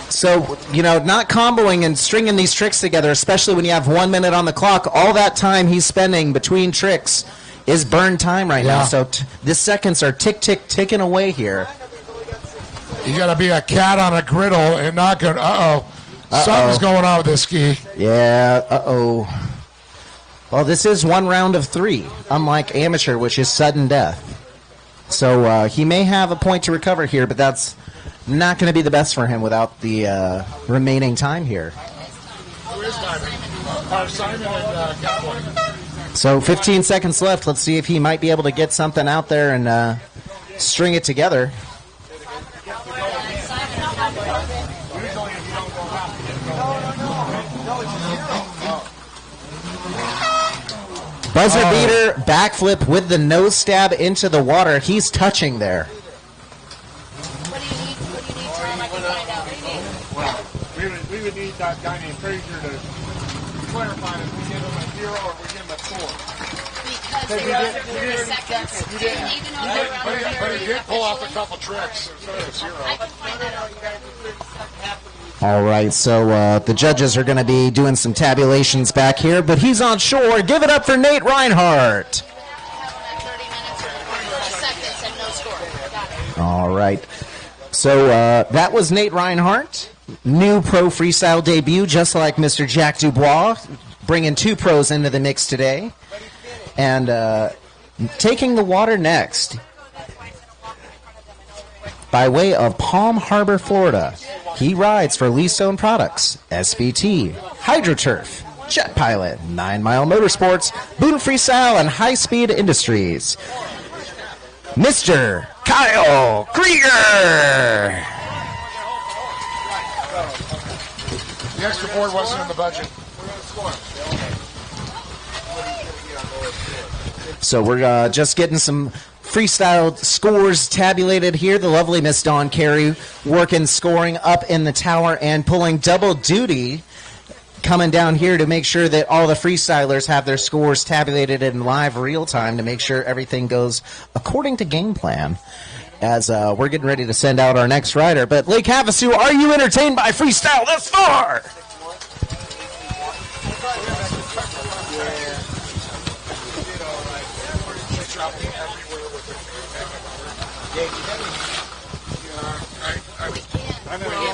So, not comboing and stringing these tricks together, especially when you have 1 minute on the clock, all that time he's spending between tricks is burned time right now. So the seconds are ticking away here. You got to be a cat on a griddle and not go, something's going on with this ski. Yeah, Well, this is 1 round of 3, unlike amateur, which is sudden death. So he may have a point to recover here, but that's not going to be the best for him without the remaining time here. Who is timing? Simon and Cowboy. So 15 seconds left. Let's see if he might be able to get something out there and string it together. Buzzer beater, backflip with the nose stab into the water. He's touching there. We would need that guy named Frazier to clarify if we give him a 0 or if we give him a 4. Because they were 30 seconds. Even though they were under 30. But he did pull off a couple tricks. So it's 0. I can find that out. All right, so the judges are going to be doing some tabulations back here, but he's on shore. Give it up for Nate Reinhardt. All right. So that was Nate Reinhardt. New pro freestyle debut, just like Mr. Jack Dubois, bringing 2 pros into the mix today. And taking the water next, by way of Palm Harbor, Florida, he rides for Leastone Products, SBT, HydroTurf, Jet Pilot, 9 Mile Motorsports, Boone Freestyle, and High Speed Industries. Mr. Kyle Krieger. The extra board wasn't in the budget. So we're just getting some freestyle scores tabulated here. The lovely Miss Dawn Carey working, scoring up in the tower and pulling double duty, coming down here to make sure that all the freestylers have their scores tabulated in live real time to make sure everything goes according to game plan. As we're getting ready to send out our next rider. But Lake Havasu, are you entertained by freestyle thus far?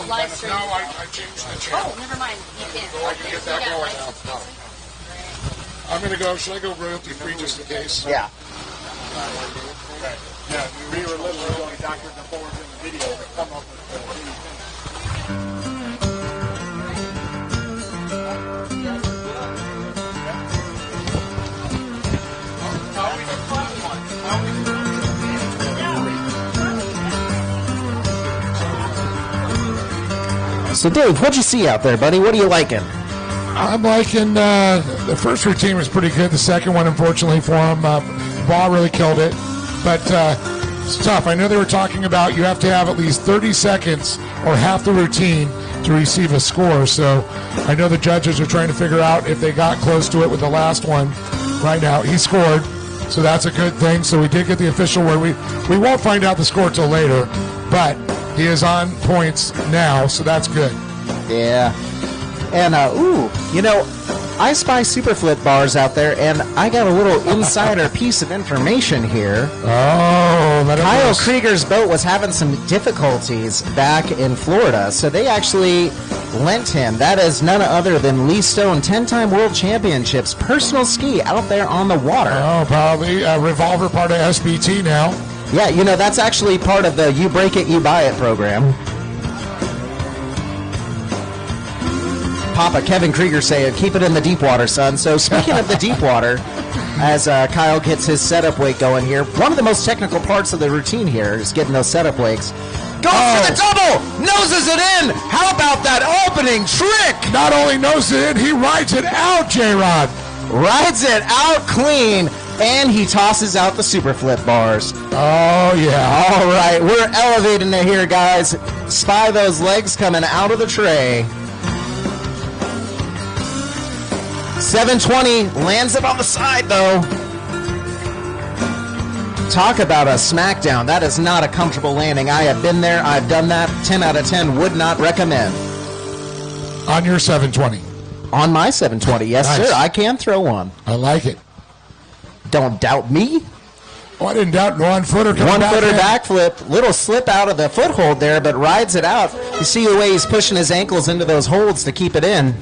live stream. No, I changed the channel. Oh, never mind. You can't. I can get that going now. No. I'm going to go, should I go royalty free just in case? Yeah. Okay. Yeah, we were literally going backwards and forwards in the video to come up with So, Dave, what'd you see out there, buddy? What are you liking? I'm liking the first routine was pretty good. The second one, unfortunately for him, Baugh really killed it. But it's tough. I know they were talking about you have to have at least 30 seconds or half the routine to receive a score. So I know the judges are trying to figure out if they got close to it with the last one. Right now, he scored, so that's a good thing. So we did get the official word. We won't find out the score till later, but he is on points now, so that's good. Yeah. And, I spy Superflip bars out there, and I got a little insider piece of information here. Oh, Kyle Krieger's boat was having some difficulties back in Florida, so they actually lent him. That is none other than Lee Stone, 10-time World Championships personal ski out there on the water. Oh, probably a Revolver part of SBT now. Yeah, that's actually part of the You Break It, You Buy It program. Papa Kevin Krieger saying, keep it in the deep water, son. So speaking of the deep water, as Kyle gets his setup wake going here, one of the most technical parts of the routine here is getting those setup wakes. Goes for the double! Noses it in! How about that opening trick? Not only noses it in, he rides it out, J-Rod. Rides it out clean, and he tosses out the super flip bars. Oh, yeah. All right, we're elevating it here, guys. Spy those legs coming out of the tray. 720 lands it on the side, though. Talk about a smackdown. That is not a comfortable landing. I have been there. I've done that. 10 out of 10 would not recommend. On your 720? On my 720, yes, nice. sir. I can throw one. I like it. Don't doubt me. Oh, I didn't doubt one-footer. One-footer backflip. Little slip out of the foothold there, but rides it out. You see the way he's pushing his ankles into those holds to keep it in.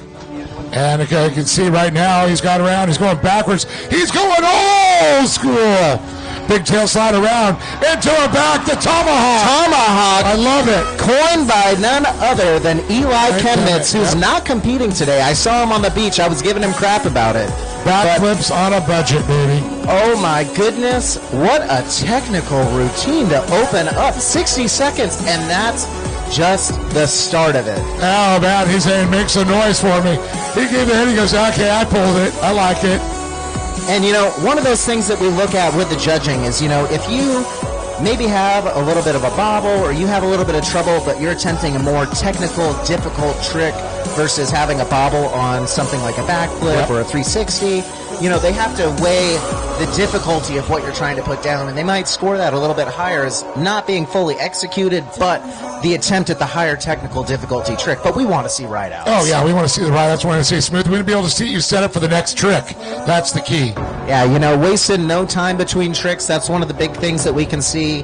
And you can see right now he's got around. He's going backwards. He's going old school. Big tail slide around into a back. The tomahawk. Tomahawk. I love it. Coined by none other than Eli Chemnitz, who's not competing today. I saw him on the beach. I was giving him crap about it. Backflips on a budget, baby. Oh my goodness. What a technical routine to open up. 60 seconds, and that's just the start of it. Oh, man, he's saying, make some noise for me. He gave the hit. He goes, okay, I pulled it. I like it. And, one of those things that we look at with the judging is, if you maybe have a little bit of a bobble or you have a little bit of trouble, but you're attempting a more technical, difficult trick versus having a bobble on something like a backflip or a 360, they have to weigh the difficulty of what you're trying to put down, and they might score that a little bit higher as not being fully executed, but the attempt at the higher technical difficulty trick. But we want to see ride-outs. Oh, yeah, we want to see the ride-outs. We want to see smooth. We want to be able to see you set up for the next trick. That's the key. Yeah, wasting no time between tricks. That's one of the big things that we can see.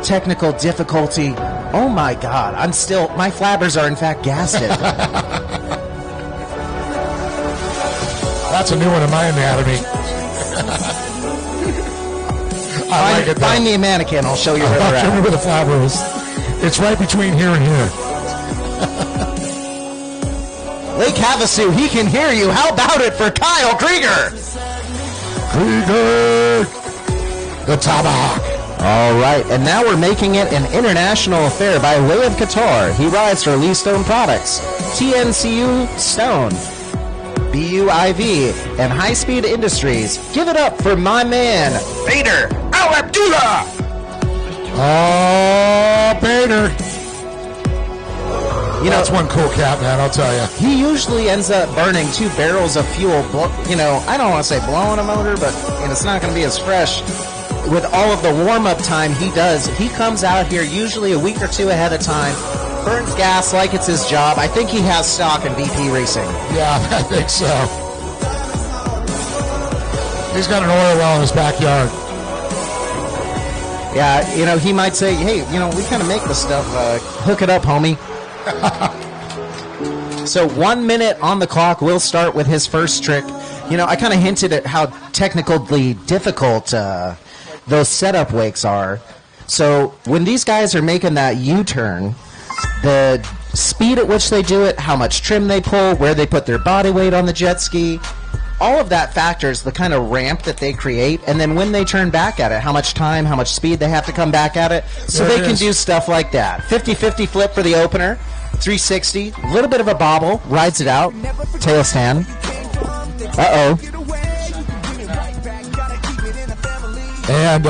Technical difficulty. Oh, my God. My flabbers are, in fact, gasted. That's a new one in my anatomy. I like it, though. Find me a mannequin. I'll show you where they're at. Show me where the flabber is. It's right between here and here. Lake Havasu, he can hear you. How about it for Kyle Krieger? Krieger! The tomahawk. All right, and now we're making it an international affair by way of Qatar. He rides for Lee Stone Products, TNCU Stone, BUIV, and High Speed Industries. Give it up for my man, Bader Al-Abdullah! Oh, Bader. That's one cool cap, man, I'll tell you. He usually ends up burning 2 barrels of fuel. I don't want to say blowing a motor, but it's not going to be as fresh. With all of the warm-up time he does, he comes out here usually a week or 2 ahead of time, burns gas like it's his job. I think he has stock in VP Racing. Yeah, I think so. He's got an oil well in his backyard. Yeah, he might say, hey, we kind of make this stuff. Hook it up, homie. So 1 minute on the clock. We'll start with his first trick. You know, I kind of hinted at how technically difficult those setup wakes are. So when these guys are making that U-turn, the speed at which they do it, how much trim they pull, where they put their body weight on the jet ski, all of that factors the kind of ramp that they create. And then when they turn back at it, how much time, how much speed they have to come back at it. So they can do stuff like that. 50-50 flip for the opener. 360, a little bit of a bobble, rides it out, tail stand. Uh-oh. And,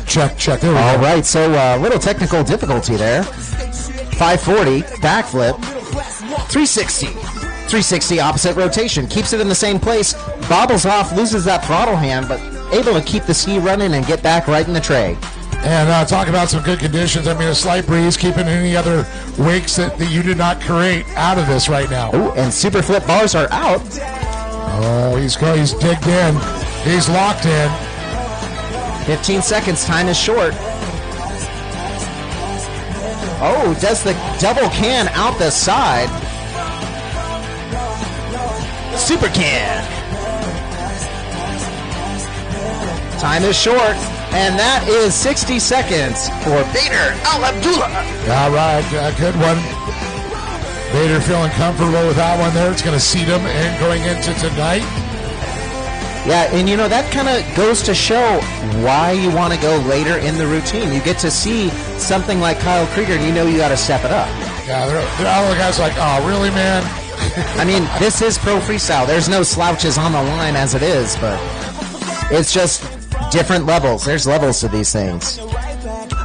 check. There we go. All right, so a little technical difficulty there. 540, backflip, 360. 360 opposite rotation, keeps it in the same place, bobbles off, loses that throttle hand, but able to keep the ski running and get back right in the tray. And talk about some good conditions. I mean, a slight breeze, keeping any other wakes that you did not create out of this right now. Ooh, and super flip bars are out. Oh, he's digged in. He's locked in. 15 seconds, time is short. Oh, does the double can out the side. Super can. Time is short, and that is 60 seconds for Bader Al-Abdullah. All right, good one. Bader feeling comfortable with that one there. It's going to seat him and going into tonight. Yeah, and you know, that kind of goes to show why you want to go later in the routine. You get to see something like Kyle Krieger, and you know you got to step it up. Yeah, all the guys like, oh, really, man? I mean, this is pro freestyle. There's no slouches on the line as it is, but it's just different levels. There's levels to these things.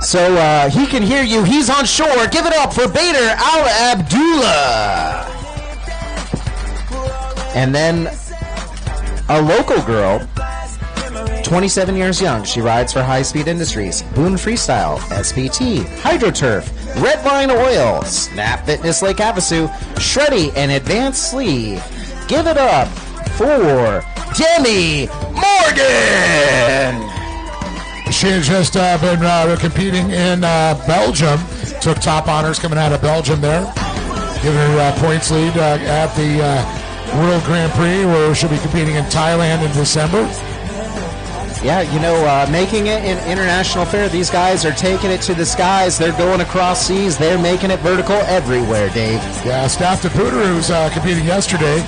So he can hear you. He's on shore. Give it up for Bader Al-Abdullah. And then a local girl, 27 years young. She rides for High Speed Industries, Boone Freestyle, SPT, HydroTurf, Redline Oil, Snap Fitness Lake Havasu, Shreddy, and Advanced Sleeve. Give it up for Demi Morgan. She has just been competing in Belgium. Took top honors coming out of Belgium there. Giving her points lead at the World Grand Prix, where she'll be competing in Thailand in December. Yeah, you know, making it in international fair, these guys are taking it to the skies. They're going across seas. They're making it vertical everywhere, Dave. Yeah, Staff DePuter, who's competing yesterday.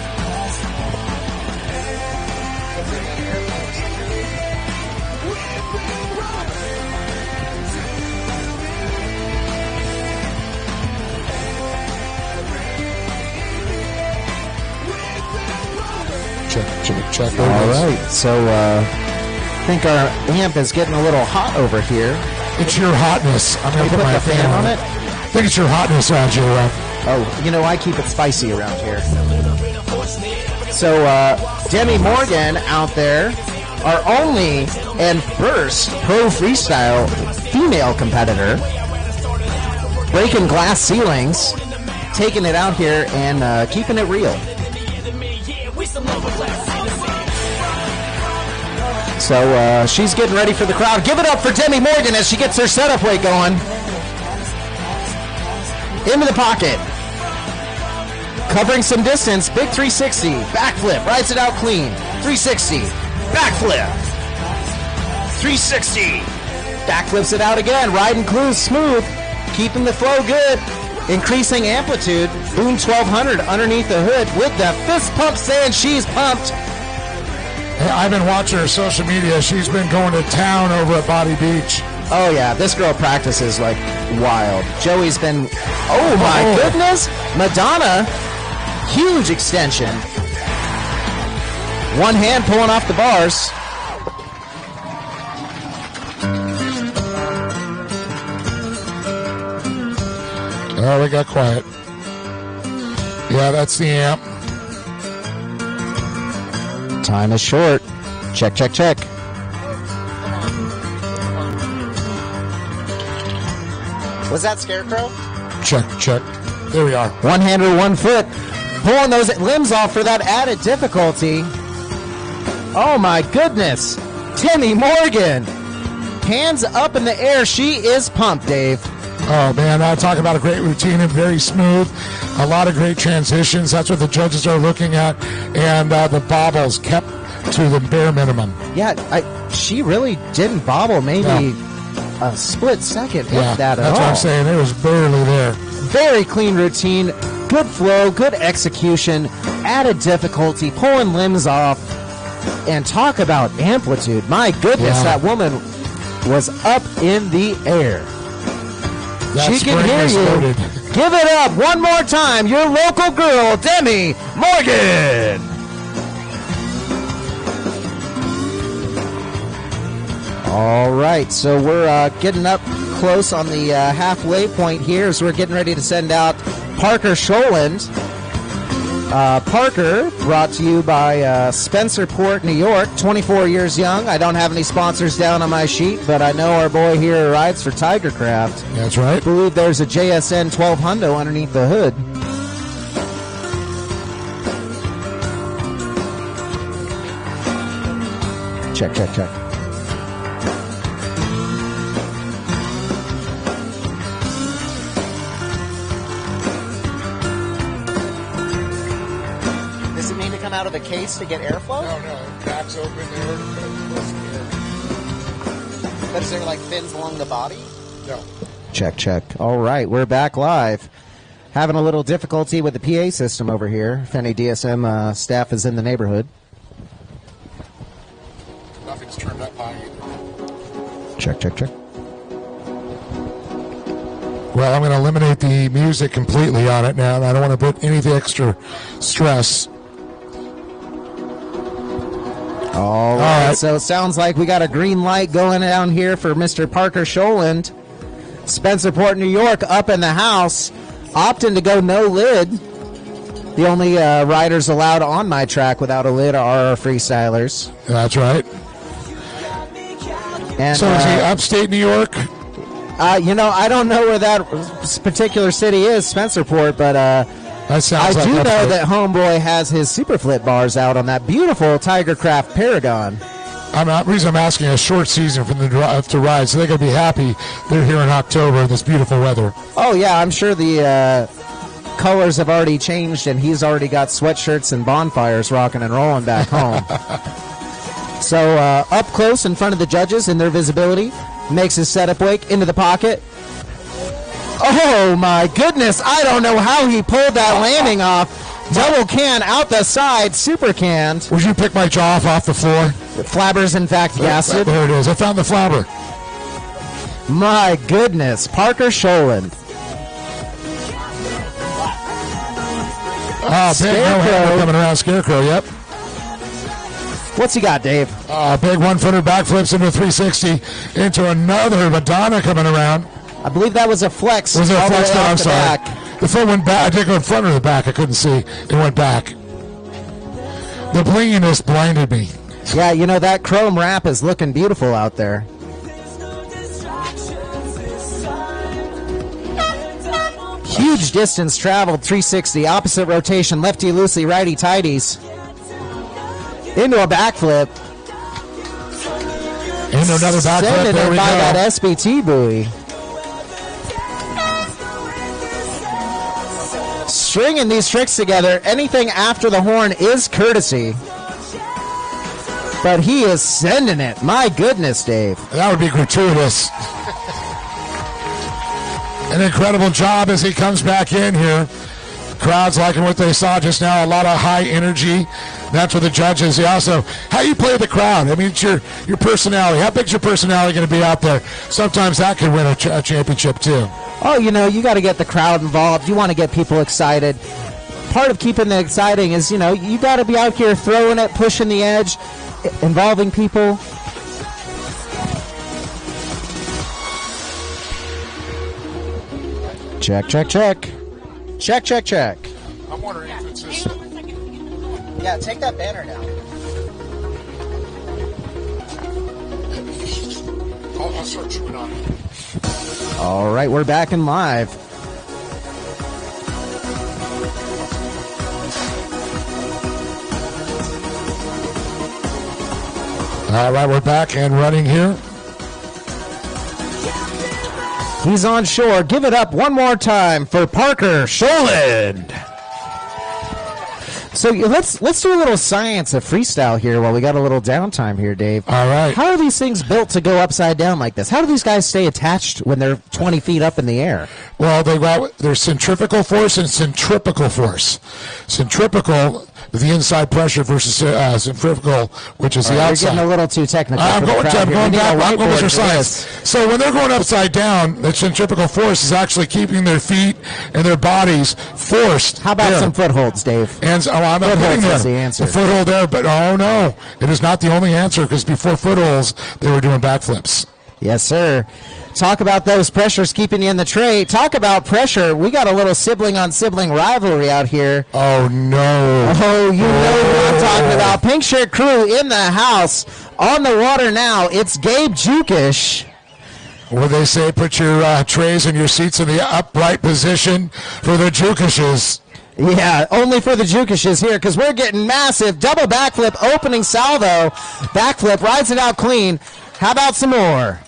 Check. All right, so I think our amp is getting a little hot over here. It's your hotness. I'm going to put my fan on it. I think it's your hotness around you. Oh, you know, I keep it spicy around here. So Demi Morgan out there, our only and first pro freestyle female competitor, breaking glass ceilings, taking it out here and keeping it real. So she's getting ready for the crowd. Give it up for Demi Morgan as she gets her setup weight going. Into the pocket. Covering some distance. Big 360. Backflip. Rides it out clean. 360. Backflip. 360. Backflips it out again. Riding cruise smooth. Keeping the flow good. Increasing amplitude. Boom 1200 underneath the hood with the fist pump saying she's pumped. Hey, I've been watching her social media. She's been going to town over at Body Beach. Oh, yeah. This girl practices like wild. Joey's been... Oh, my goodness. Madonna. Huge extension. One hand pulling off the bars. Oh, we got quiet. Yeah, that's the amp. Time is short. Check. Was that Scarecrow? Check. There we are. One hand or 1 foot. Pulling those limbs off for that added difficulty. Oh my goodness. Demi Morgan. hands up in the air. She is pumped, Dave. Oh, man, I talk about a great routine and very smooth. A lot of great transitions. That's what the judges are looking at. And the bobbles kept to the bare minimum. Yeah, she really didn't bobble. Maybe a split second, if that at all. That's what I'm saying. It was barely there. Very clean routine. Good flow, good execution, added difficulty, pulling limbs off. And talk about amplitude. My goodness, that woman was up in the air. She can hear you. Loaded. Give it up one more time. Your local girl, Demi Morgan. All right, so we're getting up close on the halfway point here as we're getting ready to send out Parker Scholand. Parker, brought to you by Spencerport, New York, 24 years young. I don't have any sponsors down on my sheet, but I know our boy here rides for Tigercraft. That's right. I believe there's a JSN 12 hundo underneath the hood. Check, check, check. Does it mean to come out of the case to get airflow? No. Back's open there. But is there like fins along the body? No. Check, check. All right, we're back live. Having a little difficulty with the PA system over here. If any DSM staff is in the neighborhood. Nothing's turned up high. Check, check, check. Well, I'm going to eliminate the music completely on it now. I don't want to put any extra stress. All right, so it sounds like we got a green light going down here for Mr. Parker Scholand. Spencerport, New York, up in the house, opting to go no lid. The only riders allowed on my track without a lid are our freestylers. That's right. And, so is he upstate New York? I don't know where that particular city is, Spencerport, but that sounds I like do know upstate. that Homeboy has his super flip bars out on that beautiful Tigercraft Paragon. The reason I'm asking, a short season for them to ride, so they're going to be happy they're here in October in this beautiful weather. Oh, yeah, I'm sure the colors have already changed, and he's already got sweatshirts and bonfires rocking and rolling back home. So up close in front of the judges in their visibility, makes his setup wake into the pocket. Oh, my goodness, I don't know how he pulled that landing off. Double can out the side, super canned. Would you pick my jaw off the floor? The flabber's, in fact, gassed. There it is. I found the flabber. My goodness, Parker Scholand. Oh, big no-hander coming around. Scarecrow, yep. What's he got, Dave? Big one-footer backflips into a 360 into another Madonna coming around. I believe that was a flex. Was it a flex? No, I'm sorry. Back. The foot went back. I didn't go in front or the back. I couldn't see. It went back. The blinginess blinded me. Yeah, that chrome wrap is looking beautiful out there. Huge distance traveled, 360, opposite rotation, lefty loosely, righty tighties. Into a backflip. Into another backflip. Sending There it we by go. that SBT buoy. Stringing these tricks together, anything after the horn is courtesy. But he is sending it. My goodness, Dave. That would be gratuitous. An incredible job as he comes back in here. Crowd's liking what they saw just now. A lot of high energy. That's what the judges. Also, how you play with the crowd. I mean, it's your personality. How big's your personality going to be out there? Sometimes that could win a championship too. Oh, you got to get the crowd involved. You want to get people excited. Part of keeping it exciting is, you got to be out here throwing it, pushing the edge, involving people. Check, check, check. Check, check, check. I'm wondering if it's this. Yeah, take that banner down. I'll start chewing on it. All right, we're back in live. All right, we're back and running here. He's on shore. Give it up one more time for Parker Scholand. So let's do a little science of freestyle here while we got a little downtime here, Dave. All right. How are these things built to go upside down like this? How do these guys stay attached when they're 20 feet up in the air? Well, there's centrifugal force and centripetal force. Centripetal, the inside pressure, versus centrifugal, which is the outside. You're getting a little too technical. I'm going with your science. This. So when they're going upside down, the centrifugal force is actually keeping their feet and their bodies forced. How about some footholds, Dave? And I'm not putting Footholds is the answer. the foothold there, but oh no, it is not the only answer, because before footholds, they were doing backflips. Yes, sir. Talk about those pressures keeping you in the tray. Talk about pressure. We got a little sibling-on-sibling rivalry out here. Oh, no. Oh, you know what I'm talking about. Pink Shirt Crew in the house. On the water now, it's Gabe Jukish. What they say, put your trays and your seats in the upright position for the Jukishes. Yeah, only for the Jukishes here, because we're getting massive double backflip, opening salvo, backflip, rides it out clean. How about some more?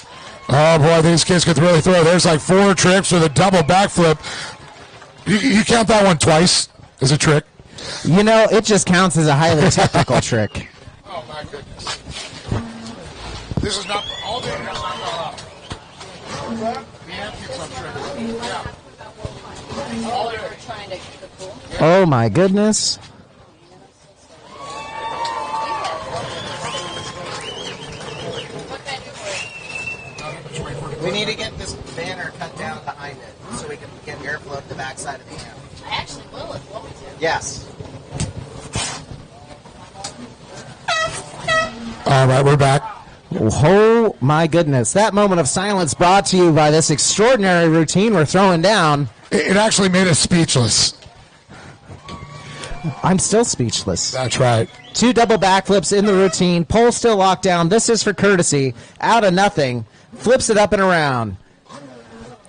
Oh, boy, these kids could really throw. There's like 4 tricks with a double backflip. You count that one twice as a trick? You know, it just counts as a highly technical trick. Oh, my goodness. This is not all day. Oh, my goodness. We need to get this banner cut down behind it so we can get airflow to the backside of the amp. I actually will if you want me to. Yes. All right, we're back. Oh, my goodness. That moment of silence brought to you by this extraordinary routine we're throwing down. It actually made us speechless. I'm still speechless. That's right. 2 double backflips in the routine. Pole still locked down. This is for courtesy. Out of nothing. Flips it up and around.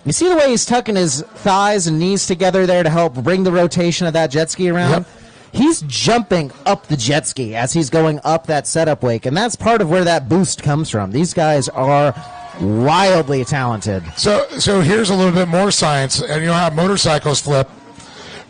You see the way he's tucking his thighs and knees together there to help bring the rotation of that jet ski around? Yep. He's jumping up the jet ski as he's going up that setup wake, and that's part of where that boost comes from. These guys are wildly talented. So here's a little bit more science. And you know how motorcycles flip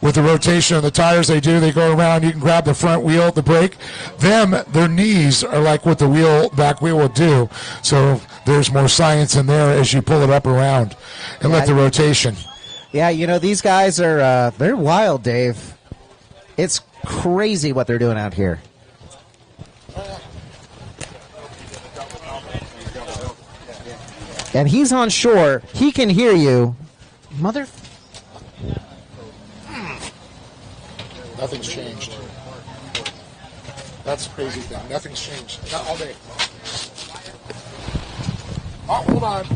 with the rotation of the tires they do. They go around. You can grab the front wheel, the brake. Their knees are like what the back wheel would do. So there's more science in there as you pull it up around and let the rotation. Yeah, you know, these guys are they're wild, Dave. It's crazy what they're doing out here. And he's on shore. He can hear you. Mother... Nothing's changed. That's the crazy thing. Nothing's changed. Not all day. Oh, hold on.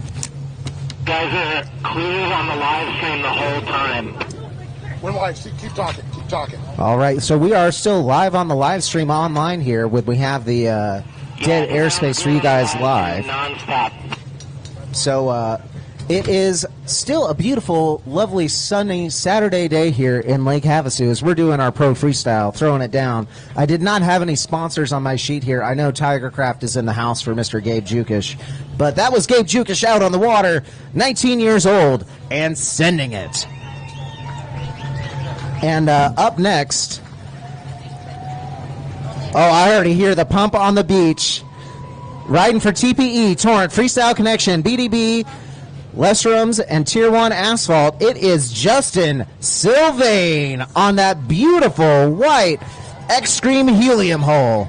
Guys are clear on the live stream the whole time. We're live. Keep talking. Keep talking. All right, so we are still live on the live stream online here. We have the dead airspace for you guys live. Non-stop. So it is still a beautiful, lovely, sunny Saturday day here in Lake Havasu as we're doing our pro freestyle, throwing it down. I did not have any sponsors on my sheet here. I know Tigercraft is in the house for Mr. Gabe Jukish, but that was Gabe Jukish out on the water, 19 years old, and sending it. And up next, I already hear the pump on the beach. Riding for TPE, Torrent, Freestyle Connection, BDB, Lestrums, and Tier 1 Asphalt. It is Justin Sylvain on that beautiful white Extreme Helium hole.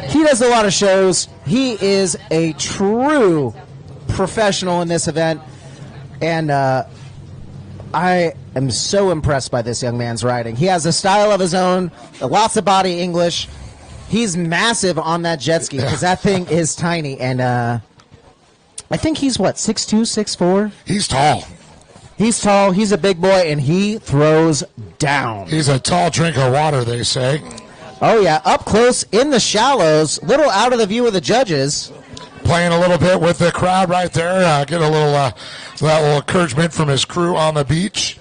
He does a lot of shows. He is a true professional in this event. And I am so impressed by this young man's riding. He has a style of his own, lots of body English. He's massive on that jet ski because that thing is tiny. And I think he's, 6'2", 6'4"? He's tall. He's tall. He's a big boy, and he throws down. He's a tall drink of water, they say. Oh, yeah. Up close in the shallows, little out of the view of the judges. Playing a little bit with the crowd right there. Get a little that little encouragement from his crew on the beach.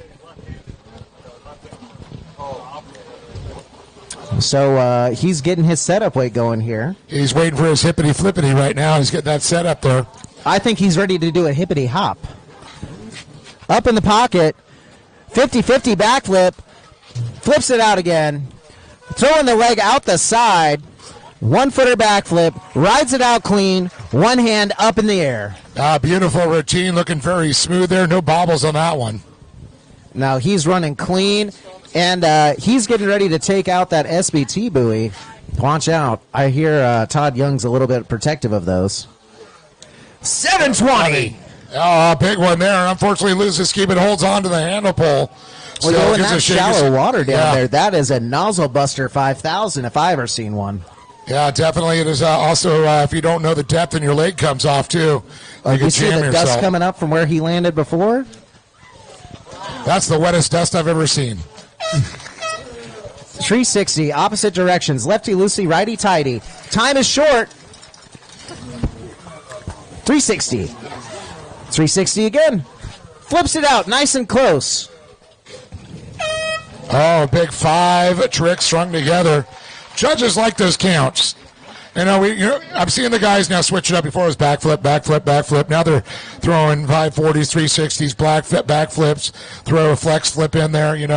So he's getting his setup weight going here. He's waiting for his hippity-flippity right now. He's getting that setup there. I think he's ready to do a hippity hop. Up in the pocket, 50-50 backflip, flips it out again, throwing the leg out the side, one-footer backflip, rides it out clean, one hand up in the air. Beautiful routine, looking very smooth there. No bobbles on that one. Now he's running clean, and he's getting ready to take out that SBT buoy. Watch out. I hear Todd Young's a little bit protective of those. 720. Oh, big one there. Unfortunately, loses keep it, holds on to the handle pole. Well, in that shallow water down there, that is a nozzle buster 5,000 if I ever seen one. Yeah, definitely. It is also, if you don't know the depth and your leg comes off, too. You see the dust coming up from where he landed before? That's the wettest dust I've ever seen. 360, opposite directions. Lefty-loosey, righty-tighty. Time is short. 360. 360 again. Flips it out, nice and close. Oh, big 5 tricks strung together. Judges like those counts. I'm seeing the guys now switch it up. Before it was backflip, backflip, backflip. Now they're throwing 540s, 360s, backflips, throw a flex flip in there. You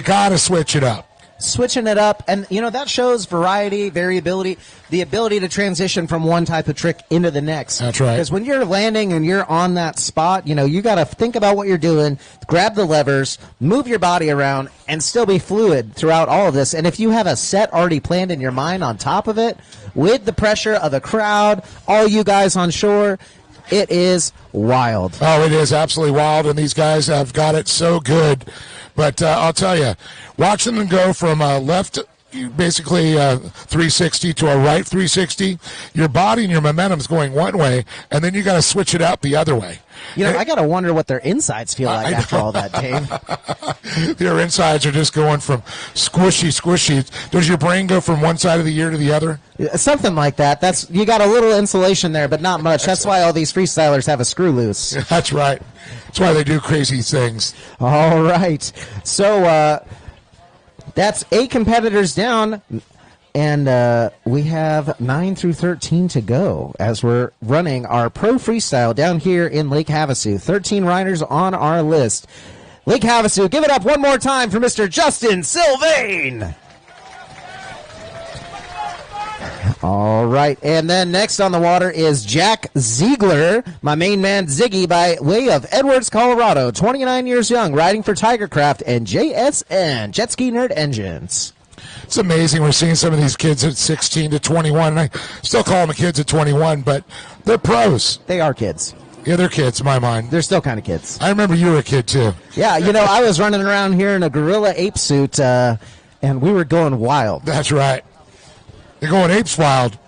got to switch it up. Switching it up, and that shows variety, variability, the ability to transition from one type of trick into the next. That's right. Because when you're landing and you're on that spot, you got to think about what you're doing, grab the levers, move your body around, and still be fluid throughout all of this. And if you have a set already planned in your mind on top of it, with the pressure of the crowd, all you guys on shore, it is wild. Oh, it is absolutely wild, and these guys have got it so good. But I'll tell you, watching them go from left, basically 360 to a right 360, your body and your momentum's going one way, and then you got to switch it out the other way. I got to wonder what their insides feel like after all that, Dave. Their insides are just going from squishy. Does your brain go from one side of the ear to the other? Something like that. You got a little insulation there, but not much. That's why all these freestylers have a screw loose. That's right. That's why they do crazy things. All right. So that's 8 competitors down, and we have 9 through 13 to go as we're running our pro freestyle down here in Lake Havasu. 13 riders on our list. Lake Havasu, give it up one more time for Mr. Justin Sylvain. All right, and then next on the water is Jack Ziegler, my main man Ziggy, by way of Edwards, Colorado, 29 years young, riding for Tigercraft and JSN, Jet Ski Nerd Engines. It's amazing. We're seeing some of these kids at 16 to 21, and I still call them kids at 21, but they're pros. They are kids. Yeah, they're kids in my mind. They're still kind of kids. I remember you were a kid, too. Yeah, I was running around here in a gorilla ape suit, and we were going wild. That's right. They're going apes wild.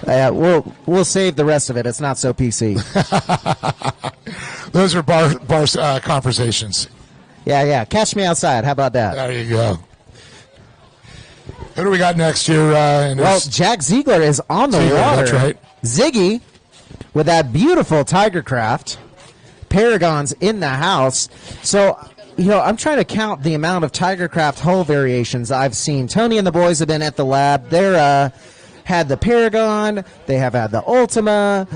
We'll save the rest of it. It's not so PC. Those are bar conversations. Yeah. Catch me outside. How about that? There you go. Who do we got next here? Jack Ziegler is on the water. That's right. Ziggy with that beautiful Tigercraft. Paragon's in the house. So, I'm trying to count the amount of Tigercraft hull variations I've seen. Tony and the boys have been at the lab. They're had the Paragon. They have had the Ultima.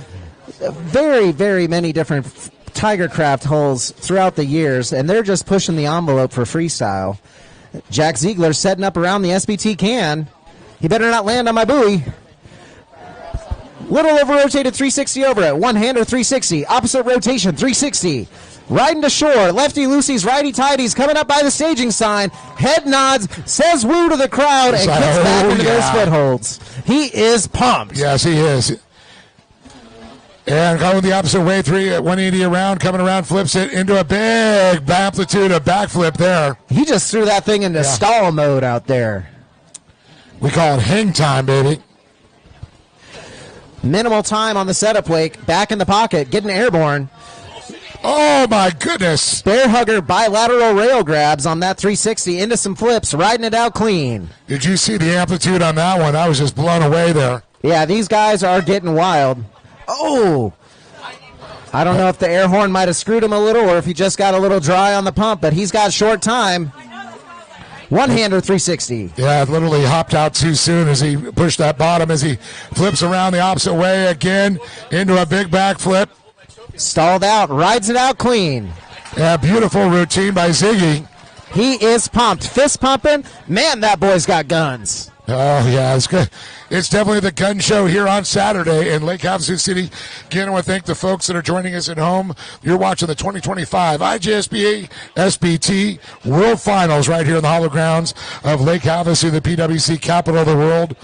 Very, very many different Tigercraft hulls throughout the years, and they're just pushing the envelope for freestyle. Jack Ziegler setting up around the SBT can. He better not land on my buoy. Little over rotated 360 over it. One-hander 360. Opposite rotation 360. Riding to shore. Lefty-loosies, righty-tighties coming up by the staging sign. Head nods, says woo to the crowd, and gets back into those footholds. He is pumped. Yes, he is. And going the opposite way, 180 around, coming around, flips it into a big amplitude of backflip there. He just threw that thing into stall mode out there. We call it hang time, baby. Minimal time on the setup wake. Back in the pocket, getting airborne. Oh, my goodness. Bear hugger bilateral rail grabs on that 360 into some flips, riding it out clean. Did you see the amplitude on that one? I was just blown away there. Yeah, these guys are getting wild. Oh! I don't know if the air horn might have screwed him a little or if he just got a little dry on the pump, but he's got short time. One-hander 360. Yeah, literally hopped out too soon as he pushed that bottom as he flips around the opposite way again into a big backflip. Stalled out, rides it out clean. Yeah, beautiful routine by Ziggy. He is pumped. Fist pumping. Man, that boy's got guns. Oh, yeah, it's good. It's definitely the gun show here on Saturday in Lake Havasu City. Again, I want to thank the folks that are joining us at home. You're watching the 2025 IJSBA SBT World Finals right here in the hollow grounds of Lake Havasu, the PWC capital of the world.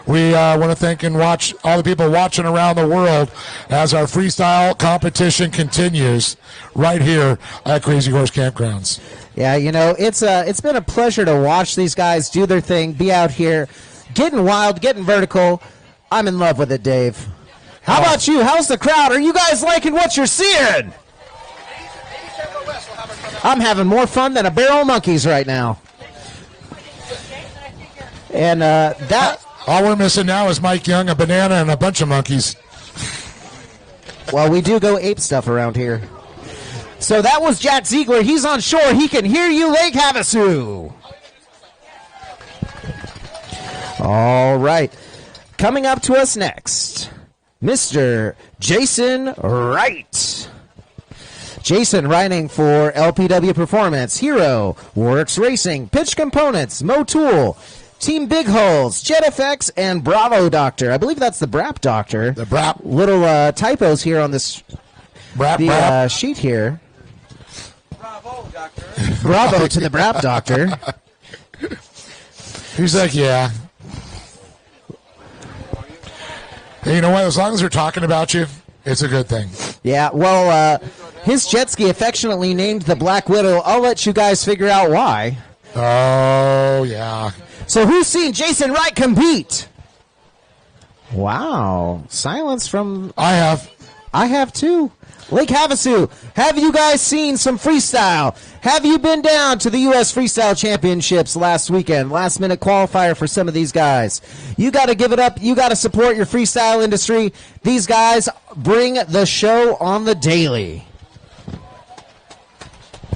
We want to thank and watch all the people watching around the world as our freestyle competition continues right here at Crazy Horse Campgrounds. Yeah, you know, it's been a pleasure to watch these guys do their thing, be out here, getting wild, getting vertical. I'm in love with it, Dave. How about you? How's the crowd? Are you guys liking what you're seeing? I'm having more fun than a barrel of monkeys right now. And that... All we're missing now is Mike Young, a banana, and a bunch of monkeys. Well, we do go ape stuff around here. So that was Jack Ziegler. He's on shore. He can hear you, Lake Havasu. All right. Coming up to us next, Mr. Jason Wright. Jason riding for LPW Performance, Hero, Works Racing, Pitch Components, Motool, Team Big Holes, Jet FX, and Bravo Doctor. I believe that's the Brap Doctor. The Brap. Little typos here on this Brap. Sheet here. Bravo to the Brap Doctor. He's like, yeah. Hey, you know what? As long as they're talking about you, it's a good thing. Yeah, well, his jet ski affectionately named the Black Widow. I'll let you guys figure out why. Oh, yeah. So who's seen Jason Wright compete? Wow. Silence from... I have. I have too. Lake Havasu, have you guys seen some freestyle? Have you been down to the U.S. Freestyle Championships last weekend? Last minute qualifier for some of these guys. You got to give it up. You got to support your freestyle industry. These guys bring the show on the daily.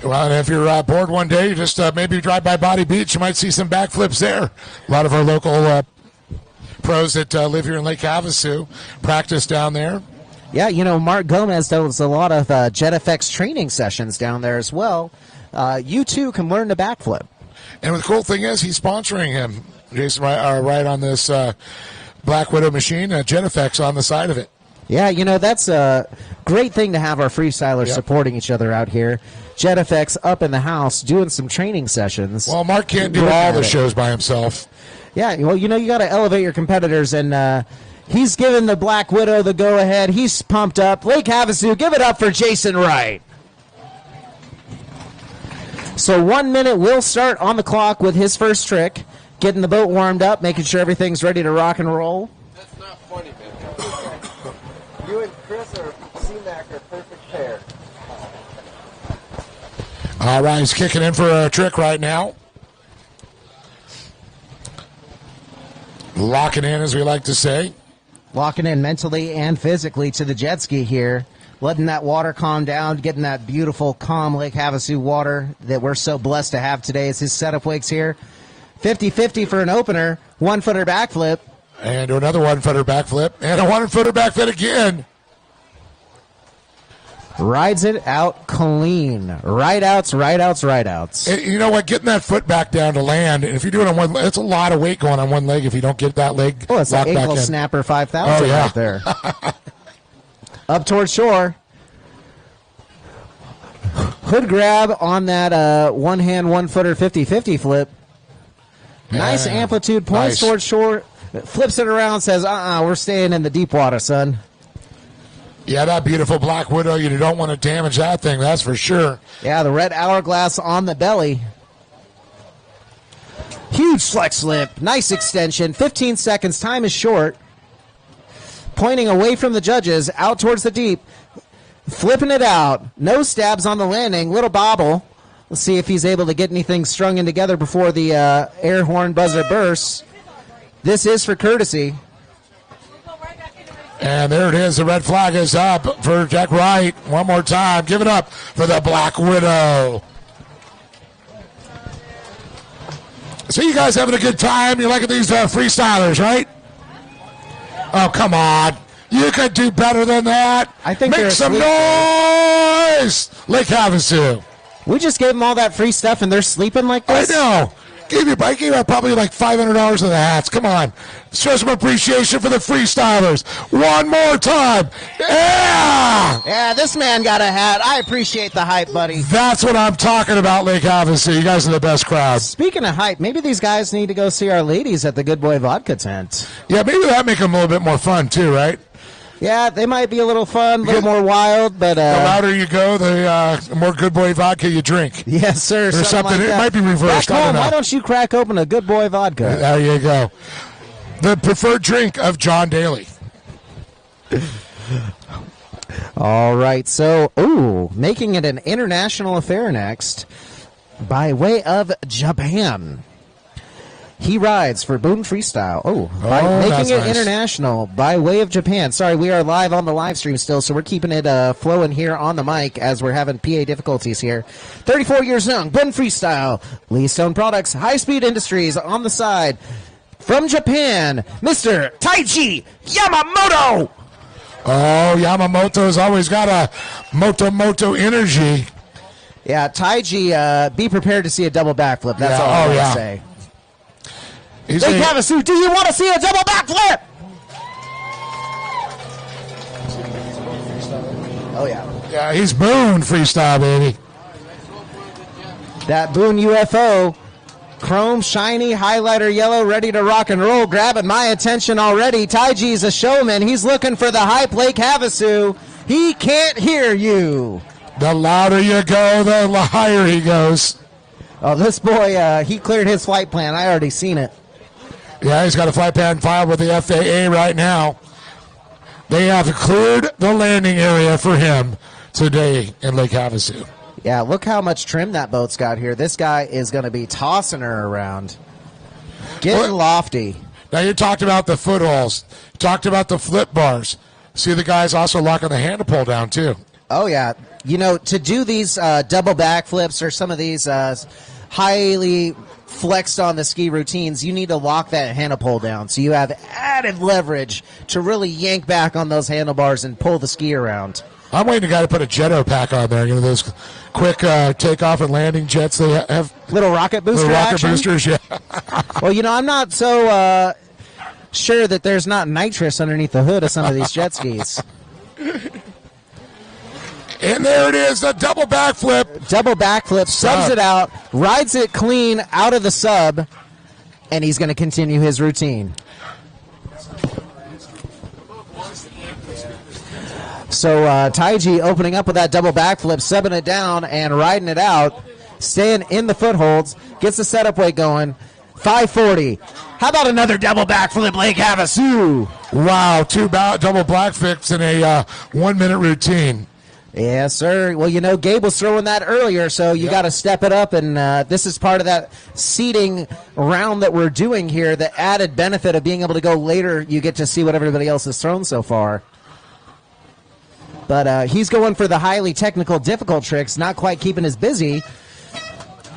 Well, and if you're bored one day, just maybe drive by Body Beach. You might see some backflips there. A lot of our local pros that live here in Lake Havasu practice down there. Yeah, you know, Mark Gomez does a lot of Jet FX training sessions down there as well. You, too, can learn to backflip. And the cool thing is he's sponsoring him, Jason, right on this Black Widow machine, Jet FX on the side of it. Yeah, you know, that's a great thing to have our freestylers supporting each other out here. Jet FX up in the house doing some training sessions. Well, Mark can't do all the shows by himself. Yeah, well, you know, you got to elevate your competitors, and he's giving the Black Widow the go-ahead. He's pumped up. Lake Havasu, give it up for Jason Wright. So 1 minute will start on the clock with his first trick, getting the boat warmed up, making sure everything's ready to rock and roll. That's not funny, man. You and Chris or C-Mac are a perfect pair. All right, he's kicking in for a trick right now. Locking in, as we like to say. Locking in mentally and physically to the jet ski here. Letting that water calm down, getting that beautiful, calm Lake Havasu water that we're so blessed to have today as his setup wakes here. 50-50 for an opener. 1-footer backflip. And another 1-footer backflip. And a 1-footer backflip again. Rides it out clean. Right outs, right outs, right outs. And you know what? Getting that foot back down to land, and if you do it on one leg, it's a lot of weight going on one leg if you don't get that leg Oh, it's locked like back ankle in. snapper 5000 right there. Up towards shore. Hood grab on that one-hand, 1-footer 50-50 flip. Nice amplitude, points towards shore, flips it around, says, we're staying in the deep water, son. Yeah, that beautiful Black Widow, you don't want to damage that thing, that's for sure. Yeah, the red hourglass on the belly. Huge flex slip, nice extension, 15 seconds, time is short. Pointing away from the judges, out towards the deep, flipping it out. No stabs on the landing, little bobble. Let's see if he's able to get anything strung in together before the air horn buzzer bursts. This is for courtesy. And there it is. The red flag is up for Jack Wright. One more time. Give it up for the Black Widow. So you guys having a good time? You liking these freestylers, right? Oh, come on. You could do better than that. I think Make they're some asleep. noise, Lake Havasu. We just gave them all that free stuff, and they're sleeping like this? I know. I gave out probably like $500 of the hats. Come on. Show some appreciation for the freestylers. One more time. Yeah! Yeah, this man got a hat. I appreciate the hype, buddy. That's what I'm talking about, Lake Havasu. You guys are the best crowd. Speaking of hype, maybe these guys need to go see our ladies at the Good Boy Vodka tent. Yeah, maybe that make them a little bit more fun too, right? Yeah, they might be a little fun, a little more wild, but... the louder you go, the more Good Boy vodka you drink. Yes, sir. Or something. Like It that. might be reversed. Back I don't home, know. why don't you crack open a Good Boy Vodka? There you go. The preferred drink of John Daly. All right, so, making it an international affair next by way of Japan. He rides for Boone Freestyle. By making it nice. international by way of Japan. Sorry, we are live on the live stream still, so we're keeping it flowing here on the mic as we're having PA difficulties here. 34 years young, Boone Freestyle, Lee Stone Products, High Speed Industries on the side. From Japan, Mr. Taiji Yamamoto. Oh, Yamamoto's always got a moto energy. Yeah, Taiji, be prepared to see a double backflip. That's all I want to say. Lake Havasu, do you want to see a double backflip? Oh, yeah. Yeah, he's Boone Freestyle, baby. That Boone UFO, chrome, shiny, highlighter yellow, ready to rock and roll, grabbing my attention already. Taiji's a showman. He's looking for the hype, Lake Havasu. He can't hear you. The louder you go, the higher he goes. Oh, this boy, he cleared his flight plan. I already seen it. Yeah, he's got a flight plan filed with the FAA right now. They have cleared the landing area for him today in Lake Havasu. Yeah, look how much trim that boat's got here. This guy is going to be tossing her around. Getting lofty. Now, you talked about the footholds. You talked about the flip bars. See the guys also locking the handle pull down, too. Oh, yeah. You know, to do these double backflips or some of these highly flexed on the ski routines, you need to lock that handle pull down so you have added leverage to really yank back on those handlebars and pull the ski around. I'm waiting to guy to put a Jetto pack on there. You know, those quick takeoff and landing jets they have. Little rocket booster Little rocket action? boosters, yeah. Well, you know, I'm not so sure that there's not nitrous underneath the hood of some of these jet skis. And there it is, the double backflip. Double backflip, subs it out, rides it clean out of the sub, and he's going to continue his routine. So Taiji opening up with that double backflip, subbing it down and riding it out, staying in the footholds, gets the setup weight going. 540. How about another double backflip, Lake Havasu? Wow, two double backflips in a 1 minute routine. Yes, sir. Well, you know, Gabe was throwing that earlier, so you got to step it up, and this is part of that seeding round that we're doing here. The added benefit of being able to go later, you get to see what everybody else has thrown so far. But he's going for the highly technical, difficult tricks, not quite keeping us busy.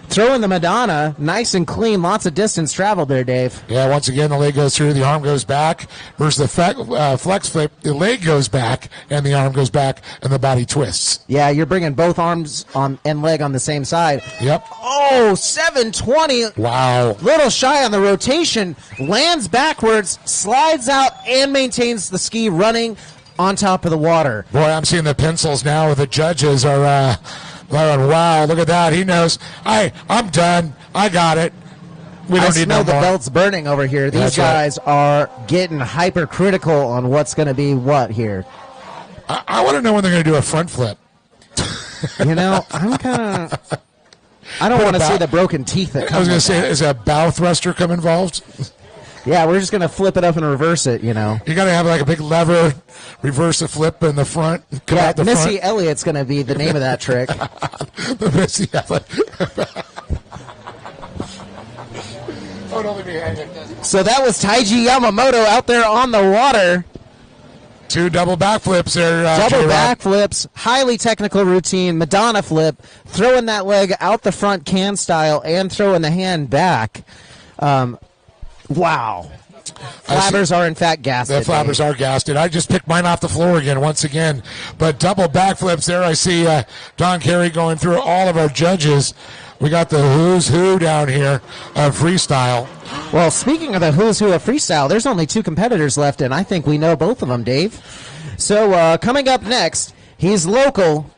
Throwing the Madonna, nice and clean, lots of distance traveled there, Dave. Yeah, once again, the leg goes through, the arm goes back, versus the flex flip, the leg goes back, and the arm goes back, and the body twists. Yeah, you're bringing both arms on and leg on the same side. Yep. Oh, 720. Wow. Little shy on the rotation, lands backwards, slides out, and maintains the ski running on top of the water. Boy, I'm seeing the pencils now where the judges are going, wow, look at that. He knows. I'm done. I got it. We don't need no more. The more. belt's burning over here. These guys are getting hypercritical on what's going to be what here. I want to know when they're going to do a front flip. You know, I'm kind of... I don't want to see the broken teeth that come. I was going to say, is a bow thruster come involved? Yeah, we're just going to flip it up and reverse it, you know. You got to have like a big lever, reverse the flip in the front. Yeah, Missy Elliott's going to be the name of that trick. The Missy Elliott. Oh, don't leave me hanging. So that was Taiji Yamamoto out there on the water. Two double backflips there. Double backflips, highly technical routine, Madonna flip, throwing that leg out the front can style and throwing the hand back. Wow. Flabbers are in fact gassed. The flabbers are gassed. I just picked mine off the floor again, once again. But double backflips there. I see Don Carey going through all of our judges. We got the who's who down here of freestyle. Well, speaking of the who's who of freestyle, there's only 2 competitors left, and I think we know both of them, Dave. So coming up next, he's local.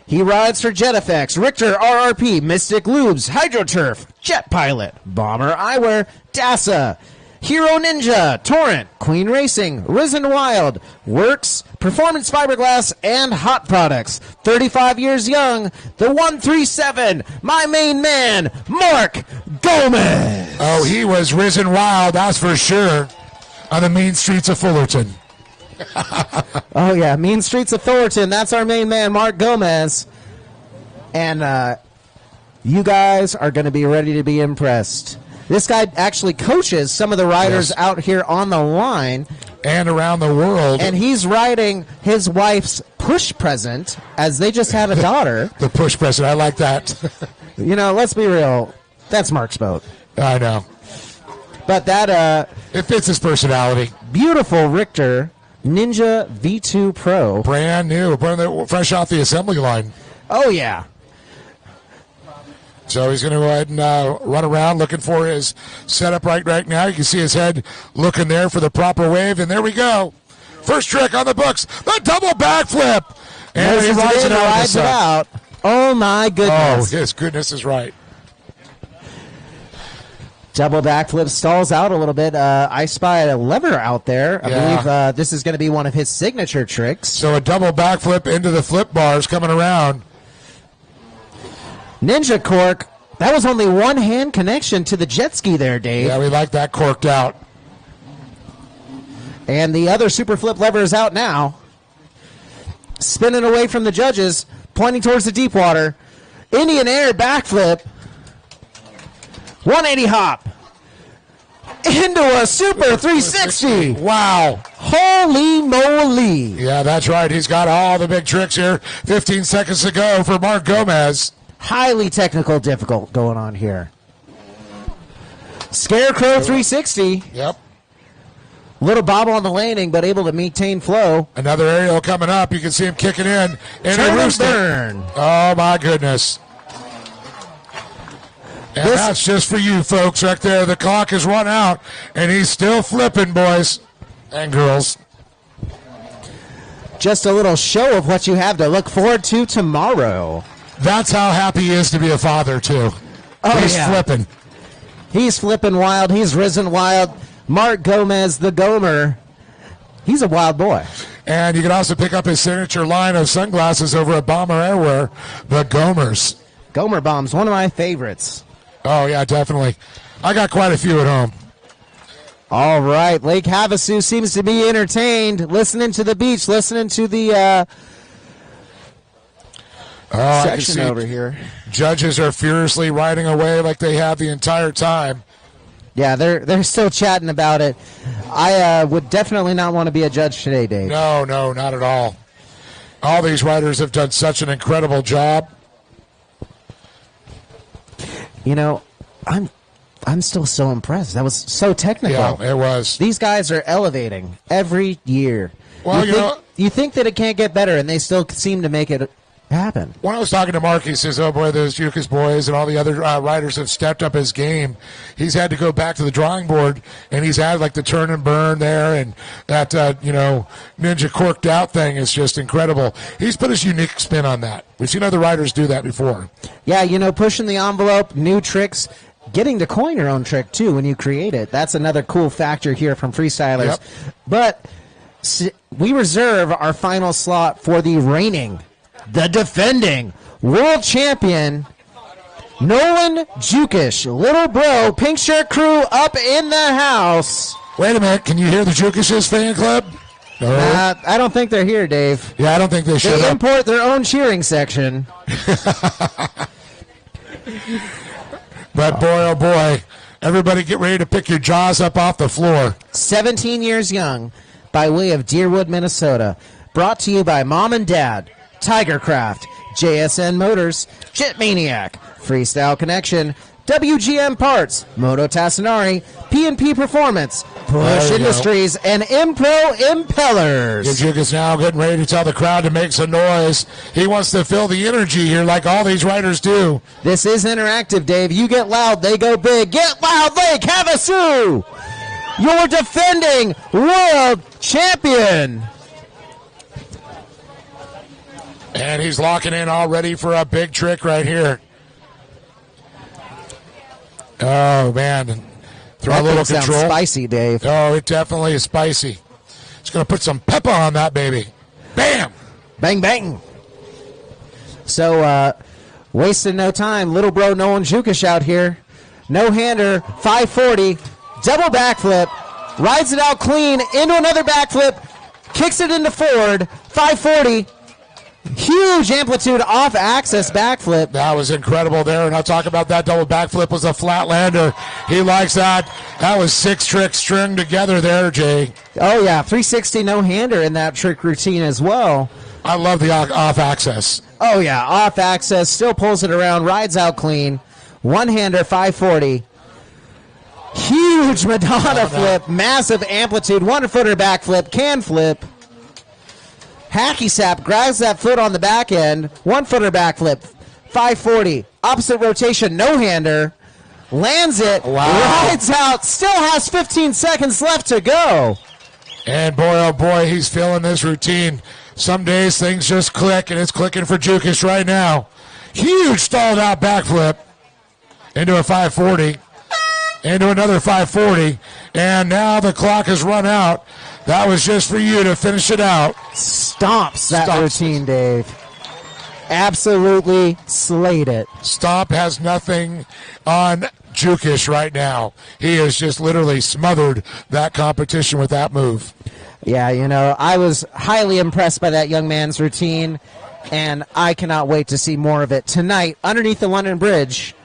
He rides for Jet Effects, Richter RRP, Mystic Lubes, HydroTurf, Jet Pilot, Bomber Eyewear, DASA, Hero Ninja, Torrent, Queen Racing, Risen Wild, Works, Performance Fiberglass, and Hot Products. 35 years young, the 137, my main man, Mark Gomez. Oh, he was Risen Wild, that's for sure, on the mean streets of Fullerton. Oh, yeah, mean streets of Fullerton. That's our main man, Mark Gomez. And you guys are going to be ready to be impressed. This guy actually coaches some of the riders out here on the line. And around the world. And he's riding his wife's push present, as they just had a daughter. The push present, I like that. You know, let's be real. That's Mark's boat. I know. But that... it fits his personality. Beautiful Richter Ninja V2 Pro. Brand new, fresh off the assembly line. Oh, yeah. So he's going to go ahead and run around looking for his setup right now. You can see his head looking there for the proper wave, and there we go. First trick on the books, the double backflip. And he rides it out. Oh, my goodness. Oh, his goodness is right. Double backflip stalls out a little bit. I spy a lever out there. I believe this is going to be one of his signature tricks. So a double backflip into the flip bars coming around. Ninja cork. That was only one hand connection to the jet ski there, Dave. Yeah, we like that corked out. And the other super flip lever is out now. Spinning away from the judges, pointing towards the deep water. Indian air backflip. 180 hop. Into a super 360. Wow. Holy moly. Yeah, that's right. He's got all the big tricks here. 15 seconds to go for Mark Gomez. Highly technical, difficult going on here. Scarecrow 360. Yep. Little bobble on the landing, but able to maintain flow. Another aerial coming up. You can see him kicking in. Turn and burn. Oh, my goodness. And that's just for you, folks, right there. The clock has run out, and he's still flipping, boys and girls. Just a little show of what you have to look forward to tomorrow. That's how happy he is to be a father, too. Oh, he's flipping. He's flipping wild. He's risen wild. Mark Gomez, the Gomer. He's a wild boy. And you can also pick up his signature line of sunglasses over at Bomber Airwear, the Gomers. Gomer Bombs, one of my favorites. Oh, yeah, definitely. I got quite a few at home. All right. Lake Havasu seems to be entertained, listening to the beach, listening to the section over here. Judges are furiously riding away like they have the entire time. Yeah, they're still chatting about it. I would definitely not want to be a judge today, Dave. No, not at all. All these riders have done such an incredible job. You know, I'm still so impressed. That was so technical. Yeah, it was. These guys are elevating every year. Well, you think that it can't get better, and they still seem to make it happen. When I was talking to Mark, he says, oh, boy, those Yukas boys and all the other riders have stepped up his game. He's had to go back to the drawing board, and he's had, like, the turn and burn there, and that, ninja corked out thing is just incredible. He's put his unique spin on that. We've seen other riders do that before. Yeah, pushing the envelope, new tricks, getting to coin your own trick, too, when you create it. That's another cool factor here from freestylers. Yep. But we reserve our final slot for the reigning, the defending world champion, Nolan Jukish. Little bro, Pink Shirt crew up in the house. Wait a minute. Can you hear the Jukish's fan club? No. I don't think they're here, Dave. Yeah, I don't think they should. They import their own cheering section. But boy, oh boy, everybody get ready to pick your jaws up off the floor. 17 years young, by way of Deerwood, Minnesota. Brought to you by Mom and Dad, Tigercraft, JSN Motors, Jet Maniac, Freestyle Connection, WGM Parts, Moto Tassinari, P&P Performance, Bush Industries, and Impro Impellers. Jukas now getting ready to tell the crowd to make some noise. He wants to feel the energy here like all these riders do. This is interactive, Dave. You get loud, they go big. Get loud, Lake Havasu! Your defending world champion. And he's locking in already for a big trick right here. Oh, man. Throw That a little thing sounds control. spicy, Dave. Oh, it definitely is spicy. It's going to put some pepper on that baby. Bam! Bang, bang. So, wasting no time. Little bro Nolan Jukic out here. No-hander, 540. Double backflip. Rides it out clean into another backflip. Kicks it into forward. 540. Huge amplitude off axis backflip. That was incredible there, and I'll talk about that double backflip was a flatlander. He likes that. That was 6 tricks stringed together there, Jay. Oh, yeah, 360 no-hander in that trick routine as well. I love the off axis. Oh, yeah, off axis, still pulls it around, rides out clean. One-hander, 540. Huge Madonna flip, massive amplitude, one-footer backflip, can flip. Hacky sap grabs that foot on the back end. One-footer backflip. 540. Opposite rotation, no-hander. Lands it. Wow. Rides out. Still has 15 seconds left to go. And boy, oh boy, he's feeling this routine. Some days things just click, and it's clicking for Jukic right now. Huge stalled out backflip into a 540. Into another 540. And now the clock has run out. That was just for you to finish it out. Stomps that routine, Dave. Absolutely slayed it. Stomp has nothing on Jukic right now. He has just literally smothered that competition with that move. Yeah, you know, I was highly impressed by that young man's routine, and I cannot wait to see more of it tonight underneath the London Bridge.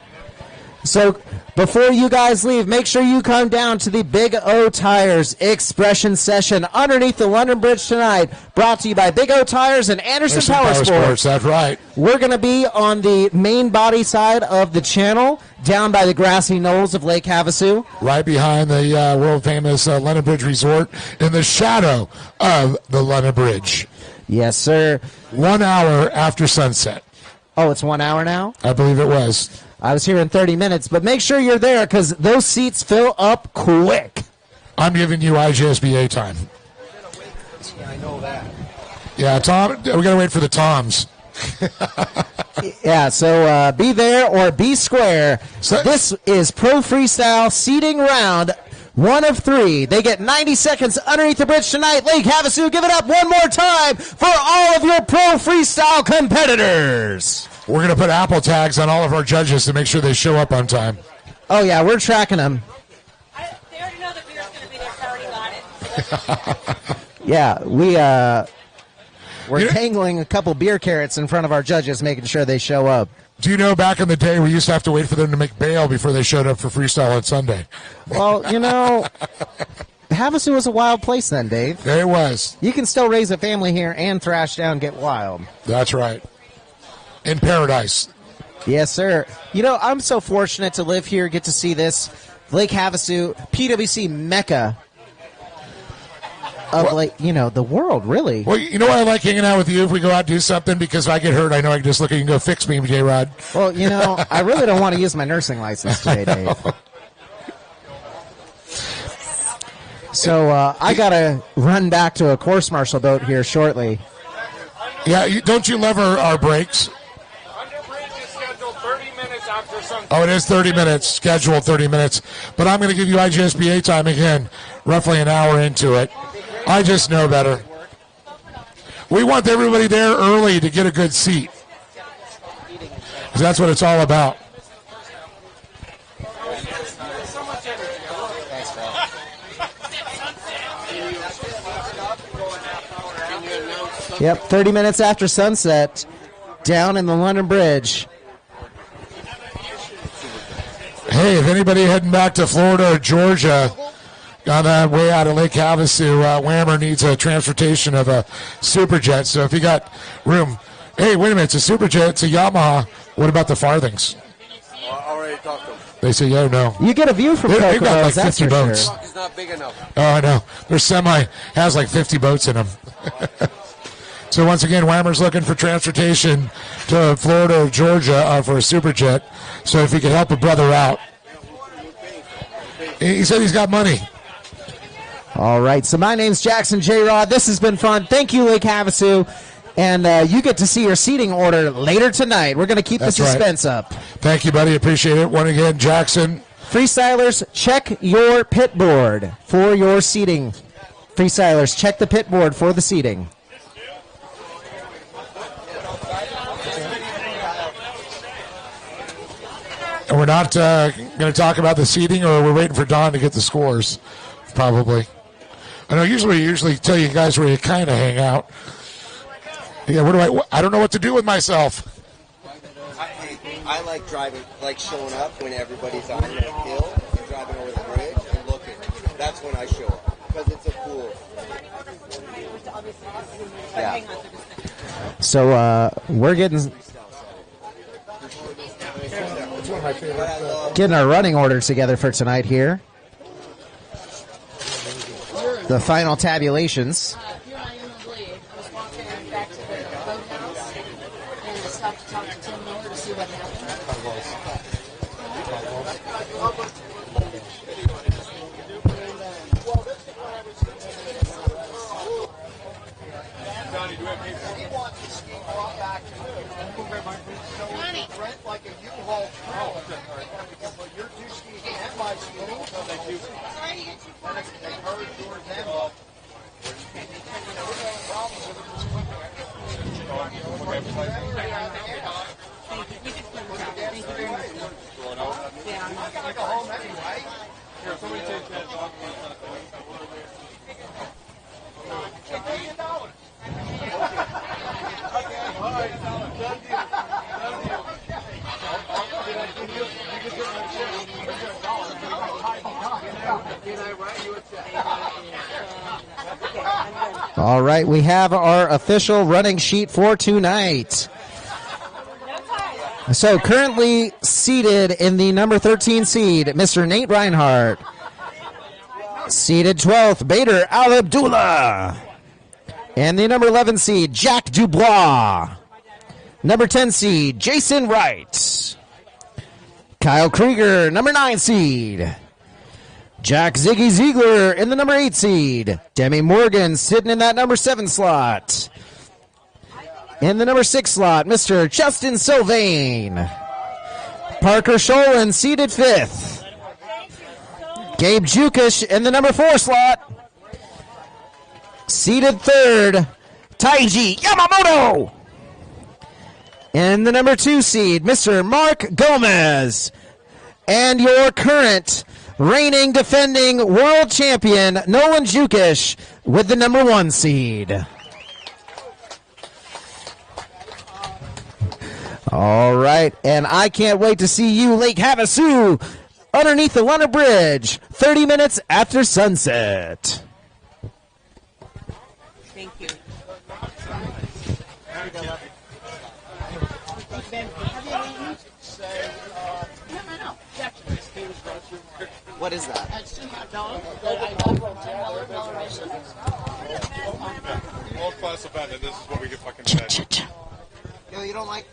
So before you guys leave, make sure you come down to the Big O Tires Expression Session underneath the London Bridge tonight. Brought to you by Big O Tires and Anderson Power Sports. That's right. We're going to be on the main body side of the channel, down by the grassy knolls of Lake Havasu. Right behind the world-famous London Bridge Resort, in the shadow of the London Bridge. Yes, sir. 1 hour after sunset. Oh, it's 1 hour now? I believe it was. I was here in 30 minutes, but make sure you're there because those seats fill up quick. I'm giving you IJSBA time. I know that. Yeah, Tom, we got to wait for the Toms. Yeah, so be there or be square. So this is Pro Freestyle seating round 1 of 3. They get 90 seconds underneath the bridge tonight. Lake Havasu, give it up one more time for all of your Pro Freestyle competitors. We're going to put Apple tags on all of our judges to make sure they show up on time. Oh, yeah, we're tracking them. They already know the beer's going to be there, so I already got it. Yeah, we're tangling a couple beer carrots in front of our judges, making sure they show up. Do you know back in the day we used to have to wait for them to make bail before they showed up for freestyle on Sunday? Well, you know, Havasu was a wild place then, Dave. It was. You can still raise a family here and thrash down, get wild. That's right. In paradise. Yes, sir. You know, I'm so fortunate to live here, get to see this. Lake Havasu, PWC Mecca of, the world, really. Well, you know why I like hanging out with you if we go out and do something? Because if I get hurt, I know I can just look at you and go, fix me, J-Rod. Well, you know, I really don't want to use my nursing license today, Dave. So I got to run back to a course martial boat here shortly. Yeah, don't you love our breaks? Oh, it is 30 minutes, scheduled 30 minutes. But I'm going to give you IJSBA time again, roughly an hour into it. I just know better. We want everybody there early to get a good seat. 'Cause that's what it's all about. Yep, 30 minutes after sunset, down in the London Bridge. Hey, if anybody heading back to Florida or Georgia on that way out of Lake Havasu, Whammer needs a transportation of a Superjet. So if you got room, hey, wait a minute, it's a Superjet, it's a Yamaha. What about the farthings? I already talked to them. They say, yeah, no. You get a view from They've got like Kokomo's, that's 50 for boats. sure. It's not big enough. Oh, I know. Their semi has like 50 boats in them. So once again, Weimer's looking for transportation to Florida or Georgia for a super jet. So if he could help a brother out. He said he's got money. All right, so my name's Jackson J. Rod. This has been fun. Thank you, Lake Havasu. And you get to see your seating order later tonight. We're going to keep That's the suspense up. Thank you, buddy. Appreciate it. One again, Jackson. Freestylers, check your pit board for your seating. Freestylers, check the pit board for the seating. And we're not going to talk about the seating, or we're waiting for Don to get the scores, probably. I know we usually tell you guys where you kind of hang out. Yeah, I don't know what to do with myself. I like driving, like showing up when everybody's on the hill and driving over the bridge and looking. That's when I show up because it's a cool. Yeah. So we're getting our running orders together for tonight here. The final tabulations. All right, we have our official running sheet for tonight. So currently seated in the number 13 seed, Mr. Nate Reinhardt. Seated 12th, Bader Al-Abdullah. And the number 11 seed, Jack Dubois. Number 10 seed, Jason Wright. Kyle Krieger, number 9 seed. Jack Ziggy Ziegler in the number 8 seed. Demi Morgan sitting in that number 7 slot. In the number 6 slot, Mr. Justin Sylvain. Parker Sholin seated 5th. Gabe Jukish in the number 4 slot. Seated 3rd, Taiji Yamamoto. In the number 2 seed, Mr. Mark Gomez. And your current reigning defending world champion, Nolan Jukish, with the number 1 seed. All right, and I can't wait to see you, Lake Havasu, underneath the London Bridge, 30 minutes after sunset. Thank you. What is that? It's just a dog that I bought from $10 coloration. All classified, and this is what we get fucking said. Yo, you don't like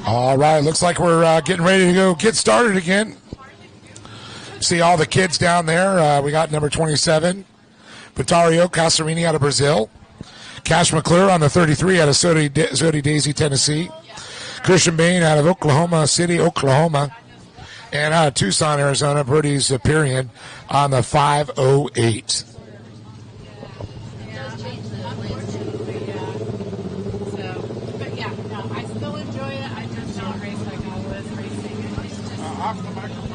All right, looks like we're getting ready to go get started again. See all the kids down there. We got number 27, Vitario Casarini out of Brazil. Cash McClure on the 33 out of Zodi Daisy, Tennessee. Christian Bain out of Oklahoma City, Oklahoma. And out of Tucson, Arizona, Birdie's Period on the 508. But yeah, no, I still enjoy it. I just don't race like I was racing. It's just off the microphone.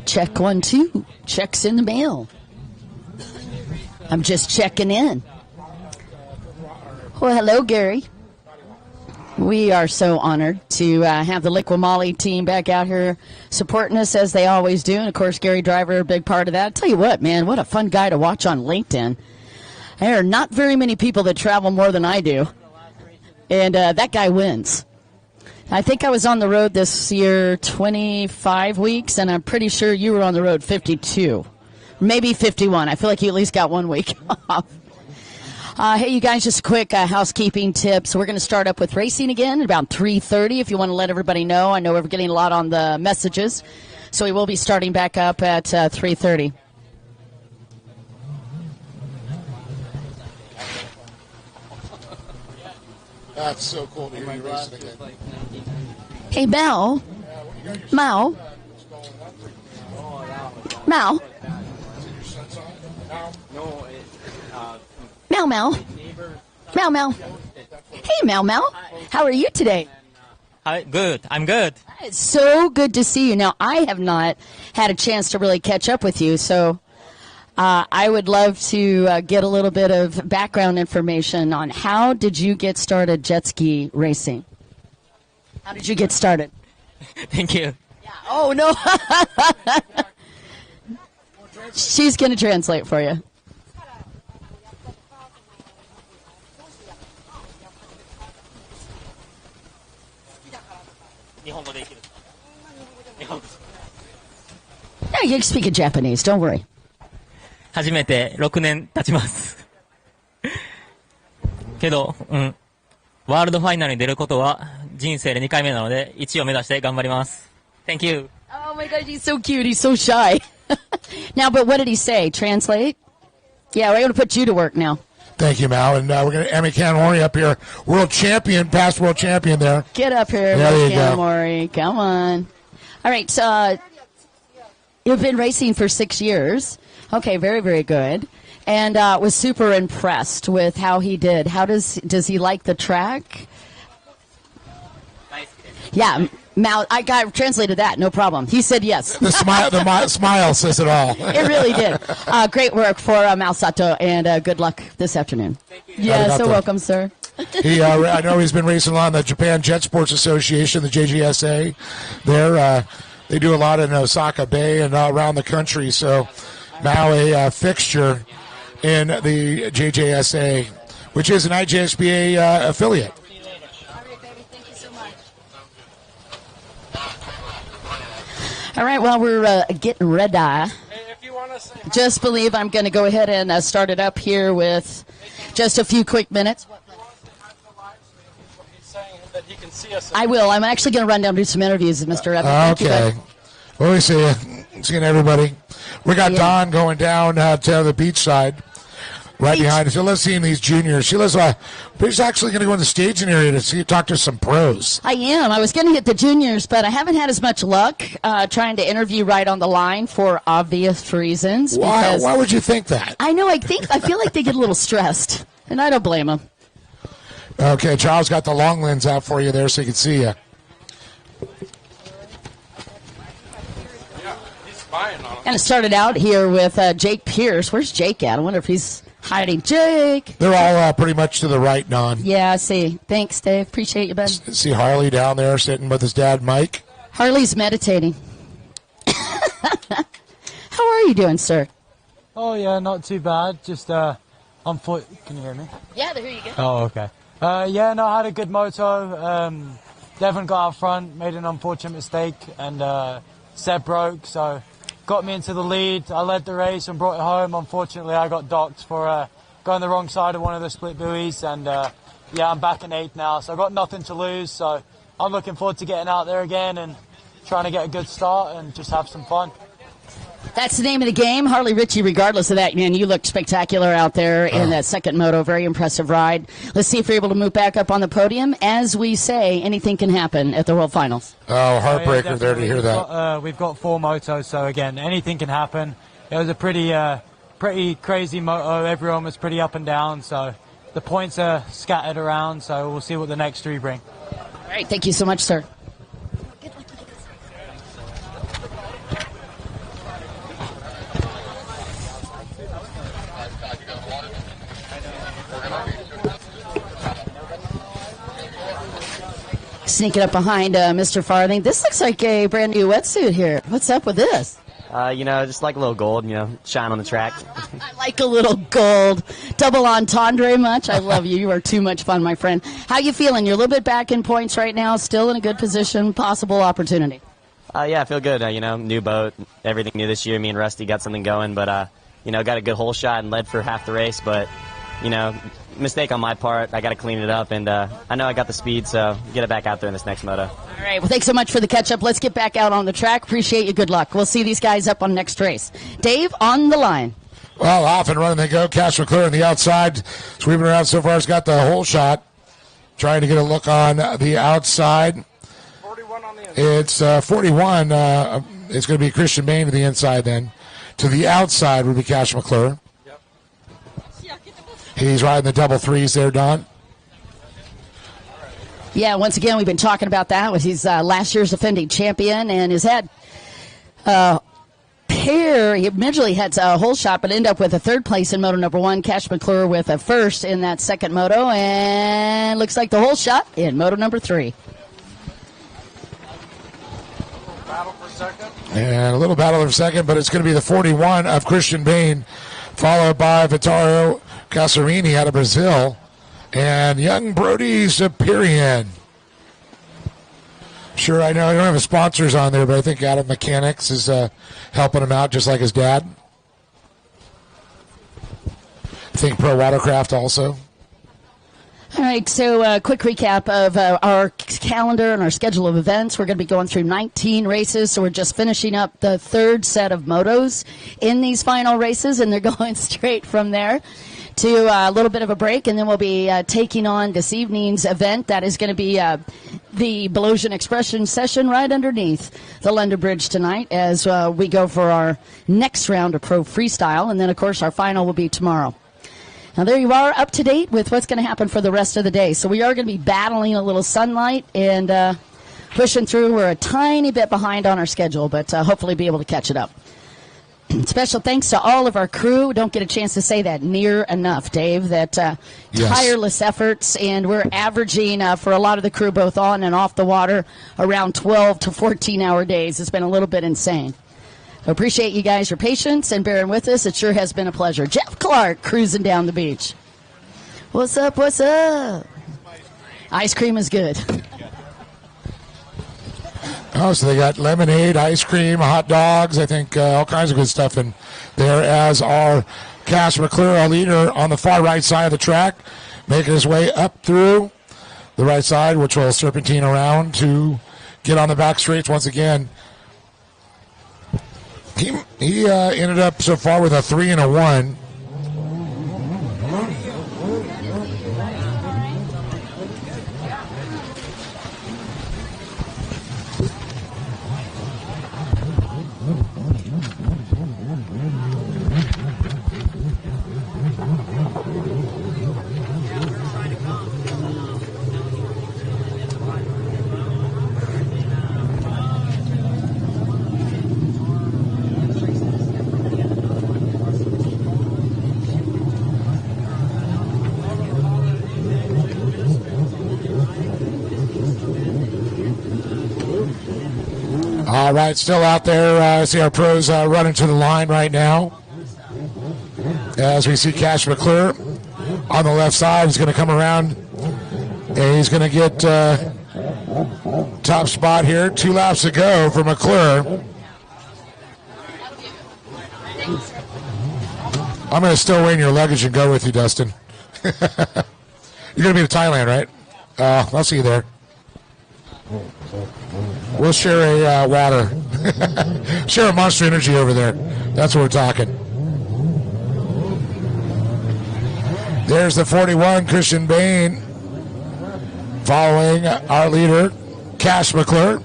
Check 1, 2. Checks in the mail. I'm just checking in. Well, hello, Gary. We are so honored to have the Liqui Moly team back out here supporting us as they always do. And, of course, Gary Driver, a big part of that. I'll tell you what, man, what a fun guy to watch on LinkedIn. There are not very many people that travel more than I do. And that guy wins. I think I was on the road this year 25 weeks, and I'm pretty sure you were on the road 52. Maybe 51. I feel like you at least got 1 week off. Hey, you guys, just a quick housekeeping tip. So we're going to start up with racing again at about 3:30 if you want to let everybody know. I know we're getting a lot on the messages. So we will be starting back up at 3:30. That's so cool to hear you racing again. Hey, Mel. Mel. Mel. Mel, Mel. Mel, Mel. Hey, Mel, Mel. How are you today? Hi, good. I'm good. It's so good to see you. Now, I have not had a chance to really catch up with you, so I would love to get a little bit of background information on how did you get started jet ski racing? How did you get started? Thank you. Yeah. Oh, no. She's going to translate for you. Yeah, you can speak in Japanese. Don't worry. 始めて6年経ちます。けど、ワールドファイナルに出ることは人生で2回目なので1位を目指して頑張ります。Thank you. Oh my gosh, he's so cute. He's so shy. Now, but what did he say? Translate? Yeah, we're going to put you to work now. Thank you, Mal. And we're going to Emmy Canmori up here, world champion, past world champion there. Get up here, There you go. Mori. Come on. All right, so you've been racing for 6 years. Okay, very, very good. And was super impressed with how he did. How does he like the track? Yeah, Mal, I translated that, no problem. He said yes. The smile says it all. It really did. Great work for Mal Sato, and good luck this afternoon. Yeah, so welcome, sir. I know he's been racing a lot in the Japan Jet Sports Association, the JGSA. They do a lot in Osaka Bay and around the country. So Mal, a fixture in the JJSA, which is an IJSBA affiliate. All right, well, we're getting red-eye. Just believe I'm going to go ahead and start it up here with just a few quick minutes. I will. I'm actually going to run down and do some interviews with Mr. Evans. Okay. Well, we see you. Seeing everybody. We got Dawn going down to the beach side. Right behind us. Let's see these juniors. Sheila's actually going to go in the staging area to talk to some pros. I am. I was going to get the juniors, but I haven't had as much luck trying to interview right on the line for obvious reasons. Why would you think that? I know. I feel like they get a little stressed, and I don't blame them. Okay, Charles got the long lens out for you there so you can see you. And it started out here with Jake Pierce. Where's Jake at? I wonder if he's hiding. Jake! They're all pretty much to the right, Don. Yeah, I see. Thanks, Dave. Appreciate you, bud. See Harley down there sitting with his dad, Mike. Harley's meditating. How are you doing, sir? Oh, yeah, not too bad. Just on foot. Can you hear me? Yeah, there you go. Oh, okay. I had a good moto. Devon got out front, made an unfortunate mistake, and Seb broke, so got me into the lead. I led the race and brought it home. Unfortunately, I got docked for going the wrong side of one of the split buoys, and I'm back in 8th now, so I've got nothing to lose. So I'm looking forward to getting out there again and trying to get a good start and just have some fun. That's the name of the game. Harley Ritchie, regardless of that, man, you looked spectacular out there in that second moto. Very impressive ride. Let's see if you're able to move back up on the podium. As we say, anything can happen at the World Finals. Oh, heartbreaker there to hear that. We've got 4 motos, so again, anything can happen. It was a pretty crazy moto. Everyone was pretty up and down, so the points are scattered around, so we'll see what the next 3 bring. All right, thank you so much, sir. Sneaking up behind Mr. Farthing. This looks like a brand new wetsuit here. What's up with this? Just like a little gold, shine on the track. I like a little gold. Double entendre much? I love you. You are too much fun, my friend. How you feeling? You're a little bit back in points right now, still in a good position, possible opportunity. Yeah, I feel good. New boat, everything new this year. Me and Rusty got something going, but, got a good hole shot and led for half the race, but, mistake on my part. I got to clean it up, and I know I got the speed, so get it back out there in this next moto. All right. Well, thanks so much for the catch-up. Let's get back out on the track. Appreciate you. Good luck. We'll see these guys up on next race. Dave, on the line. Well, off and running they go. Cash McClure on the outside. Sweeping around so far. Has got the hole shot. Trying to get a look on the outside. 41 on the inside. It's 41. It's going to be Christian Bain to the inside then. To the outside would be Cash McClure. He's riding the double threes there, Don. Yeah, once again, we've been talking about that. He's last year's defending champion and has had he originally had a hole shot, but ended up with a 3rd place in moto number 1. Cash McClure with a 1st in that second moto, and looks like the hole shot in moto number 3. Battle for second. And a little battle for second, but it's going to be the 41 of Christian Bain, followed by Vittorio Casarini out of Brazil, and young Brody Zapirian. Sure, I know I don't have his sponsors on there, but I think Adam Mechanics is helping him out just like his dad. think Pro Watercraft also. All right, so quick recap of our calendar and our schedule of events. We're going to be going through 19 races, so we're just finishing up the third set of motos in these final races, and they're going straight from there to a little bit of a break, and then we'll be taking on this evening's event. That is going to be the Belosian Expression session right underneath the London Bridge tonight as we go for our next round of Pro Freestyle, and then, of course, our final will be tomorrow. Now, there you are, up to date with what's going to happen for the rest of the day. So we are going to be battling a little sunlight and pushing through. We're a tiny bit behind on our schedule, but hopefully be able to catch it up. Special thanks to all of our crew. Don't get a chance to say that near enough, Dave, that tireless efforts. And we're averaging, for a lot of the crew, both on and off the water, around 12 to 14-hour days. It's been a little bit insane. I appreciate you guys, your patience, and bearing with us. It sure has been a pleasure. Jeff Clark cruising down the beach. What's up, what's up? Ice cream is good. Oh, so they got lemonade, ice cream, hot dogs, I think all kinds of good stuff in there, as our Cash McClure, our leader, on the far right side of the track, making his way up through the right side, which will serpentine around to get on the back straights once again. He ended up so far with a 3 and a 1. All right, still out there. I see our pros running to the line right now. As we see Cash McClure on the left side. He's going to come around, and he's going to get top spot here. 2 laps to go for McClure. I'm going to stow away in your luggage and go with you, Dustin. You're going to be to Thailand, right? I'll see you there. We'll share a water. Share a Monster Energy over there. That's what we're talking. There's the 41, Christian Bain, following our leader, Cash McClure.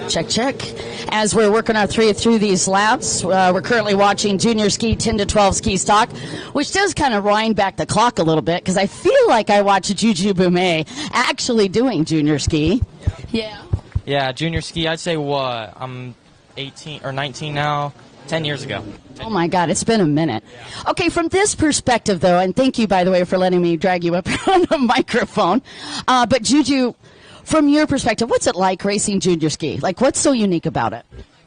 Check, check. As we're working our way through these laps, we're currently watching Junior Ski 10 to 12 Ski Stock, which does kind of wind back the clock a little bit because I feel like I watched Juju Boumet actually doing Junior Ski. Yeah. Yeah, Junior Ski, I'd say what? I'm 18 or 19 now. 10 years ago. Oh, my God, it's been a minute. Okay, from this perspective, though, and thank you, by the way, for letting me drag you up on the microphone, but Juju, from your perspective, what's it like racing Junior Ski? Like, what's so unique about it?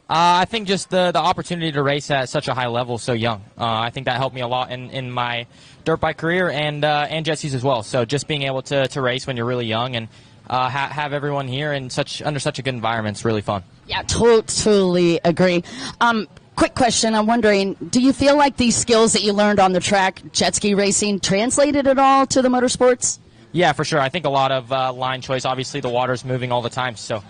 I think just the opportunity to race at such a high level so young. I think that helped me a lot in my dirt bike career and jet skis as well. So just being able to race when you're really young and have everyone here in under such a good environment is really fun. Yeah, totally agree. Quick question. I'm wondering, do you feel like these skills that you learned on the track, jet ski racing, translated at all to the motorsports? Yeah, for sure. I think a lot of line choice. Obviously, the water's moving all the time, so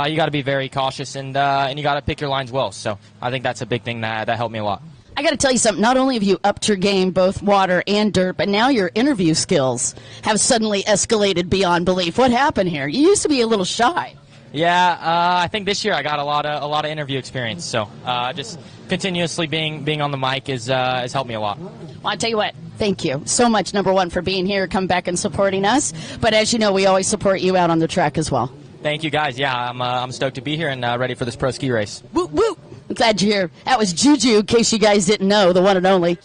you got to be very cautious and you got to pick your lines well. So I think that's a big thing that helped me a lot. I got to tell you something. Not only have you upped your game, both water and dirt, but now your interview skills have suddenly escalated beyond belief. What happened here? You used to be a little shy. Yeah, I think this year I got a lot of interview experience. So just continuously being on the mic has helped me a lot. Well, I'll tell you what. Thank you so much, number one, for being here, come back and supporting us. But as you know, we always support you out on the track as well. Thank you, guys. Yeah, I'm stoked to be here and ready for this pro ski race. Woo, woo. I'm glad you're here. That was Juju, in case you guys didn't know, the one and only.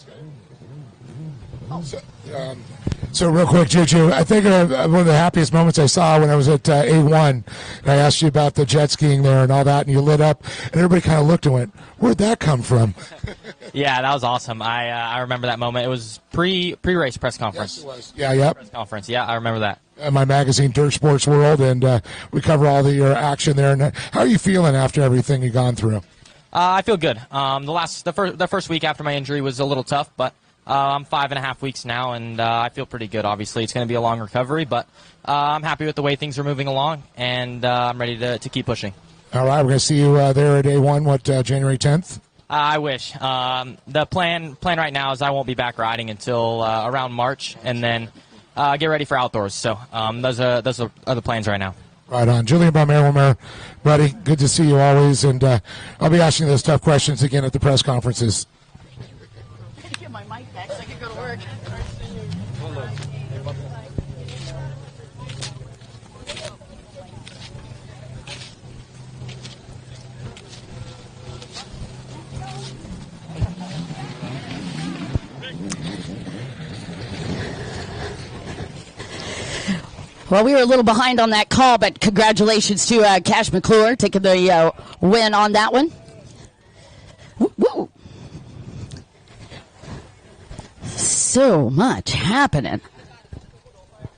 So real quick, Juju, I think one of the happiest moments I saw when I was at A1, and I asked you about the jet skiing there and all that, and you lit up, and everybody kind of looked and went, "Where'd that come from?" Yeah, that was awesome. I remember that moment. It was pre-race press conference. Yes, it was. Yeah, yep. Press conference. Yeah, I remember that. My magazine, Dirt Sports World, and we cover all your action there. And how are you feeling after everything you've gone through? I feel good. The first week after my injury was a little tough, but I'm 5.5 weeks now, and I feel pretty good. Obviously, it's going to be a long recovery, but I'm happy with the way things are moving along, and I'm ready to keep pushing. All right, we're going to see you there at A1, January 10th? I wish. The plan right now is I won't be back riding until around March, and then get ready for outdoors. So those are the plans right now. Right on. Julian Baumel, buddy, good to see you always, and I'll be asking those tough questions again at the press conferences. Get my mic back so I can go to work. Well, we were a little behind on that call, but congratulations to Cash McClure taking the win on that one. Woo, woo. So much happening.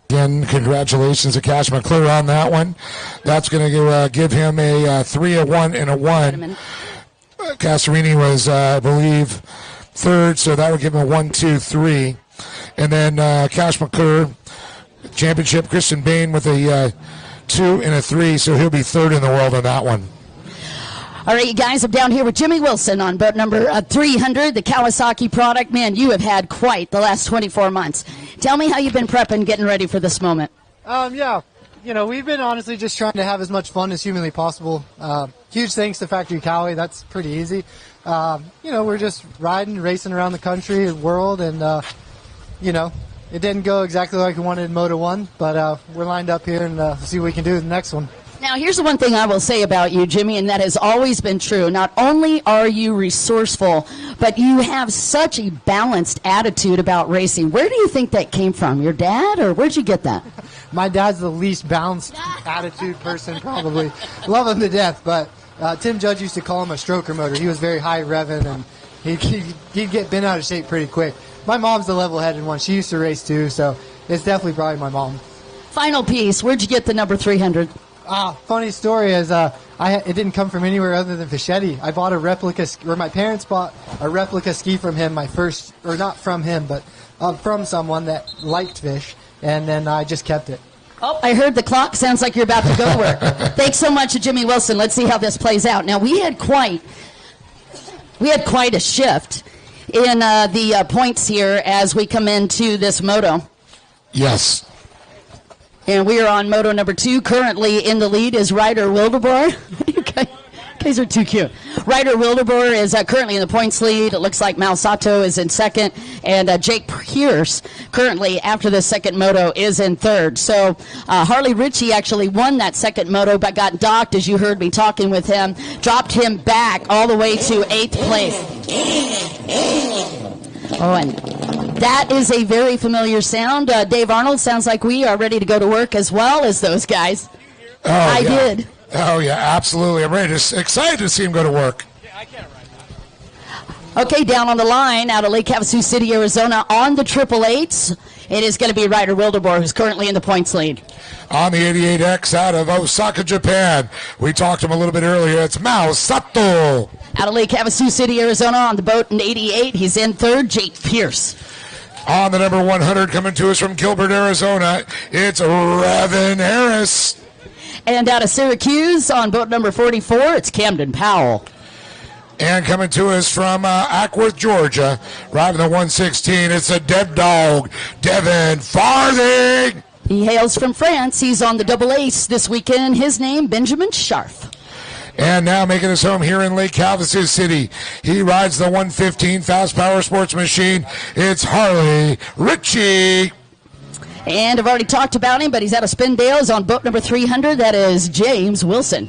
Again, congratulations to Cash McClure on that one. That's going to give him a 3, a 1, and a 1. Casarini was, I believe, third, so that would give him a 1, 2, 3. And then Cash McClure, championship, Christian Bain with a 2 and a 3, so he'll be third in the world on that one. All right, you guys, I'm down here with Jimmy Wilson on boat number 300, the Kawasaki product. Man, you have had quite the last 24 months. Tell me how you've been prepping, getting ready for this moment. Yeah, we've been honestly just trying to have as much fun as humanly possible. Huge thanks to Factory Cali. That's pretty easy. We're just riding, racing around the country and world, and, it didn't go exactly like we wanted in Moto 1, but we're lined up here and see what we can do in the next one. Now, here's the one thing I will say about you, Jimmy, and that has always been true. Not only are you resourceful, but you have such a balanced attitude about racing. Where do you think that came from? Your dad, or where'd you get that? My dad's the least balanced attitude person, probably. Love him to death, but Tim Judge used to call him a stroker motor. He was very high revving, and he'd get bent out of shape pretty quick. My mom's the level-headed one. She used to race too, so it's definitely probably my mom. Final piece. Where'd you get the number 300? Funny story is it didn't come from anywhere other than Fischetti. I bought a replica, or my parents bought a replica ski from him, not from him, but from someone that liked fish, and then I just kept it. Oh, I heard the clock. Sounds like you're about to go to work. Thanks so much to Jimmy Wilson. Let's see how this plays out. Now, we had quite a shift in the points here as we come into this moto. Yes. And we are on moto number 2. Currently in the lead is Ryder Wildeboer. You guys are too cute. Ryder Wildeboer is currently in the points lead. It looks like Mal Sato is in second. And Jake Pierce, currently after the second moto, is in third. So Harley Ritchie actually won that second moto, but got docked, as you heard me talking with him. Dropped him back all the way to 8th place. Oh, and that is a very familiar sound. Dave Arnold, sounds like we are ready to go to work as well as those guys. Oh, I did. Oh, yeah, absolutely. I'm ready excited to see him go to work. Okay, down on the line out of Lake Havasu City, Arizona, on the 888s, it is going to be Ryder Wildeboer, who's currently in the points lead. On the 88X out of Osaka, Japan. We talked to him a little bit earlier. It's Mao Sato. Out of Lake Havasu City, Arizona, on the boat in 88, he's in third, Jake Pierce. On the number 100, coming to us from Gilbert, Arizona, it's Revin Harris. And out of Syracuse, on boat number 44, it's Camden Powell. And coming to us from Ackworth, Georgia, driving the 116, it's a dead dog, Devin Farthing. He hails from France. He's on the double ace this weekend. His name, Benjamin Scharf. And now making his home here in Lake Havasu City, he rides the 115 Fast Power Sports Machine. It's Harley Ritchie. And I've already talked about him, but he's out of Spindale's on boat number 300. That is James Wilson.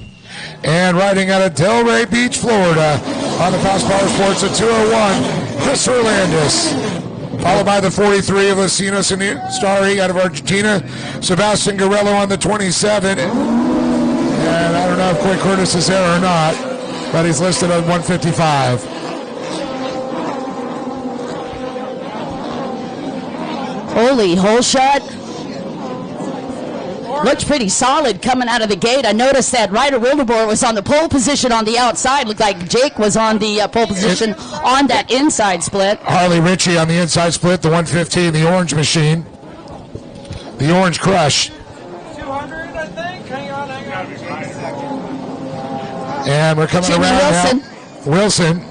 And riding out of Delray Beach, Florida, on the Fast Power Sports at 201, Chris Orlandis. Followed by the 43 of Lucino Stari out of Argentina. Sebastian Guerrero on the 27. And I don't know if Coy Curtis is there or not, but he's listed on 155. Holy hole shot. Looked pretty solid coming out of the gate. I noticed that Ryder Wildeboer was on the pole position on the outside. Looked like Jake was on the pole position on that inside split. Harley Ritchie on the inside split, the 115, the orange machine. The orange crush. 200, I think. Hang on. And we're coming Jimmy around Wilson. now. Wilson.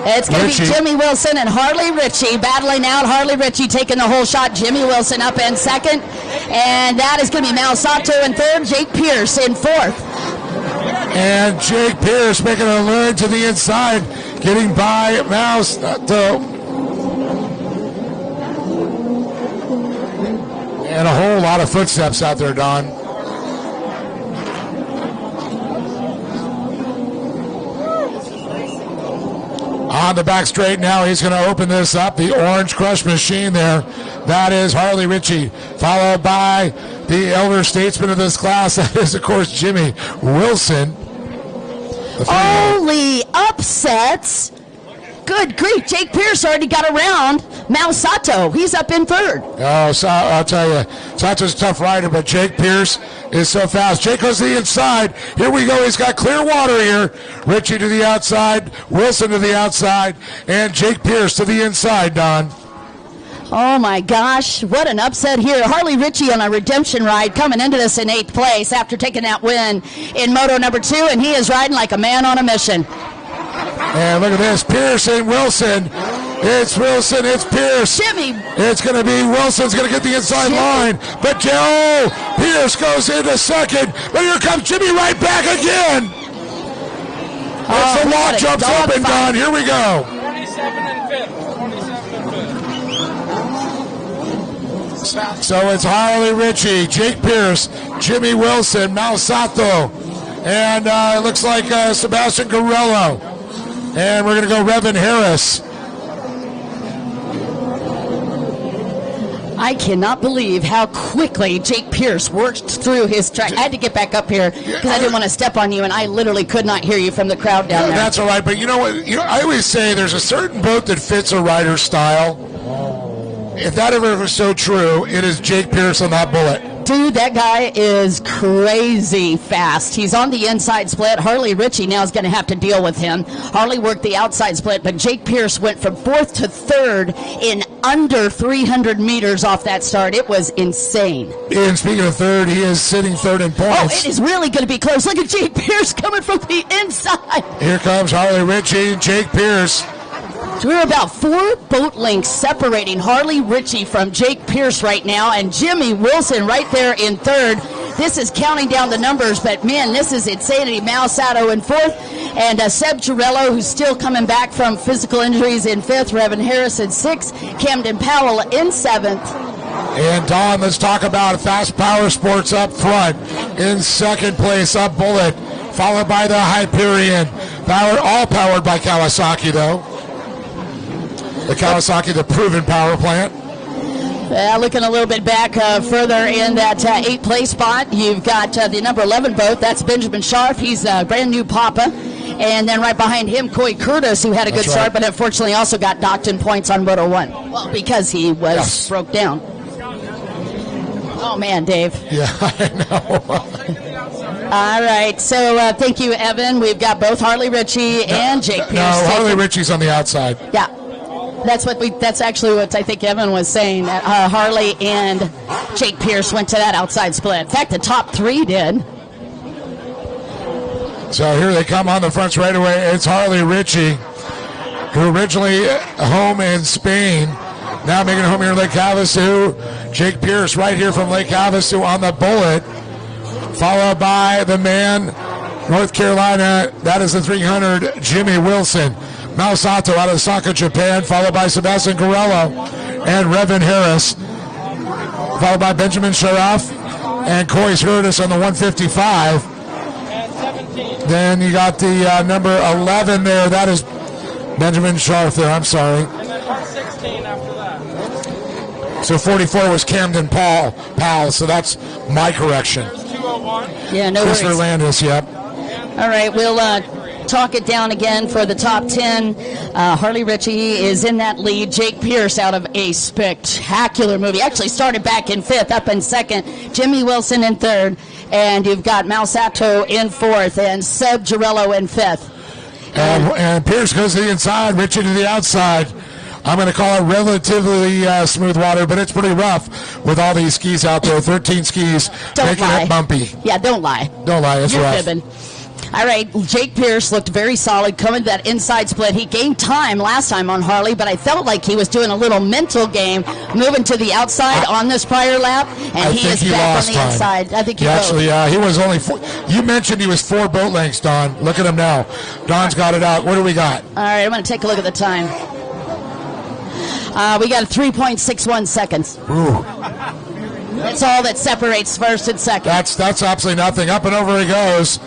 It's going to be Ritchie. Jimmy Wilson and Harley Ritchie battling out. Harley Ritchie taking the whole shot. Jimmy Wilson up in second. And that is going to be Mal Sato in third. Jake Pierce in fourth. And Jake Pierce making a learn to the inside, getting by Mal Sato. And a whole lot of footsteps out there, Don. On the back straight now, he's going to open this up. The orange crush machine there. That is Harley Ritchie, followed by the elder statesman of this class. That is, of course, Jimmy Wilson. Holy upsets. Good grief. Jake Pierce already got around Mal Sato. He's up in third. Oh, so I'll tell you, Sato's a tough rider, but Jake Pierce is so fast. Jake goes to the inside. Here we go. He's got clear water here. Ritchie to the outside, Wilson to the outside, and Jake Pierce to the inside, Don. Oh my gosh, what an upset here. Harley Ritchie on a redemption ride coming into this in 8th place after taking that win in Moto number 2, and he is riding like a man on a mission. And look at this, Pierce and Wilson. It's Wilson, it's Pierce. Jimmy. It's going to be Wilson's going to get the inside line. But Joe Pierce goes into second. But here comes Jimmy right back again. It's the lock jumps up and down. Here we go. 27 and 5th. 27 and 5th. So it's Harley Ritchie, Jake Pierce, Jimmy Wilson, Mal Sato, and it looks like Sebastian Guerrero. And we're going to go Revan Harris. I cannot believe how quickly Jake Pierce worked through his track. I had to get back up here because I didn't want to step on you, and I literally could not hear you from the crowd down there. That's all right, but you know what? I always say there's a certain boat that fits a rider's style. If that ever was so true, it is Jake Pierce on that bullet. Dude, that guy is crazy fast. He's on the inside split. Harley Ritchie now is going to have to deal with him. Harley worked the outside split, but Jake Pierce went from 4th to 3rd in under 300 meters off that start. It was insane. And speaking of third, he is sitting third in Oh, points. it is really going to be close. Look at Jake Pierce coming from the inside. Here comes Harley Ritchie and Jake Pierce. So we're about 4 boat lengths separating Harley Ritchie from Jake Pierce right now, and Jimmy Wilson right there in 3rd. This is counting down the numbers, but man, this is insanity. Mal Sato in 4th, and Seb Girello, who's still coming back from physical injuries, in 5th. Revan Harris in 6th. Camden Powell in 7th. And Don, let's talk about Fast Power Sports up front. In 2nd place, up Bullet, followed by the Hyperion. All powered by Kawasaki, though. The Kawasaki, the proven power plant. Looking a little bit back further in that 8th place spot, you've got the number 11 boat. That's Benjamin Scharf. He's a brand new Papa. And then right behind him, Coy Curtis, who had a good start, but unfortunately also got docked in points on Moto 1. Well, because he was broke down. Oh, man, Dave. Yeah, I know. All right, so thank you, Evan. We've got both Harley Ritchie and Jake Pierce. No, Harley Ritchie's on the outside. Yeah. That's actually what I think Evan was saying, that Harley and Jake Pierce went to that outside split. In fact, the top 3 did. So here they come on the front straightaway. It's Harley Ritchie, who originally home in Spain, now making it home here in Lake Havasu. Jake Pierce right here from Lake Havasu on the bullet, followed by the man, North Carolina, that is the 300, Jimmy Wilson. Mal Sato out of Osaka, Japan, followed by Sebastian Guerrero and Revan Harris, followed by Benjamin Sharaf and Coy Curtis on the 155. Then you got the number 11 there. That is Benjamin Sharaf there. I'm sorry. 14 after that. So 44 was Camden Powell, so that's my correction. There's 201. Yeah, no Chris worries. Landis, yep. All right, we'll talk it down again for the top 10. Harley Ritchie is in that lead. Jake Pierce out of a spectacular movie. Actually started back in 5th, up in 2nd. Jimmy Wilson in 3rd. And you've got Malsato in 4th and Seb Girello in 5th. And Pierce goes to the inside, Ritchie to the outside. I'm going to call it relatively smooth water, but it's pretty rough with all these skis out there. 13 skis, making it bumpy. Yeah, don't lie. Don't lie, it's You're rough. fibbing. All right, Jake Pierce looked very solid coming to that inside split. He gained time last time on Harley, but I felt like he was doing a little mental game, moving to the outside on this prior lap, and he is back on the inside. I think he actually, he was only four. You mentioned he was 4 boat lengths, Don. Look at him now. Don's got it out. What do we got? All right, I'm going to take a look at the time. We got 3.61 seconds. Ooh. That's all that separates first and second. That's absolutely nothing. Up and over he goes.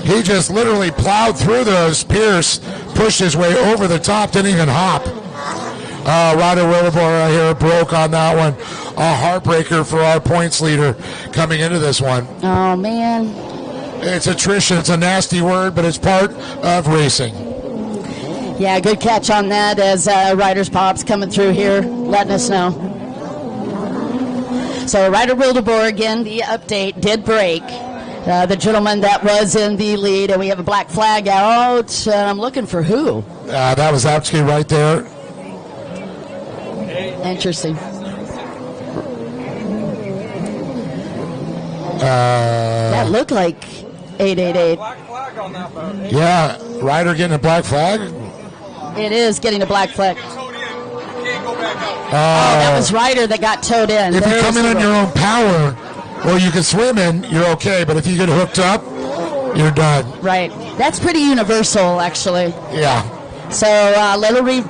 He just literally plowed through those. Pierce pushed his way over the top, didn't even hop. Ryder Willibor here broke on that one. A heartbreaker for our points leader coming into this one. Oh, man. It's attrition. It's a nasty word, but it's part of racing. Yeah, good catch on that as Ryder's Pops coming through here, letting us know. So Ryder Wildeboer, again, the update did break. The gentleman that was in the lead, and we have a black flag out. I'm looking for who? That was actually right there. Interesting. That looked like 888. Yeah, Ryder getting a black flag. It is getting a black flag. That was Ryder that got towed in. If you come in on your own power, or you can swim in, you're okay. But if you get hooked up, you're done. Right. That's pretty universal, actually. Yeah. So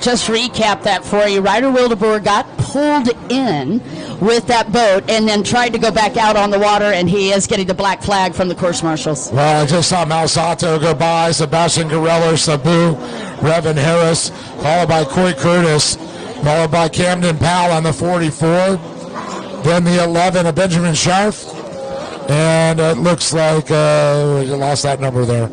just recap that for you. Ryder Wildeboer got pulled in with that boat and then tried to go back out on the water, and he is getting the black flag from the course marshals. Well, I just saw Malsato go by, Sebastian Guerrero, Sabu, Revan Harris, followed by Coy Curtis, followed by Camden Powell on the 44. Then the 11 of Benjamin Scharf. And it looks like you lost that number there.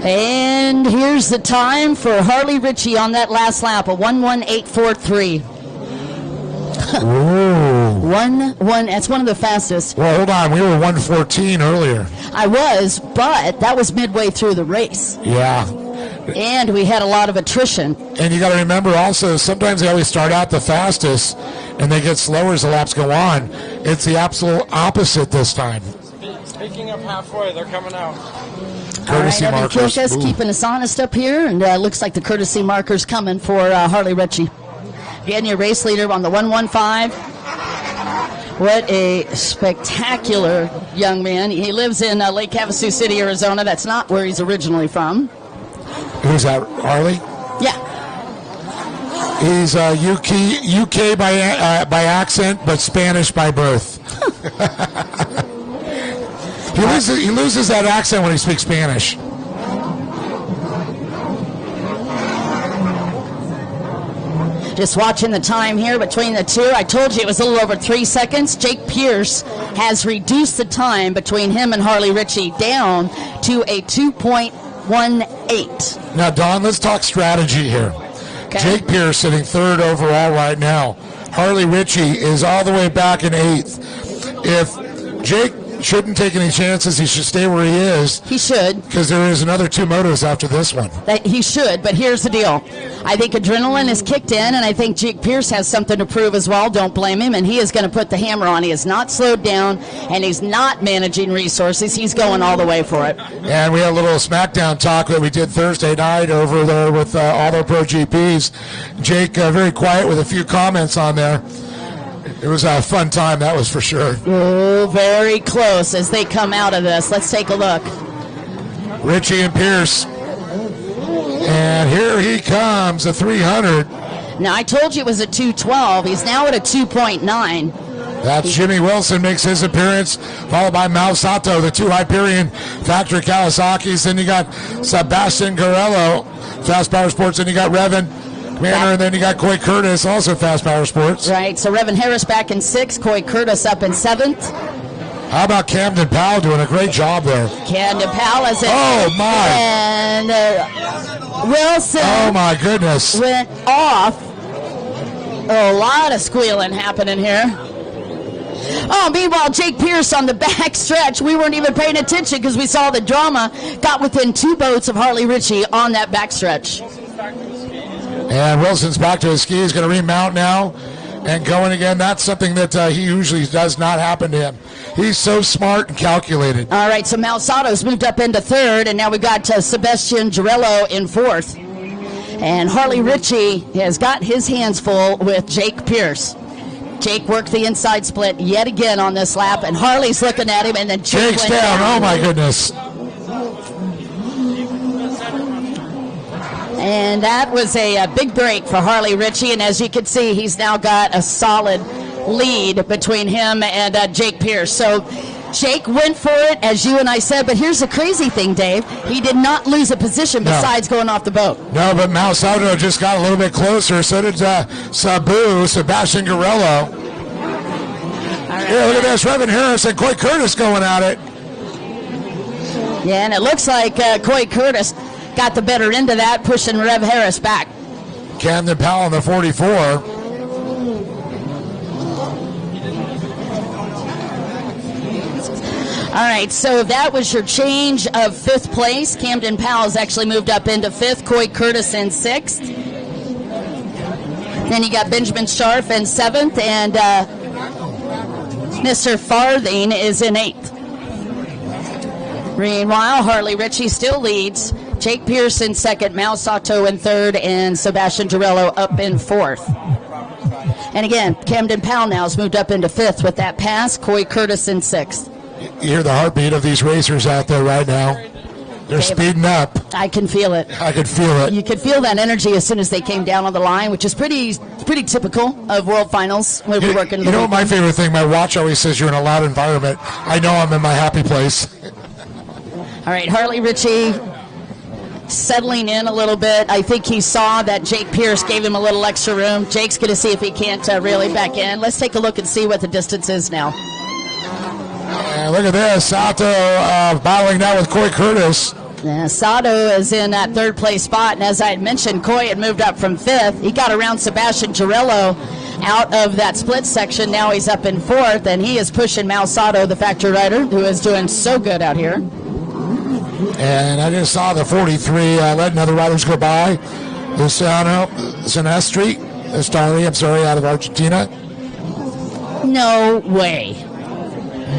And here's the time for Harley Ritchie on that last lap, a 1:18.43. Ooh. That's one of the fastest. Well, hold on. We were 1:14 earlier. I was, but that was midway through the race. Yeah. And we had a lot of attrition. And you got to remember also, sometimes they always start out the fastest, and they get slower as the laps go on. It's the absolute opposite this time. Speaking of halfway, they're coming out. Courtesy all right, Evan markers. Kilkus keeping us honest up here, and looks like the courtesy marker's coming for Harley Ritchie. Again, your race leader on the 115. What a spectacular young man. He lives in Lake Havasu City, Arizona. That's not where he's originally from. Who's that, Harley? Yeah. He's UK by accent, but Spanish by birth. He loses that accent when he speaks Spanish. Just watching the time here between the two. I told you it was a little over 3 seconds. Jake Pierce has reduced the time between him and Harley Ritchie down to a 2.18. Now, Don, let's talk strategy here. Okay. Jake Pierce sitting 3rd overall right now. Harley Ritchie is all the way back in 8th. If Jake shouldn't take any chances, he should stay where he is. He should. Because there is another 2 motos after this one. He should, but here's the deal. I think adrenaline is kicked in, and I think Jake Pierce has something to prove as well. Don't blame him, and he is going to put the hammer on. He is not slowed down, and he's not managing resources. He's going all the way for it. And we had a little SmackDown talk that we did Thursday night over there with all their Pro GPs. Jake, very quiet with a few comments on there. It was a fun time, that was for sure. Oh, very close as they come out of this. Let's take a look. Ritchie and Pierce. And here he comes, a 300. Now, I told you it was a 2:12. He's now at a 2.9. That's Jimmy Wilson makes his appearance, followed by Mal Sato, the two Hyperion factory Kawasaki's. Then you got Sebastian Garello, Fast Power Sports. Then you got Revan Commander, and then you got Coy Curtis, also Fast Power Sports. Right, so Revan Harris back in 6th, Coy Curtis up in 7th. How about Camden Powell doing a great job there? Camden Powell is in. Oh, my. And Wilson. Oh, my goodness. Went off. A lot of squealing happening here. Oh, meanwhile, Jake Pierce on the back stretch. We weren't even paying attention because we saw the drama. Got within 2 boats of Harley Ritchie on that back stretch. And Wilson's back to his ski. He's going to remount now and going again. That's something that he usually does not happen to him. He's so smart and calculated. All right, so Mal Sato's moved up into 3rd, and now we've got Sebastian Girello in 4th. And Harley Ritchie has got his hands full with Jake Pierce. Jake worked the inside split yet again on this lap, and Harley's looking at him, and then Jake Jake's went down. Oh, my goodness. And that was a big break for Harley Ritchie, and as you can see, he's now got a solid lead between him and Jake Pierce. So Jake went for it, as you and I said, but here's the crazy thing, Dave. He did not lose a position besides going off the boat. No, but Mal Sato just got a little bit closer. So did Sebastian Garello. Yeah, look at this. Revan Harris and Coy Curtis going at it. Yeah, and it looks like Coy Curtis got the better end of that, pushing Rev Harris back. Camden Powell in the 44. All right, so that was your change of 5th place. Camden Powell's actually moved up into 5th. Coy Curtis in 6th. Then you got Benjamin Scharf in 7th, and Mr. Farthing is in 8th. Meanwhile, Harley Ritchie still leads. Jake Pierce in 2nd, Mal Sato in 3rd, and Sebastian Girello up in 4th. And again, Camden Powell now has moved up into 5th with that pass. Coy Curtis in 6th. You hear the heartbeat of these racers out there right now. They're speeding up. I can feel it. I could feel it. You could feel that energy as soon as they came down on the line, which is pretty typical of World Finals when we're working. You know what my favorite thing? My watch always says you're in a loud environment. I know I'm in my happy place. All right, Harley Ritchie settling in a little bit. I think he saw that Jake Pierce gave him a little extra room. Jake's going to see if he can't reel him back in. Let's take a look and see what the distance is now. Look at this. Sato battling now with Coy Curtis. Yeah, Sato is in that 3rd place spot, and as I had mentioned, Coy had moved up from 5th. He got around Sebastian Girello out of that split section. Now he's up in 4th, and he is pushing Mal Sato, the factory rider, who is doing so good out here. And I just saw the 43 letting other riders go by. Luciano Sinestri, out of Argentina. No way.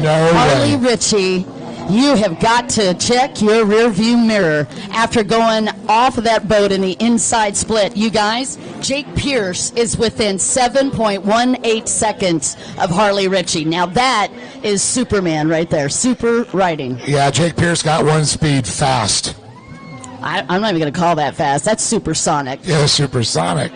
No Harley way. Ritchie, you have got to check your rear view mirror after going off of that boat in the inside split. You guys, Jake Pierce is within 7.18 seconds of Harley Ritchie. Now that is Superman right there. Super riding. Yeah, Jake Pierce got one speed fast. I'm not even going to call that fast. That's supersonic. Yeah, supersonic.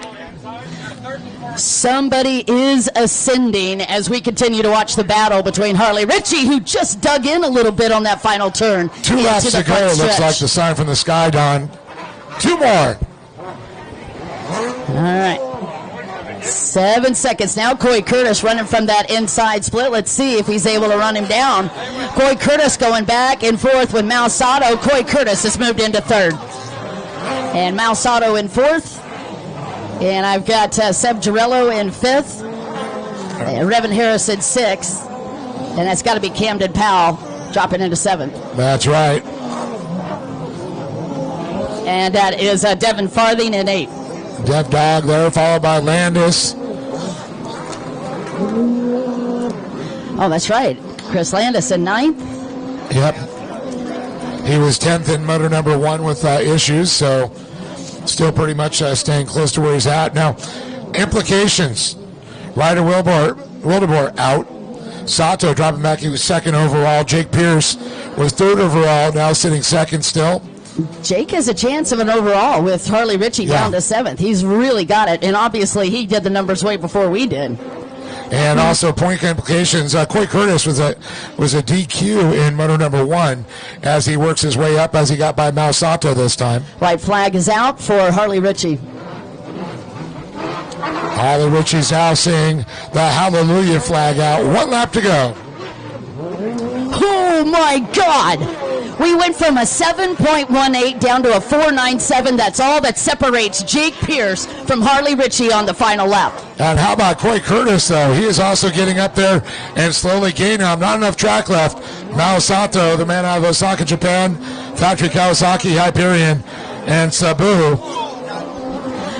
Somebody is ascending as we continue to watch the battle between Harley Ritchie, who just dug in a little bit on that final turn. 2 laps to go. Looks like the sign from the sky, Don. 2 more. All right. 7 seconds. Now Coy Curtis running from that inside split. Let's see if he's able to run him down. Coy Curtis going back and forth with Mal Sato. Coy Curtis has moved into 3rd. And Mal Sato in 4th. And I've got Seb Girello in 5th. Revan Harris in 6th. And that's got to be Camden Powell dropping into 7th. That's right. And that is Devin Farthing in 8th. Dev Dog there, followed by Landis. Oh, that's right. Chris Landis in 9th. Yep. He was 10th in motor number 1 with issues, so still pretty much staying close to where he's at. Now, implications. Ryder Wildeboer out. Sato dropping back. He was 2nd overall. Jake Pierce was 3rd overall, now sitting 2nd still. Jake has a chance of an overall with Harley Ritchie down to 7th. He's really got it, and obviously he did the numbers way before we did. And also point implications. Coy Curtis was a DQ in moto number 1 as he works his way up as he got by Mal Sato this time. White flag is out for Harley Ritchie. Harley Ritchie's now seeing the hallelujah flag out. 1 lap to go. Oh my God! We went from a 7.18 down to a 4.97. That's all that separates Jake Pierce from Harley Ritchie on the final lap. And how about Coy Curtis, though? He is also getting up there and slowly gaining. Not enough track left. Mao Sato, the man out of Osaka, Japan, Factory Kawasaki, Hyperion, and Sabu.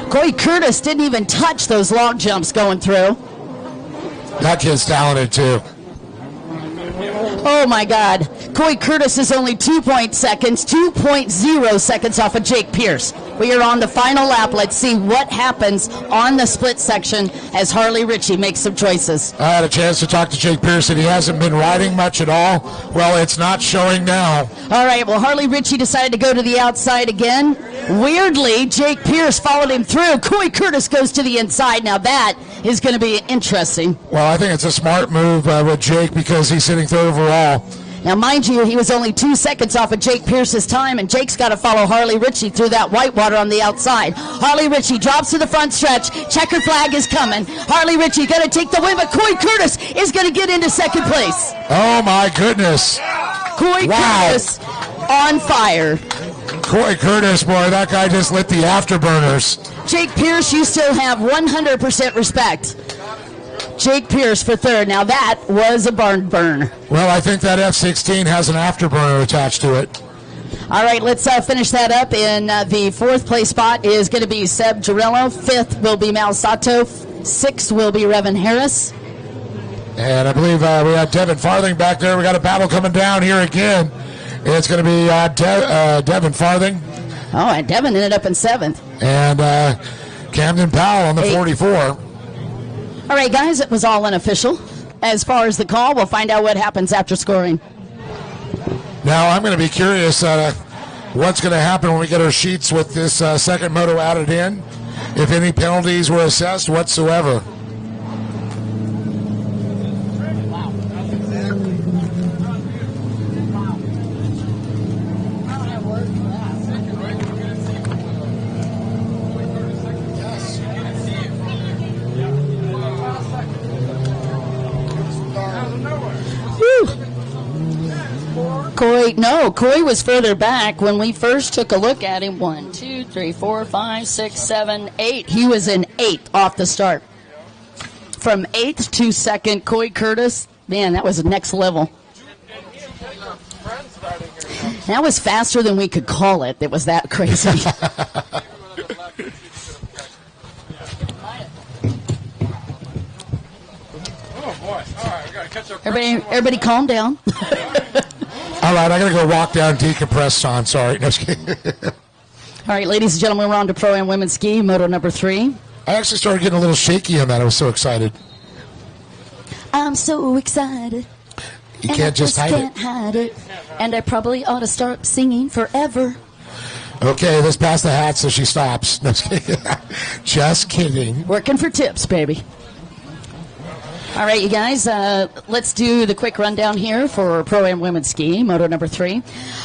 Coy Curtis didn't even touch those log jumps going through. That kid's talented, too. Oh my God. Coy Curtis is only 2.0 seconds off of Jake Pierce. We are on the final lap. Let's see what happens on the split section as Harley Ritchie makes some choices. I had a chance to talk to Jake Pierce, and he hasn't been riding much at all. Well, it's not showing now. All right, well, Harley Ritchie decided to go to the outside again. Weirdly, Jake Pierce followed him through. Coy Curtis goes to the inside. Now that is going to be interesting. Well, I think it's a smart move with Jake because he's sitting third overall. Now, mind you, he was only 2 seconds off of Jake Pierce's time, and Jake's got to follow Harley Ritchie through that whitewater on the outside. Harley Ritchie drops to the front stretch. Checker flag is coming. Harley Ritchie going to take the win, but Coy Curtis is going to get into second place. Oh, my goodness. Coy Curtis on fire. Coy Curtis, boy, that guy just lit the afterburners. Jake Pierce, you still have 100% respect. Jake Pierce for third. Now that was a barn burn. Well, I think that F-16 has an afterburner attached to it. All right, let's finish that up. In the 4th place spot is going to be Seb Girillo. 5th will be Mal Sato. 6th will be Revan Harris. And I believe we have Devin Farthing back there. We got a battle coming down here again. It's going to be Devin Farthing. Oh, and Devin ended up in 7th. And Camden Powell on the 44. All right, guys, it was all unofficial. As far as the call, we'll find out what happens after scoring. Now, I'm going to be curious what's going to happen when we get our sheets with this second moto added in, if any penalties were assessed whatsoever. Coy was further back when we first took a look at him. 1, 2, 3, 4, 5, 6, 7, 8. He was in 8th off the start. From 8th to 2nd, Coy Curtis, man, that was next level. That was faster than we could call it. It was that crazy. Everybody calm down. All right, I got to go walk down decompress on. Sorry. No, just kidding. All right, ladies and gentlemen, we're on to ProAm Women's Ski, Moto number 3. I actually started getting a little shaky on that. I was so excited. I'm so excited. You can't just hide can't hide it. And I probably ought to start singing forever. Okay, let's pass the hat so she stops. No, just kidding. Working for tips, baby. All right, you guys, let's do the quick rundown here for Pro-Am Women's Ski, Moto number 3.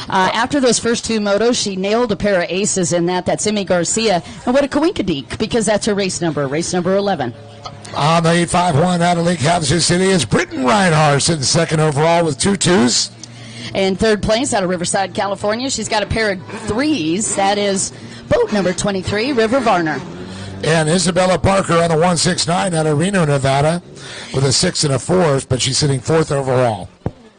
After those first 2 motos, she nailed a pair of aces in that. That's Emmy Garcia. And what a coinkadink, because that's her race number 11. On the 851 out of Lake Havasu City is Britton Reinhardt sitting second overall with 2 2s. In 3rd place out of Riverside, California, she's got a pair of 3s. That is boat number 23, River Varner. And Isabella Parker on the 169 out of Reno, Nevada, with a 6 and a 4, but she's sitting 4th overall.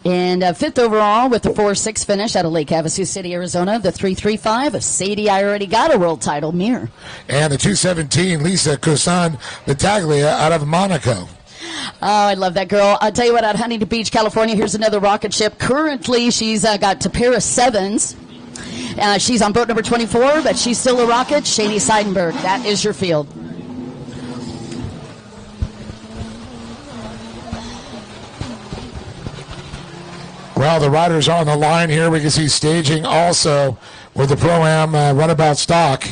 And 5th overall with the 4-6 finish out of Lake Havasu City, Arizona, the 335 of Sadie. I already got a world title, Mir. And the 217, Lisa Cousin Battaglia out of Monaco. Oh, I love that girl. I'll tell you what, out of Huntington Beach, California, here's another rocket ship. Currently, she's got a pair of 7s. She's on boat number 24, but she's still a rocket. Shani Seidenberg, that is your field. Well, the riders are on the line here. We can see staging also with the Pro-Am runabout stock.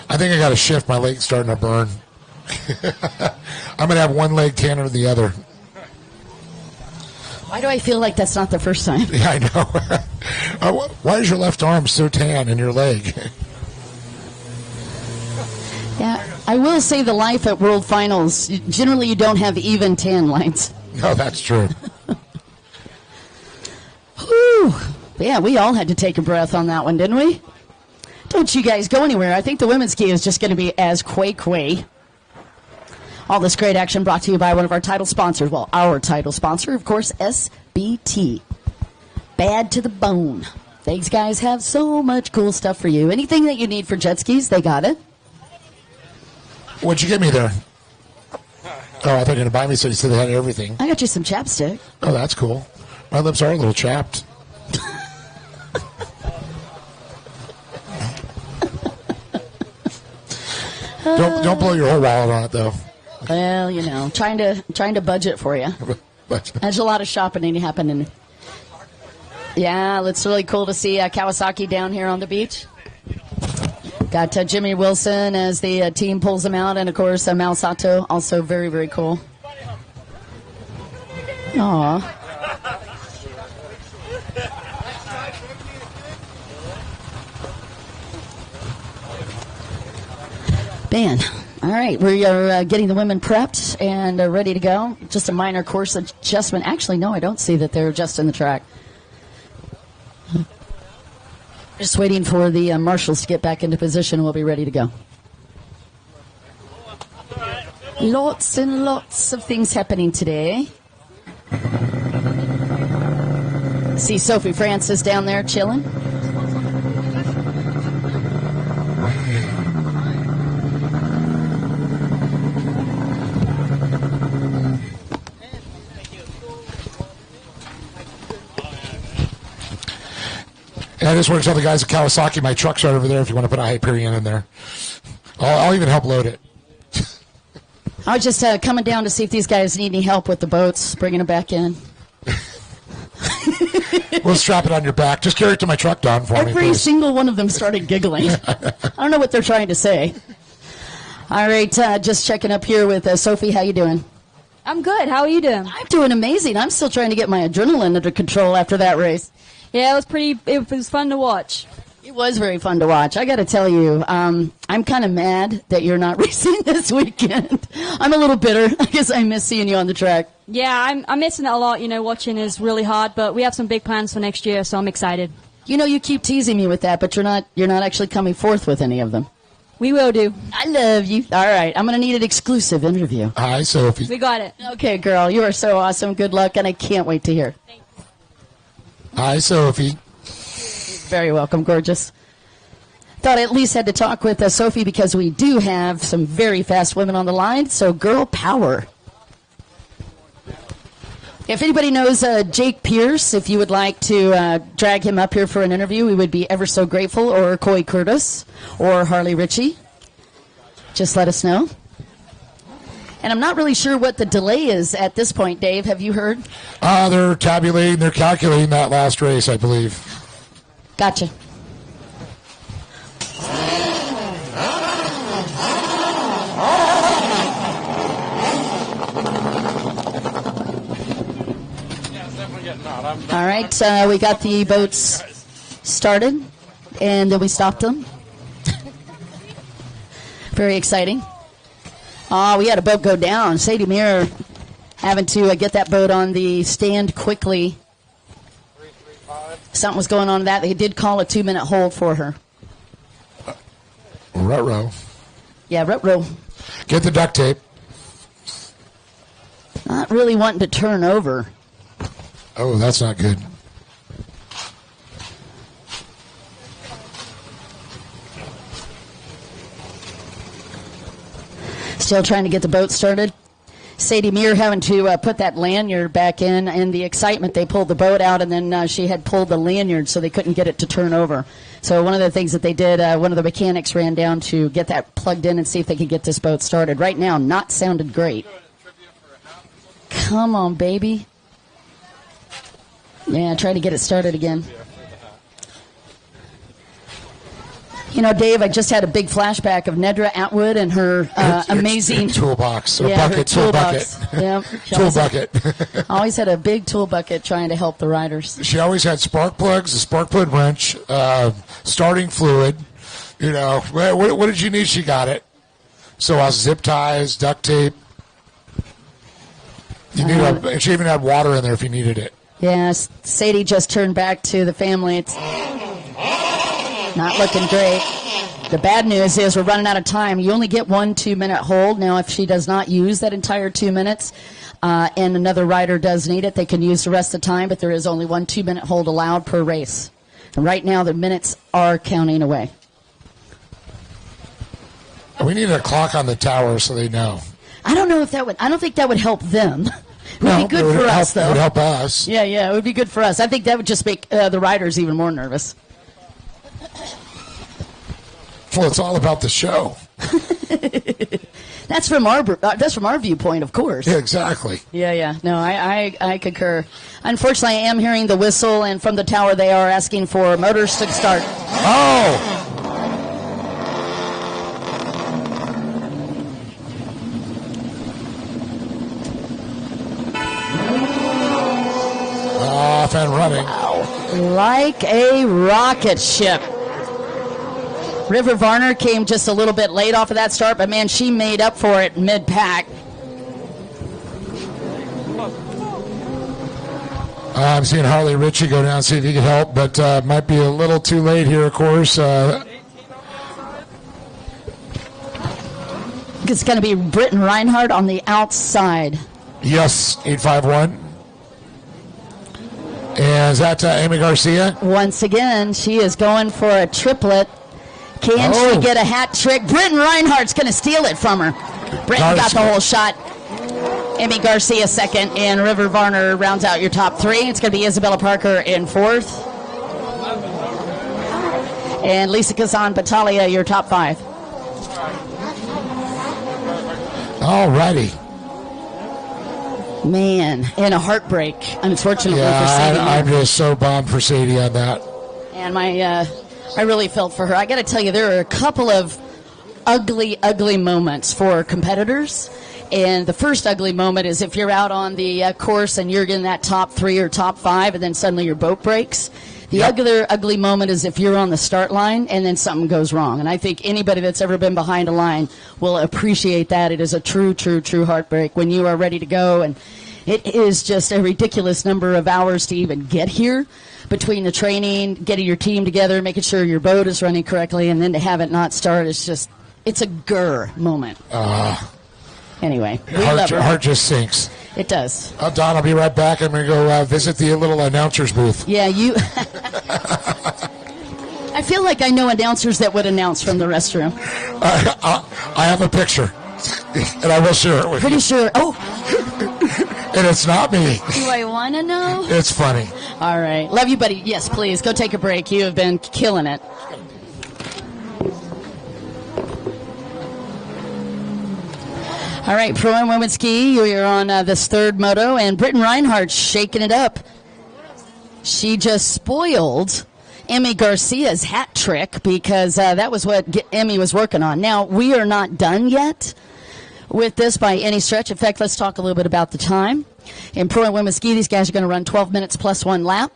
I think I got to shift. My leg's starting to burn. I'm going to have one leg tanner than the other. Why do I feel like that's not the first time? Yeah, I know. Why is your left arm so tan in your leg? Yeah, I will say the life at World Finals, generally you don't have even tan lines. No, that's true. Whew. Yeah, we all had to take a breath on that one, didn't we? Don't you guys go anywhere. I think the women's key is just going to be as quay. All this great action brought to you by one of our title sponsors. Well, our title sponsor, of course, SBT. Bad to the bone. These guys have so much cool stuff for you. Anything that you need for jet skis, they got it. What'd you get me there? Oh, I thought you were going to buy me, so you said they had everything. I got you some chapstick. Oh, that's cool. My lips are a little chapped. Don't blow your whole wallet on it, though. Well, you know, trying to budget for you. There's a lot of shopping happening. Yeah, it's really cool to see Kawasaki down here on the beach. Got Jimmy Wilson as the team pulls him out, and of course Mal Sato, also very, very cool. Aw. Man, all right, we are getting the women prepped and ready to go. Just a minor course adjustment. Actually, no, I don't see that they're adjusting the track. Just waiting for the marshals to get back into position and we'll be ready to go. Lots and lots of things happening today. See Sophie Francis down there chilling. And I just want to tell the guys at Kawasaki my truck's right over there if you want to put a Hyperion in there. I'll even help load it. I was just coming down to see if these guys need any help with the boats, bringing them back in. We'll strap it on your back. Just carry it to my truck, Don, for me, Every please. single one of them started giggling. I don't know what they're trying to say. All right, just checking up here with Sophie. How you doing? I'm good. How are you doing? I'm doing amazing. I'm still trying to get my adrenaline under control after that race. Yeah, it was fun to watch. It was very fun to watch. I got to tell you, I'm kind of mad that you're not racing this weekend. I'm a little bitter. I guess I miss seeing you on the track. Yeah, I'm missing it a lot. You know, watching is really hard, but we have some big plans for next year, so I'm excited. You know, you keep teasing me with that, but you're not actually coming forth with any of them. We will do. I love you. All right, I'm going to need an exclusive interview. Hi, Sophie. We got it. Okay, girl, you are so awesome. Good luck, and I can't wait to hear. Hi, Sophie. Very welcome, gorgeous. Thought I at least had to talk with Sophie because we do have some very fast women on the line, so girl power. If anybody knows Jake Pierce, if you would like to drag him up here for an interview, we would be ever so grateful, or Coy Curtis, or Harley Ritchie. Just let us know. And I'm not really sure what the delay is at this point, Dave. Have you heard? They're tabulating, they're calculating that last race, I believe. Gotcha. All right, we got the boats started, and then we stopped them. Very exciting. We had a boat go down. Sadie Muir having to get that boat on the stand quickly. Something was going on with that. They did call a 2-minute hold for her. Ruh-roh. Yeah, ruh-roh. Get the duct tape. Not really wanting to turn over. Oh, that's not good. Still trying to get the boat started. Sadie Muir having to put that lanyard back in, and the excitement, they pulled the boat out, and then she had pulled the lanyard so they couldn't get it to turn over. So one of the things that they did, one of the mechanics ran down to get that plugged in and see if they could get this boat started. Right now, not sounded great. Come on, baby. Yeah, try to get it started again. You know, Dave, I just had a big flashback of Nedra Atwood and her amazing toolbox. Yeah, Bucket, her toolbox. tool bucket. Yep. Tool bucket. Always had a big tool bucket trying to help the riders. She always had spark plugs, a spark plug wrench, starting fluid. You know, what did you need? She got it. So zip ties, duct tape. You need she even had water in there if you needed it. Yes, Sadie just turned back to the family. It's not looking great. The bad news is we're running out of time. You only get 1 2-minute hold. Now, if she does not use that entire 2 minutes and another rider does need it, they can use the rest of the time, but there is only 1 2-minute hold allowed per race. And right now, the minutes are counting away. We need a clock on the tower so they know. I don't know if that would. I don't think that would help them. It would be good for us, though. It would help us. Yeah, it would be good for us. I think that would just make the riders even more nervous. Well, it's all about the show. That's from our viewpoint, of course. Yeah, exactly. Yeah. No, I concur. Unfortunately, I am hearing the whistle, and from the tower, they are asking for motors to start. Oh. Off and running. Wow. Like a rocket ship. River Varner came just a little bit late off of that start, but man, she made up for it mid-pack. I'm seeing Harley Ritchie go down and see if he can help, but might be a little too late here, of course. It's going to be Britton Reinhardt on the outside. Yes, 851. And is that Amy Garcia? Once again, she is going for a triplet. Can she get a hat trick? Britton Reinhardt's going to steal it from her. Britton got the whole shot. Amy Garcia second, and River Varner rounds out your top three. It's going to be Isabella Parker in fourth. And Lisa Kazan Battaglia, your top five. All righty. Man, and a heartbreak, unfortunately, for Sadie. I'm just so bummed for Sadie on that. And I really felt for her. I got to tell you, there are a couple of ugly moments for competitors. And the first ugly moment is if you're out on the course and you're in that top three or top five, and then suddenly your boat breaks. The other ugly moment is if you're on the start line and then something goes wrong. And I think anybody that's ever been behind a line will appreciate that. It is a true heartbreak when you are ready to go. And it is just a ridiculous number of hours to even get here between the training, getting your team together, making sure your boat is running correctly, and then to have it not start is just, it's a grr moment. Anyway, we love her. Heart just sinks. It does. Don, I'll be right back. I'm going to go visit the little announcer's booth. Yeah, you... I feel like I know announcers that would announce from the restroom. I have a picture, and I will share it with you. Pretty sure. Oh. And it's not me. Do I want to know? It's funny. All right. Love you, buddy. Yes, please. Go take a break. You have been killing it. All right, ProAm Women's Ski, you're on this third moto, and Britton Reinhardt shaking it up. She just spoiled Emmy Garcia's hat trick because that was what Emmy was working on. Now, we are not done yet with this by any stretch. In fact, let's talk a little bit about the time. In ProAm Women's Ski, these guys are going to run 12 minutes plus 1 lap.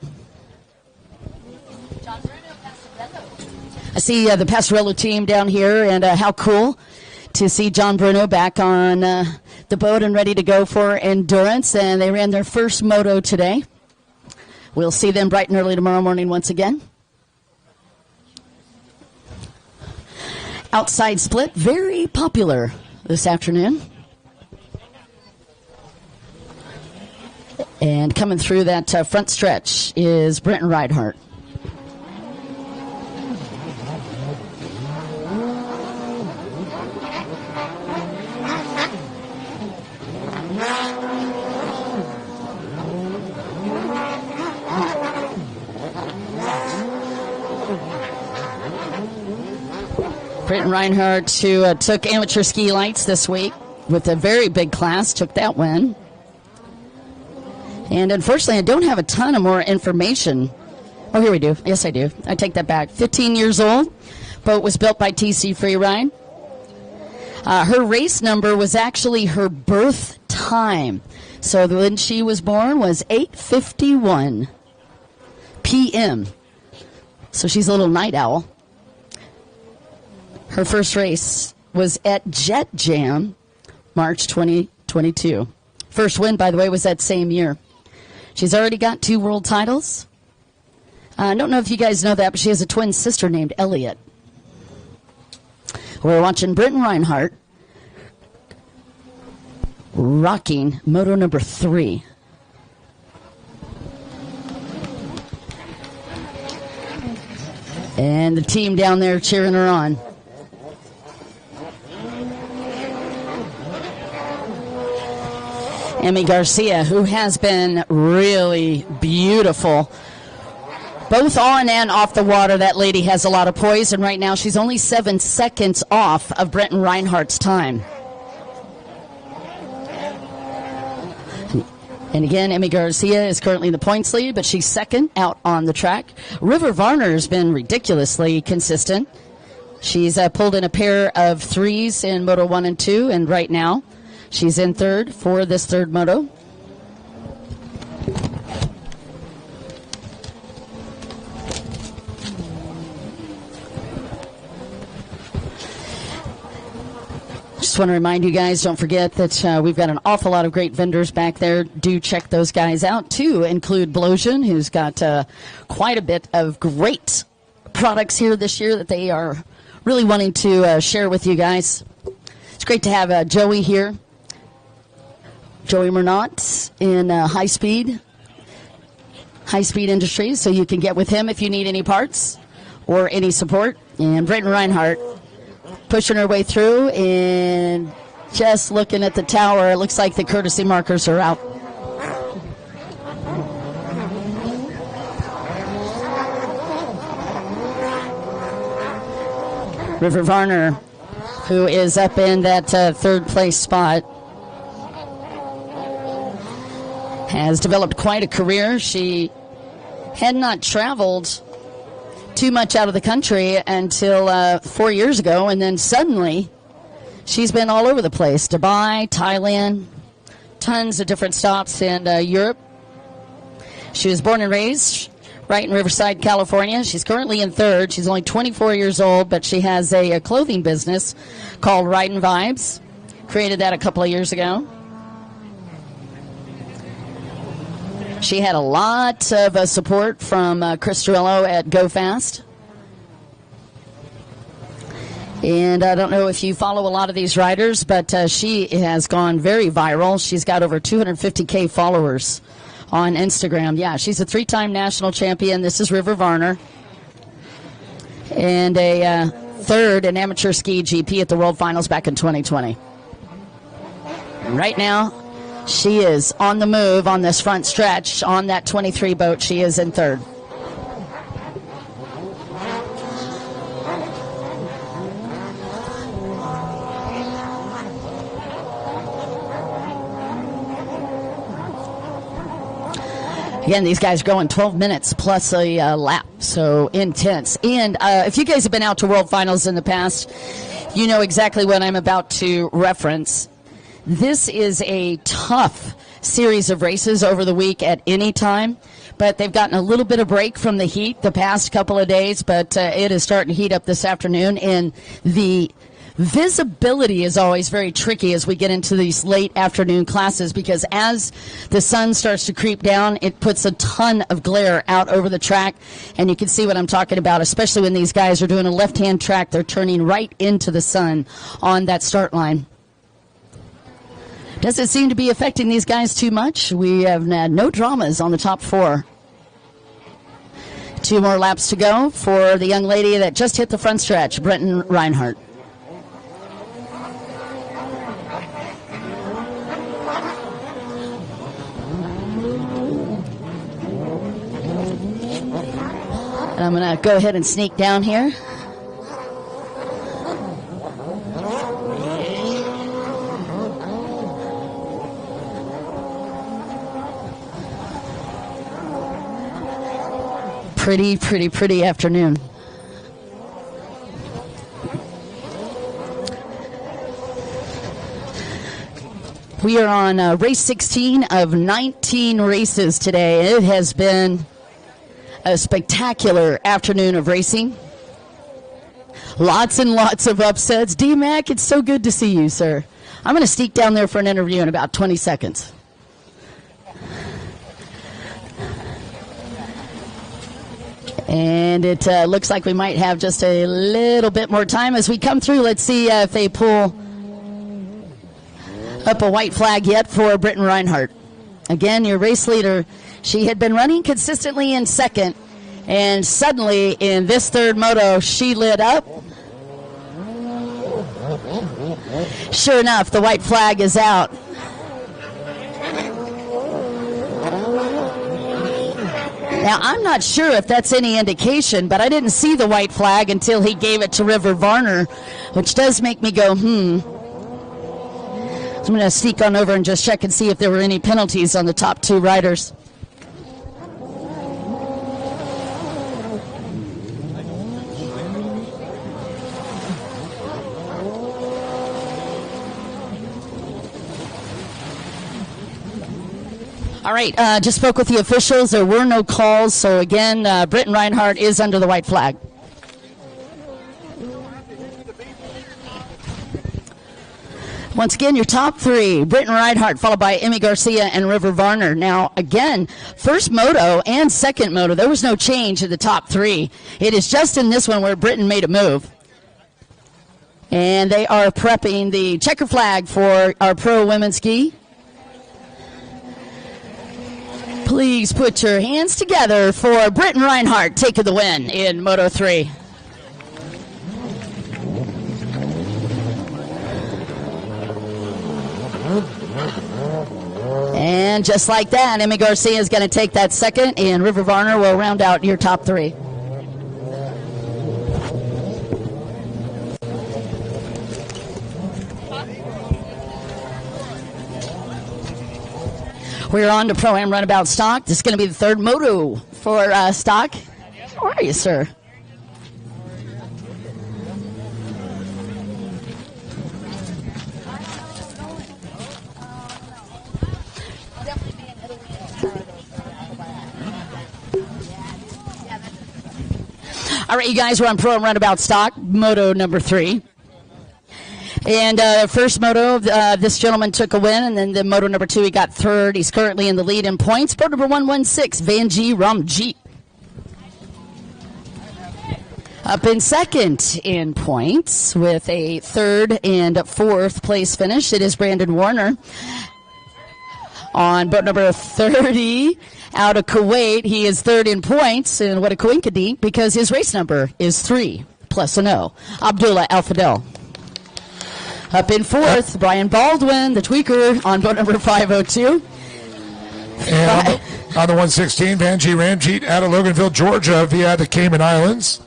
I see the Pastorello team down here, and how cool to see John Bruno back on the boat and ready to go for endurance. And they ran their first moto today. We'll see them bright and early tomorrow morning once again. Outside split, very popular this afternoon. And coming through that front stretch is Britton Reinhardt. Britton Reinhardt, who took amateur ski lights this week with a very big class, took that win. And unfortunately, I don't have a ton of more information. Oh, here we do. Yes, I do. I take that back. 15 years old, boat was built by TC Freeride. Her race number was actually her birth time. So when she was born was 8:51 p.m. So she's a little night owl. Her first race was at Jet Jam, March 2022. First win, by the way, was that same year. She's already got 2 world titles. I don't know if you guys know that, but she has a twin sister named Elliot. We're watching Britton Reinhardt rocking moto number 3. And the team down there cheering her on. Emmy Garcia, who has been really beautiful, both on and off the water. That lady has a lot of poise, and right now she's only 7 seconds off of Britton Reinhardt's time. And again, Emmy Garcia is currently in the points lead, but she's second out on the track. River Varner has been ridiculously consistent. She's pulled in a pair of 3s in Moto 1 and 2, and right now she's in third for this third moto. Just want to remind you guys, don't forget that we've got an awful lot of great vendors back there. Do check those guys out, to include Blosian, who's got quite a bit of great products here this year that they are really wanting to share with you guys. It's great to have Joey here. Joey Murnott in High Speed Industries, so you can get with him if you need any parts or any support. And Britton Reinhardt pushing her way through, and just looking at the tower, it looks like the courtesy markers are out. River Varner, who is up in that third place spot, has developed quite a career. She had not traveled too much out of the country until 4 years ago, and then suddenly she's been all over the place. Dubai, Thailand, tons of different stops in Europe. She was born and raised right in Riverside, California. She's currently in third. She's only 24 years old, but she has a clothing business called Ridin' Vibes. Created that a couple of years ago. She had a lot of support from Chris Torello at Go Fast. And I don't know if you follow a lot of these riders, but she has gone very viral. She's got over 250K followers on Instagram. Yeah, she's a 3-time national champion. This is River Varner. And a third in amateur ski GP at the World Finals back in 2020. And right now, she is on the move on this front stretch on that 23 boat. She is in third. Again, these guys are going 12 minutes plus a lap, so intense. And if you guys have been out to World Finals in the past, you know exactly what I'm about to reference. This is a tough series of races over the week at any time, but they've gotten a little bit of break from the heat the past couple of days, but it is starting to heat up this afternoon, and the visibility is always very tricky as we get into these late afternoon classes, because as the sun starts to creep down, it puts a ton of glare out over the track, and you can see what I'm talking about, especially when these guys are doing a left-hand track. They're turning right into the sun on that start line. Does it seem to be affecting these guys too much? We have had no dramas on the top 4. 2 more laps to go for the young lady that just hit the front stretch, Britton Reinhardt. And I'm going to go ahead and sneak down here. Pretty afternoon. We are on race 16 of 19 races today. It has been a spectacular afternoon of racing. Lots and lots of upsets. D-Mac, it's so good to see you, sir. I'm going to sneak down there for an interview in about 20 seconds. And it looks like we might have just a little bit more time as we come through. Let's see if they pull up a white flag yet for Britton Reinhardt. Again, your race leader, she had been running consistently in second, and suddenly in this third moto, she lit up. Sure enough, the white flag is out. Now, I'm not sure if that's any indication, but I didn't see the white flag until he gave it to River Varner, which does make me go, I'm going to sneak on over and just check and see if there were any penalties on the top two riders. All right, just spoke with the officials. There were no calls, so again, Britton Reinhardt is under the white flag. Once again, your top three, Britton Reinhardt, followed by Emmy Garcia and River Varner. Now, again, first moto and second moto, there was no change in the top three. It is just in this one where Britton made a move. And they are prepping the checker flag for our pro women's ski. Please put your hands together for Britton Reinhardt taking the win in Moto 3. And just like that, Emmy Garcia is going to take that second, and River Varner will round out your top three. We're on to ProAm Runabout Stock. This is going to be the third moto for Stock. How are you, sir? All right, you guys, we're on ProAm Runabout Stock, moto number 3. And first moto, this gentleman took a win, and then the moto number 2, he got third. He's currently in the lead in points. Moto number 116, Vanjie Ramjeet. Up in second in points with a third and fourth place finish, it is Brandon Warner. On boat number 30, out of Kuwait, he is third in points, and what a coinkydink, because his race number is 3 plus an O. Abdullah Al-Fadel. Up in fourth, Brian Baldwin, the tweaker, on boat number 502. And on the 116, Vanjie Ramjeet out of Loganville, Georgia, via the Cayman Islands.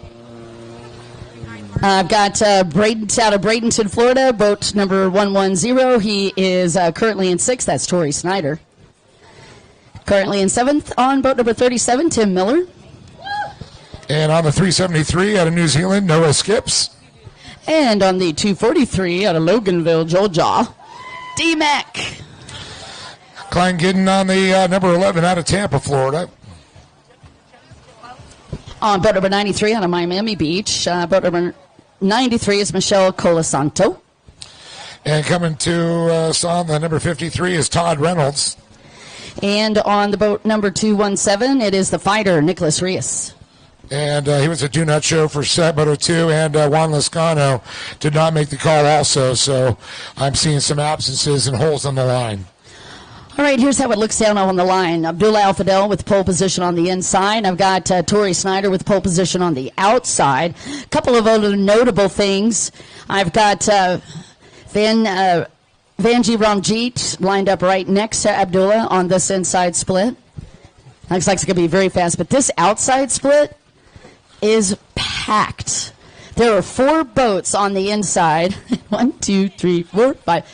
I've got Braden out of Bradenton, Florida, boat number 110. He is currently in 6th. That's Tori Snyder. Currently in 7th on boat number 37, Tim Miller. And on the 373 out of New Zealand, Noah Skips. And on the 243 out of Loganville, Georgia, D-Mac. Klein Gidden on the number 11 out of Tampa, Florida. On boat number 93 out of Miami Beach, boat number 93 is Michelle Colasanto. And coming to us on the number 53 is Todd Reynolds. And on the boat number 217, it is the fighter, Nicholas Rios. And he was a do-not show for set Moto 2, and Juan Lascano did not make the call also, so I'm seeing some absences and holes on the line. All right, here's how it looks down on the line. Abdullah Al-Fadel with pole position on the inside. I've got Tori Snyder with pole position on the outside. A couple of other notable things. I've got Vanjie Ramjeet lined up right next to Abdullah on this inside split. Looks like it's going to be very fast, but this outside split is packed. There are 4 boats on the inside. 1, 2, 3, 4, 5,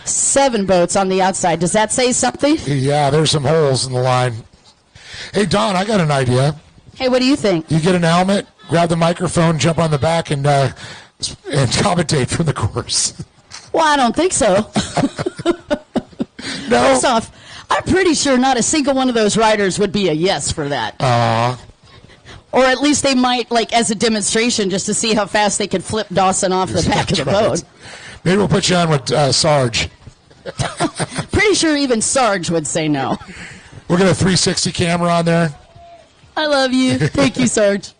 7 boats on the outside. Does that say something? Yeah, there's some holes in the line. Hey, Don, I got an idea. Hey, what do you think? You get an helmet, grab the microphone, jump on the back, and commentate from the course. Well, I don't think so. No. First off, I'm pretty sure not a single one of those riders would be a yes for that. Or at least they might, like, as a demonstration, just to see how fast they could flip Dawson off the back of the boat. Maybe we'll put you on with Sarge. Pretty sure even Sarge would say no. We'll get a 360 camera on there. I love you. Thank you, Sarge.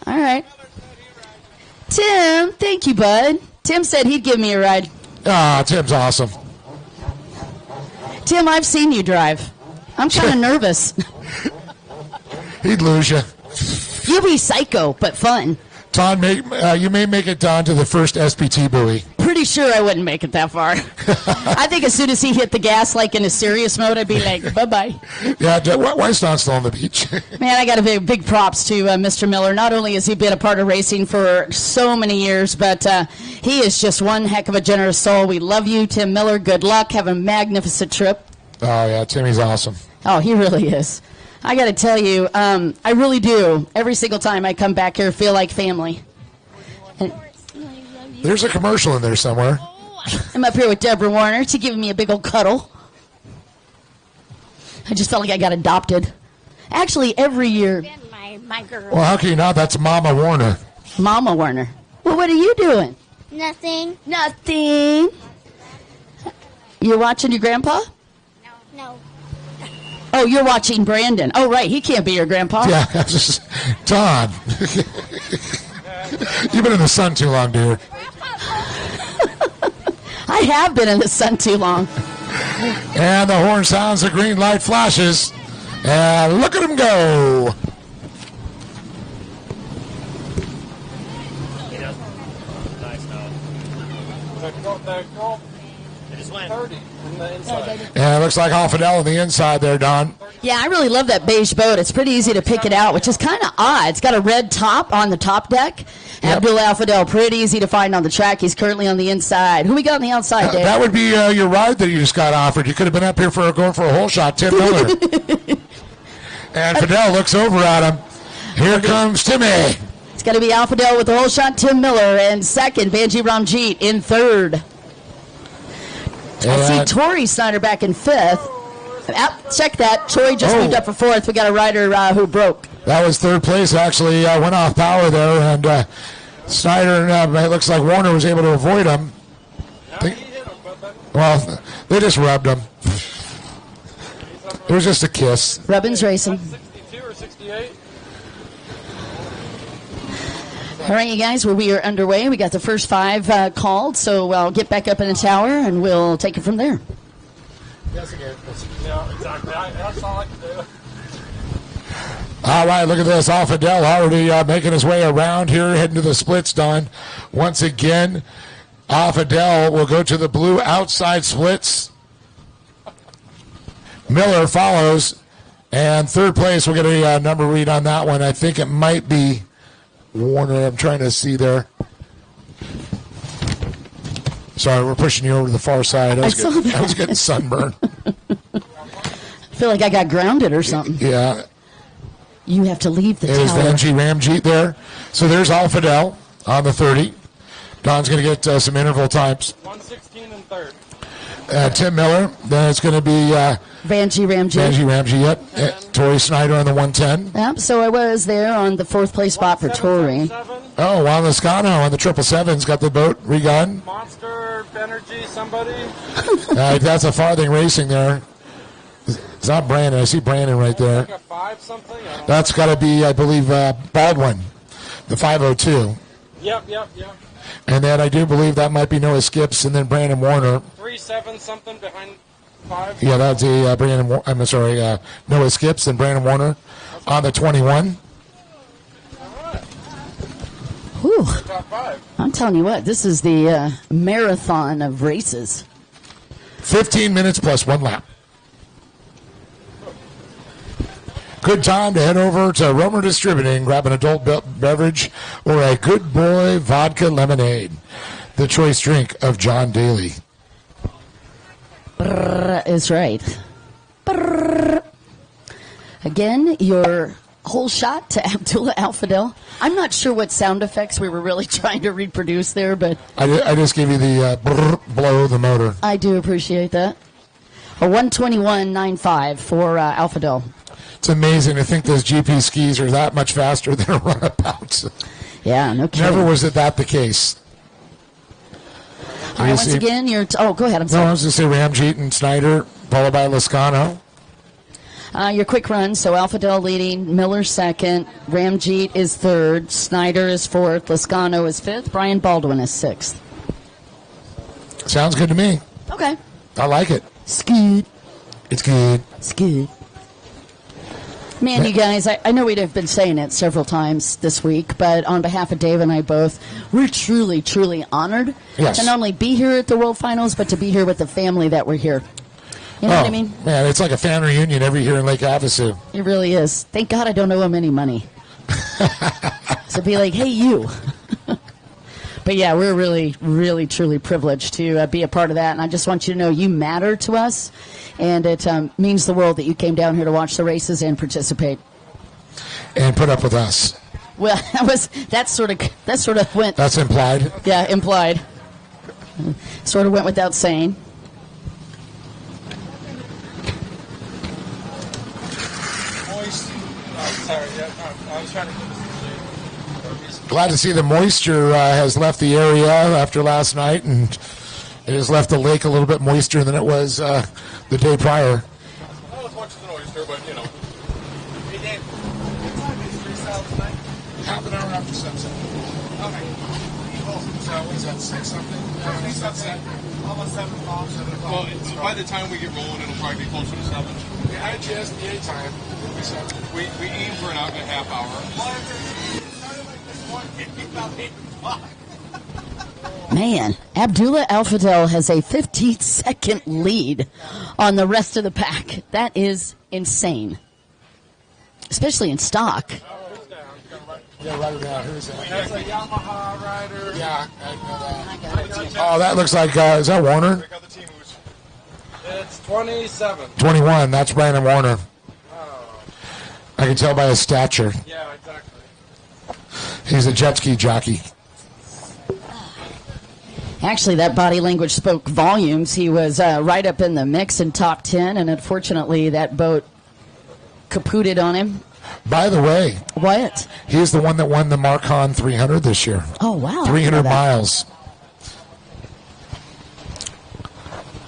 All right. Tim, thank you, bud. Tim said he'd give me a ride. Tim's awesome. Tim, I've seen you drive. I'm kind of nervous. He'd lose you. You'll be psycho, but fun. Don, you may make it down to the first SPT buoy. Pretty sure I wouldn't make it that far. I think as soon as he hit the gas, like in a serious mode, I'd be like, bye-bye. Yeah, why is Don still on the beach? Man, I got to give big props to Mr. Miller. Not only has he been a part of racing for so many years, but he is just one heck of a generous soul. We love you, Tim Miller. Good luck. Have a magnificent trip. Oh, yeah, Timmy's awesome. Oh, he really is. I got to tell you, I really do. Every single time I come back here, feel like family. And there's a commercial in there somewhere. I'm up here with Deborah Warner. She's giving me a big old cuddle. I just felt like I got adopted. Actually, every year. My girl. Well, how can you not? That's Mama Warner. Mama Warner. Well, what are you doing? Nothing. Nothing. You're watching your grandpa? No. Oh, you're watching Brandon. Oh, right. He can't be your grandpa. Yeah, that's just Don. You've been in the sun too long, dear. I have been in the sun too long. And the horn sounds, the green light flashes. And look at him go. Yeah, it looks like Alfadel on the inside there, Don. Yeah, I really love that beige boat. It's pretty easy to pick it out, which is kind of odd. It's got a red top on the top deck. Yep. Abdul Alfadel, pretty easy to find on the track. He's currently on the inside. Who we got on the outside, Dave? That would be your ride that you just got offered. You could have been up here going for a hole shot, Tim Miller. And Fidel looks over at him. Here comes Timmy. It's going to be Alfadel with the hole shot, Tim Miller in second, Banji Ramjeet in third. I see Tori Snyder back in fifth. Check that. Tori just moved up for fourth. We got a rider who broke. That was third place, actually. Went off power there. And Snyder, it looks like Warner was able to avoid him. Well, they just rubbed him. It was just a kiss. Rubbin's racing. 62 or 68. All right, you guys, we are underway. We got the first five called, so I'll get back up in the tower, and we'll take it from there. Yes, again. Yeah, exactly. That's all I can do. All right, look at this. Alfadel already making his way around here, heading to the splits, Don. Once again, Alfadel will go to the blue outside splits. Miller follows, and third place, we'll get a number read on that one. I think it might be Warner. I'm trying to see there. Sorry, we're pushing you over to the far side. I was getting sunburned. I feel like I got grounded or something. Yeah. You have to leave the tower. There's Banji Ramjeet there. So there's Alfadel on the 30. Don's going to get some interval times. 116 and third. Tim Miller. Then it's going to be Banji Ramjeet. Yep. Tori Snyder on the 110. Yep, so I was there on the fourth place spot for Tori. Oh, Juan Lascano on the 777's got the boat re-gun. Monster Energy, somebody. That's a Farthing Racing there. It's not Brandon. I see Brandon right there. Like a 5 something? That's got to be, I believe, Baldwin, the 502. Yep. And then I do believe that might be Noah Skips and then Brandon Warner. 3-7 something behind 5. Yeah, that's a Noah Skips and Brandon Warner on the 21. Whew. I'm telling you what, this is the marathon of races. 15 minutes plus 1 lap. Good time to head over to Romer Distributing, grab an adult beverage or a Good Boy Vodka Lemonade, the choice drink of John Daly. Brrr is right. Brrr. Again, your whole shot to Abdullah Al-Fadel. I'm not sure what sound effects we were really trying to reproduce there, but I just gave you the blow the motor. I do appreciate that. A 121.95 for Al-Fadel. It's amazing to think those GP skis are that much faster than a runabout. Yeah, no kidding. Never was it that the case. All right, once again, go ahead. I'm sorry. No, I was going to say Ramjeet and Snyder, followed by Lascano. Your quick run, so Al-Fadel leading, Miller second, Ramjeet is third, Snyder is fourth, Lascano is fifth, Brian Baldwin is sixth. Sounds good to me. Okay. I like it. It's good. It's good. It's good. Man, you guys, I know we've been saying it several times this week, but on behalf of Dave and I both, we're truly, truly honored to not only be here at the World Finals, but to be here with the family that we're here. You know what I mean? Man, it's like a fan reunion every year in Lake Havasu. It really is. Thank God I don't owe him any money. So be like, hey, you. But yeah, we're really, really, truly privileged to be a part of that. And I just want you to know you matter to us. And it means the world that you came down here to watch the races and participate. And put up with us. Well, that sort of went. That's implied? Yeah, implied. Sort of went without saying. Glad to see the moisture has left the area after last night, and it has left the lake a little bit moister than it was the day prior. Not as much as an oyster, but you know. Hey, Dan. Half an hour after sunset. Okay. So what is that, 6 something? Sunset. Almost 7 o'clock. Well, by the time we get rolling, it'll probably be closer to 7. The IJSBA time. We aim for an hour and a half hour. Man, Abdullah Al-Fadel has a 15-second lead on the rest of the pack. That is insane, especially in stock. Yeah, right around. Who's that? That's a Yamaha rider. Yeah, I know that. Oh, that looks like, is that Warner? It's 27. 21, that's Brandon Warner. I can tell by his stature. Yeah, exactly. He's a jet ski jockey. Actually, that body language spoke volumes. He was right up in the mix in top 10, and unfortunately that boat kapooted on him. By the way. What? He's the one that won the Marcon 300 this year. Oh, wow. 300 miles.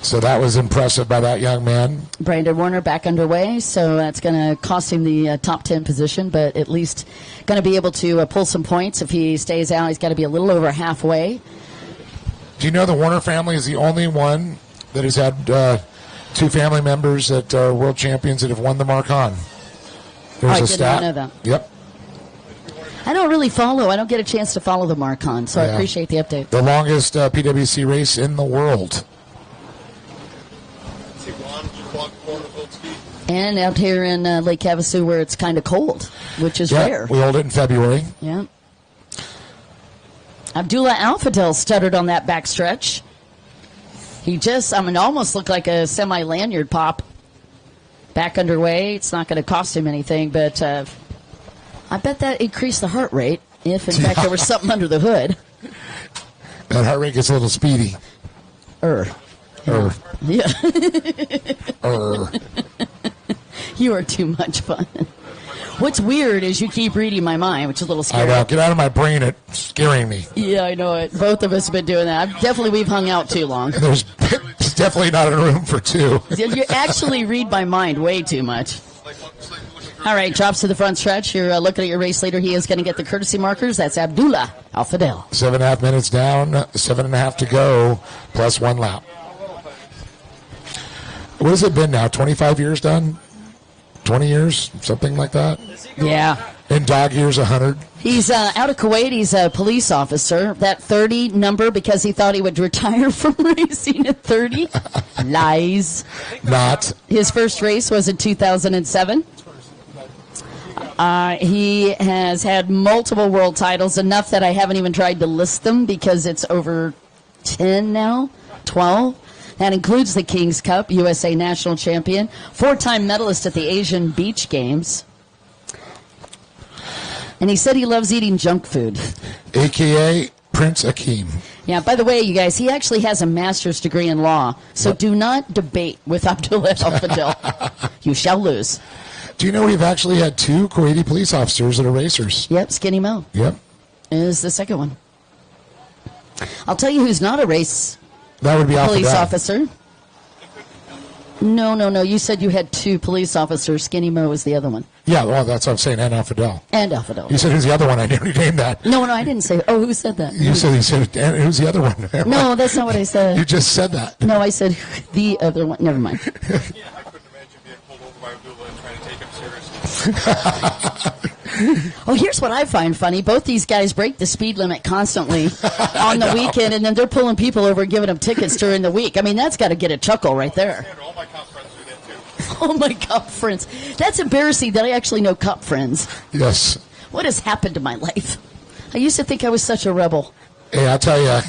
So that was impressive by that young man. Brandon Warner back underway, so that's going to cost him the top 10 position, but at least going to be able to pull some points. If he stays out, he's got to be a little over halfway. Do you know the Warner family is the only one that has had 2 family members that are world champions that have won the Marcon? There's a I did stat. not know that. Yep. I don't really follow. I don't get a chance to follow the Marcon, so I appreciate the update. The longest PWC race in the world. And out here in Lake Havasu where it's kind of cold, which is rare. We hold it in February. Yeah. Abdullah Al-Fadel stuttered on that backstretch. He almost looked like a semi-lanyard pop. Back underway. It's not going to cost him anything, but I bet that increased the heart rate if, in fact, there was something under the hood. That heart rate gets a little speedy. Yeah. You are too much fun. What's weird is you keep reading my mind, which is a little scary. I know. Get out of my brain. It's scaring me. Yeah, I know it. Both of us have been doing that. We've hung out too long. There's definitely not a room for 2. You actually read my mind way too much. All right, drops to the front stretch. You're looking at your race leader. He is going to get the courtesy markers. That's Abdullah Al-Fadel. 7.5 minutes down, 7.5 to go, plus 1 lap. What has it been now? 25 years done? 20 years? Something like that? Yeah. In dog years, 100? He's out of Kuwait. He's a police officer. That 30 number because he thought he would retire from racing at 30. Lies. Not. His first race was in 2007. He has had multiple world titles, enough that I haven't even tried to list them because it's over 10 now, 12. That includes the King's Cup, USA National Champion, 4-time medalist at the Asian Beach Games. And he said he loves eating junk food. A.K.A. Prince Akeem. Yeah, by the way, you guys, he actually has a master's degree in law, so do not debate with Abdullah Al-Fadil. You shall lose. Do you know we've actually had 2 Kuwaiti police officers that are racers? Yep, Skinny Mo. Yep. Is the second one. I'll tell you who's not a race That would be police Al-Fadil. officer. No. You said you had 2 police officers. Skinny Mo was the other one. Yeah, well, that's what I'm saying, and Al-Fadil. And Al-Fadil. You said who's the other one? I nearly named that. No, I didn't say. Oh, who said that? You said and who's the other one? No, that's not what I said. You just said that. No, I said the other one. Never mind. Oh, here's what I find funny. Both these guys break the speed limit constantly on the weekend, and then they're pulling people over and giving them tickets during the week. I mean, that's got to get a chuckle right there. Oh, my cop friends. That's embarrassing that I actually know cop friends. Yes. What has happened to my life? I used to think I was such a rebel. Hey, I'll tell you,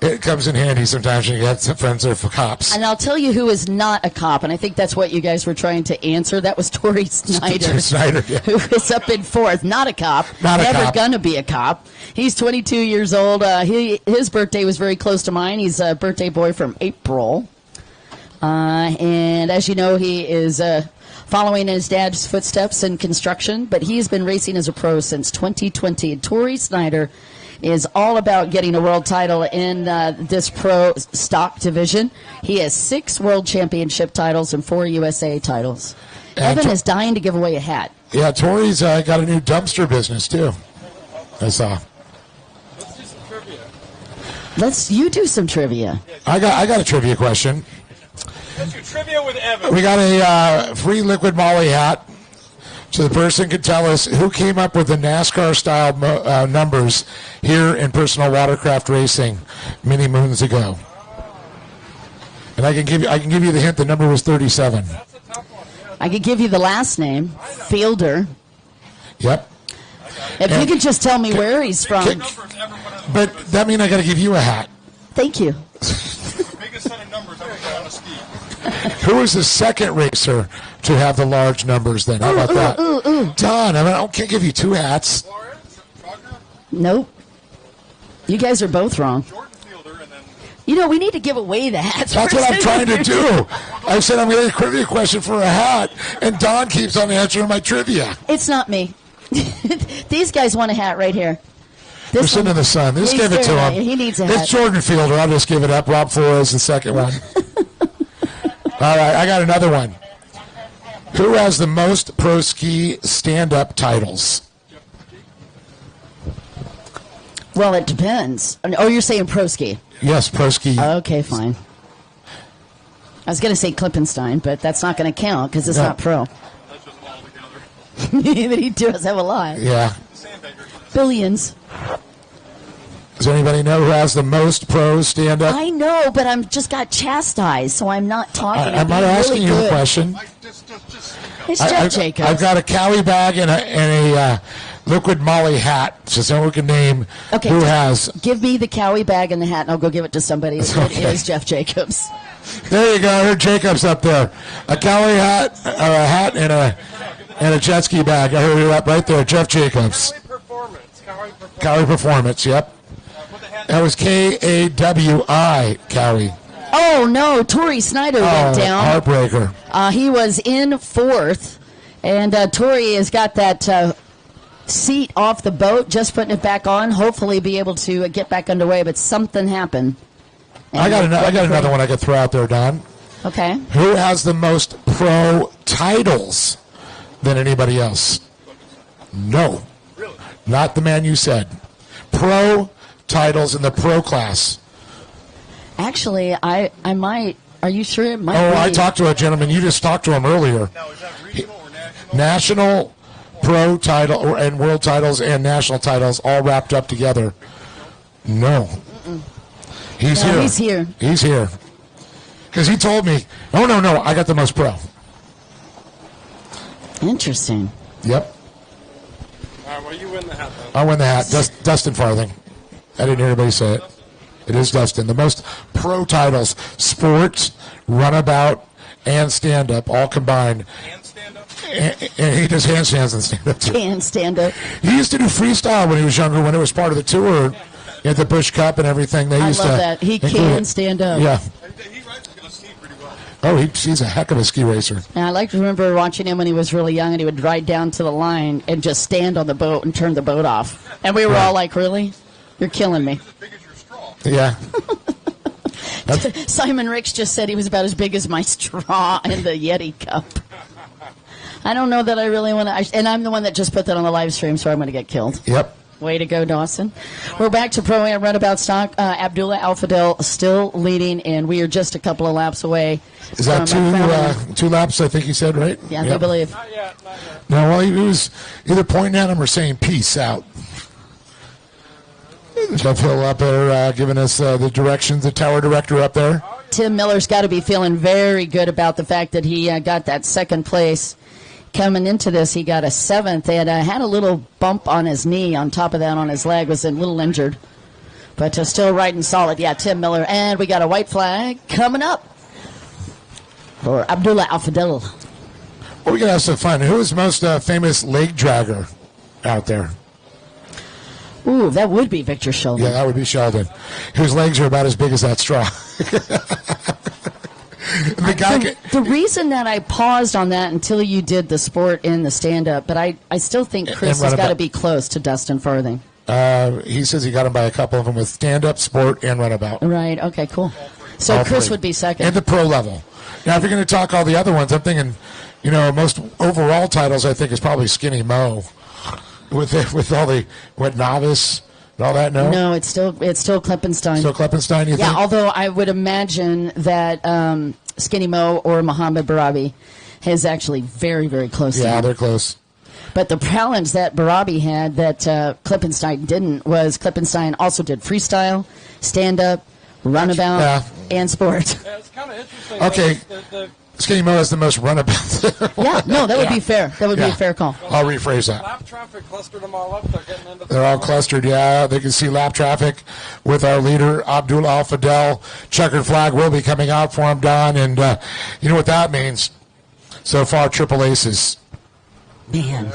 it comes in handy sometimes when you get some friends that are for cops. And I'll tell you who is not a cop, and I think that's what you guys were trying to answer. That was Tori Snyder, Yeah. who is up in 4th. Not a cop. Never gonna be a cop. He's 22 years old. His birthday was very close to mine. He's a birthday boy from April. And as you know, he is following his dad's footsteps in construction, but he's been racing as a pro since 2020. Tori Snyder is all about getting a world title in this pro stock division. He has 6 world championship titles and 4 USA titles. And Evan is dying to give away a hat. Yeah, Tori's got a new dumpster business, too. I saw. You do some trivia. I got a trivia question. That's your trivia with Evan. We got a free Liquid Molly hat. So the person can tell us who came up with the NASCAR-style numbers here in personal watercraft racing many moons ago. And I can give you the hint. The number was 37. I could give you the last name, Fielder. Yep. If you could just tell me where he's from. But that means I got to give you a hat. Thank you. Biggest set of numbers ever put on a ski. Who is the second racer to have the large numbers then? How about that? Don, I can't give you 2 hats. Nope. You guys are both wrong. You know, we need to give away the hats. That's what I'm trying to do. I said I'm going to trivia question for a hat, and Don keeps on answering my trivia. It's not me. These guys want a hat right here. They're sitting in the sun. Just give it to him. He needs a hat. It's Jordan Fielder. I'll just give it up. Rob Flores, the second one. All right, I got another one. Who has the most pro ski stand-up titles? Well, it depends. Oh, you're saying pro ski? Yes, pro ski. Okay, fine. I was going to say Klippenstein, but that's not going to count because it's not pro. But he does have a lot. Yeah. Billions. Does anybody know who has the most pro stand-up? I know, but I'm just got chastised, so I'm not talking. I'm not asking you a question. It's Jeff Jacobs. I've got a Cali bag and a Liquid Molly hat, so someone can name who has. Give me the Cowie bag and the hat, and I'll go give it to somebody. Okay. It is Jeff Jacobs. There you go. I heard Jacobs up there. A Cali hat, or a hat, and a jet ski bag. I heard it up right there. Jeff Jacobs. Cowie Performance. Yep. That was Kawi. Cowie. Oh no, Tori Snyder went down. Heartbreaker. He was in 4th, and Tori has got that seat off the boat, just putting it back on. Hopefully, be able to get back underway. But something happened. I got another one I could throw out there, Don. Okay. Who has the most pro titles than anybody else? No. Really? Not the man you said. Pro titles in the pro class. Actually, I might. Are you sure it might be? I talked to a gentleman. You just talked to him earlier. Now, is that regional or national? National, pro title, and world titles and national titles all wrapped up together. No. He's here. He's here. He's here. Because he told me, no, I got the most pro. Interesting. Yep. All right, well, you win the hat, then. I win the hat. Dustin Farthing. I didn't hear anybody say it. It is Dustin. The most pro titles, sports, runabout, and stand-up, all combined. And stand-up? And he does handstands and stand-up, too. Can't stand up. He used to do freestyle when he was younger, when it was part of the tour. At the Busch Cup and everything. They I used love to that. He include can it. stand up. Yeah. Oh, he's a heck of a ski racer. And I like to remember watching him when he was really young, and he would ride down to the line and just stand on the boat and turn the boat off. And we were all like, really? You're killing me. Yeah. Simon Ricks just said he was about as big as my straw in the Yeti cup. I don't know that I really want to. And I'm the one that just put that on the live stream, so I'm going to get killed. Yep. Way to go, Dawson. We're back to Pro-Am Runabout stock. Abdullah Al-Fadel still leading, and we are just a couple of laps away. Is that two laps, I think you said, right? Yeah, I believe. No, well, he was either pointing at him or saying peace out. Jeff Hill up there giving us the directions, the tower director up there. Tim Miller's got to be feeling very good about the fact that he got that second place. Coming into this, he got a 7th and had a little bump on his knee. On top of that, on his leg, was a little injured. But still riding solid. Yeah, Tim Miller. And we got a white flag coming up for Abdullah Al-Fadel. Well, we got to have some fun. Who is the most famous leg dragger out there? Ooh, that would be Victor Sheldon. Yeah, that would be Sheldon, whose legs are about as big as that straw. The reason that I paused on that until you did the sport and the stand-up, but I still think Chris has got to be close to Dustin Farthing. He says he got him by a couple of them with stand-up, sport, and runabout. Right, okay, cool. So All Chris three. would be second. And the pro level. Now, if you're going to talk all the other ones, I'm thinking, most overall titles, I think, is probably Skinny Mo. With all the, novice and all that, no? No, it's still Klippenstein. Still Klippenstein, you think? Yeah, although I would imagine that Skinny Mo or Mohammed Barabi is actually very, very close. Yeah, they're close. But the challenge that Barabi had that Klippenstein didn't was Klippenstein also did freestyle, stand-up, runabout, and sport. Yeah, it's kind of interesting. Okay. Skinny Mo has the most runabout. Yeah, no, that would be fair. That would be a fair call. I'll rephrase that. Lap traffic clustered them all up. They're getting into They're all clustered, yeah. They can see lap traffic with our leader, Abdullah Al-Fadel. Checkered flag will be coming out for him, Don. And you know what that means. So far, triple aces. Man.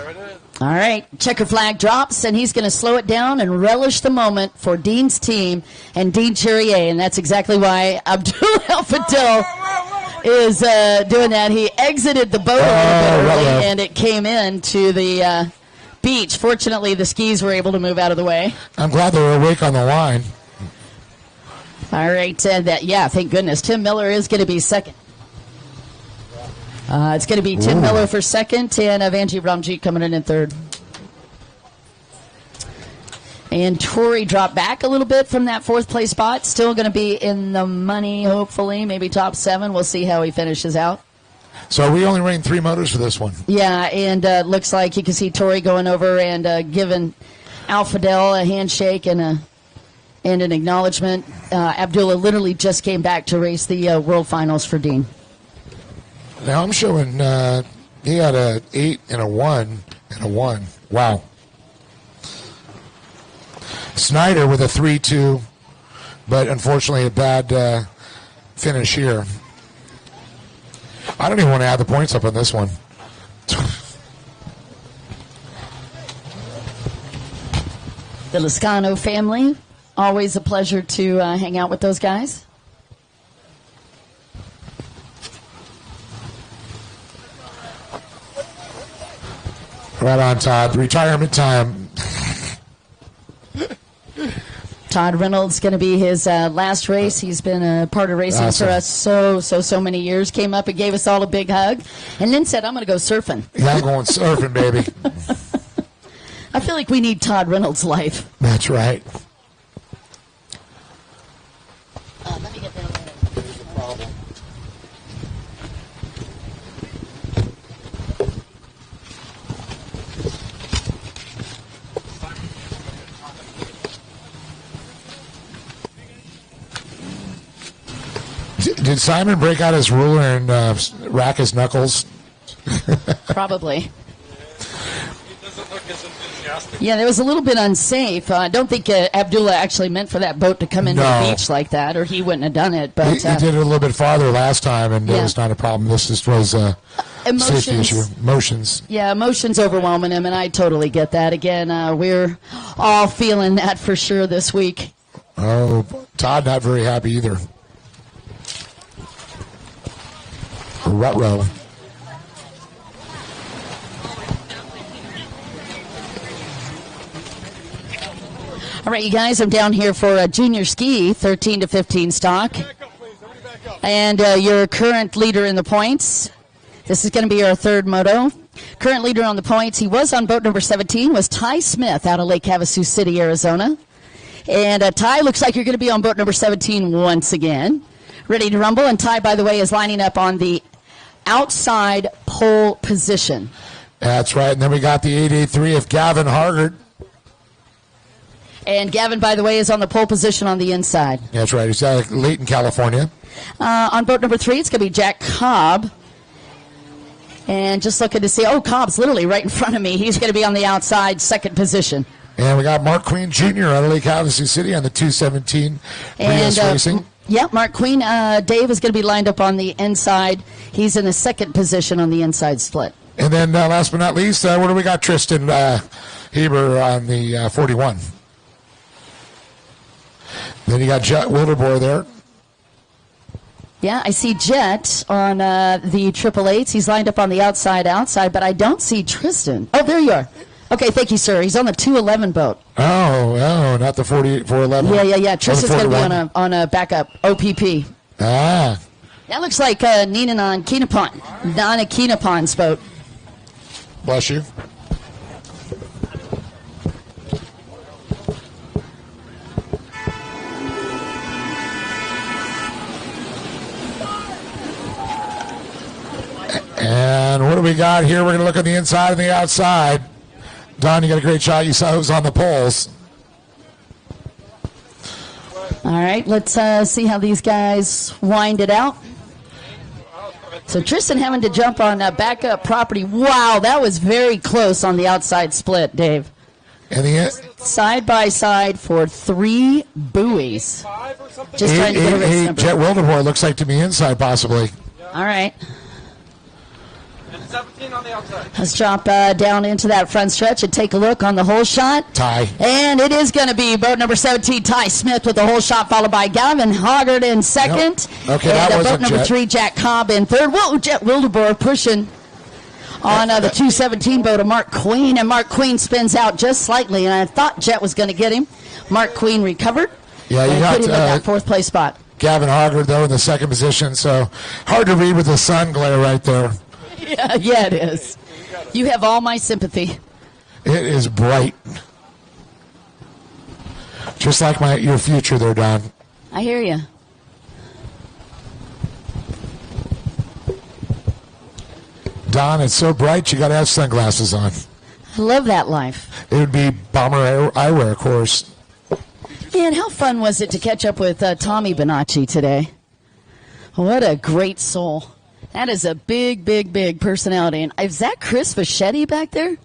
All right, checker flag drops, and he's going to slow it down and relish the moment for Dean's team and Dean Cherier, and that's exactly why Abdullah Al-Fadel is doing that. He exited the boat a little bit early, and it came in to the beach. Fortunately, the skis were able to move out of the way. I'm glad they were awake on the line. All right, thank goodness. Tim Miller is going to be second. It's going to be Tim Miller for second, and Vanjie Ramjeet coming in third. And Tori dropped back a little bit from that fourth place spot. Still going to be in the money, hopefully, maybe top 7. We'll see how he finishes out. So we only ran 3 motors for this one. Yeah, and looks like you can see Tori going over and giving Al-Fadel a handshake and an acknowledgement. Abdullah literally just came back to race the World Finals for Dean. Now I'm showing he had a 8 and a 1 and a 1. Wow. Snyder with a 3-2, but unfortunately a bad finish here. I don't even want to add the points up on this one. The Lascano family, always a pleasure to hang out with those guys. Right on, Todd. Retirement time. Todd Reynolds going to be his last race. He's been a part of racing for us so many years. Came up and gave us all a big hug, and then said, "I'm going to go surfing." Yeah, I'm going surfing, baby. I feel like we need Todd Reynolds' life. That's right. Let me get that. Did Simon break out his ruler and rack his knuckles? Probably. He doesn't look gets enthusiastic. Yeah, that was a little bit unsafe. I don't think Abdullah actually meant for that boat to come into No. the beach like that, or he wouldn't have done it. But He did it a little bit farther last time, and Yeah. it was not a problem. This just was a safety Emotions. issue. Emotions. yeah, emotions overwhelming him, and I totally get that. Again, we're all feeling that for sure this week. Oh, Todd not very happy either. Ruh-roh. All right, you guys, I'm down here for a junior ski, 13 to 15 stock. And your current leader in the points. This is going to be our third moto. Current leader on the points, he was on boat number 17, was Ty Smith out of Lake Havasu City, Arizona. And Ty, looks like you're going to be on boat number 17 once again. Ready to rumble. And Ty, by the way, is lining up on the outside pole position. That's right. And then we got the 883 of Gavin Hargard. And Gavin, by the way, is on the pole position on the inside. That's right. He's out of Layton, California. On boat number 3, it's going to be Jack Cobb. And just looking to see, Cobb's literally right in front of me. He's going to be on the outside, second position. And we got Mark Queen Jr. out of Lake Havasu City on the 217 Prius Racing. Yeah, Mark Queen. Dave is going to be lined up on the inside. He's in the second position on the inside split. And then last but not least, what do we got? Tristan Heber on the 41. Then you got Jet Wildeboer there. Yeah, I see Jet on the 888s. He's lined up on the outside, but I don't see Tristan. Oh, there you are. Okay, thank you, sir. He's on the 211 boat. Oh, not the 411. Yeah. Tristan's going to be on a backup OPP. Ah. That looks like Nina on Keenapon. Nana Keenapon's boat. Bless you. And what do we got here? We're going to look on the inside and the outside. Don, you got a great shot. You saw who's on the poles. All right, let's see how these guys wind it out. So Tristan having to jump on backup property. Wow, that was very close on the outside split, Dave. And the side by side for 3 buoys. Just trying to get a race number. Jet Wildeboer looks like to be inside possibly. All right. And 17 on the outside. Let's drop down into that front stretch and take a look on the hole shot. Ty. And it is going to be boat number 17, Ty Smith, with the hole shot, followed by Gavin Hoggard in second. Nope. Okay, and that wasn't boat number Jet. 3, Jack Cobb in third. Whoa, Jet Wildeboer pushing on the 217 boat of Mark Queen. And Mark Queen spins out just slightly, and I thought Jet was going to get him. Mark Queen recovered. Yeah, you and got put him in that fourth place spot. Gavin Hoggard, though, in the second position. So hard to read with the sun glare right there. Yeah, it is. You have all my sympathy. It is bright. Just like your future there, Don. I hear you. Don, it's so bright you got to have sunglasses on. I love that life. It would be bomber eyewear, of course. Man, how fun was it to catch up with Tommy Bonacci today? What a great soul. That is a big, big, big personality. And is that Chris Fischetti back there?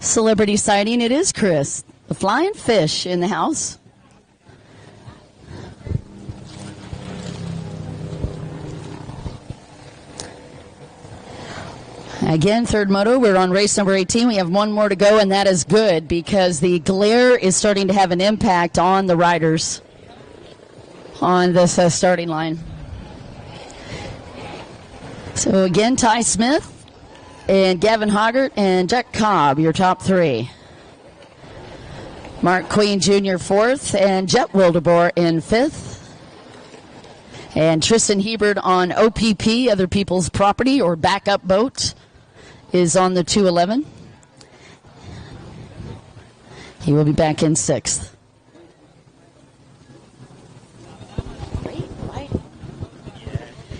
Celebrity sighting. It is Chris. The flying fish in the house. Again, third moto. We're on race number 18. We have one more to go, and that is good because the glare is starting to have an impact on the riders on this starting line. So again, Ty Smith and Gavin Hoggart and Jack Cobb, your top 3. Mark Queen Jr. 4th and Jet Wildeboer in 5th. And Tristan Hebert on OPP, other people's property or backup boat, is on the 211. He will be back in 6th.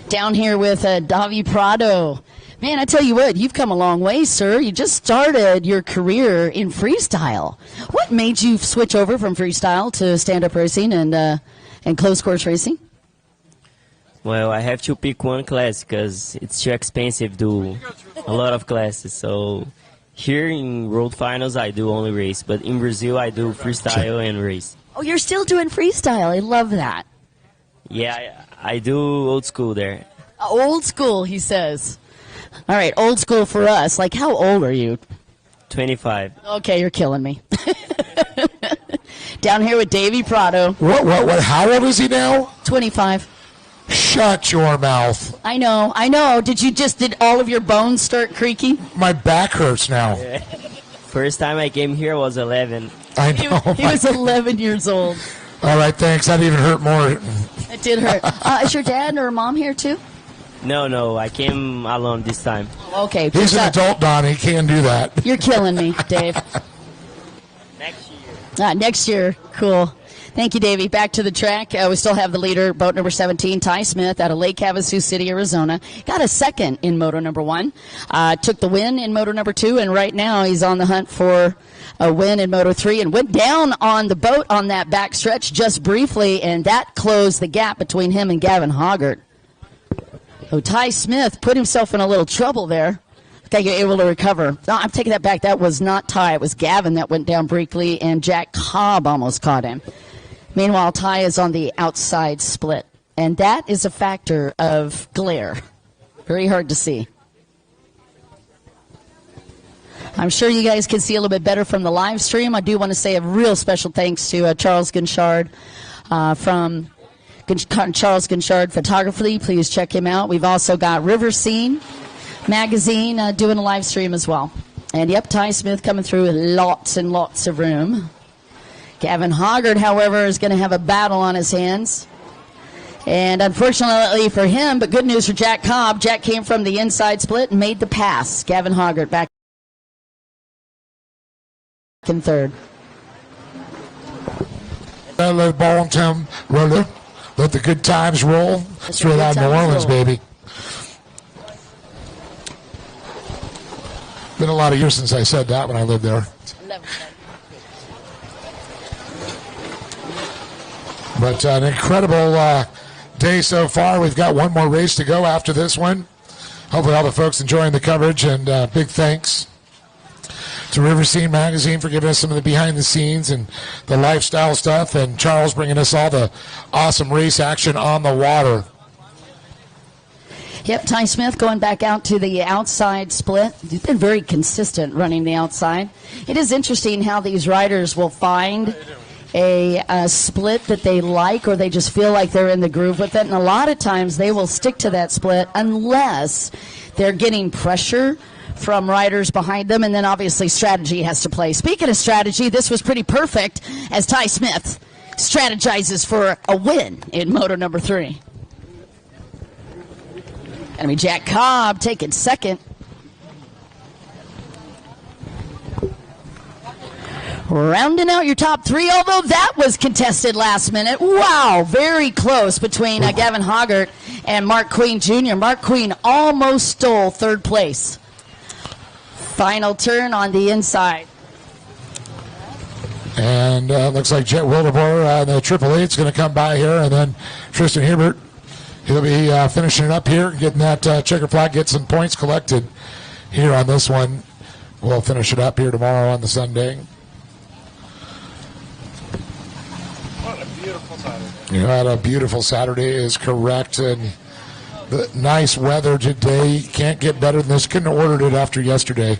Down here with Davi Prado. Man, I tell you what, you've come a long way, sir. You just started your career in freestyle. What made you switch over from freestyle to stand-up racing and close course racing? Well, I have to pick one class because it's too expensive to do a lot of classes. So Here in World Finals, I do only race, but in Brazil, I do freestyle and race. Oh, you're still doing freestyle. I love that. Yeah, I do old school there. Old school, he says. All right, old school for us. Like, how old are you? 25. Okay, you're killing me. Down here with Davey Prado. What? How old is he now? 25. Shut your mouth. I know. Did all of your bones start creaking? My back hurts now. First time I came here was 11. I know. He was 11 years old. All right, thanks. That even hurt more. It did hurt. Is your dad or mom here too? No, I came alone this time. Okay. He's an adult, Don. He can't do that. You're killing me, Dave. Next year. Next year. Cool. Thank you, Davey. Back to the track. We still have the leader, boat number 17, Ty Smith, out of Lake Havasu City, Arizona. Got a second in moto number 1. Took the win in moto number 2, and right now he's on the hunt for a win in moto 3 and went down on the boat on that back stretch just briefly, and that closed the gap between him and Gavin Hoggart. So Ty Smith put himself in a little trouble there. Okay, you're able to recover. No, I'm taking that back. That was not Ty. It was Gavin that went down briefly, and Jack Cobb almost caught him. Meanwhile, Ty is on the outside split, and that is a factor of glare. Very hard to see. I'm sure you guys can see a little bit better from the live stream. I do want to say a real special thanks to Charles Guinchard from Charles Guinchard Photography. Please check him out. We've also got River Scene Magazine doing a live stream as well. And yep, Ty Smith coming through with lots and lots of room. Gavin Hoggart, however, is going to have a battle on his hands. And unfortunately for him, but good news for Jack Cobb, Jack came from the inside split and made the pass. Gavin Hoggart back in third. Let the ball and time roll. Let the good times roll. Straight out of New Orleans, baby. Been a lot of years since I said that when I lived there. But an incredible day so far. We've got one more race to go after this one. Hopefully all the folks enjoying the coverage, and big thanks to River Scene Magazine for giving us some of the behind the scenes and the lifestyle stuff, and Charles bringing us all the awesome race action on the water. Yep, Ty Smith going back out to the outside split. He's been very consistent running the outside. It is interesting how these riders will find a split that they like, or they just feel like they're in the groove with it. And a lot of times they will stick to that split unless they're getting pressure from riders behind them, and then obviously strategy has to play. Speaking of strategy, this was pretty perfect as Ty Smith strategizes for a win in moto number 3. Gonna be Jack Cobb taking second. Rounding out your top 3, although that was contested last minute. Wow, very close between Gavin Hoggart and Mark Queen Jr. Mark Queen almost stole third place. Final turn on the inside. And looks like Jet Wildeboer, the Triple Eight's going to come by here, and then Tristan Hebert, he'll be finishing it up here, getting that checker flag, get some points collected here on this one. We'll finish it up here tomorrow on the Sunday. What a beautiful Saturday. You had a beautiful Saturday is correct, and the nice weather today. Can't get better than this. Couldn't have ordered it after yesterday.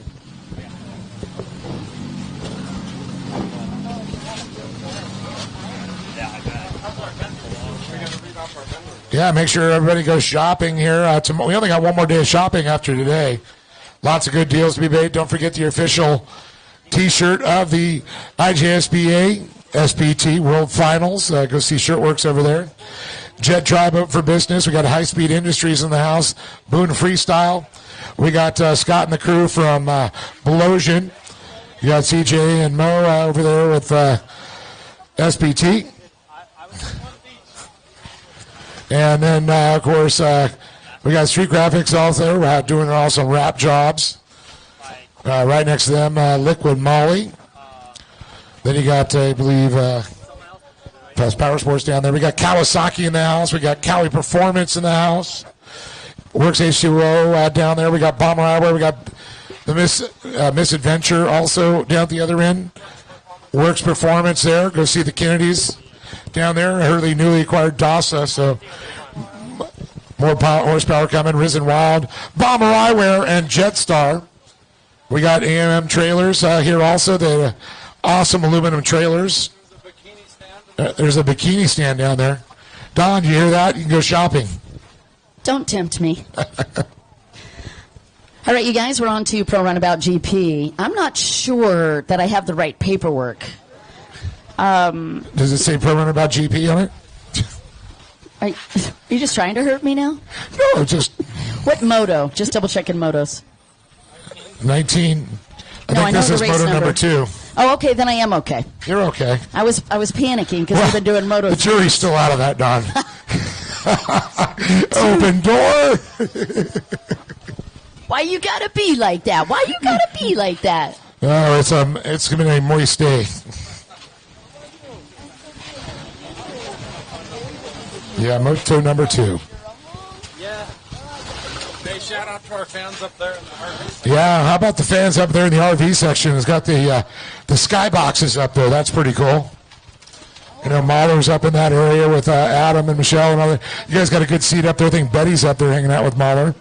Yeah, make sure everybody goes shopping here. We only got one more day of shopping after today. Lots of good deals to be made. Don't forget the official T-shirt of the IJSBA SPT World Finals. Go see Shirtworks over there. Jet Drive Up for Business. We got High Speed Industries in the house. Boone Freestyle. We got Scott and the crew from Belosian. You got CJ and Mo over there with SPT. And then, of course, we got Street Graphics also. We're doing also wrap jobs. Right next to them, Liquid Molly. Then you got, I believe, Power Sports down there. We got Kawasaki in the house. We got Cowie Performance in the house. Works H2O down there. We got Bomber Eyewear. We got The Misadventure also down at the other end. Works Performance there. Go see the Kennedys down there. I heard they newly acquired DASA, so more horsepower coming. Risen Wild, Bomber Eyewear, and Jetstar. We got A&M trailers here also. The awesome aluminum trailers. There's a bikini stand down there. Don, you hear that? You can go shopping. Don't tempt me. All right, you guys, we're on to Pro Runabout GP. I'm not sure that I have the right paperwork. Does it say Pro Runabout GP on it? Are you just trying to hurt me now? No, just... What moto? Just double-checking motos. 19. I think this is moto number 2. Oh, okay, then I am okay. You're okay. I was panicking because I've been doing motos. The jury's still out of that, Don. Open door. Why you gotta be like that? Why you gotta be like that? Oh, it's gonna be a moist day. Yeah, moto number 2. Yeah. Hey, shout out to our fans up there in the RV. Yeah, how about the fans up there in the RV section? It's got the skyboxes up there. That's pretty cool. You know, Mahler's up in that area with Adam and Michelle and all that. You guys got a good seat up there. I think Betty's up there hanging out with Mahler.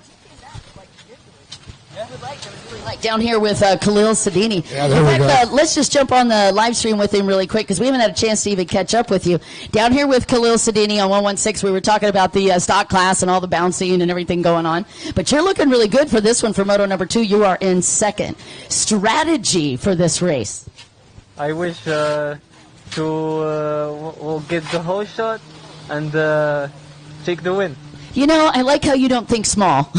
Down here with Khalil Sadini. Yeah, there we go. Let's just jump on the live stream with him really quick because we haven't had a chance to even catch up with you. Down here with Khalil Sadini on 116, we were talking about the stock class and all the bouncing and everything going on. But you're looking really good for this one for Moto number 2. You are in second. Strategy for this race? I wish we'll get the whole shot and take the win. You know, I like how you don't think small.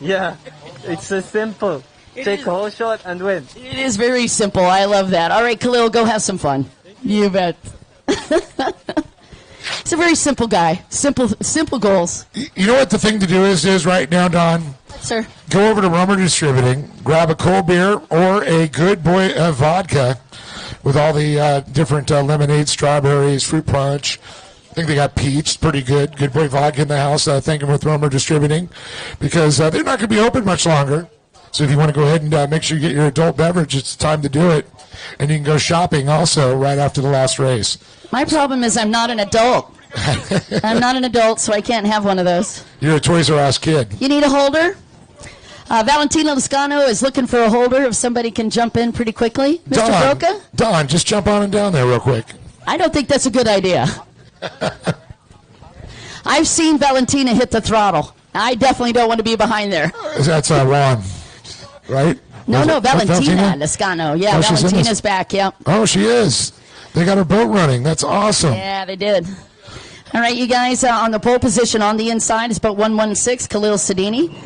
Yeah. It's so simple. Take a whole shot and win. It is very simple. I love that. All right, Khalil, go have some fun. You bet. He's a very simple guy. Simple goals. You know what the thing to do is right now, Don? Sir. Go over to Rummer Distributing, grab a cold beer or a Good Boy vodka with all the different lemonades, strawberries, fruit punch. I think they got peach, pretty good. Good Boy vodka in the house. Thank them with Romer Distributing because they're not going to be open much longer. So if you want to go ahead and make sure you get your adult beverage, it's time to do it. And you can go shopping also right after the last race. My problem is I'm not an adult. I'm not an adult, so I can't have one of those. You're a Toys R Us kid. You need a holder? Valentina Lascano is looking for a holder if somebody can jump in pretty quickly. Mr. Broca? Don, just jump on and down there real quick. I don't think that's a good idea. I've seen Valentina hit the throttle. I definitely don't want to be behind there. That's Ron, right? No, Valentina Lascano. Yeah, Valentina's back, yeah. Oh, she is. They got her boat running. That's awesome. Yeah, they did. All right, you guys, on the pole position on the inside is boat 116, Khalil Sadini.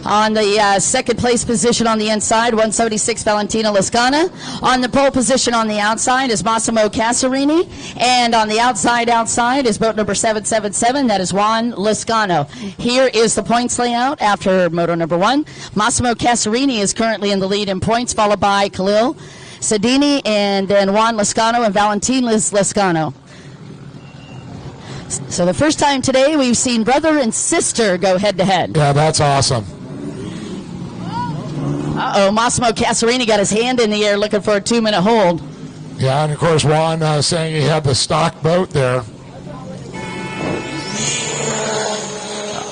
On the second place position on the inside, 176, Valentina Lascana. On the pole position on the outside is Massimo Casarini. And on the outside is boat number 777, that is Juan Lascano. Here is the points layout after moto number 1. Massimo Casarini is currently in the lead in points, followed by Khalil Sadini, and then Juan Lascano and Valentina Lascano. So the first time today we've seen brother and sister go head-to-head. Yeah, that's awesome. Uh-oh, Massimo Casarini got his hand in the air looking for a 2-minute hold. Yeah, and of course Juan saying he had the stock boat there.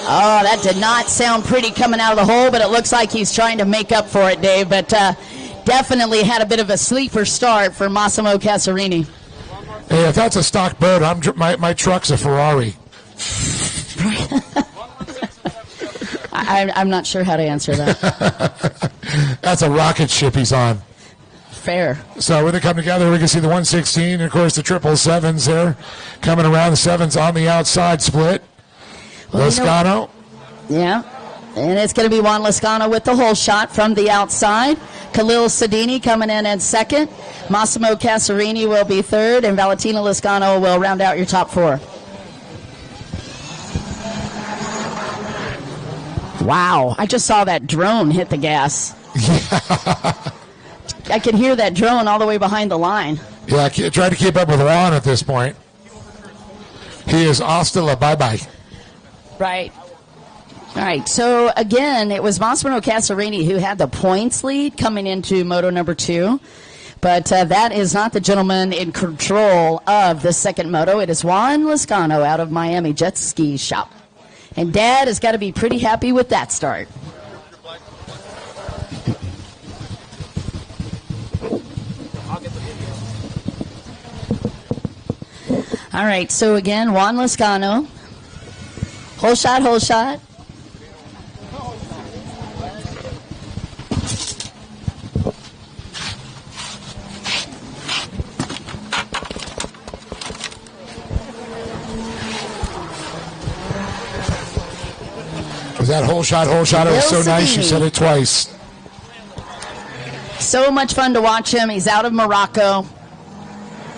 Oh, that did not sound pretty coming out of the hole, but it looks like he's trying to make up for it, Dave. But definitely had a bit of a sleeper start for Massimo Casarini. Hey, if that's a stock boat, my truck's a Ferrari. I'm not sure how to answer that. That's a rocket ship he's on. Fair. So when they come together, we can see the 116, and of course the 777s there coming around. The 7s on the outside split. Well, Lascano. Yeah. And it's going to be Juan Lascano with the hole shot from the outside. Khalil Sadini coming in second. Massimo Casarini will be third, and Valentina Lascano will round out your top 4. Wow, I just saw that drone hit the gas. I could hear that drone all the way behind the line. Yeah, try to keep up with Ron at this point. He is hasta la bye-bye. Right. All right, so again, it was Massimo Casarini who had the points lead coming into moto number 2. But that is not the gentleman in control of the second moto. It is Juan Lascano out of Miami Jet Ski Shop. And Dad has got to be pretty happy with that start. All right, so again, Juan Lascano. Whole shot, whole shot. Was that whole shot, whole shot? It was so nice. You said it twice. So much fun to watch him. He's out of Morocco.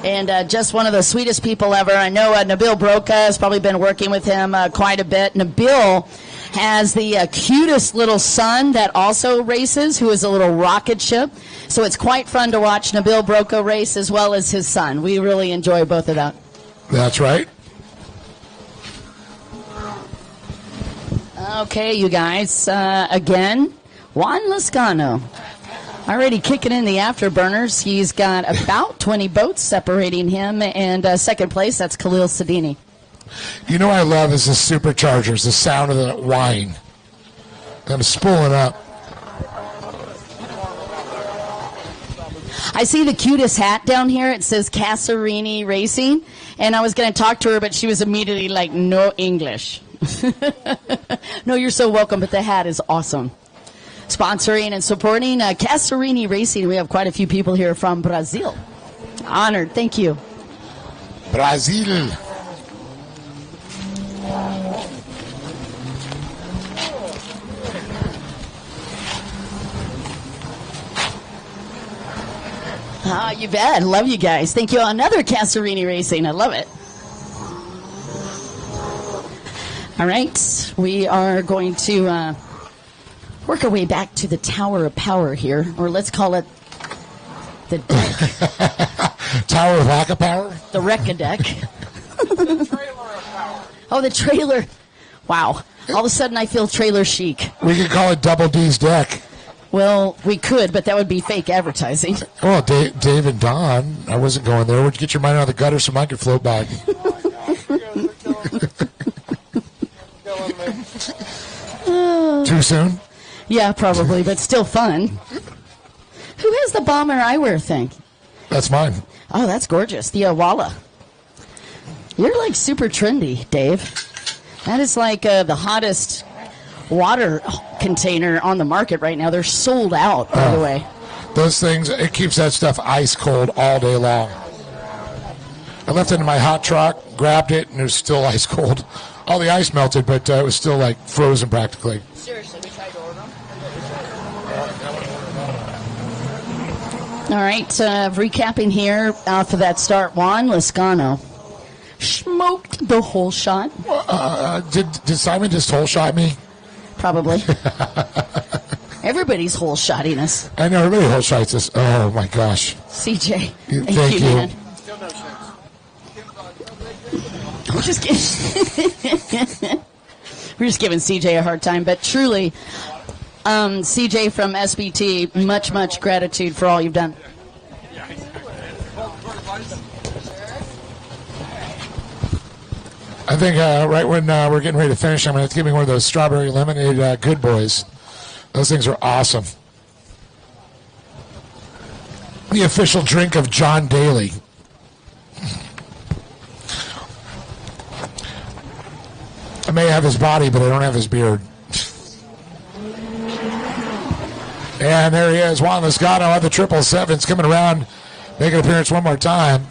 And just one of the sweetest people ever. I know Nabil Broca has probably been working with him quite a bit. Nabil has the cutest little son that also races, who is a little rocket ship. So it's quite fun to watch Nabil Broca race as well as his son. We really enjoy both of that. That's right. Okay, you guys. Again, Juan Lascano. Already kicking in the afterburners. He's got about 20 boats separating him. And second place, that's Khalil Sadini. You know what I love is the superchargers, the sound of the whine. I'm spooling up. I see the cutest hat down here. It says Casarini Racing. And I was going to talk to her, but she was immediately like, no English. No, you're so welcome, but the hat is awesome. Sponsoring and supporting Casarini Racing. We have quite a few people here from Brazil. Honored. Thank you. Brazil. Ah, you bet. Love you guys. Thank you. Another Casarini Racing. I love it. All right. We are going to work our way back to the Tower of Power here, or let's call it the deck. Tower of Lack of Power? The Wreck-a-Deck. Oh, the trailer. Wow. All of a sudden I feel trailer chic. We could call it Double D's deck. Well, we could, but that would be fake advertising. Well, Dave and Don, I wasn't going there. Would you get your mind out of the gutter so I could float back? Too soon? Yeah, probably, but still fun. Who has the bomber eyewear thing? That's mine. Oh, that's gorgeous. The Awala. You're like super trendy, Dave. That is like the hottest water container on the market right now. They're sold out, by the way. Those things, it keeps that stuff ice cold all day long. I left it in my hot truck, grabbed it, and it was still ice cold. All the ice melted, but it was still like frozen practically. Seriously, we tried to order them. All right, recapping here for that start. Juan Lascano smoked the whole shot. Did Simon just whole shot me? Probably. Everybody's whole shotting us. I know, everybody whole shots us. Oh my gosh. CJ, thank you. Man. I'm just kidding. We're just giving CJ a hard time, but truly, CJ from SBT, much gratitude for all you've done. I think right when we're getting ready to finish, I'm going to have to give me one of those strawberry lemonade Good Boys. Those things are awesome. The official drink of John Daly. I may have his body, but I don't have his beard. And there he is, Juan Lascano on the 777s, coming around, making an appearance one more time.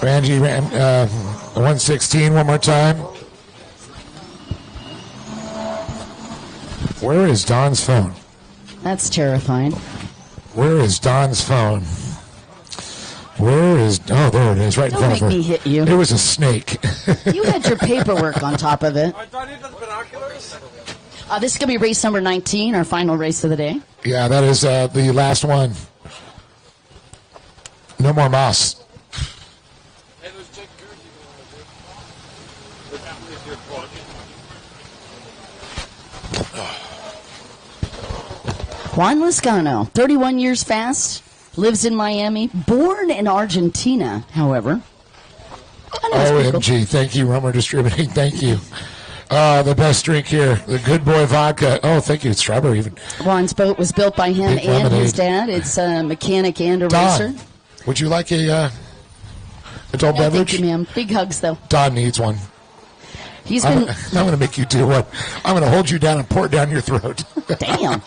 Randy ran 116 one more time. Where is Don's phone? That's terrifying. Where is Don's phone? Where is... Oh, there it is, right in front of her. Don't make me hit you. It was a snake. You had your paperwork on top of it. This is going to be race number 19, our final race of the day. Yeah, that is the last one. No more moss. Juan Lezcano, 31 years fast, lives in Miami, born in Argentina, however. OMG, thank you, Rummer Distributing, thank you. The best drink here, the Good Boy Vodka. Oh, thank you, strawberry even. Juan's boat was built by him Big and lemonade. his dad. It's a mechanic and a Don, racer. would you like a adult Yeah, beverage? thank you, ma'am. Big hugs, though. Don needs one. I'm going to make you do one. I'm going to hold you down and pour it down your throat. Damn.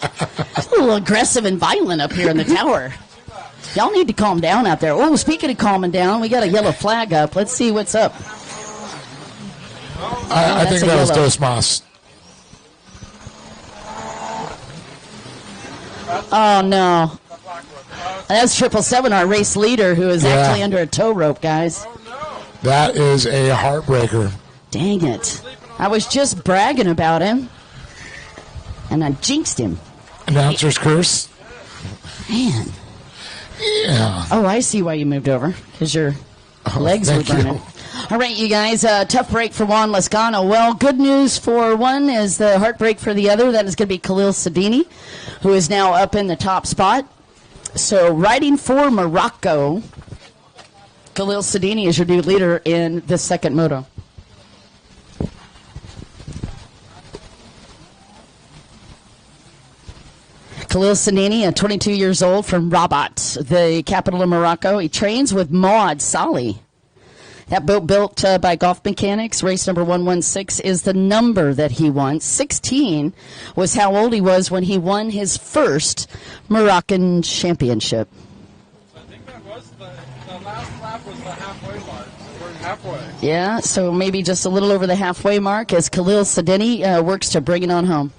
It's a little aggressive and violent up here in the tower. Y'all need to calm down out there. Oh, speaking of calming down, we got a yellow flag up. Let's see what's up. I think that was Dos Mas. Oh, no. That's 777, our race leader, who is actually under a tow rope, guys. That is a heartbreaker. Dang it. I was just bragging about him, and I jinxed him. Announcer's curse. Man. Yeah. Oh, I see why you moved over, because your legs were thank burning. you. All right, you guys, tough break for Juan Lezcano. Well, good news for one is the heartbreak for the other. That is going to be Khalil Sedini, who is now up in the top spot. So riding for Morocco, Khalil Sedini is your new leader in the second moto. Khalil Sedini, 22 years old from Rabat, the capital of Morocco. He trains with Maud Salih. That boat built by Golf Mechanics, race number 116, is the number that he won. 16 was how old he was when he won his first Moroccan championship. I think that was the last lap was the halfway mark. So we're halfway. Yeah, so maybe just a little over the halfway mark as Khalil Sedini works to bring it on home.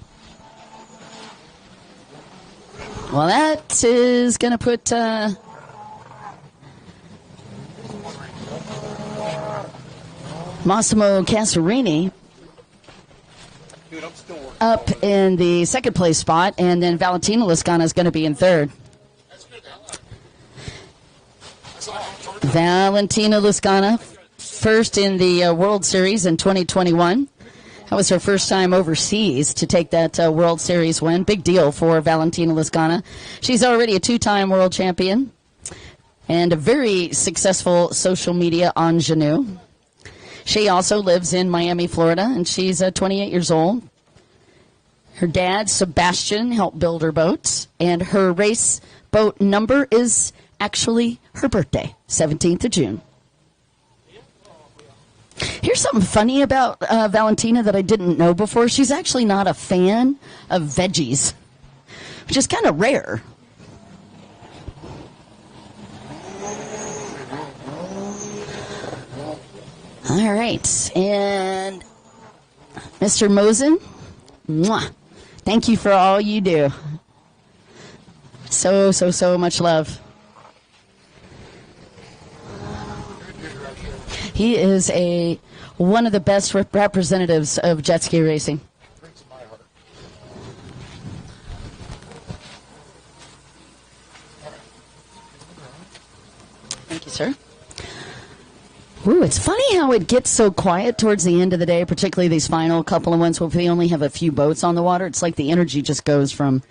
Well, that is going to put Massimo Casarini up in the second place spot, and then Valentino Lezcano is going to be in third. Valentina Lezcano, first in the World Series in 2021. That was her first time overseas to take that World Series win. Big deal for Valentina Lezcano. She's already a two-time world champion and a very successful social media ingenue. She also lives in Miami, Florida, and she's 28 years old. Her dad, Sebastian, helped build her boat, and her race boat number is actually her birthday, 17th of June. Here's something funny about Valentina that I didn't know before. She's actually not a fan of veggies, which is kind of rare. All right, and Mr. Mosen, mwah, thank you for all you do. So much love. He is one of the best representatives of jet ski racing. Thank you, sir. Ooh, it's funny how it gets so quiet towards the end of the day, particularly these final couple of ones where we only have a few boats on the water. It's like the energy just goes from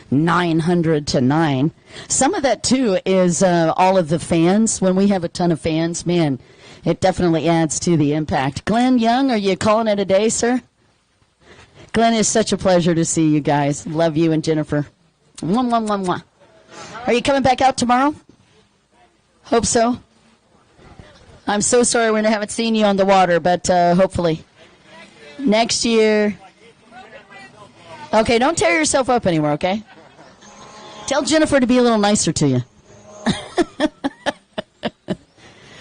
900 to 9. Some of that, too, is all of the fans. When we have a ton of fans, man, it definitely adds to the impact. Glenn Young, are you calling it a day, sir? Glenn, it's such a pleasure to see you guys. Love you and Jennifer. Mwah, mwah, mwah, mwah. Are you coming back out tomorrow? Hope so. I'm so sorry we haven't seen you on the water, but hopefully next year. Okay, don't tear yourself up anymore, okay? Tell Jennifer to be a little nicer to you.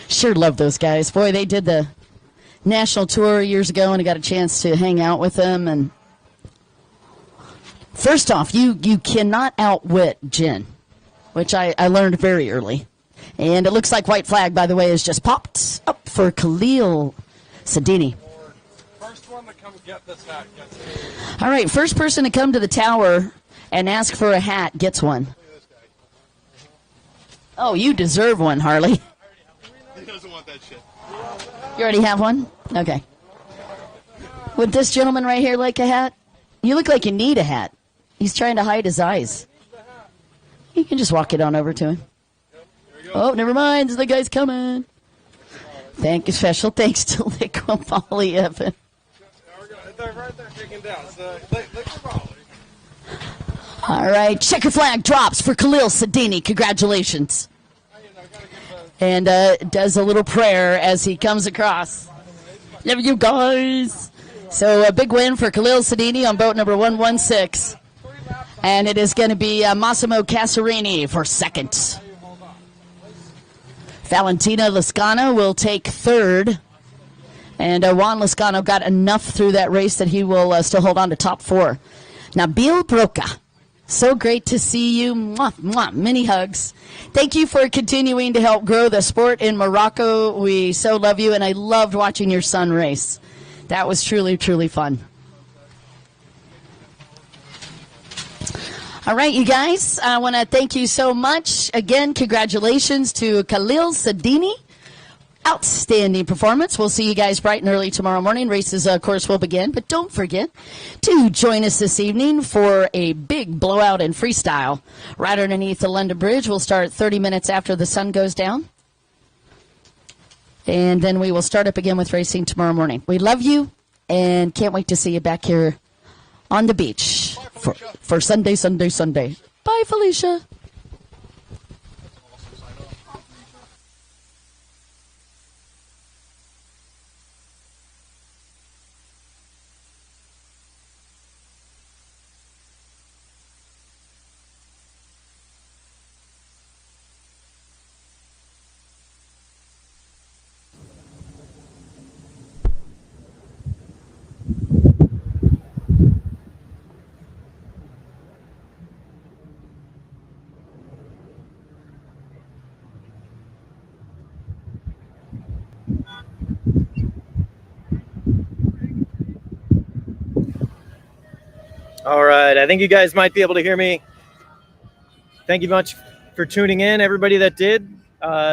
Sure love those guys. Boy, they did the national tour years ago, and I got a chance to hang out with them. And first off, you cannot outwit Jen, which I learned very early. And it looks like white flag, by the way, has just popped up for Khalil Sedini. First one to come get this hat gets it. All right, first person to come to the tower and ask for a hat gets one. Oh, you deserve one, Harley. He doesn't want that shit. You already have one? Okay. Would this gentleman right here like a hat? You look like you need a hat. He's trying to hide his eyes. You can just walk it on over to him. Oh, never mind. The guy's coming. Thank you. Special thanks to Liquid Polly Evan. They're right there kicking down. So, look for Polly. All right. Checker flag drops for Khalil Sadini. Congratulations. And does a little prayer as he comes across. Love you guys. So a big win for Khalil Sadini on boat number 116. And it is going to be Massimo Casarini for second. Valentina Lascano will take third. And Juan Lascano got enough through that race that he will still hold on to top four. Nabil Broca, so great to see you. Mwah, mwah, many hugs. Thank you for continuing to help grow the sport in Morocco. We so love you, and I loved watching your son race. That was truly, truly fun. All right, you guys, I want to thank you so much. Again, congratulations to Khalil Sadini. Outstanding performance. We'll see you guys bright and early tomorrow morning. Races, of course, will begin. But don't forget to join us this evening for a big blowout in freestyle right underneath the London Bridge. We'll start 30 minutes after the sun goes down. And then we will start up again with racing tomorrow morning. We love you and can't wait to see you back here on the beach for Sunday, Sunday, Sunday. Bye, Felicia. All right, I think you guys might be able to hear me. Thank you much for tuning in, everybody that did.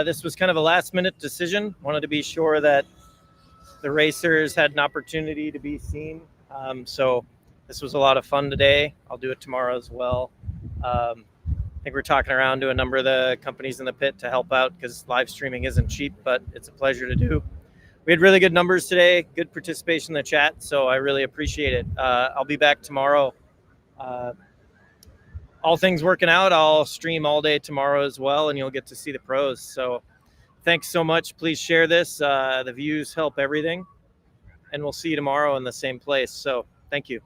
This was kind of a last-minute decision. Wanted to be sure that the racers had an opportunity to be seen. So this was a lot of fun today. I'll do it tomorrow as well. I think we're talking around to a number of the companies in the pit to help out because live streaming isn't cheap, but it's a pleasure to do. We had really good numbers today, good participation in the chat, so I really appreciate it. I'll be back tomorrow. All things working out, I'll stream all day tomorrow as well, and you'll get to see the pros. So thanks so much. Please share this. The views help everything, and we'll see you tomorrow in the same place. So thank you.